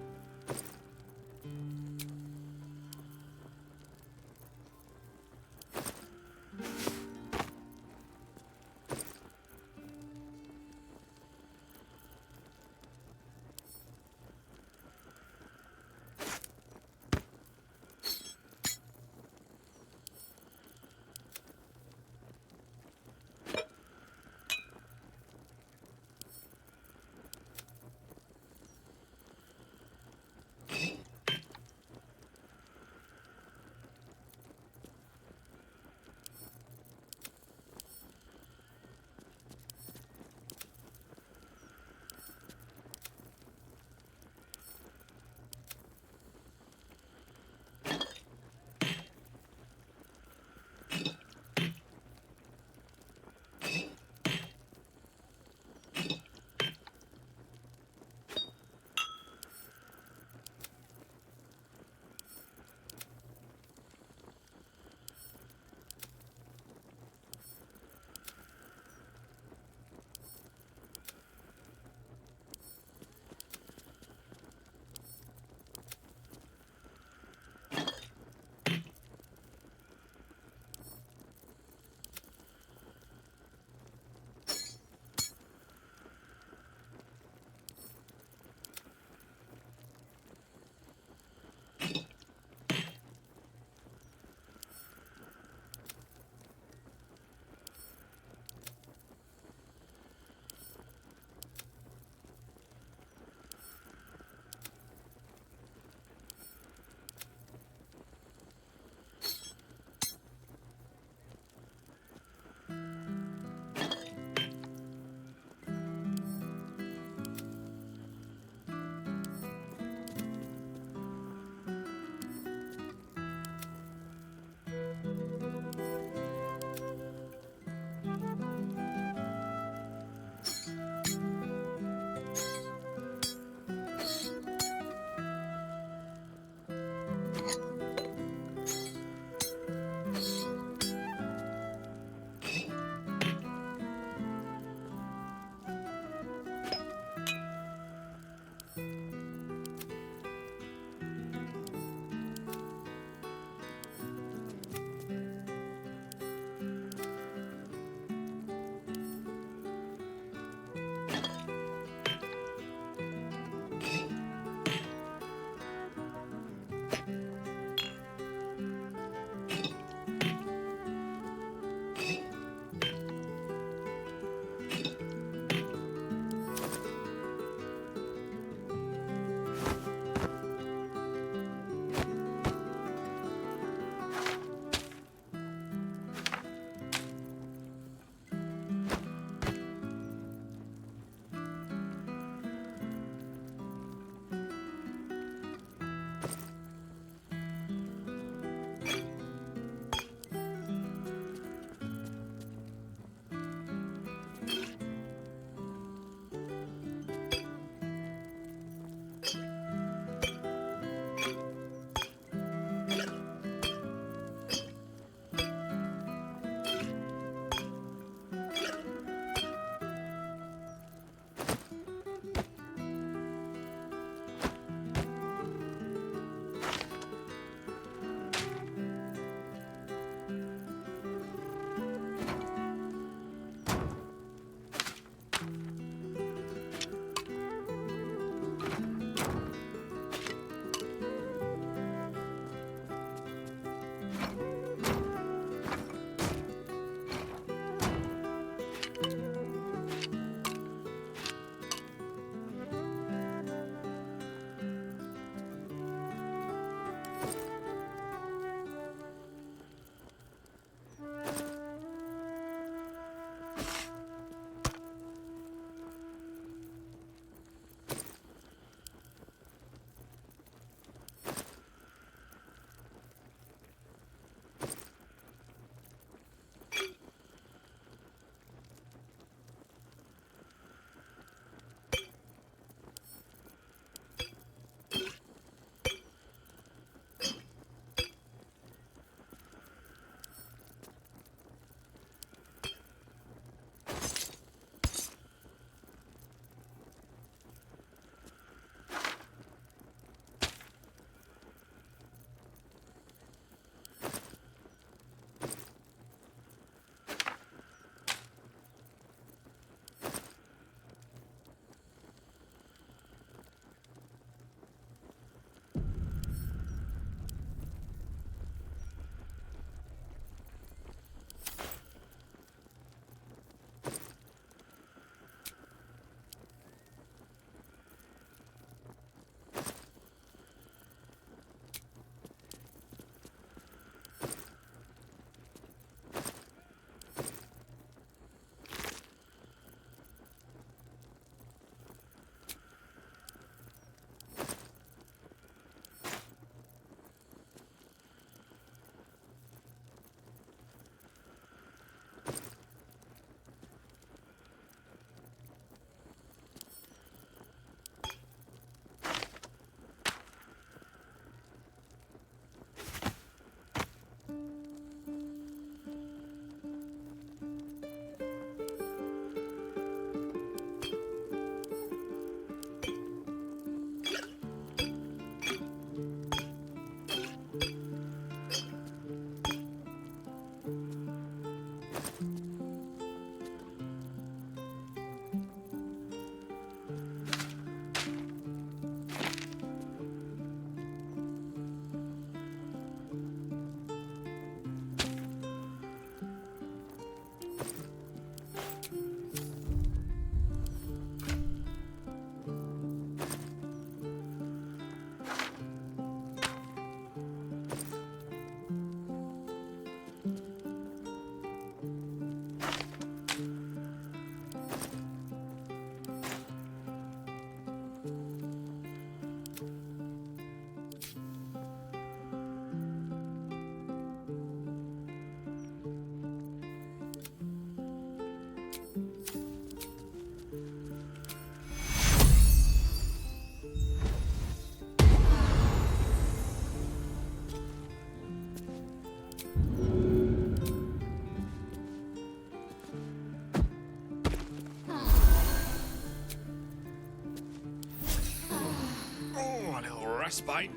Oh, a little respite.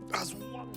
That's one.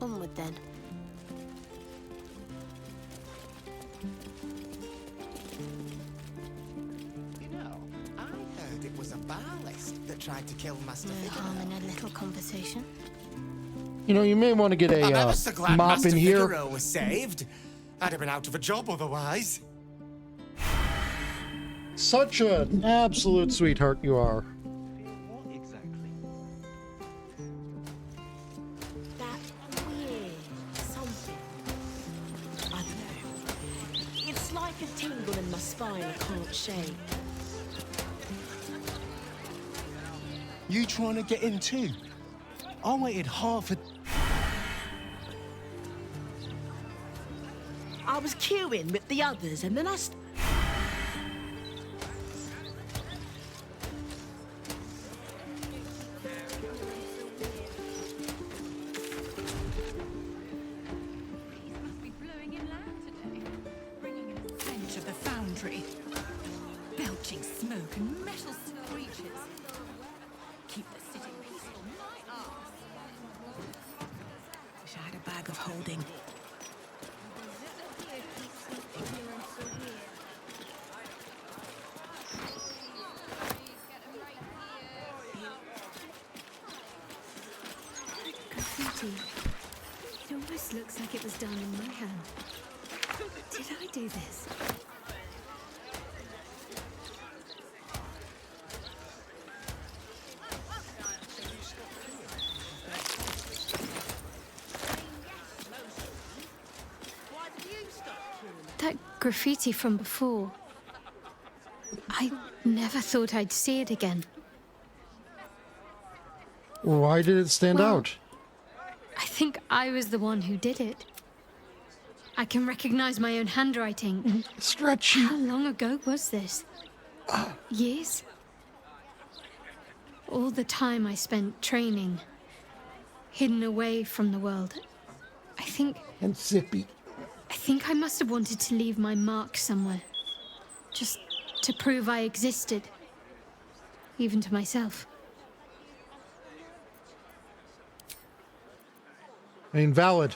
Onward then. You know, I heard it was a balist that tried to kill Master No Figaro. harm in a little conversation. You know, you may want to get I'm a ever so glad mop Master in here. Figaro was saved. I'd have been out of a job otherwise. Such an absolute sweetheart you are. That weird something. I don't know. It's like a tingle in my spine I can't shake. You trying to get in too? I waited half a... I was queuing with the others and then Stench of the foundry. Belching smoke and metal screeches. Keep the city peaceful, my arse. wish I had a bag of holding. Graffiti. It almost looks like it was done in my hand. Did I do this? That graffiti from before. I never thought I'd see it again. Why did it stand out? I think I was the one who did it. I can recognize my own handwriting. Stretchy. How long ago was this? Years? All the time I spent training, hidden away from the world. I think I must have wanted to leave my mark somewhere. Just to prove I existed. Even to myself. Invalid.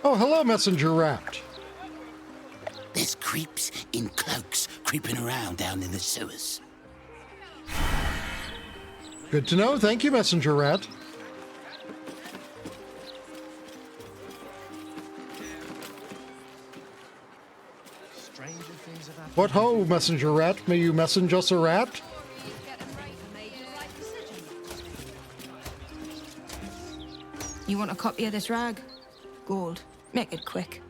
Oh, hello, Messenger Rat. There's creeps in cloaks creeping around down in the sewers. Good to know. Thank you, Messenger Rat. What ho, Messenger Rat? May you messenge us a rat? You want a copy of this rag? Gold. Make it quick.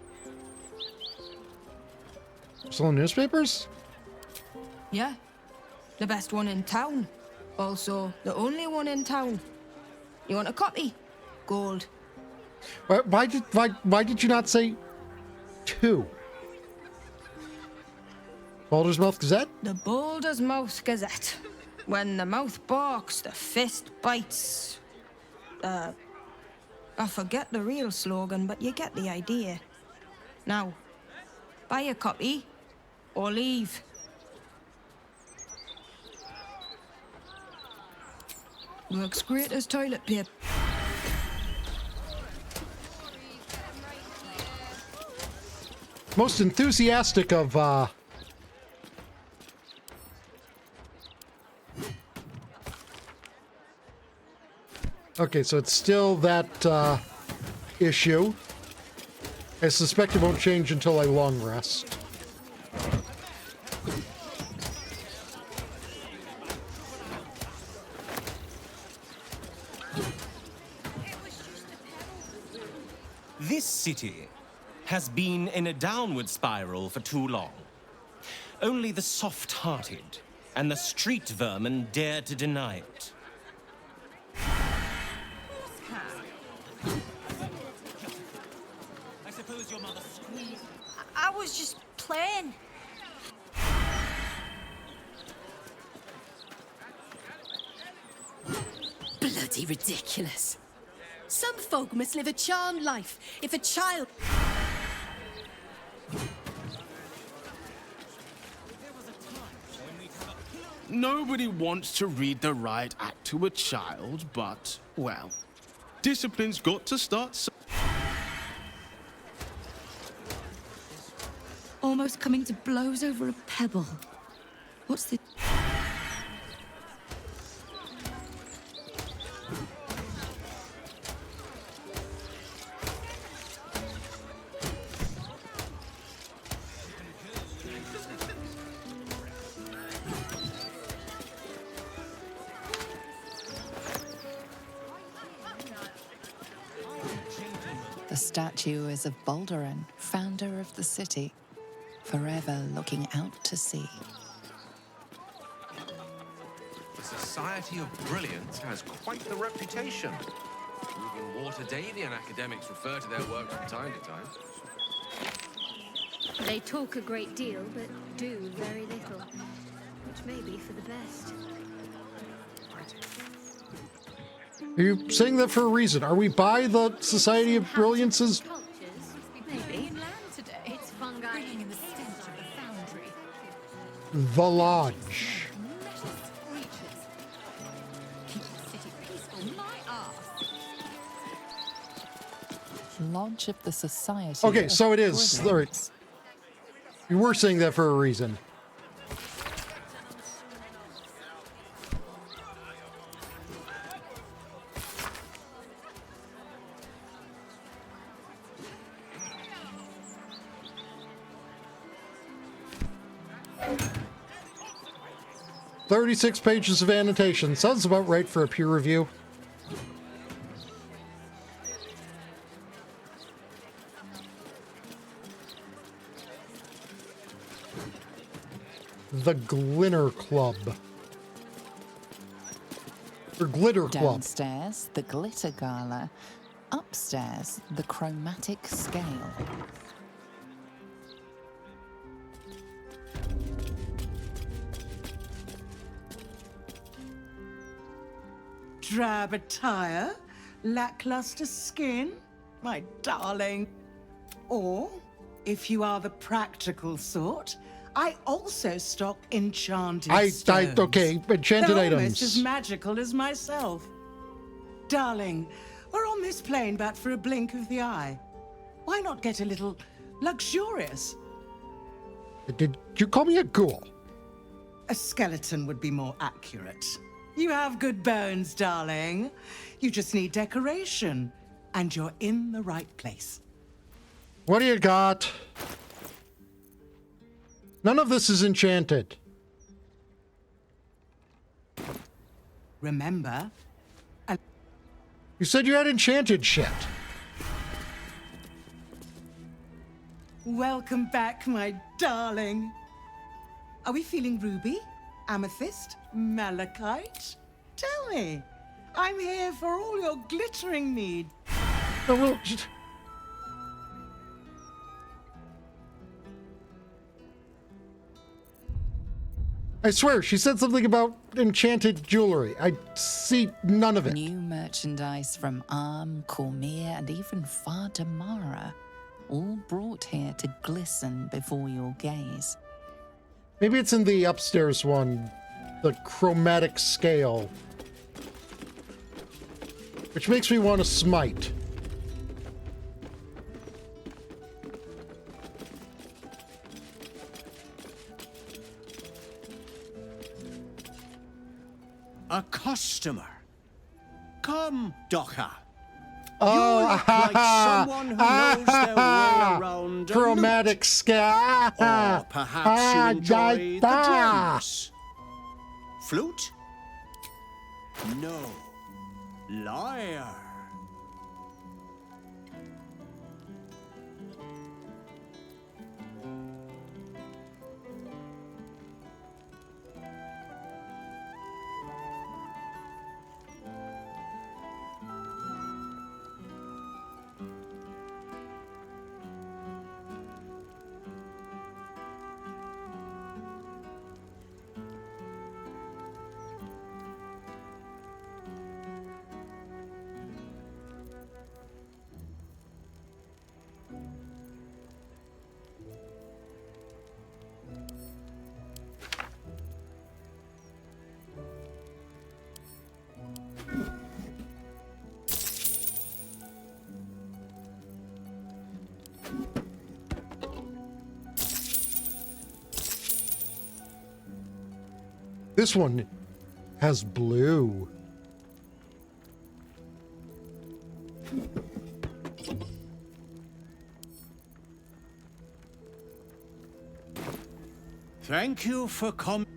Selling newspapers? Yeah. The best one in town. Also, the only one in town. You want a copy? Gold. Why did you not say 2? Baldur's Mouth Gazette? The Baldur's Mouth Gazette. When the mouth barks, the fist bites. I forget the real slogan, but you get the idea. Now, buy a copy, or leave. Works great as toilet paper. Most enthusiastic of, Okay, so it's still that, issue. I suspect it won't change until I long rest. This city has been in a downward spiral for too long. Only the soft-hearted and the street vermin dare to deny it. I suppose your mother squeezed. I was just playing. Bloody ridiculous. Some folk must live a charmed life. If a child... Nobody wants to read the riot act to a child, but, well, discipline's got to start. Almost coming to blows over a pebble. What's the... The statue is of Baldur, founder of the city, forever looking out to sea. The Society of Brilliance has quite the reputation. Even Water-Davian academics refer to their work from time to time. They talk a great deal, but do very little, which may be for the best. Are you saying that for a reason? Are we by the Society of Brilliance's? Maybe. It's fungi. Bringing in the stench of the foundry. The Lodge. Keep the city peaceful, my ass. Lodge of the Society. Okay, of so it is. All right. You were saying that for a reason. "36 pages of annotation. Sounds about right for a peer review." The Glinner Club. Or Glitter Club. Downstairs, the Glitter Gala. Upstairs, the Chromatic Scale. Drab attire, lackluster skin, my darling. Or, if you are the practical sort, I also stock enchanted stones. Okay, enchanted They're items. almost as magical as myself. Darling, we're on this plane but for a blink of the eye. Why not get a little luxurious? Did you call me a ghoul? A skeleton would be more accurate. You have good bones, darling. You just need decoration, and you're in the right place. What do you got? None of this is enchanted. Remember? You said you had enchanted shit. Welcome back, my darling. Are we feeling ruby, amethyst, malachite? Tell me. I'm here for all your glittering needs. No, well, I swear, she said something about enchanted jewelry. I see none of it. New merchandise from Arm, Cormier, and even Far Damara, all brought here to glisten before your gaze. Maybe it's in the upstairs one, the chromatic scale. Which makes me want to smite. A customer. Come, Docker. Oh, you look like someone who knows their way around a chromatic lute. scale. Or perhaps you enjoy the drums. Flute? No. Lyre. This one has blue. Thank you for coming.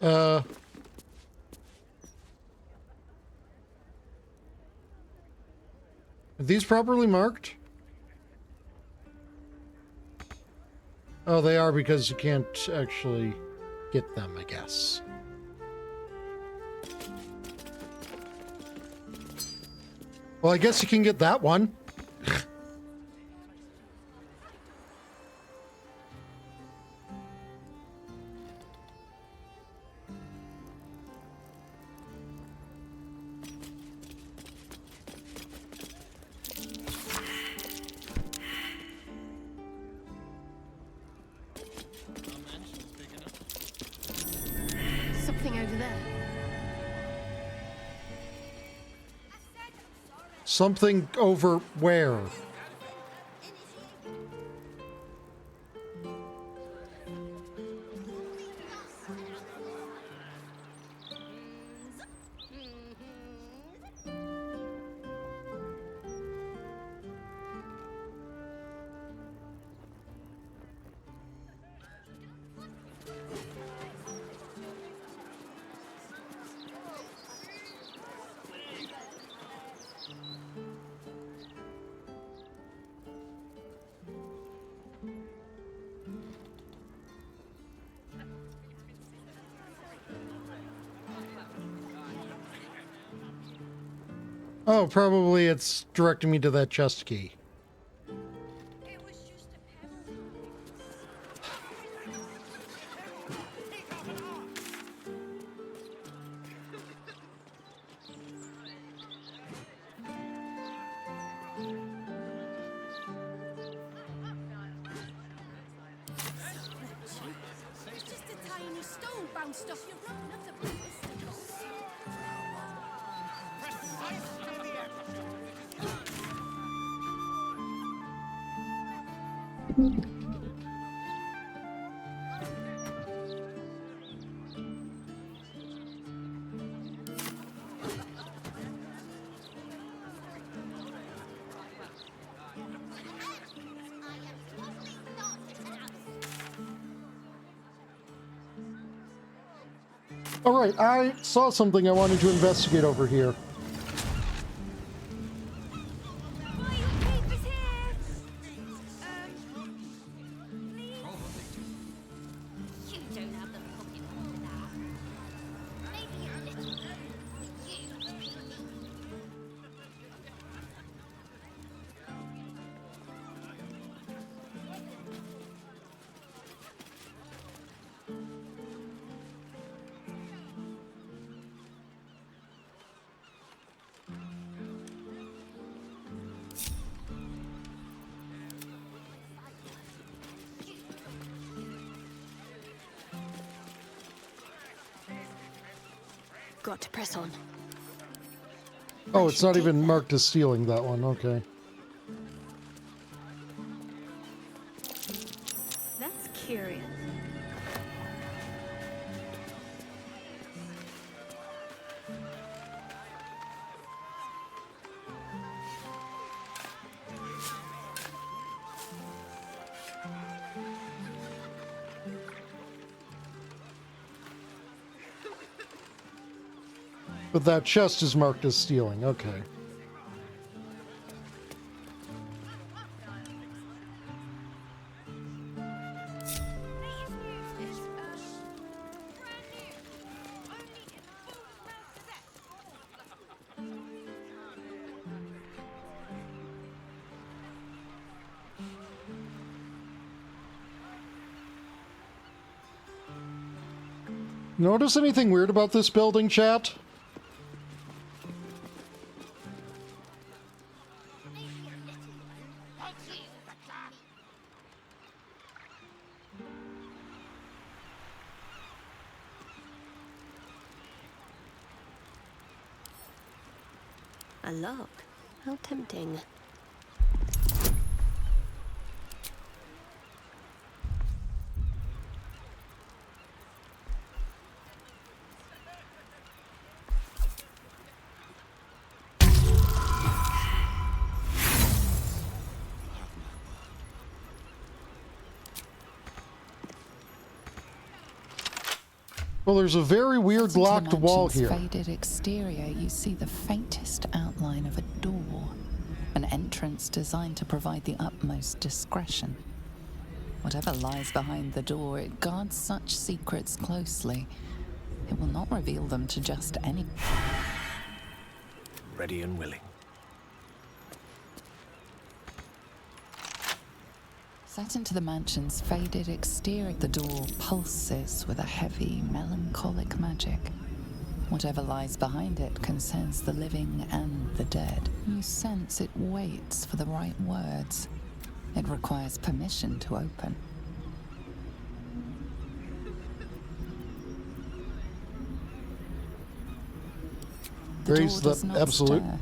Are these properly marked? Oh, they are because you can't actually get them, I guess. Well, I guess you can get that one. Something over where? Oh, probably it's directing me to that chest key. It's just a tiny stone bounced off your rug, nothing mystical. All right, I saw something I wanted to investigate over here. Got to press on. Oh, it's not even marked as stealing, that one. Okay. That's curious. But that chest is marked as stealing. Okay. Notice anything weird about this building, chat? A lock. How tempting. Well, there's a very weird locked wall here. Faded exterior, you see the faintest outline of a door. An entrance designed to provide the utmost discretion. Whatever lies behind the door, it guards such secrets closely. It will not reveal them to just any... Ready and willing. Set into the mansion's faded exterior, the door pulses with a heavy, melancholic magic. Whatever lies behind it concerns the living and the dead. You sense it waits for the right words. It requires permission to open. The door does not stir.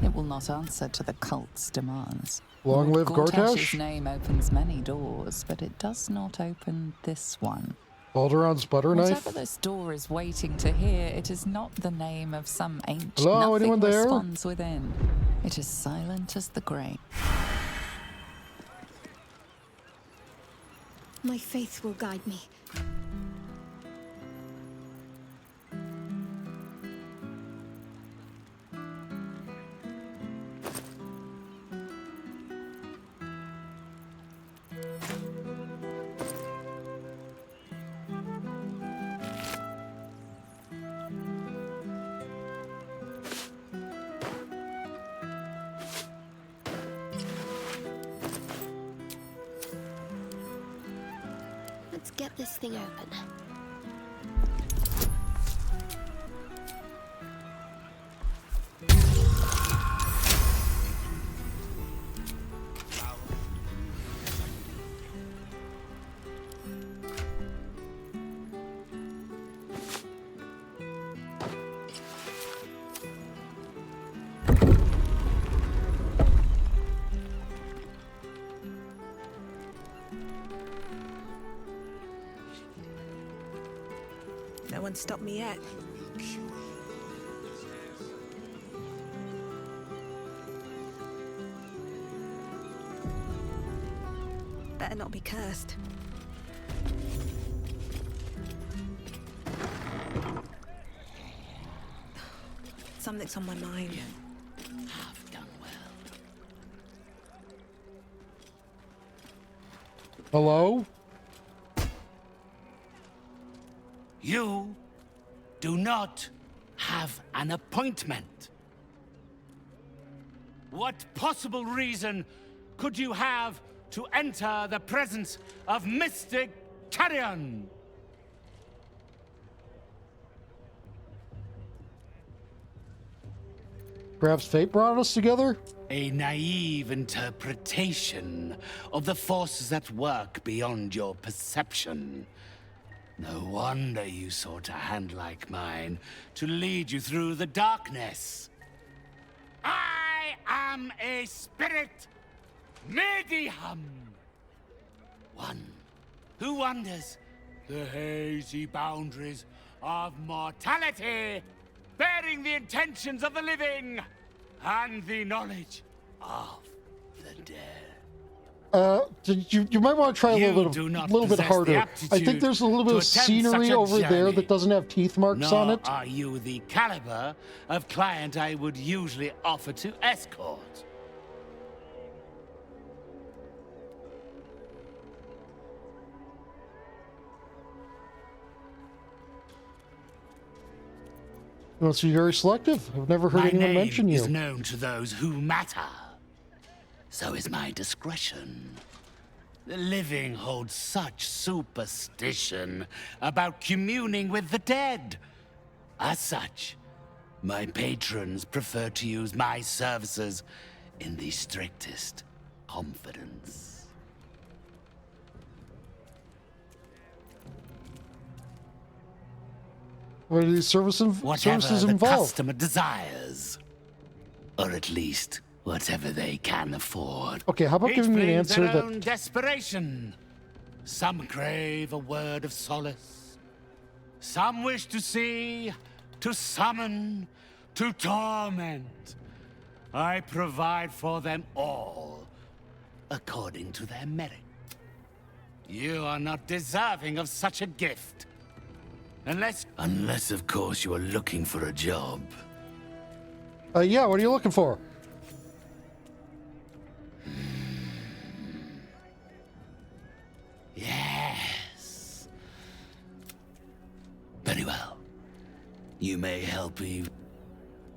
It will not answer to the cult's demands. Long live Gortash's Gortash. name opens many doors, but it does not open this one. Balduran's butter knife. Whatever this door is waiting to hear, it is not the name of some ancient. Hello, Nothing anyone there? responds within. It is silent as the grave. My faith will guide me. Let's get this thing open. No one stopped me yet. Better not be cursed. Something's on my mind. Have done well. Hello? You do not have an appointment. What possible reason could you have to enter the presence of Mystic Carrion? Perhaps fate brought us together? A naive interpretation of the forces at work beyond your perception. No wonder you sought a hand like mine to lead you through the darkness. I am a spirit medium. One who wanders the hazy boundaries of mortality, bearing the intentions of the living and the knowledge of the dead. You might want to try a little bit harder. I think there's a little bit of scenery over there that doesn't have teeth marks on it. Are you the caliber of client I would usually offer to escort? You must be very selective. I've never heard anyone mention you. My name is known to those who matter. So is my discretion. The living hold such superstition about communing with the dead. As such, my patrons prefer to use my services in the strictest confidence. What are these services Whatever the involved? customer desires, or at least whatever they can afford. Okay, how about giving me an answer their that... own desperation. Some crave a word of solace. Some wish to see, to summon, to torment. I provide for them all, according to their merit. You are not deserving of such a gift. Unless, of course, you are looking for a job. Yeah, what are you looking for? Yes. Very well. You may help me.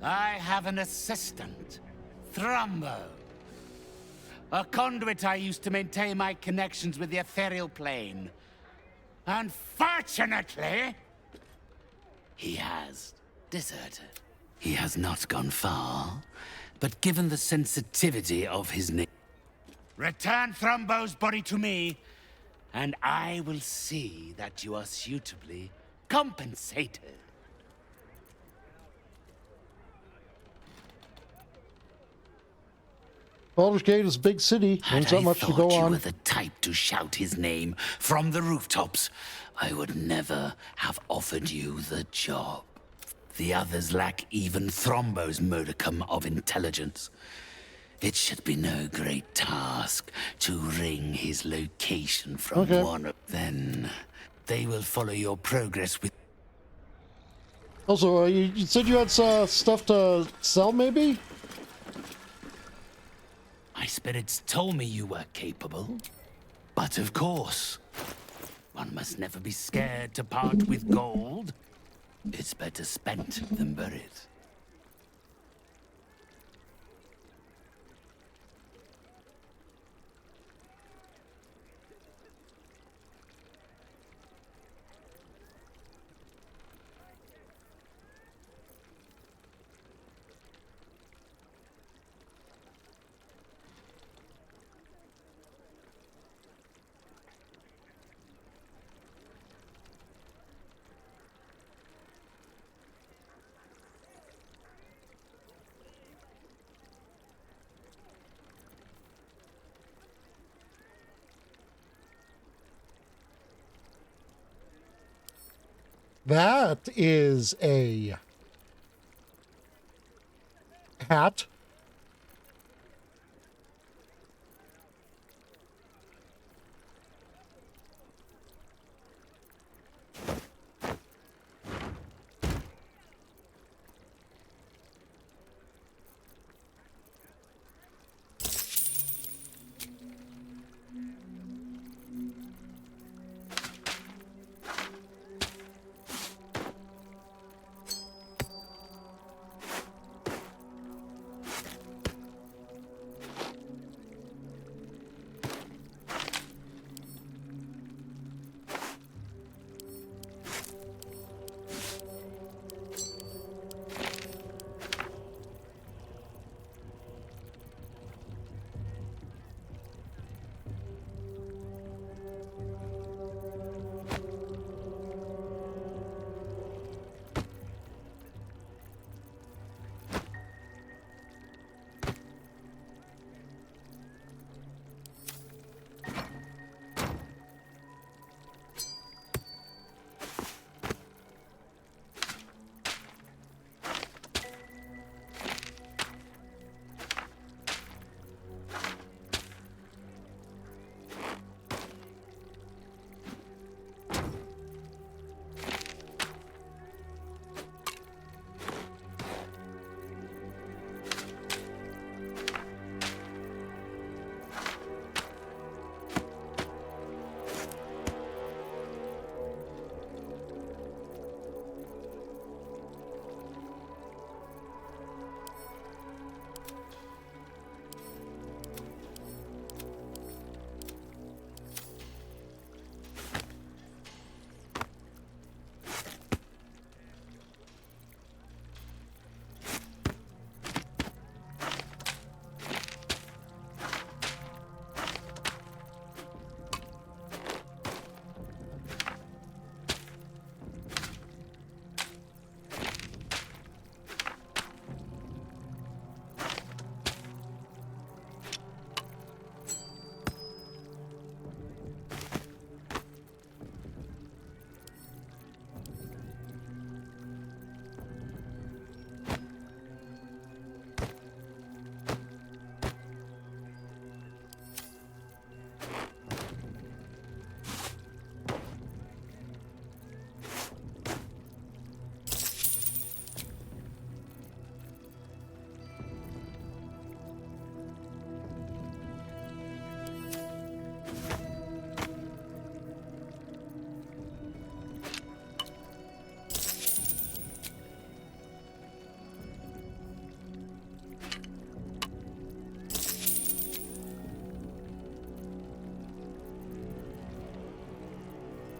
I have an assistant, Thrumbo. A conduit I used to maintain my connections with the ethereal plane. Unfortunately, he has deserted. He has not gone far, but given the sensitivity of his name. Return Thrumbo's body to me, and I will see that you are suitably compensated. Baldur's Gate is a big city. There's not much to go Thought you on. were the type to shout his name from the rooftops, I would never have offered you the job. The others lack even Thrombo's modicum of intelligence. It should be no great task to wring his location from one of them. They will follow your progress with... Also, you said you had stuff to sell, maybe? My spirits told me you were capable. But of course, one must never be scared to part with gold. It's better spent than buried. That is a hat.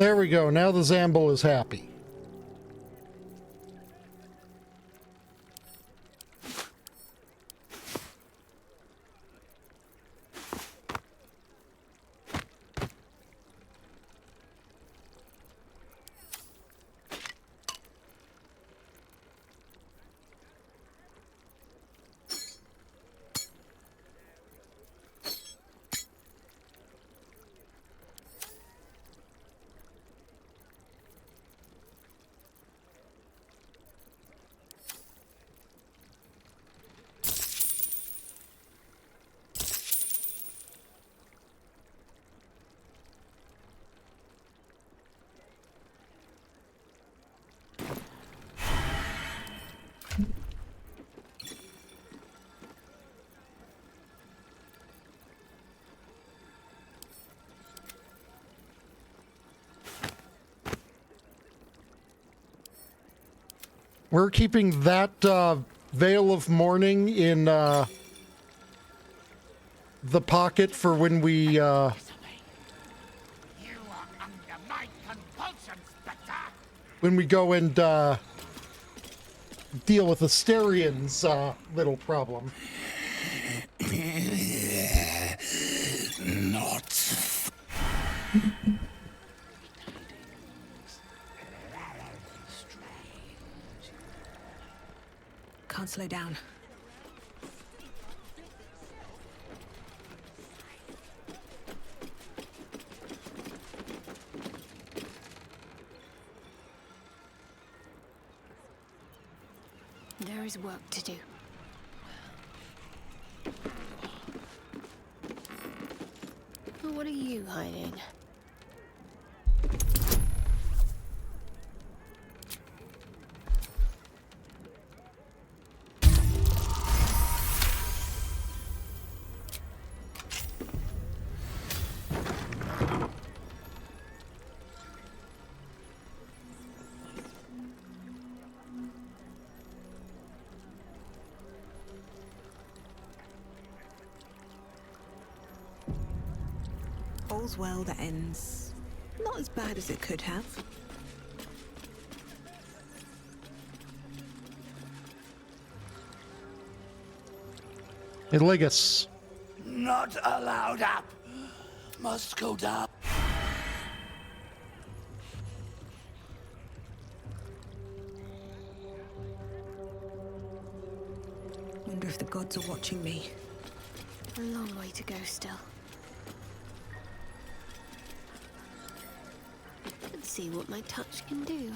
There we go. Now the Zamble is happy. We're keeping that veil of mourning in the pocket for when we go and deal with Asterian's little problem. Not. Can't slow down. There is work to do. Well, what are you hiding? All's well that ends not as bad as it could have. Hey, Ligus. Not allowed up. Must go down. Wonder if the gods are watching me. A long way to go still. Let's see what my touch can do.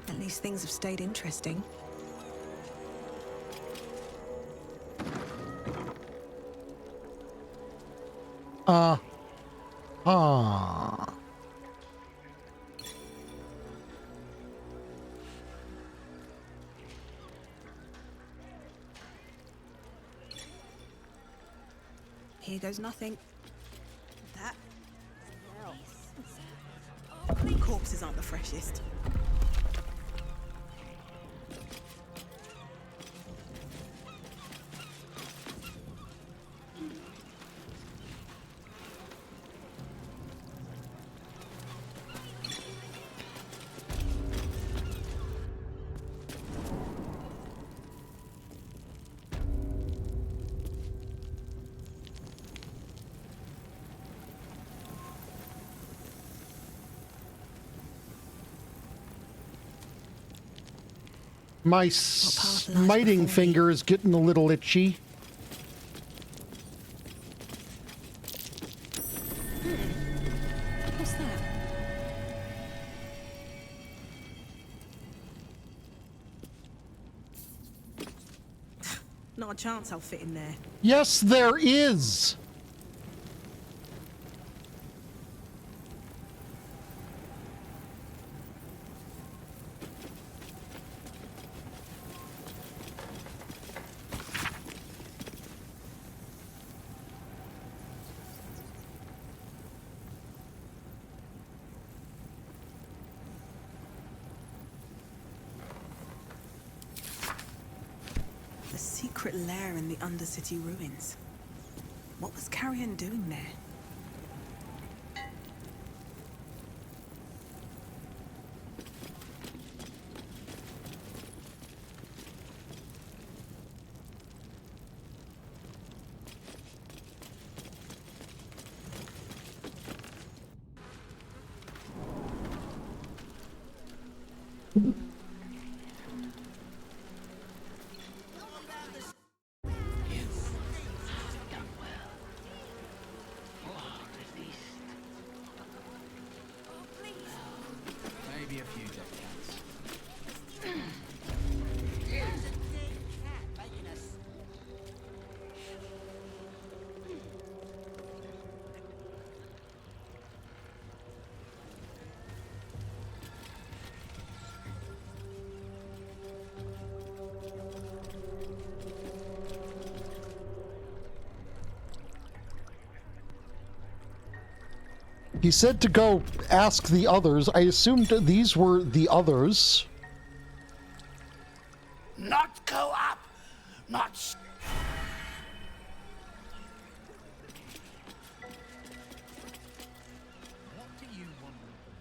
At least things have stayed interesting. Here goes nothing. That. Corpses aren't the freshest. My smiting finger is getting a little itchy. What's that? Not a chance I'll fit in there. Yes, there is. The secret lair in the Undercity ruins. What was Carrion doing there? Maybe a few dead cats. He said to go ask the others. I assumed these were the others. Not go up! Not...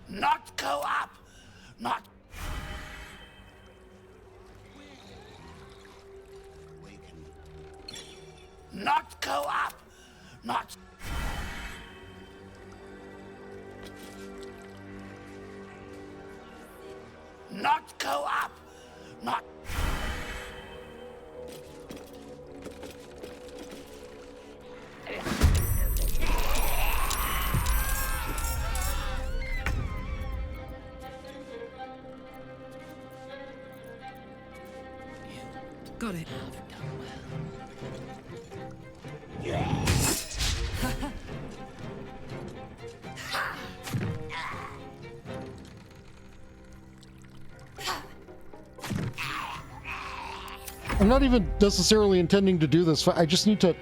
Not go up! Not... Not go up! Not... Not go up! Not... Got it. I'm not even necessarily intending to do this. I just need to...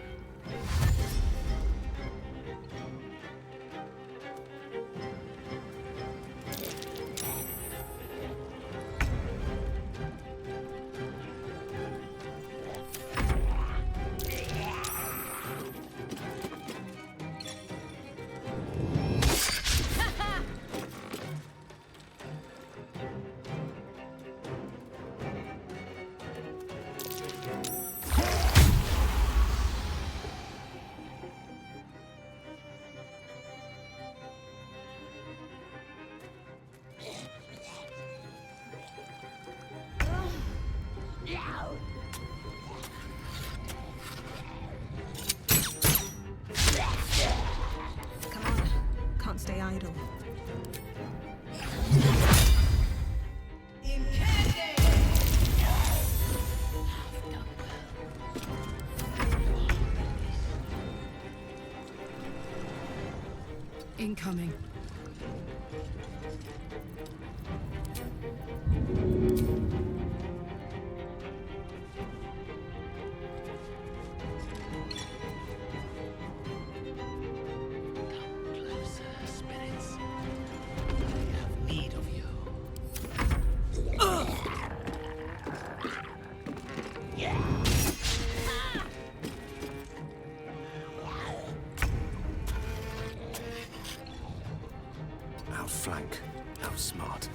Come on. Can't stay idle. Incoming. Outflank. Outsmart.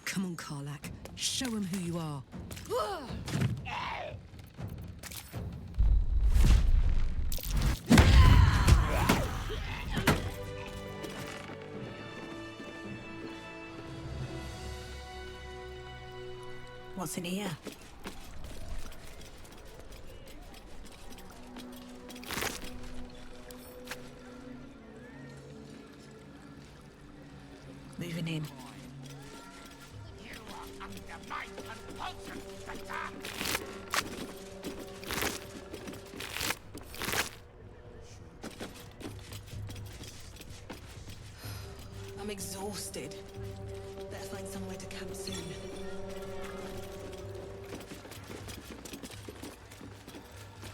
Come on, Karlak. Show him who you are. What's in here? Moving in. I'm exhausted. Better find somewhere to camp soon.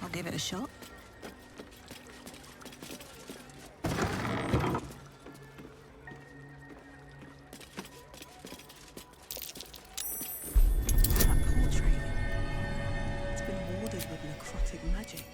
I'll give it a shot. That portrait. It's been warded with necrotic magic.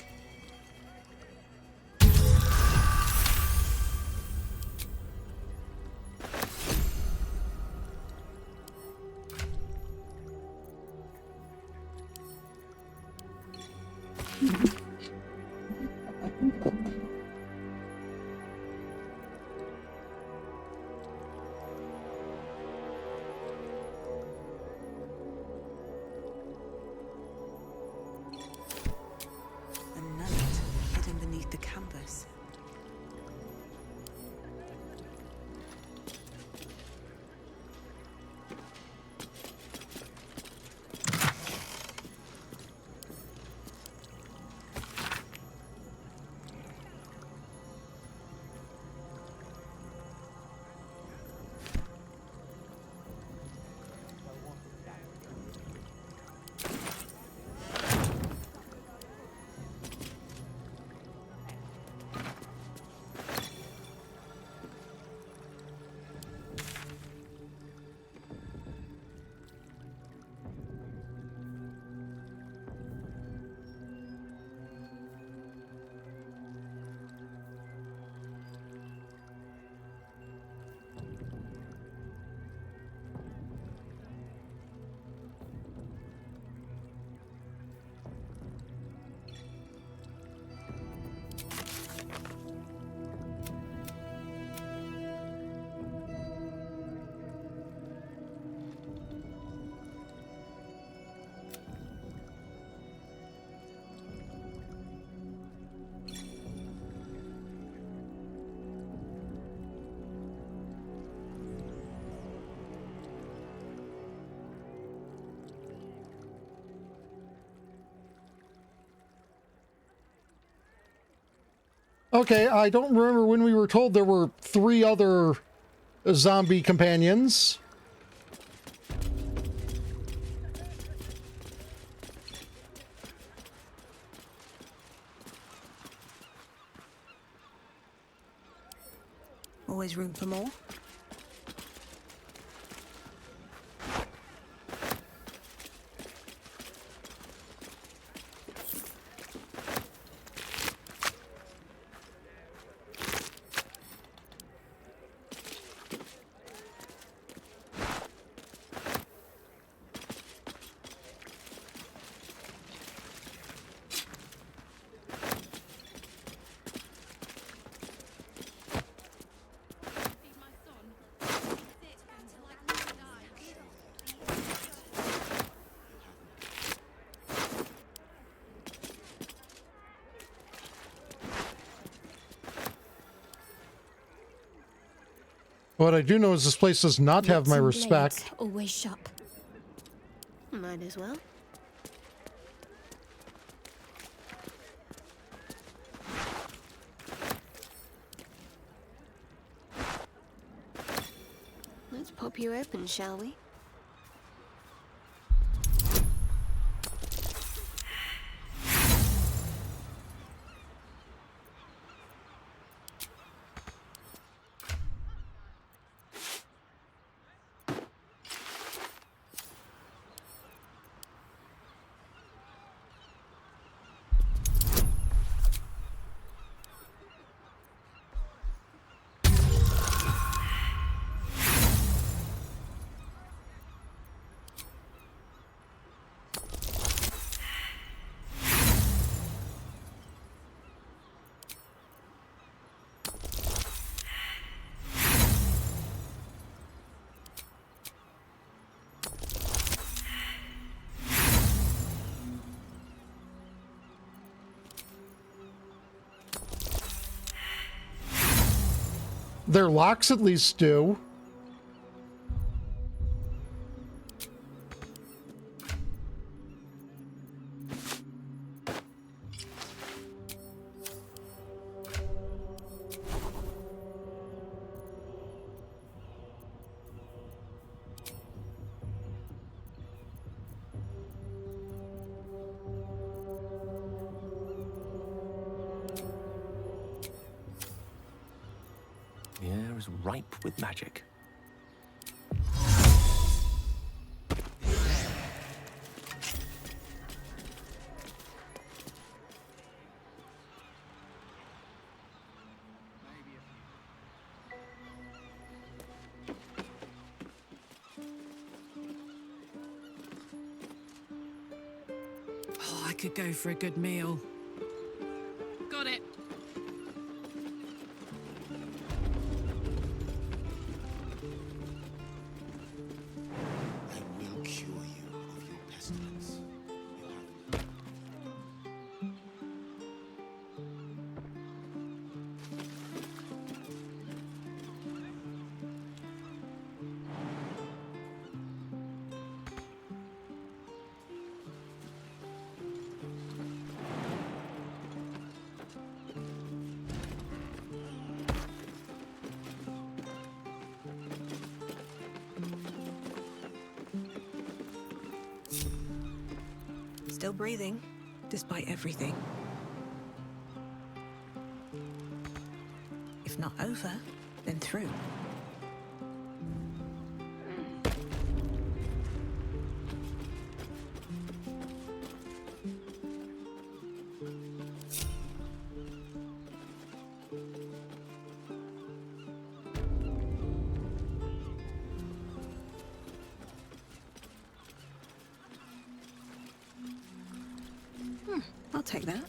Okay, I don't remember when we were told there were 3 other zombie companions. Always room for more. What I do know is this place does not have my Whips and respect. blades, always sharp. Might as well. Let's pop you open, shall we? Their locks at least do. The air is ripe with magic. Oh, I could go for a good meal. Got it. I will cure you of your pestilence. Still breathing, despite everything. If not over, then through. I'll take that.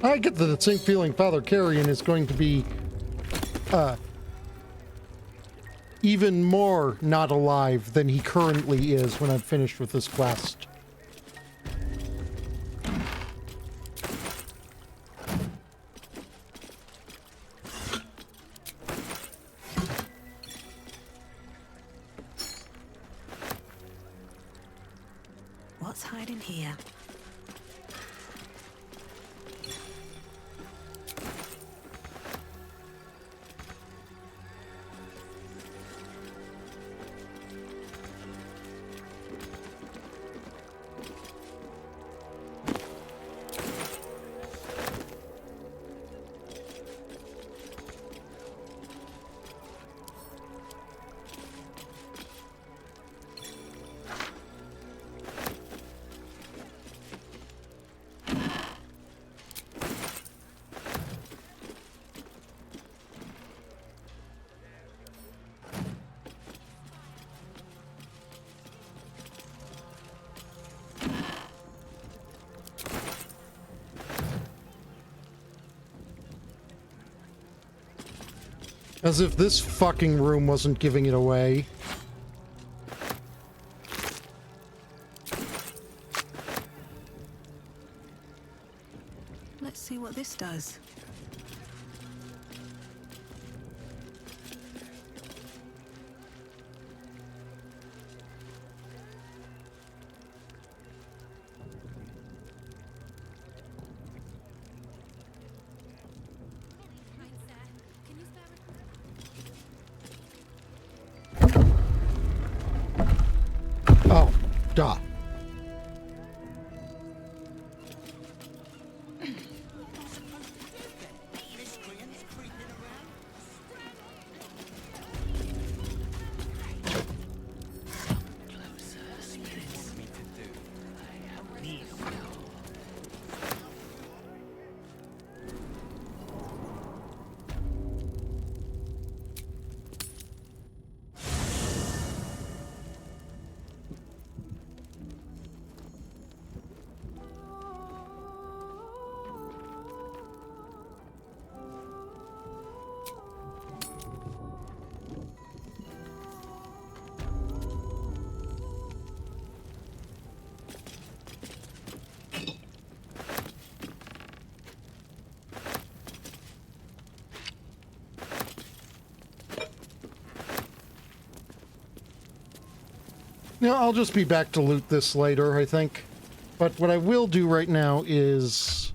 I get the distinct feeling Father Carrion is going to be even more not alive than he currently is when I'm finished with this quest. What's hiding here? As if this fucking room wasn't giving it away. Let's see what this does. Oh, duh. Yeah, I'll just be back to loot this later, I think. But what I will do right now is...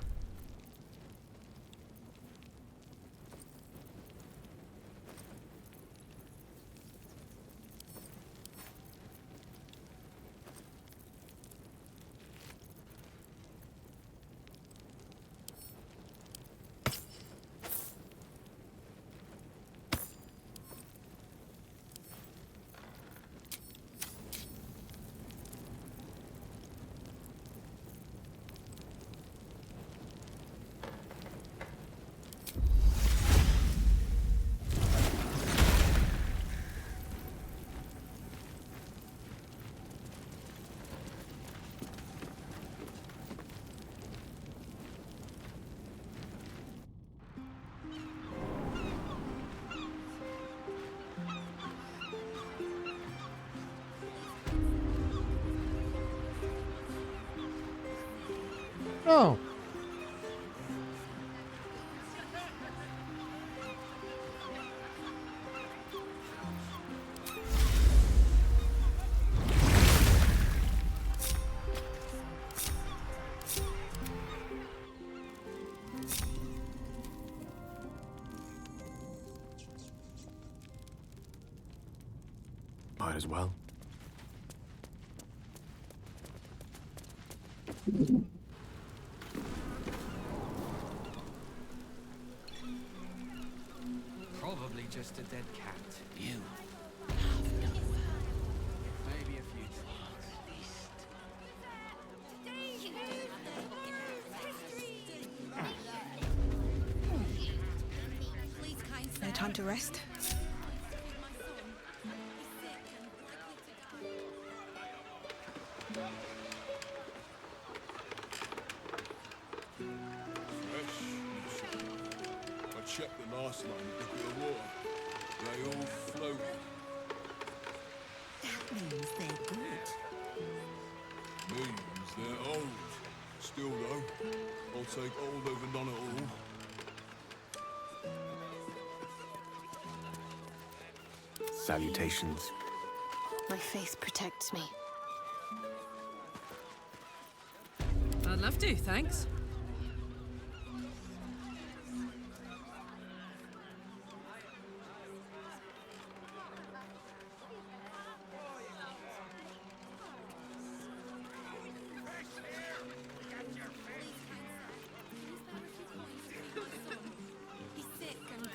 Oh. Might as well. Probably just a dead cat. You. Maybe a few No time to rest? Fresh last line of the Good War. They all floated. That means they're good. Means they're old. Still though, I'll take old over none at all. Salutations. My faith protects me. I'd love to, thanks.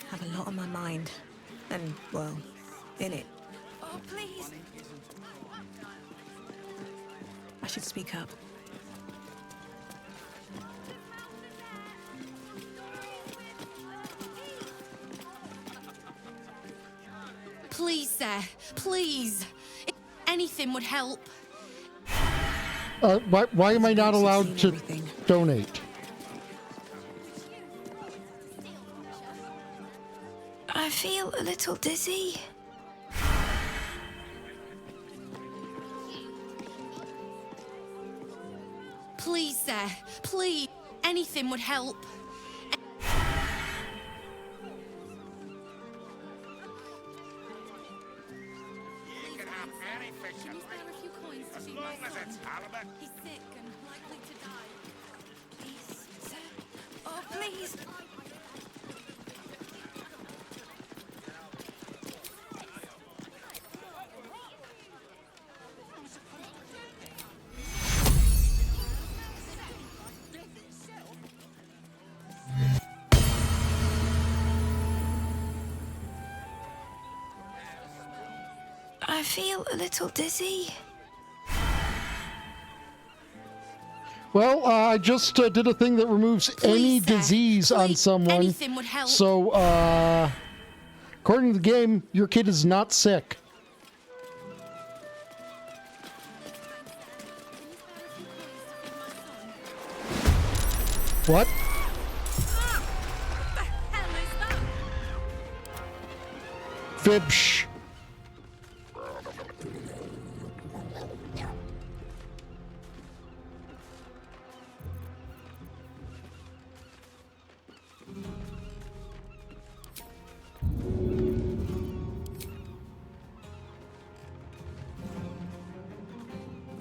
Have a lot on my mind. And, well, in it. Oh, please. I should speak up. Please, sir. Please. Anything would help. Why am I not allowed to donate? I feel a little dizzy. Please, sir. Please. Anything would help. You can have any fish you like, as long as it's halibut. He's sick and likely to die. Please, sir. Oh, please. I feel a little dizzy. Well, I just did a thing that removes any disease on someone. Anything would help. So, according to the game, your kid is not sick. What? Fibsh.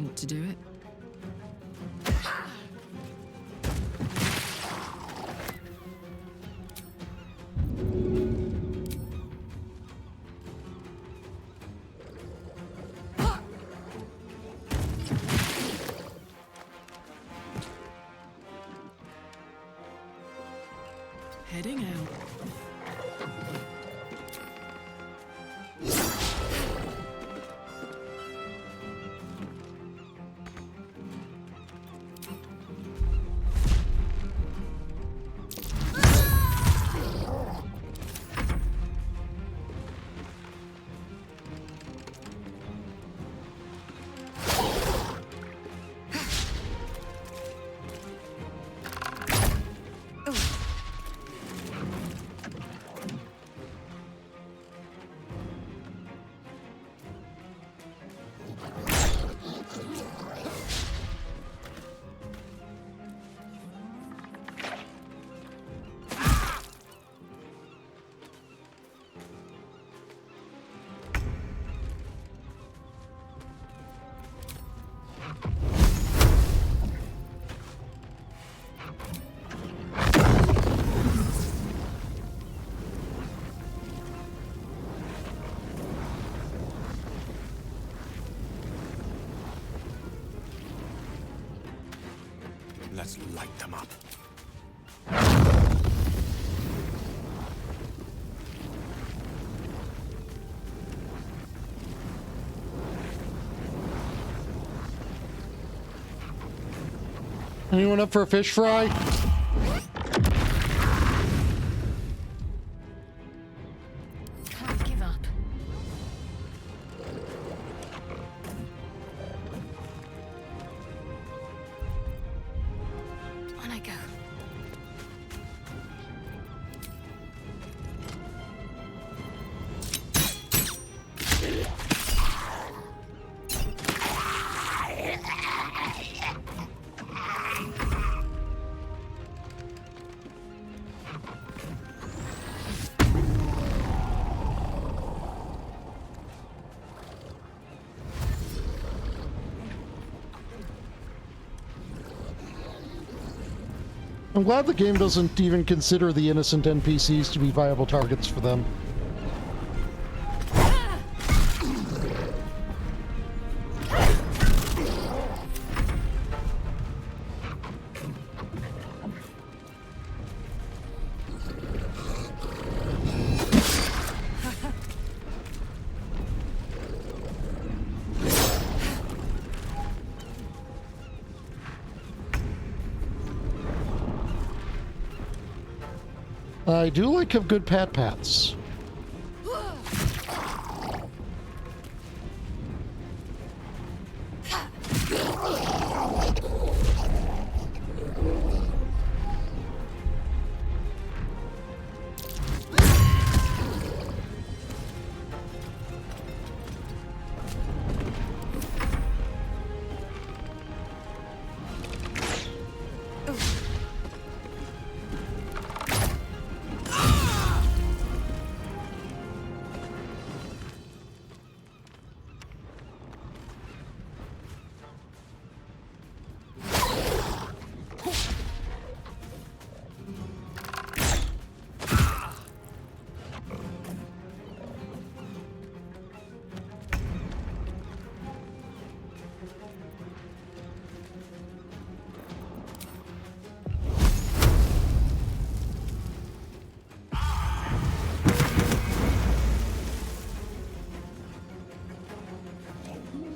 Want to do it? Heading out. Let's light them up. Anyone up for a fish fry? Can't give up. On I go. I'm glad the game doesn't even consider the innocent NPCs to be viable targets for them. I do like good pats.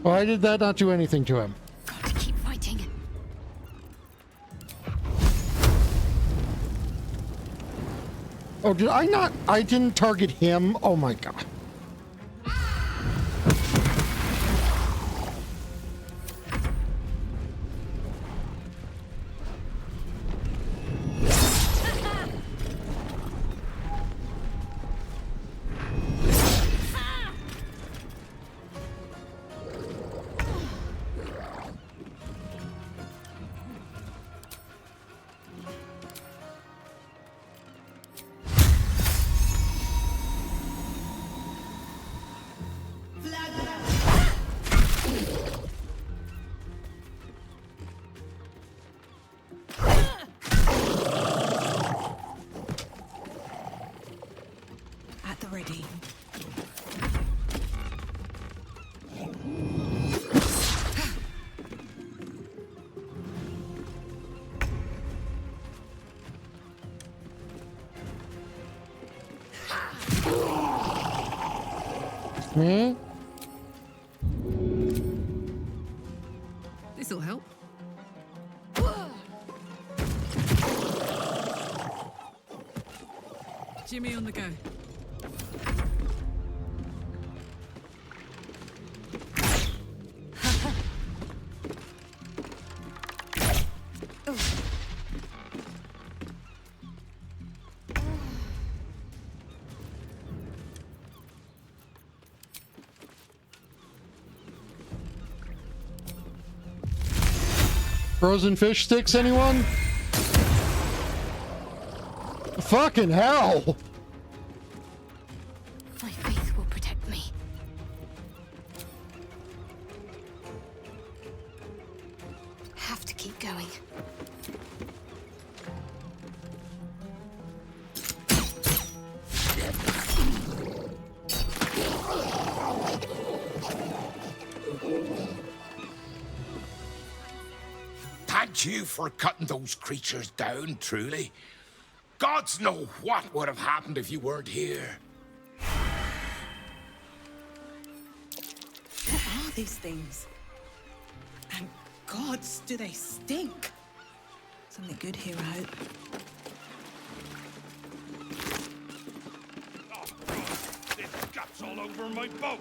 Why did that not do anything to him? Gotta keep fighting. Oh, did I not? I didn't target him? Oh my god. At the ready. Hmm? This'll help. Jimmy on the go. Frozen fish sticks, anyone? Fucking hell! My faith will protect me. Have to keep going. Thank you for cutting those creatures down, truly. Gods know what would have happened if you weren't here. What are these things? And gods, do they stink? Something good here, I hope. Oh, God, there's guts all over my boat.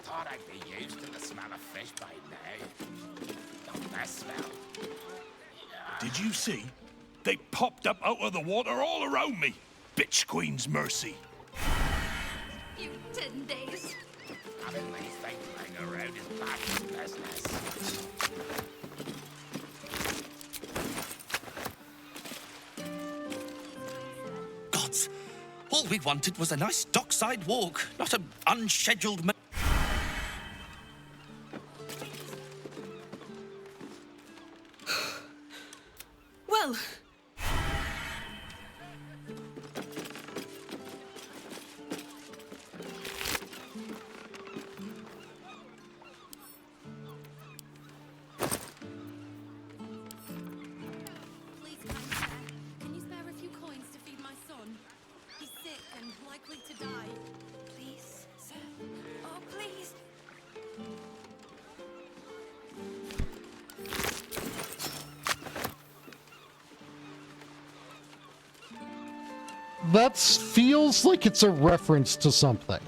Thought I'd be used to the smell of fish by now. Not that smell. Did you see? They popped up out of the water all around me. Bitch Queen's mercy. You 10 days. Having my thing lying around is bad business. Gods, all we wanted was a nice dockside walk, not an unscheduled... likely to die. Please, sir. Oh, please. That feels like it's a reference to something.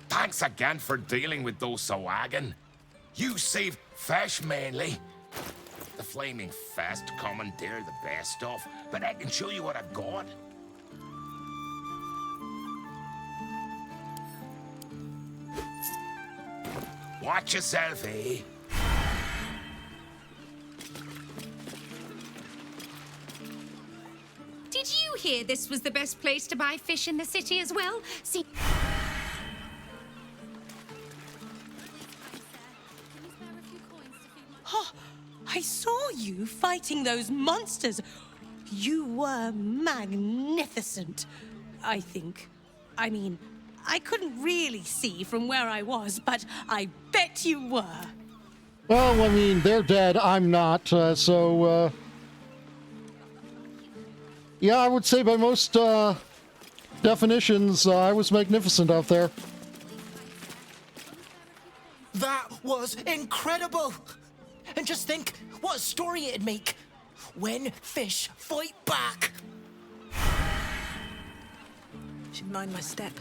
Thanks again for dealing with those Sawagan. You saved fish mainly. The flaming fest commandeered the best stuff, but I can show you what I've got. Watch yourself, eh? Did you hear this was the best place to buy fish in the city as well? See. Oh, I saw you fighting those monsters. You were magnificent, I think. I mean, I couldn't really see from where I was, but I bet you were. Well, I mean, they're dead. I'm not, so, yeah, I would say by most, definitions, I was magnificent out there. That was incredible! And just think, what a story it'd make when fish fight back! Should mind my step.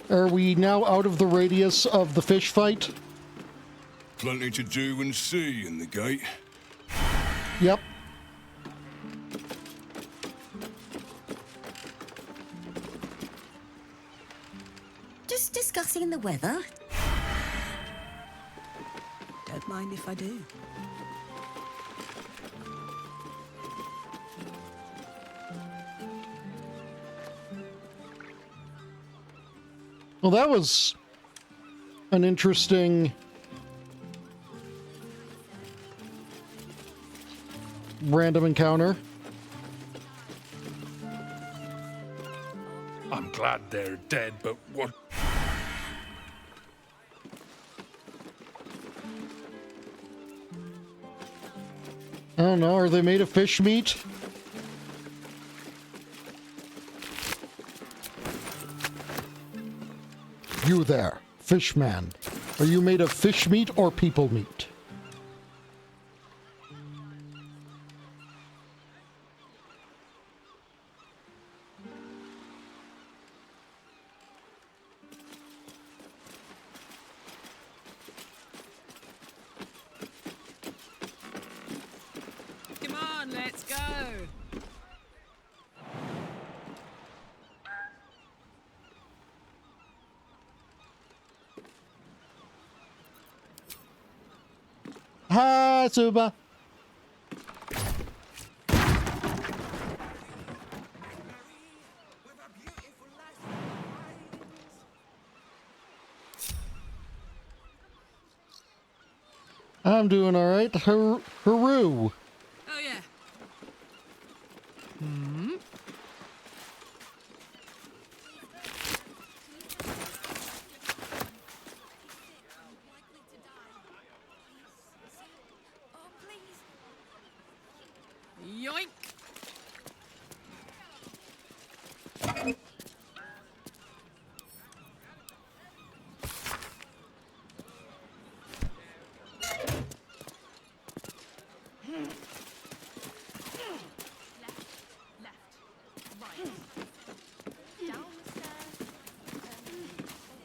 Are we now out of the radius of the fish fight? Plenty to do and see in the gate. Yep. Just discussing the weather. Don't mind if I do. Well, that was an interesting random encounter. I'm glad they're dead, but what? I don't know, are they made of fish meat? You there, fish man. Are you made of fish meat or people meat? Come on, let's go. Hi, Suba. I'm doing all right. Haru. Oh, yeah. Hmm? Yoink!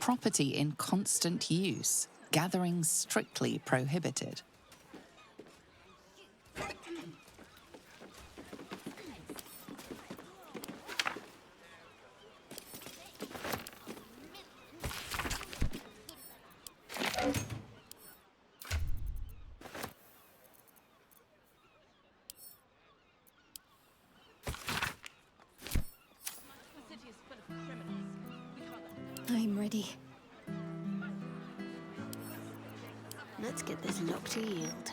Property in constant use, gathering strictly prohibited. I'm ready. Let's get this lock to yield.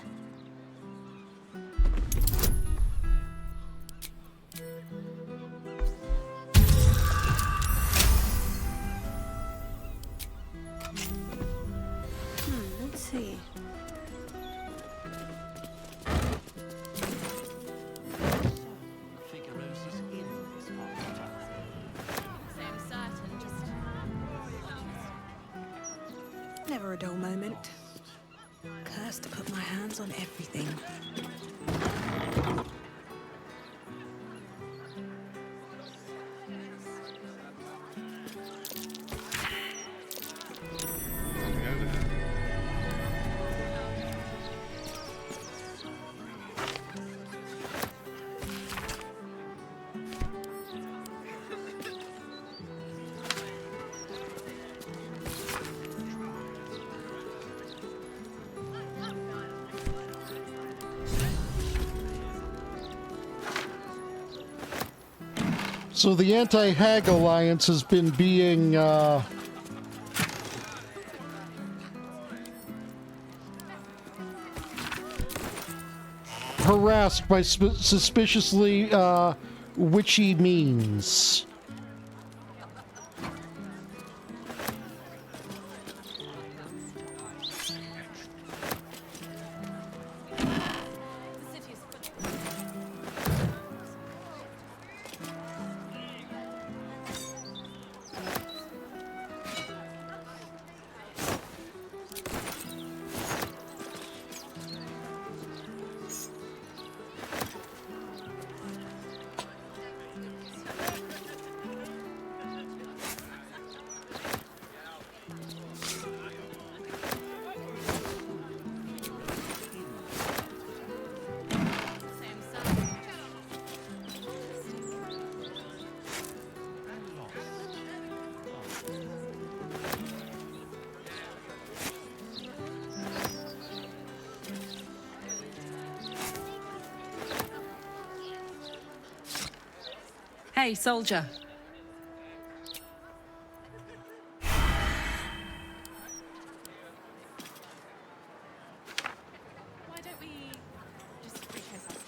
Let's see. never a dull moment. Cursed to put my hands on everything. So the anti-Hag alliance has been being harassed by suspiciously witchy means. Hey, soldier. Why don't we just rephrase our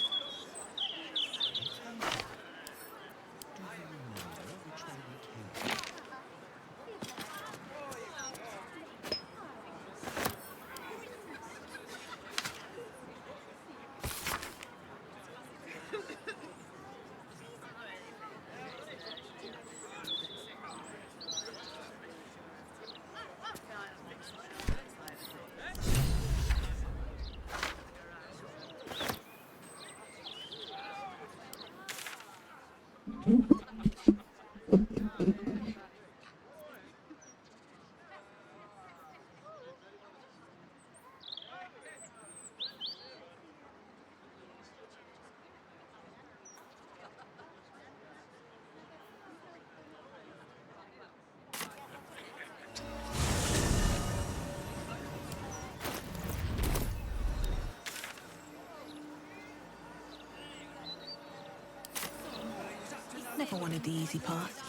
Never wanted the easy path.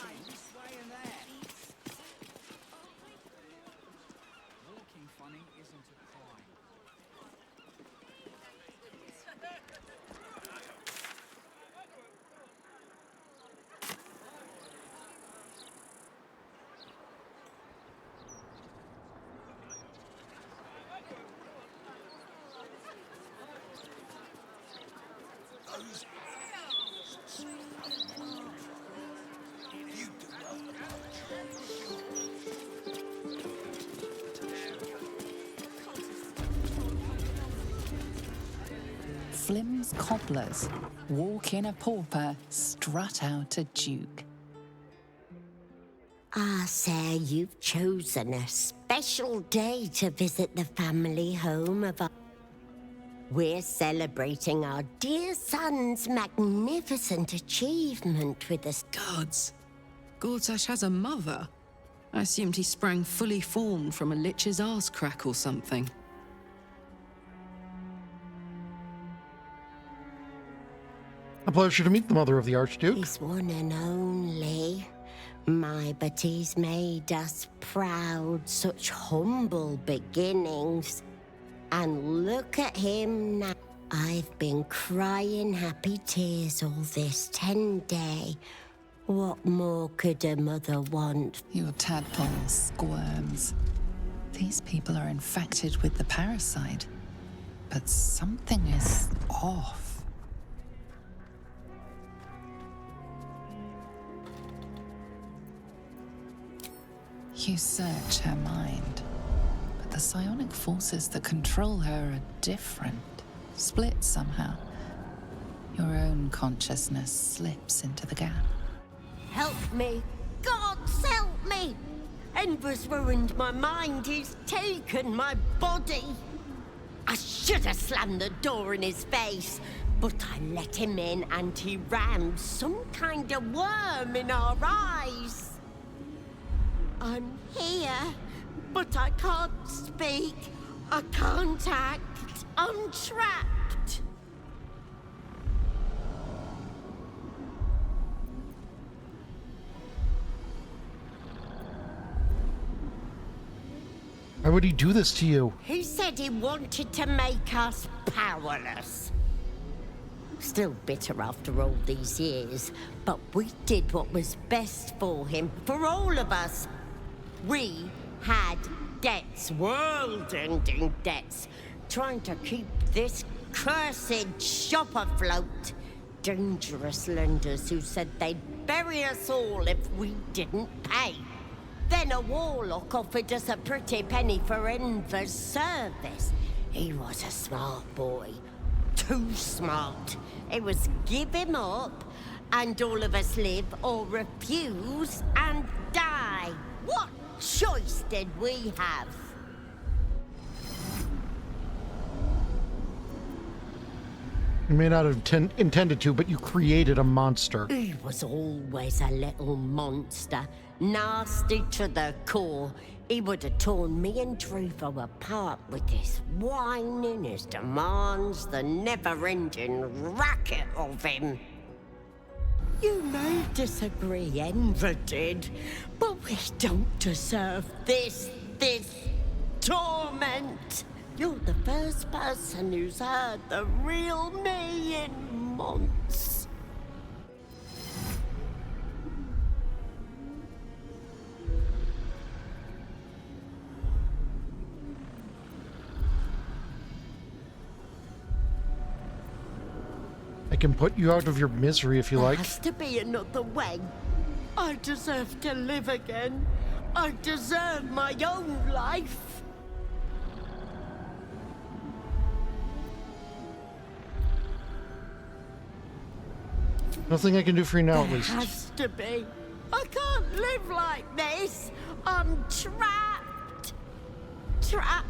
Walking funny isn't a crime. Flim's cobblers walk in a pauper, strut out a duke. Ah, sir, you've chosen a special day to visit the family home of our... We're celebrating our dear son's magnificent achievement with us. Gods. Gortash has a mother. I assumed he sprang fully formed from a lich's arse crack or something. A pleasure to meet the mother of the Archduke. He's one and only. My, but he's made us proud, such humble beginnings. And look at him now. I've been crying happy tears all this 10 day. What more could a mother want? Your tadpole squirms. These people are infected with the parasite, but something is off. You search her mind, but the psionic forces that control her are different, split somehow. Your own consciousness slips into the gap. Help me! Gods, help me! Enver's ruined my mind. He's taken my body. I should have slammed the door in his face, but I let him in and he rammed some kind of worm in our eyes. I'm here, but I can't speak. I can't act. I'm trapped. Why would he do this to you? He said he wanted to make us powerless. Still bitter after all these years, but we did what was best for him, for all of us. We had debts, world-ending debts, trying to keep this cursed shop afloat. Dangerous lenders who said they'd bury us all if we didn't pay. Then a warlock offered us a pretty penny for Enver's service. He was a smart boy. Too smart. It was give him up, and all of us live or refuse and die. What choice did we have? You may not have intended to, but you created a monster. He was always a little monster. Nasty to the core. He would have torn me and Druvo apart with his whining, his demands, the never-ending racket of him. You may disagree, Enver did, but we don't deserve this torment. You're the first person who's heard the real me in months. I can put you out of your misery if you like. There has to be another way. I deserve to live again. I deserve my own life. Nothing I can do for you now, at least. There has to be. I can't live like this. I'm trapped. Trapped.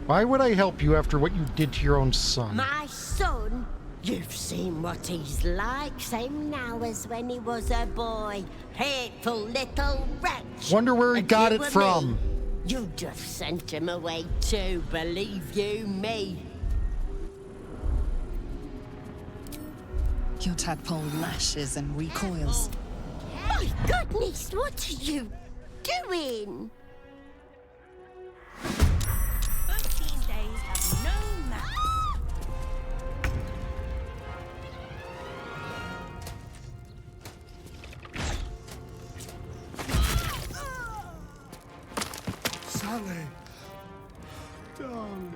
Why would I help you after what you did to your own son? My son? You've seen what he's like, same now as when he was a boy. Hateful little wretch. Wonder where he got it from. Me. You just sent him away too, believe you me. Your tadpole lashes and recoils. My goodness, what are you doing? Books these days have no manners. Sally. Darling.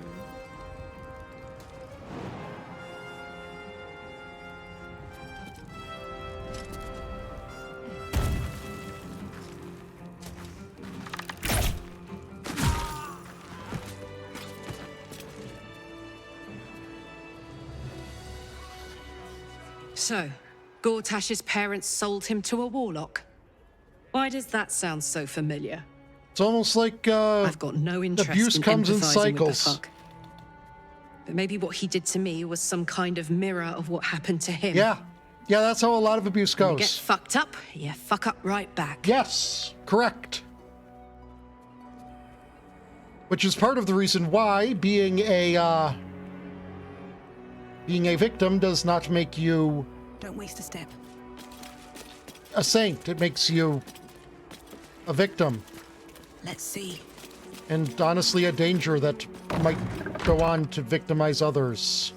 So, Gortash's parents sold him to a warlock. Why does that sound so familiar? It's almost like I've got no interest abuse in comes in empathizing cycles. with the fuck. But maybe what he did to me was some kind of mirror of what happened to him. Yeah, that's how a lot of abuse When you goes. get fucked up, you fuck up right back. Yes, correct. Which is part of the reason why being a victim does not make you Don't waste a step. a saint. It makes you a victim. Let's see. And honestly, a danger that might go on to victimize others.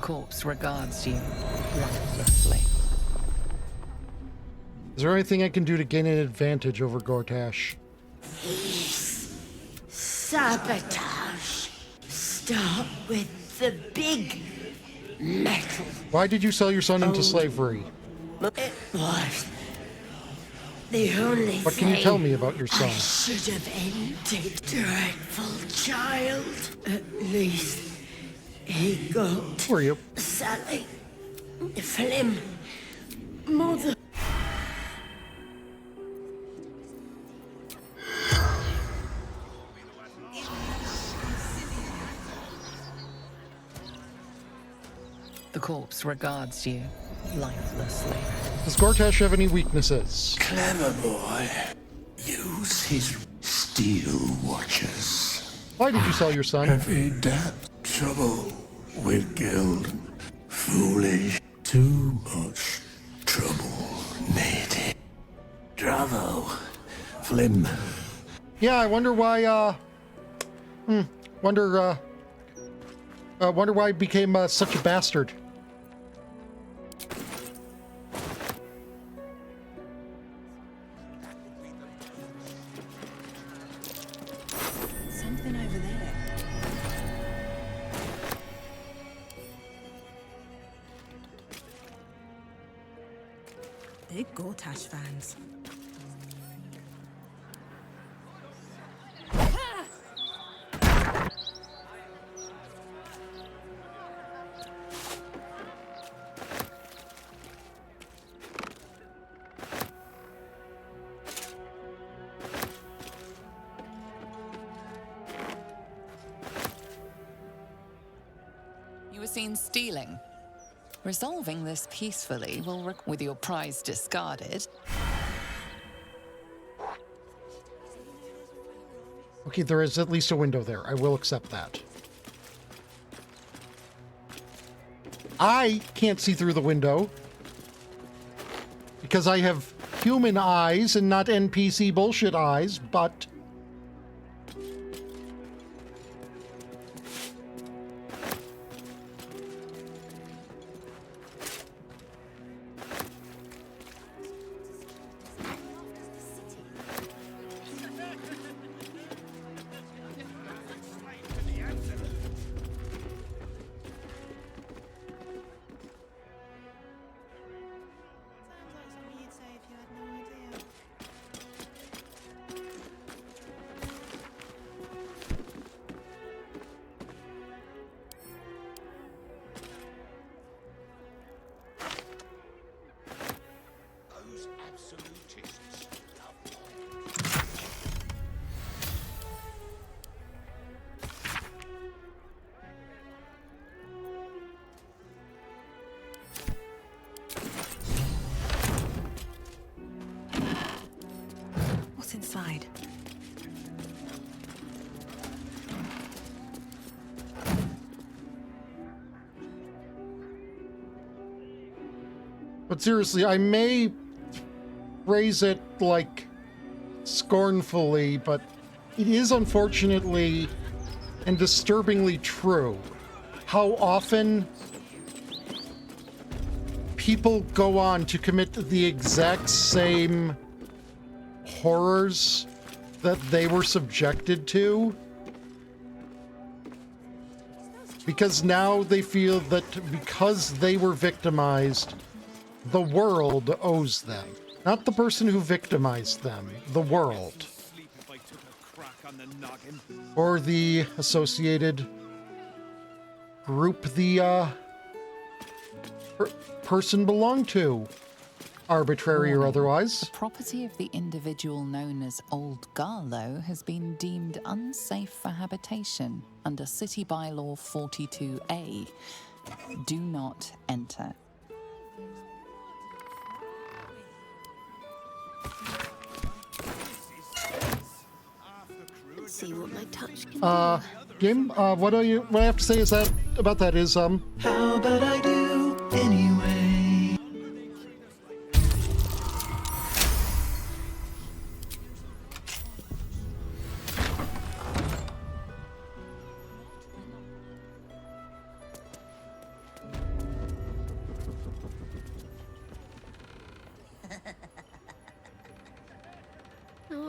corpse regards you lifelessly. Is there anything I can do to gain an advantage over Gortash? Sabotage. Start with the big metal. Why did you sell your son into slavery? It was the only What can you tell me about your son? I should have ended. Dreadful child. At least he got. Who are you? Sally. Flim. Mother. The corpse regards you lifelessly. Does Gortash have any weaknesses? Clever boy. Use his steel watches. Why did you sell your son? Heavy debt. Trouble with guild. Foolish. Too much trouble needed. Bravo. Flim. Yeah, I wonder why, wonder why he became such a bastard. Something over there. Big Gortash fans. You were seen stealing. Resolving this peacefully will with your prize discarded. Okay, there is at least a window there. I will accept that. I can't see through the window because I have human eyes and not NPC bullshit eyes, but What's inside? But seriously, I may phrase it like scornfully, but it is unfortunately and disturbingly true how often people go on to commit the exact same horrors that they were subjected to, because now they feel that because they were victimized, the world owes them. Not the person who victimized them, the world. Or the associated group the person belonged to, arbitrary or otherwise. The property of the individual known as Old Garlow has been deemed unsafe for habitation under City Bylaw 42A. Do not enter. Let's see what my touch can do. Game, what I have to say is that about that is How about I do anyway?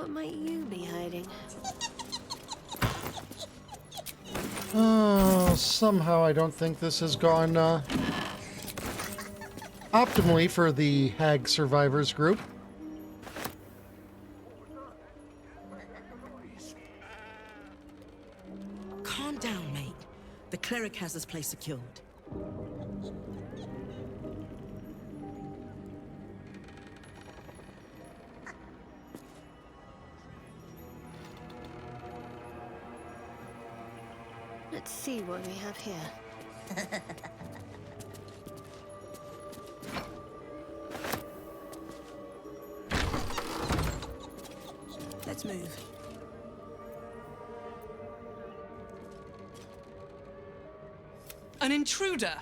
What might you be hiding? Oh, somehow I don't think this has gone optimally for the Hag Survivors group. Calm down, mate. The cleric has this place secured. Let's see what we have here. Let's move. An intruder!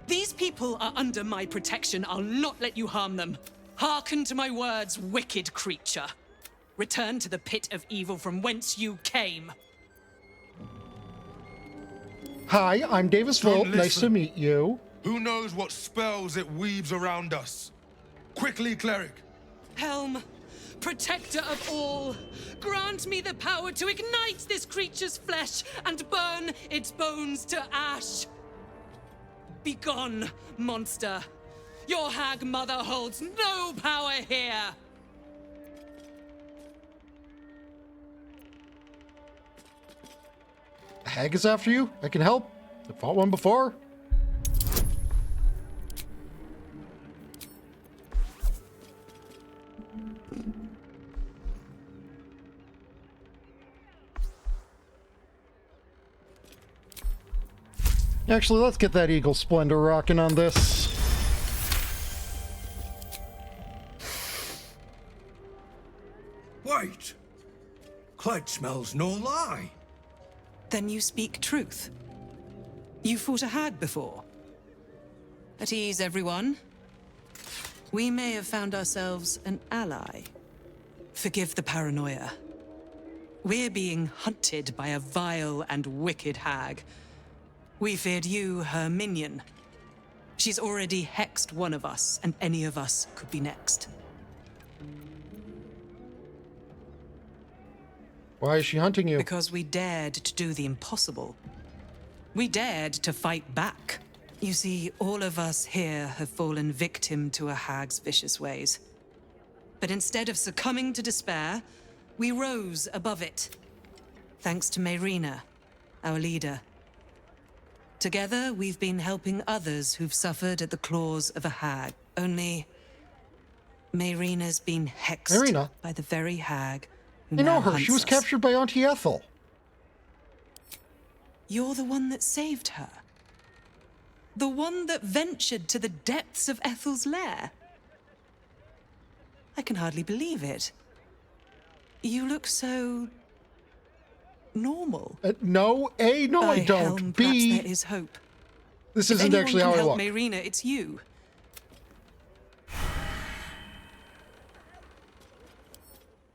These people are under my protection. I'll not let you harm them. Hearken to my words, wicked creature. Return to the pit of evil from whence you came. Hi, I'm Davis Volt. Don't Nice to listen. meet you. Who knows what spells it weaves around us? Quickly, cleric. Helm, protector of all, grant me the power to ignite this creature's flesh and burn its bones to ash. Begone, monster. Your hag mother holds no power here. The hag is after you. I can help. I fought one before. Actually, let's get that Eagle Splendor rocking on this. Wait. Clyde smells no lie. Then you speak truth. You fought a hag before. At ease, everyone. We may have found ourselves an ally. Forgive the paranoia. We're being hunted by a vile and wicked hag. We feared you, her minion. She's already hexed one of us, and any of us could be next. Why is she hunting you? Because we dared to do the impossible. We dared to fight back. You see, all of us here have fallen victim to a hag's vicious ways. But instead of succumbing to despair, we rose above it. Thanks to Mayrina, our leader. Together, we've been helping others who've suffered at the claws of a hag. Only, Mayrina's been hexed Mayrina? by the very hag who I know now her. hunts She was us. captured by Auntie Ethel. You're the one that saved her. The one that ventured to the depths of Ethel's lair. I can hardly believe it. You look so normal. No, A, no, I don't. Helm, B, perhaps there is hope. this If isn't anyone actually can how I help look. Mayrina, it's you.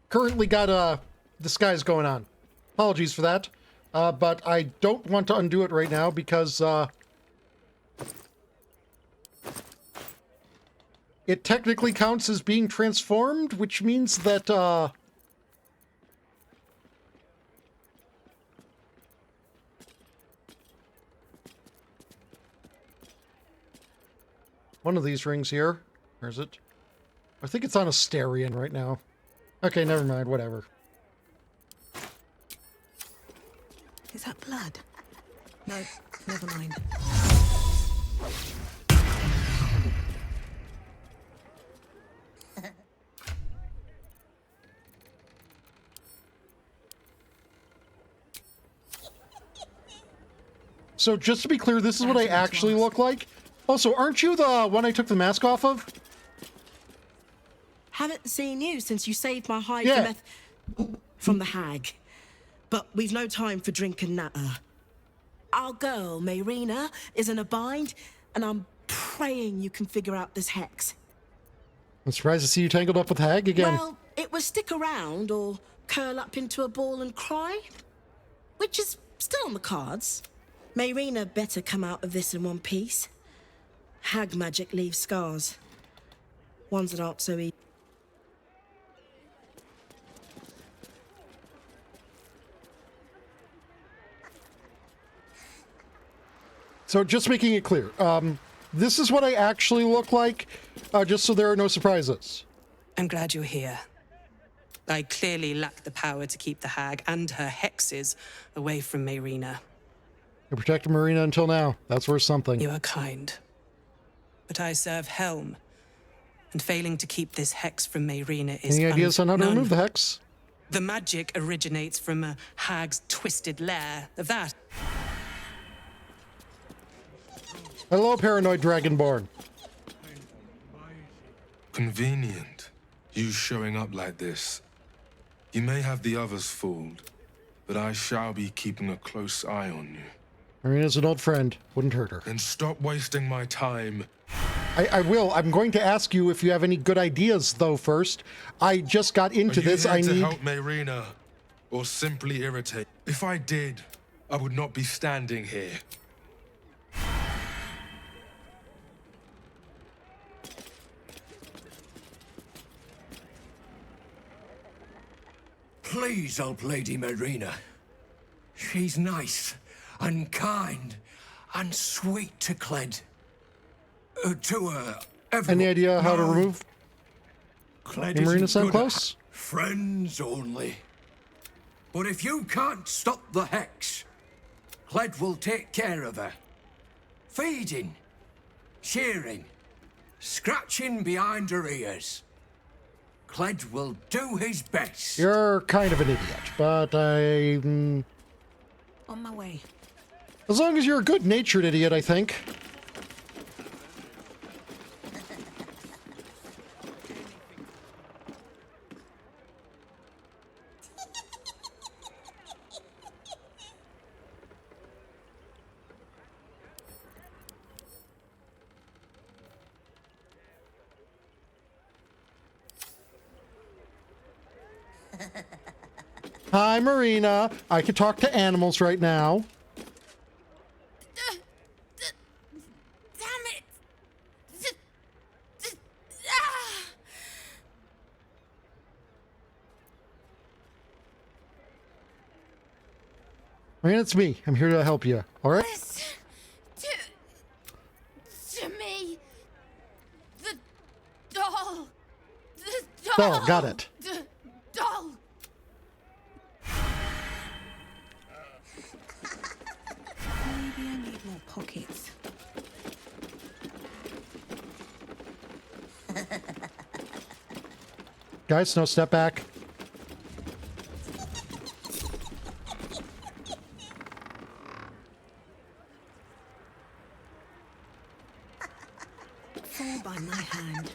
Currently got a disguise going on. Apologies for that. But I don't want to undo it right now because it technically counts as being transformed, which means that one of these rings here. Where is it? I think it's on a Asterion right now. Okay, never mind, whatever. Is that blood? No, never mind. So just to be clear, this is what I actually look like. Also, aren't you the one I took the mask off of? Haven't seen you since you saved my hide Yeah. from the hag. But we've no time for drink and natter. Our girl, Mayrina, is in a bind, and I'm praying you can figure out this hex. I'm surprised to see you tangled up with Hag again. Well, it was stick around or curl up into a ball and cry, which is still on the cards. Mayrina better come out of this in one piece. Hag magic leaves scars. Ones that aren't so easy. So just making it clear, this is what I actually look like, just so there are no surprises. I'm glad you're here. I clearly lack the power to keep the hag and her hexes away from Mayrina. I protected Marina until now. That's worth something. You are kind. But I serve Helm, and failing to keep this hex from Mayrina is Any ideas on how to remove the hex? The magic originates from a hag's twisted lair. Of that. Hello, paranoid dragonborn. Convenient. You showing up like this. You may have the others fooled, but I shall be keeping a close eye on you. Marina's an old friend. Wouldn't hurt her. And stop wasting my time. I will. I'm going to ask you if you have any good ideas, though, first. I just got into this. I need to help Mayrina, or simply irritate. If I did, I would not be standing here. Please help Lady Mayrina. She's nice and kind and sweet to Cled. To her, everyone. Any idea how to remove? Cled Marina isn't sound good at close? Friends only. But if you can't stop the hex, Cled will take care of her. Feeding, shearing, scratching behind her ears. Cled will do his best. You're kind of an idiot, but On my way. as long as you're a good-natured idiot, I think. Hi, Marina. I can talk to animals right now. Damn it! Marina, it's me. I'm here to help you. All right? Listen to me. The doll. The doll. Doll, got it. The doll. Maybe I need more pockets. Guys, no, step back. All by my hand.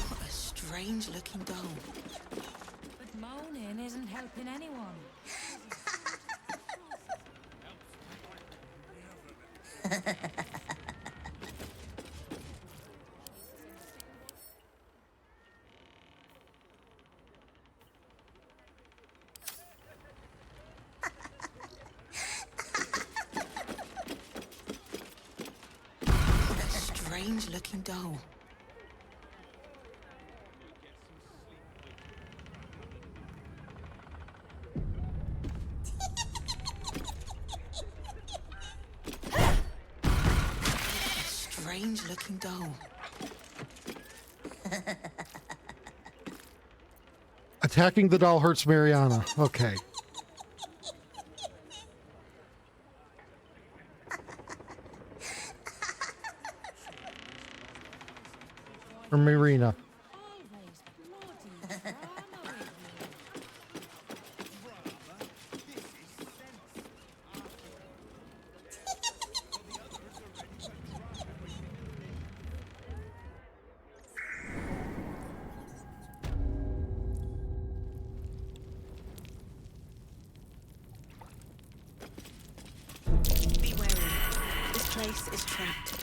What a strange looking doll. But moaning isn't helping anyone. What a strange looking doll. Strange looking doll. Attacking the doll hurts Mariana. Okay. Or Marina. place is trapped.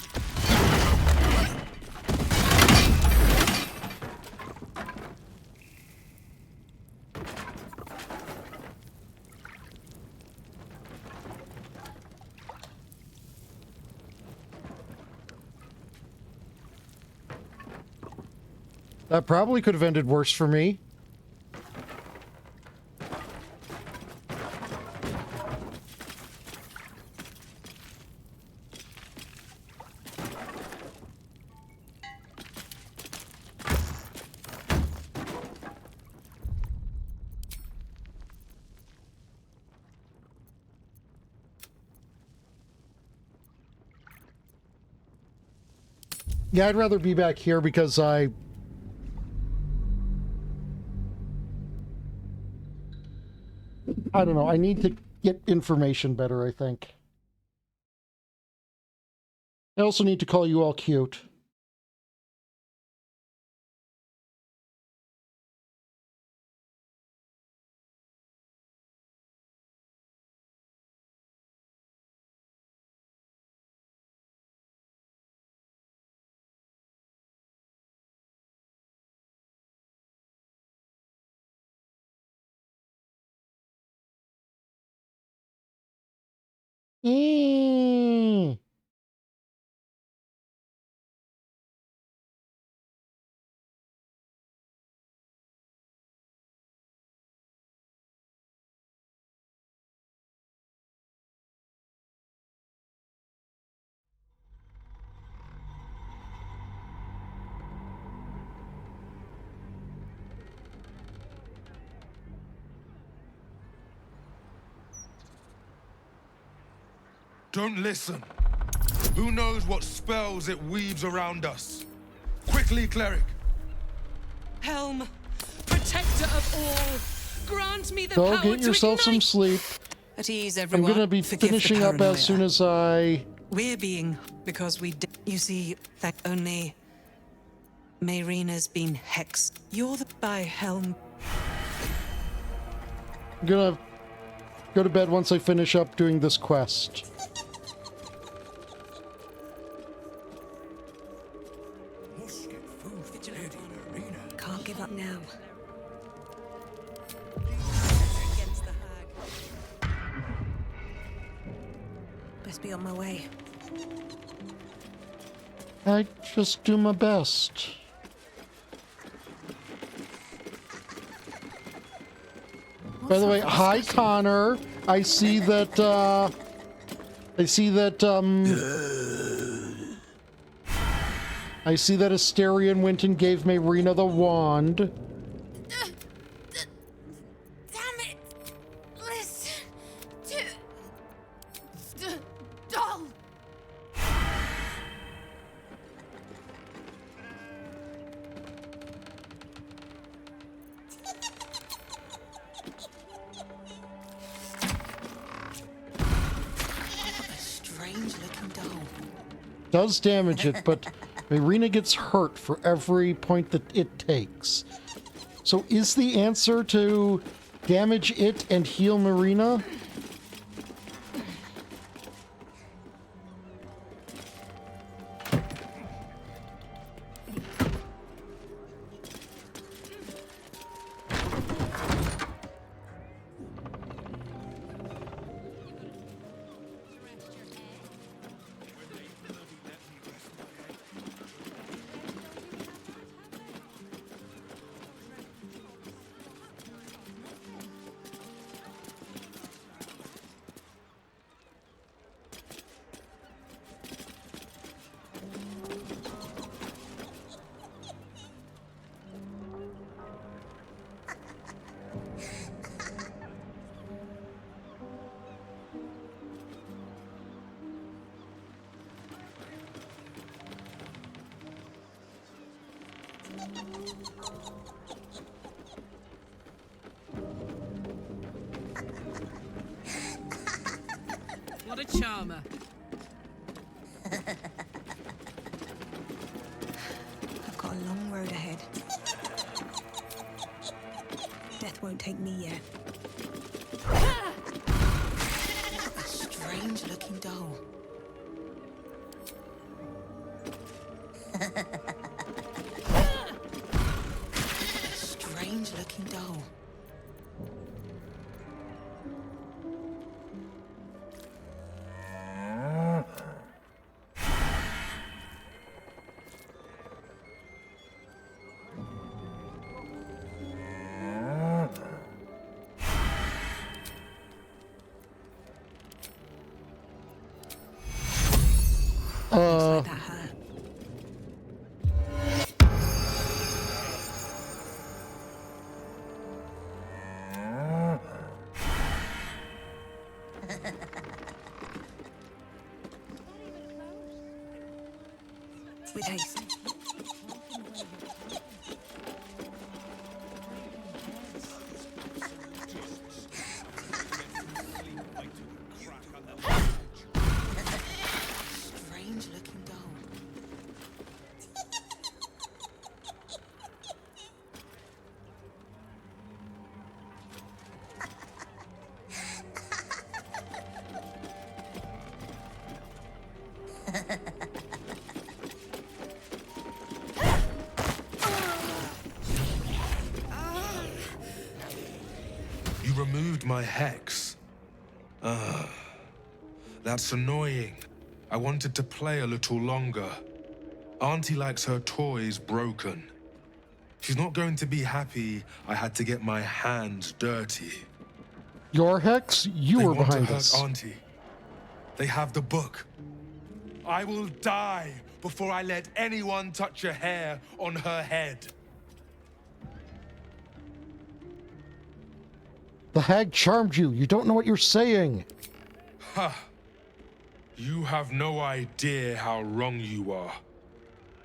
That probably could have ended worse for me. Yeah, I'd rather be back here because I don't know, I need to get information better, I think. I also need to call you all cute. Don't listen. Who knows what spells it weaves around us? Quickly, cleric. Helm, protector of all, grant me the So power get yourself to some ignite. sleep. At ease, I'm everyone. gonna be Forgive the finishing up paranoia. as soon as I... We're being because we did. You see, that only Mayrina's been hexed. You're the by Helm. I'm gonna go to bed once I finish up doing this quest. Can't give up now. Best be on my way. I just do my best. By the way, hi Connor. I see that Asterion went and gave Mayrina the wand. Damn it! Listen to the doll. What a strange-looking doll. Does damage it, but Mayrina gets hurt for every point that it takes. So is the answer to damage it and heal Mayrina? What a charmer. I've got a long road ahead. Death won't take me yet. What a strange-looking doll. Strange-looking doll. Looks like that hurt. With haste. Strange-looking doll. You removed my hex. That's annoying. I wanted to play a little longer. Auntie likes her toys broken. She's not going to be happy I had to get my hands dirty. Your hex? You They were want behind to hurt this. Auntie. They have the book. I will die before I let anyone touch a hair on her head. The hag charmed you. You don't know what you're saying. Ha! You have no idea how wrong you are.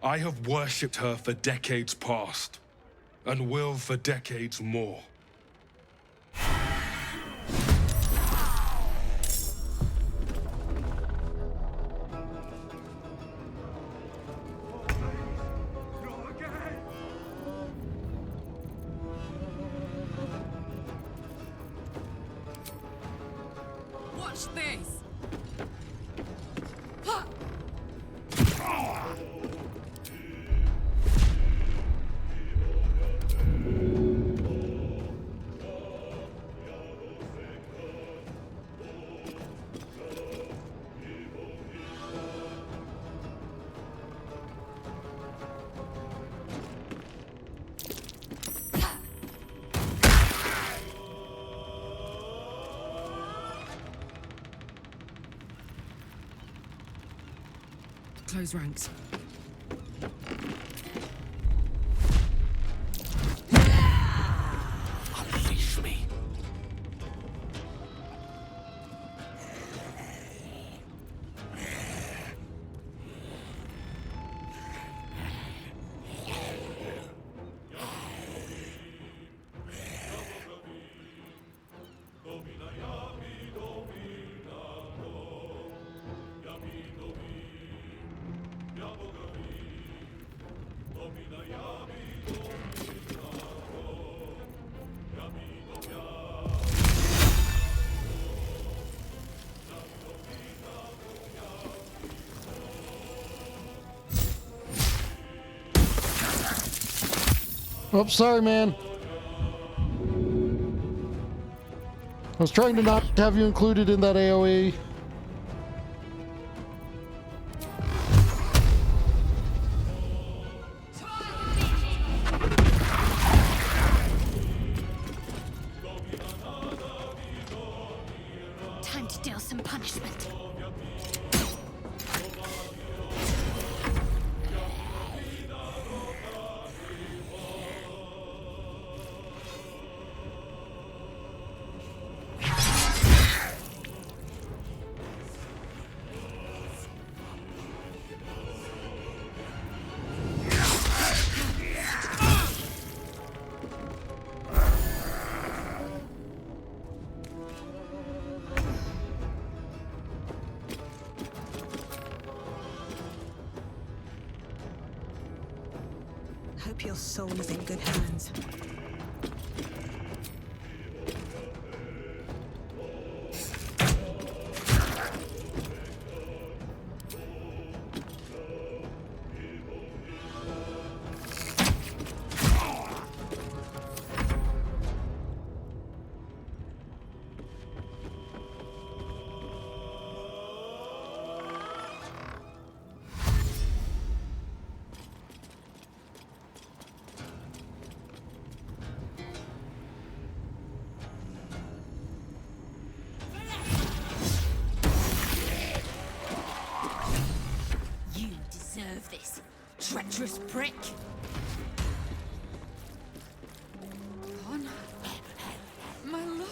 I have worshipped her for decades past, and will for decades more. Watch this! Close ranks. Unleash me. Oh, sorry, man. I was trying to not have you included in that AoE. Time to deal some punishment. Hope your soul is in good hands. Dangerous prick. Connor. My love.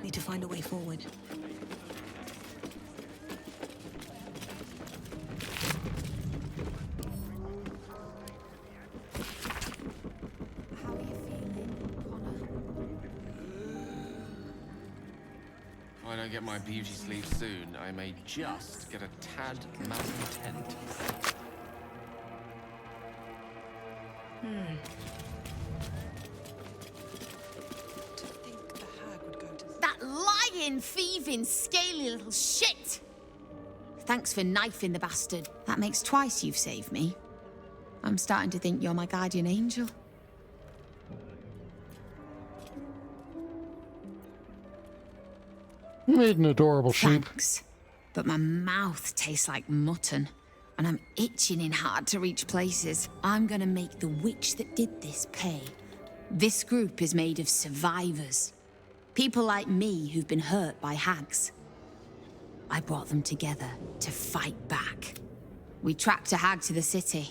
Need to find a way forward. How are you feeling, Connor? If I don't get my beauty sleep soon, I may just get a tad malcontent. That lying, thieving, scaly little shit! Thanks for knifing the bastard. That makes twice you've saved me. I'm starting to think you're my guardian angel. You made an adorable sheep. Thanks. But my mouth tastes like mutton, and I'm itching in hard to reach places. I'm gonna make the witch that did this pay. This group is made of survivors. People like me who've been hurt by hags. I brought them together to fight back. We tracked a hag to the city,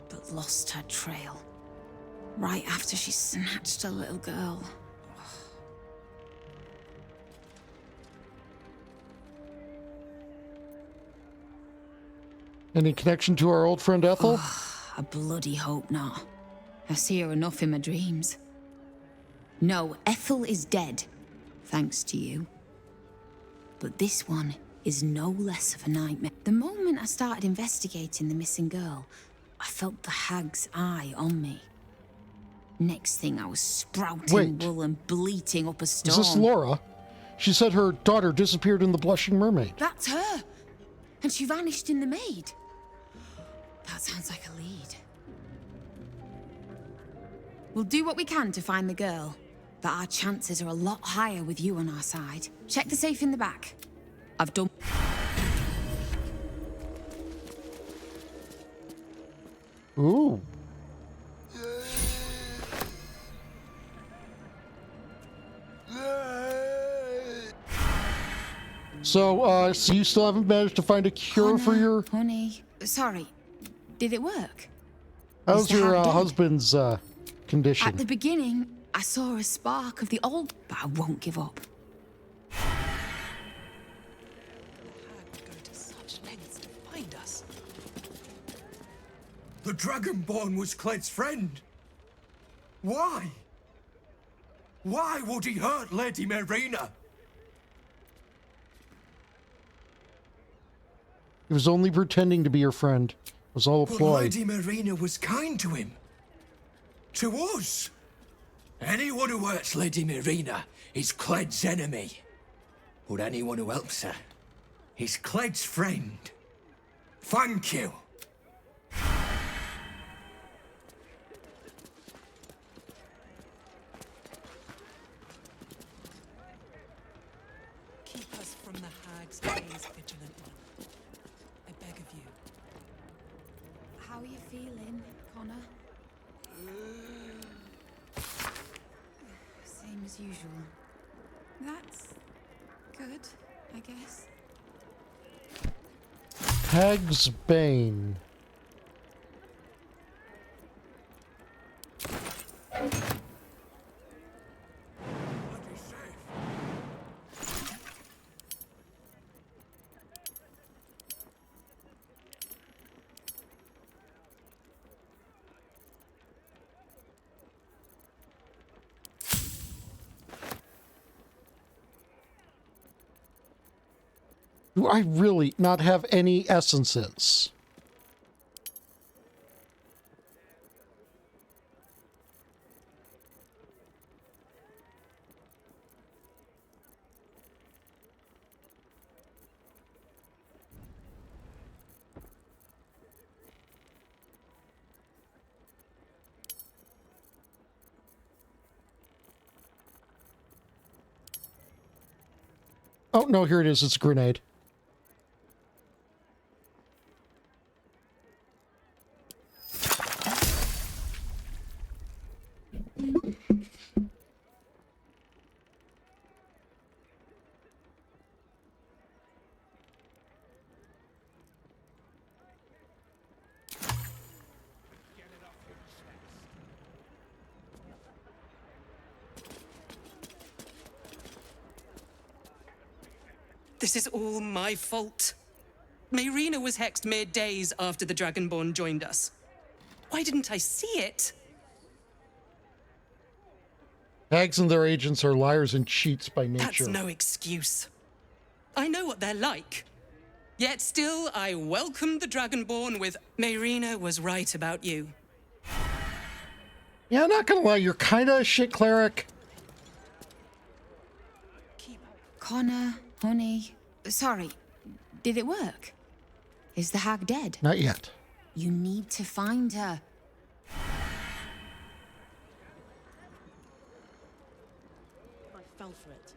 but lost her trail. Right after she snatched a little girl. Any connection to our old friend Ethel? I bloody hope not. I see her enough in my dreams. No, Ethel is dead, thanks to you. But this one is no less of a nightmare. The moment I started investigating the missing girl, I felt the hag's eye on me. Next thing, I was sprouting wool and bleating up a storm. Is this Laura? She said her daughter disappeared in the Blushing Mermaid. That's her! And she vanished in the maid. That sounds like a lead. We'll do what we can to find the girl, but our chances are a lot higher with you on our side. Check the safe in the back. I've done... Ooh. So you still haven't managed to find a cure for your... Honey, sorry. Did it work? How's your husband's condition? At the beginning, I saw a spark of the old, but I won't give up. Find us. The Dragonborn was Cled's friend. Why? Why would he hurt Lady Marina? He was only pretending to be your friend. It was all a But ploy. Lady Marina was kind to him. To us. Anyone who hurts Lady Marina is Cled's enemy. But anyone who helps her is Cled's friend. Thank you. Keep us from the hag's gaze, vigilant one. I beg of you. How are you feeling, Connor? Same as usual. That's good, I guess. Hag's Bane. Do I really not have any essences? Oh, no, here it is. It's a grenade. This is all my fault. Mayrina was hexed mere days after the Dragonborn joined us. Why didn't I see it? Hags and their agents are liars and cheats by nature. That's no excuse. I know what they're like. Yet still, I welcomed the Dragonborn with Mayrina was right about you. Yeah, I'm not gonna lie, you're kinda a shit cleric. Connor, honey. Sorry, did it work? Is the hag dead? Not yet. You need to find her. I fell for it.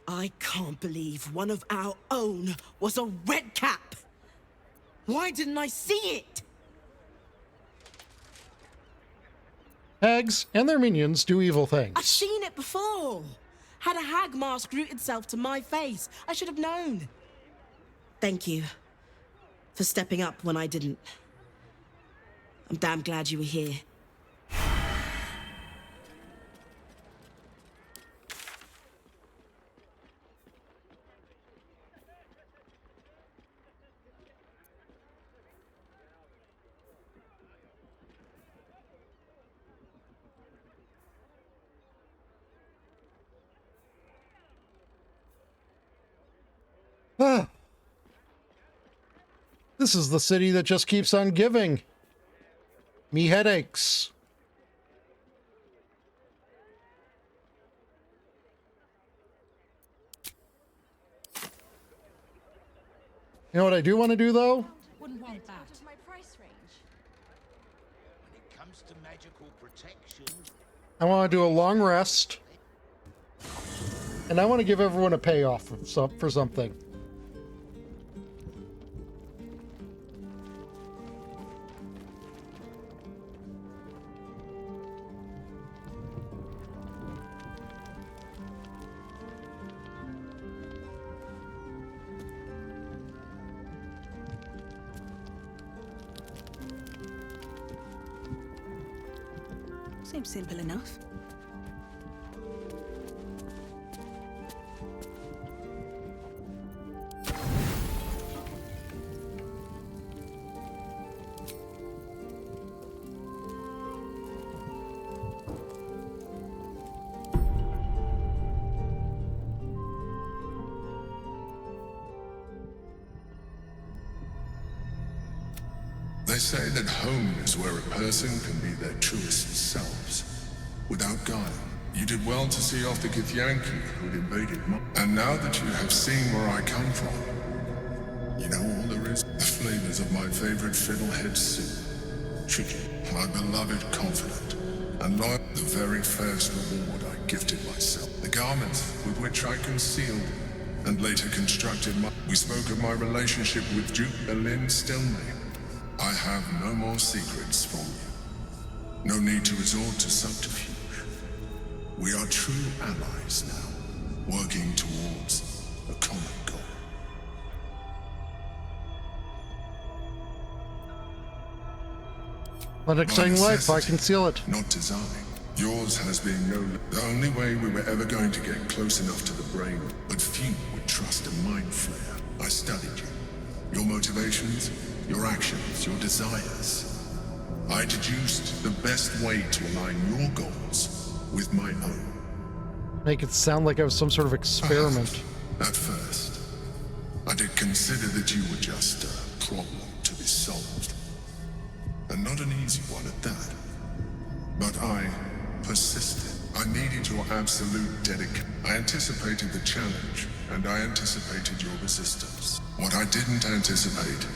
I can't believe one of our own was a red cap. Why didn't I see it? Hags and their minions do evil things. I've seen it before. Had a hag mask root itself to my face. I should have known. Thank you for stepping up when I didn't. I'm damn glad you were here. This is the city that just keeps on giving me headaches. You know what I do want to do, though? Wouldn't want that. My price range. When it comes to magical protection, I want to do a long rest. And I want to give everyone a payoff for something. Seems simple enough. They say that home is where a person can be their truest selves, without guile. You did well to see off the Githyanki who'd invaded And now that you have seen where I come from, you know all there is? The flavors of my favorite fiddlehead soup. Should you? My beloved confidant, and loyal, the very first reward I gifted myself. The garments with which I concealed and later constructed my... We spoke of my relationship with Duke Berlin Stilney. I have no more secrets from you. No need to resort to subterfuge. We are true allies now, working towards a common goal. What an exciting life, I conceal it. Not design. Yours has been no... The only way we were ever going to get close enough to the brain, but few would trust a mind flayer. I studied you. Your motivations, your actions, your desires. I deduced the best way to align your goals with my own. Make it sound like I was some sort of experiment. At first, I did consider that you were just a problem to be solved. And not an easy one at that. But I persisted. I needed your absolute dedication. I anticipated the challenge, and I anticipated your resistance. What I didn't anticipate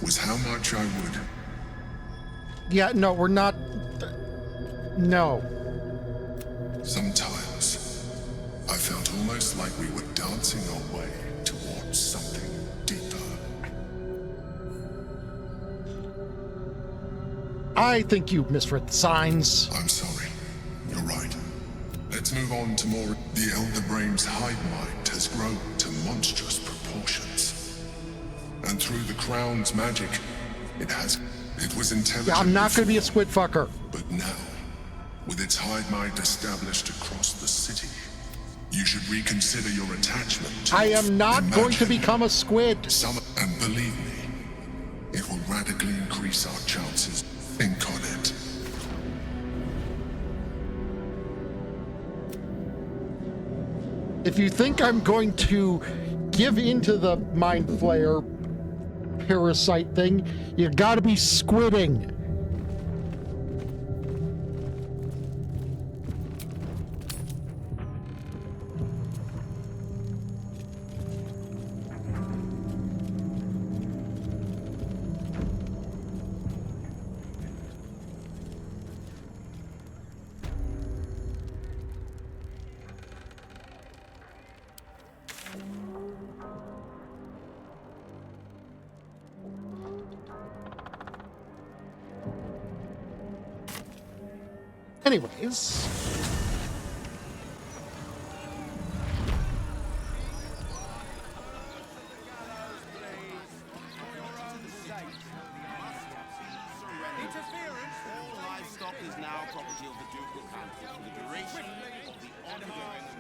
was how much I would... Yeah, no, we're not... No. Sometimes, I felt almost like we were dancing our way towards something deeper. I think you misread the signs. I'm sorry. You're right. Let's move on to more... The Elder Brain's hive mind has grown to monstrous proportions. And through the Crown's magic, it was intelligent. Yeah, I'm not going to be a squid fucker. But now, with its hive mind established across the city. You should reconsider your attachment to I am not going to magic. become a squid. And believe me, it will radically increase our chances. Think on it. If you think I'm going to give into the mind flayer parasite thing, you gotta be squidding. Anyways. Interference. All livestock is now property of the Ducal Council for the duration of the ongoing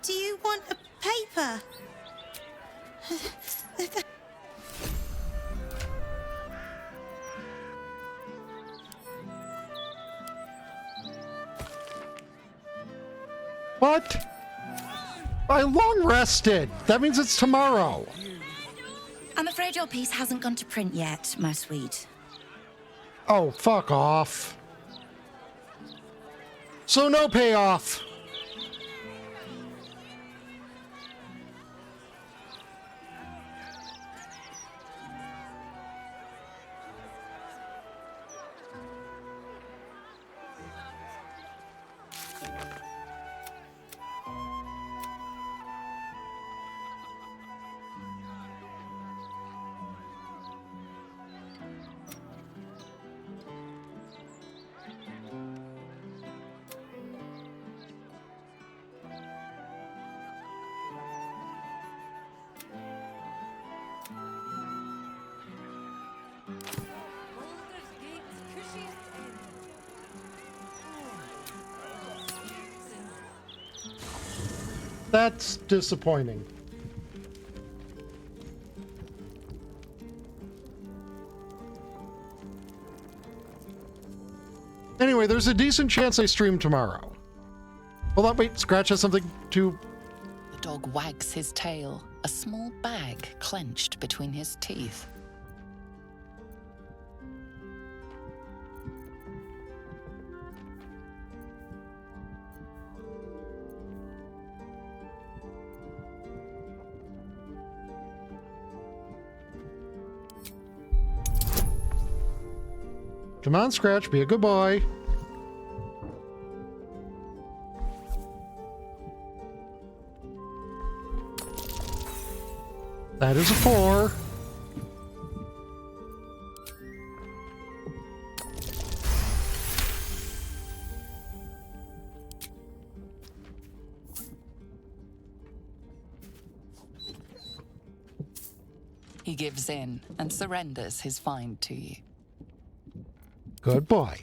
Do you want a paper? What? I long rested. That means it's tomorrow. I'm afraid your piece hasn't gone to print yet, my sweet. Oh, fuck off. So no payoff. That's disappointing. Anyway, there's a decent chance I stream tomorrow. Hold on, wait, Scratch has something to... The dog wags his tail, a small bag clenched between his teeth. Come on, Scratch, be a good boy. That is a 4. He gives in and surrenders his find to you. Good boy.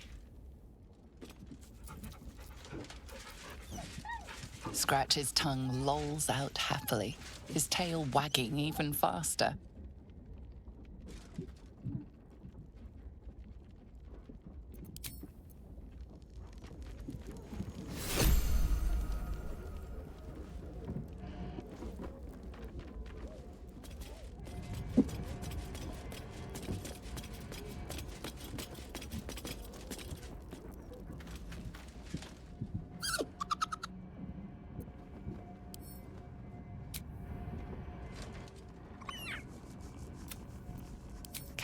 Scratch's tongue lolls out happily, his tail wagging even faster.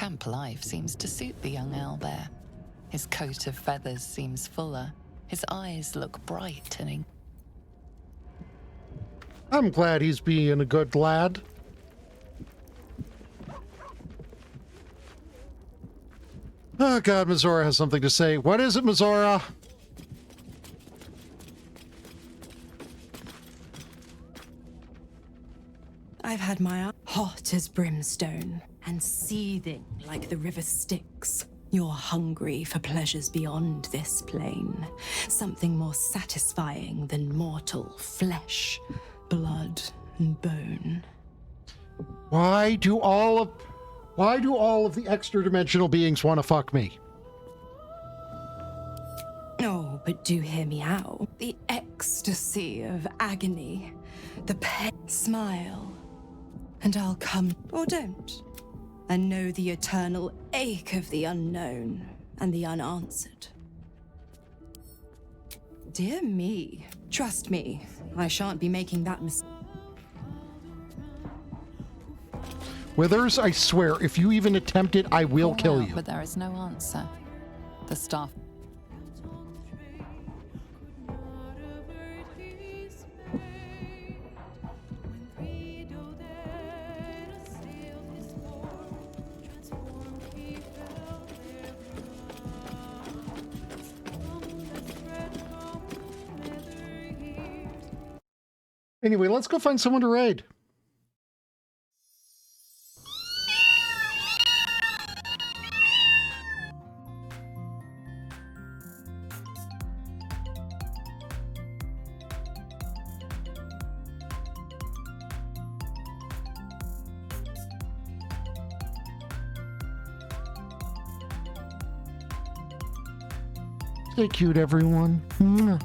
Camp life seems to suit the young owlbear. His coat of feathers seems fuller. His eyes look bright and... I'm glad he's being a good lad. Oh god, Mizora has something to say. What is it, Mizora? I've had my eye hot as brimstone and seething like the river Styx. You're hungry for pleasures beyond this plane, something more satisfying than mortal flesh, blood, and bone. Why do all of the extra dimensional beings want to fuck me? Oh, but do hear me out. The ecstasy of agony, the pain. Smile, and I'll come, or don't, and know the eternal ache of the unknown and the unanswered. Dear me, trust me, I shan't be making that mistake. Withers, I swear, if you even attempt it, I will kill you. But there is no answer. The staff. Anyway, let's go find someone to raid. Stay cute, everyone. Mwah.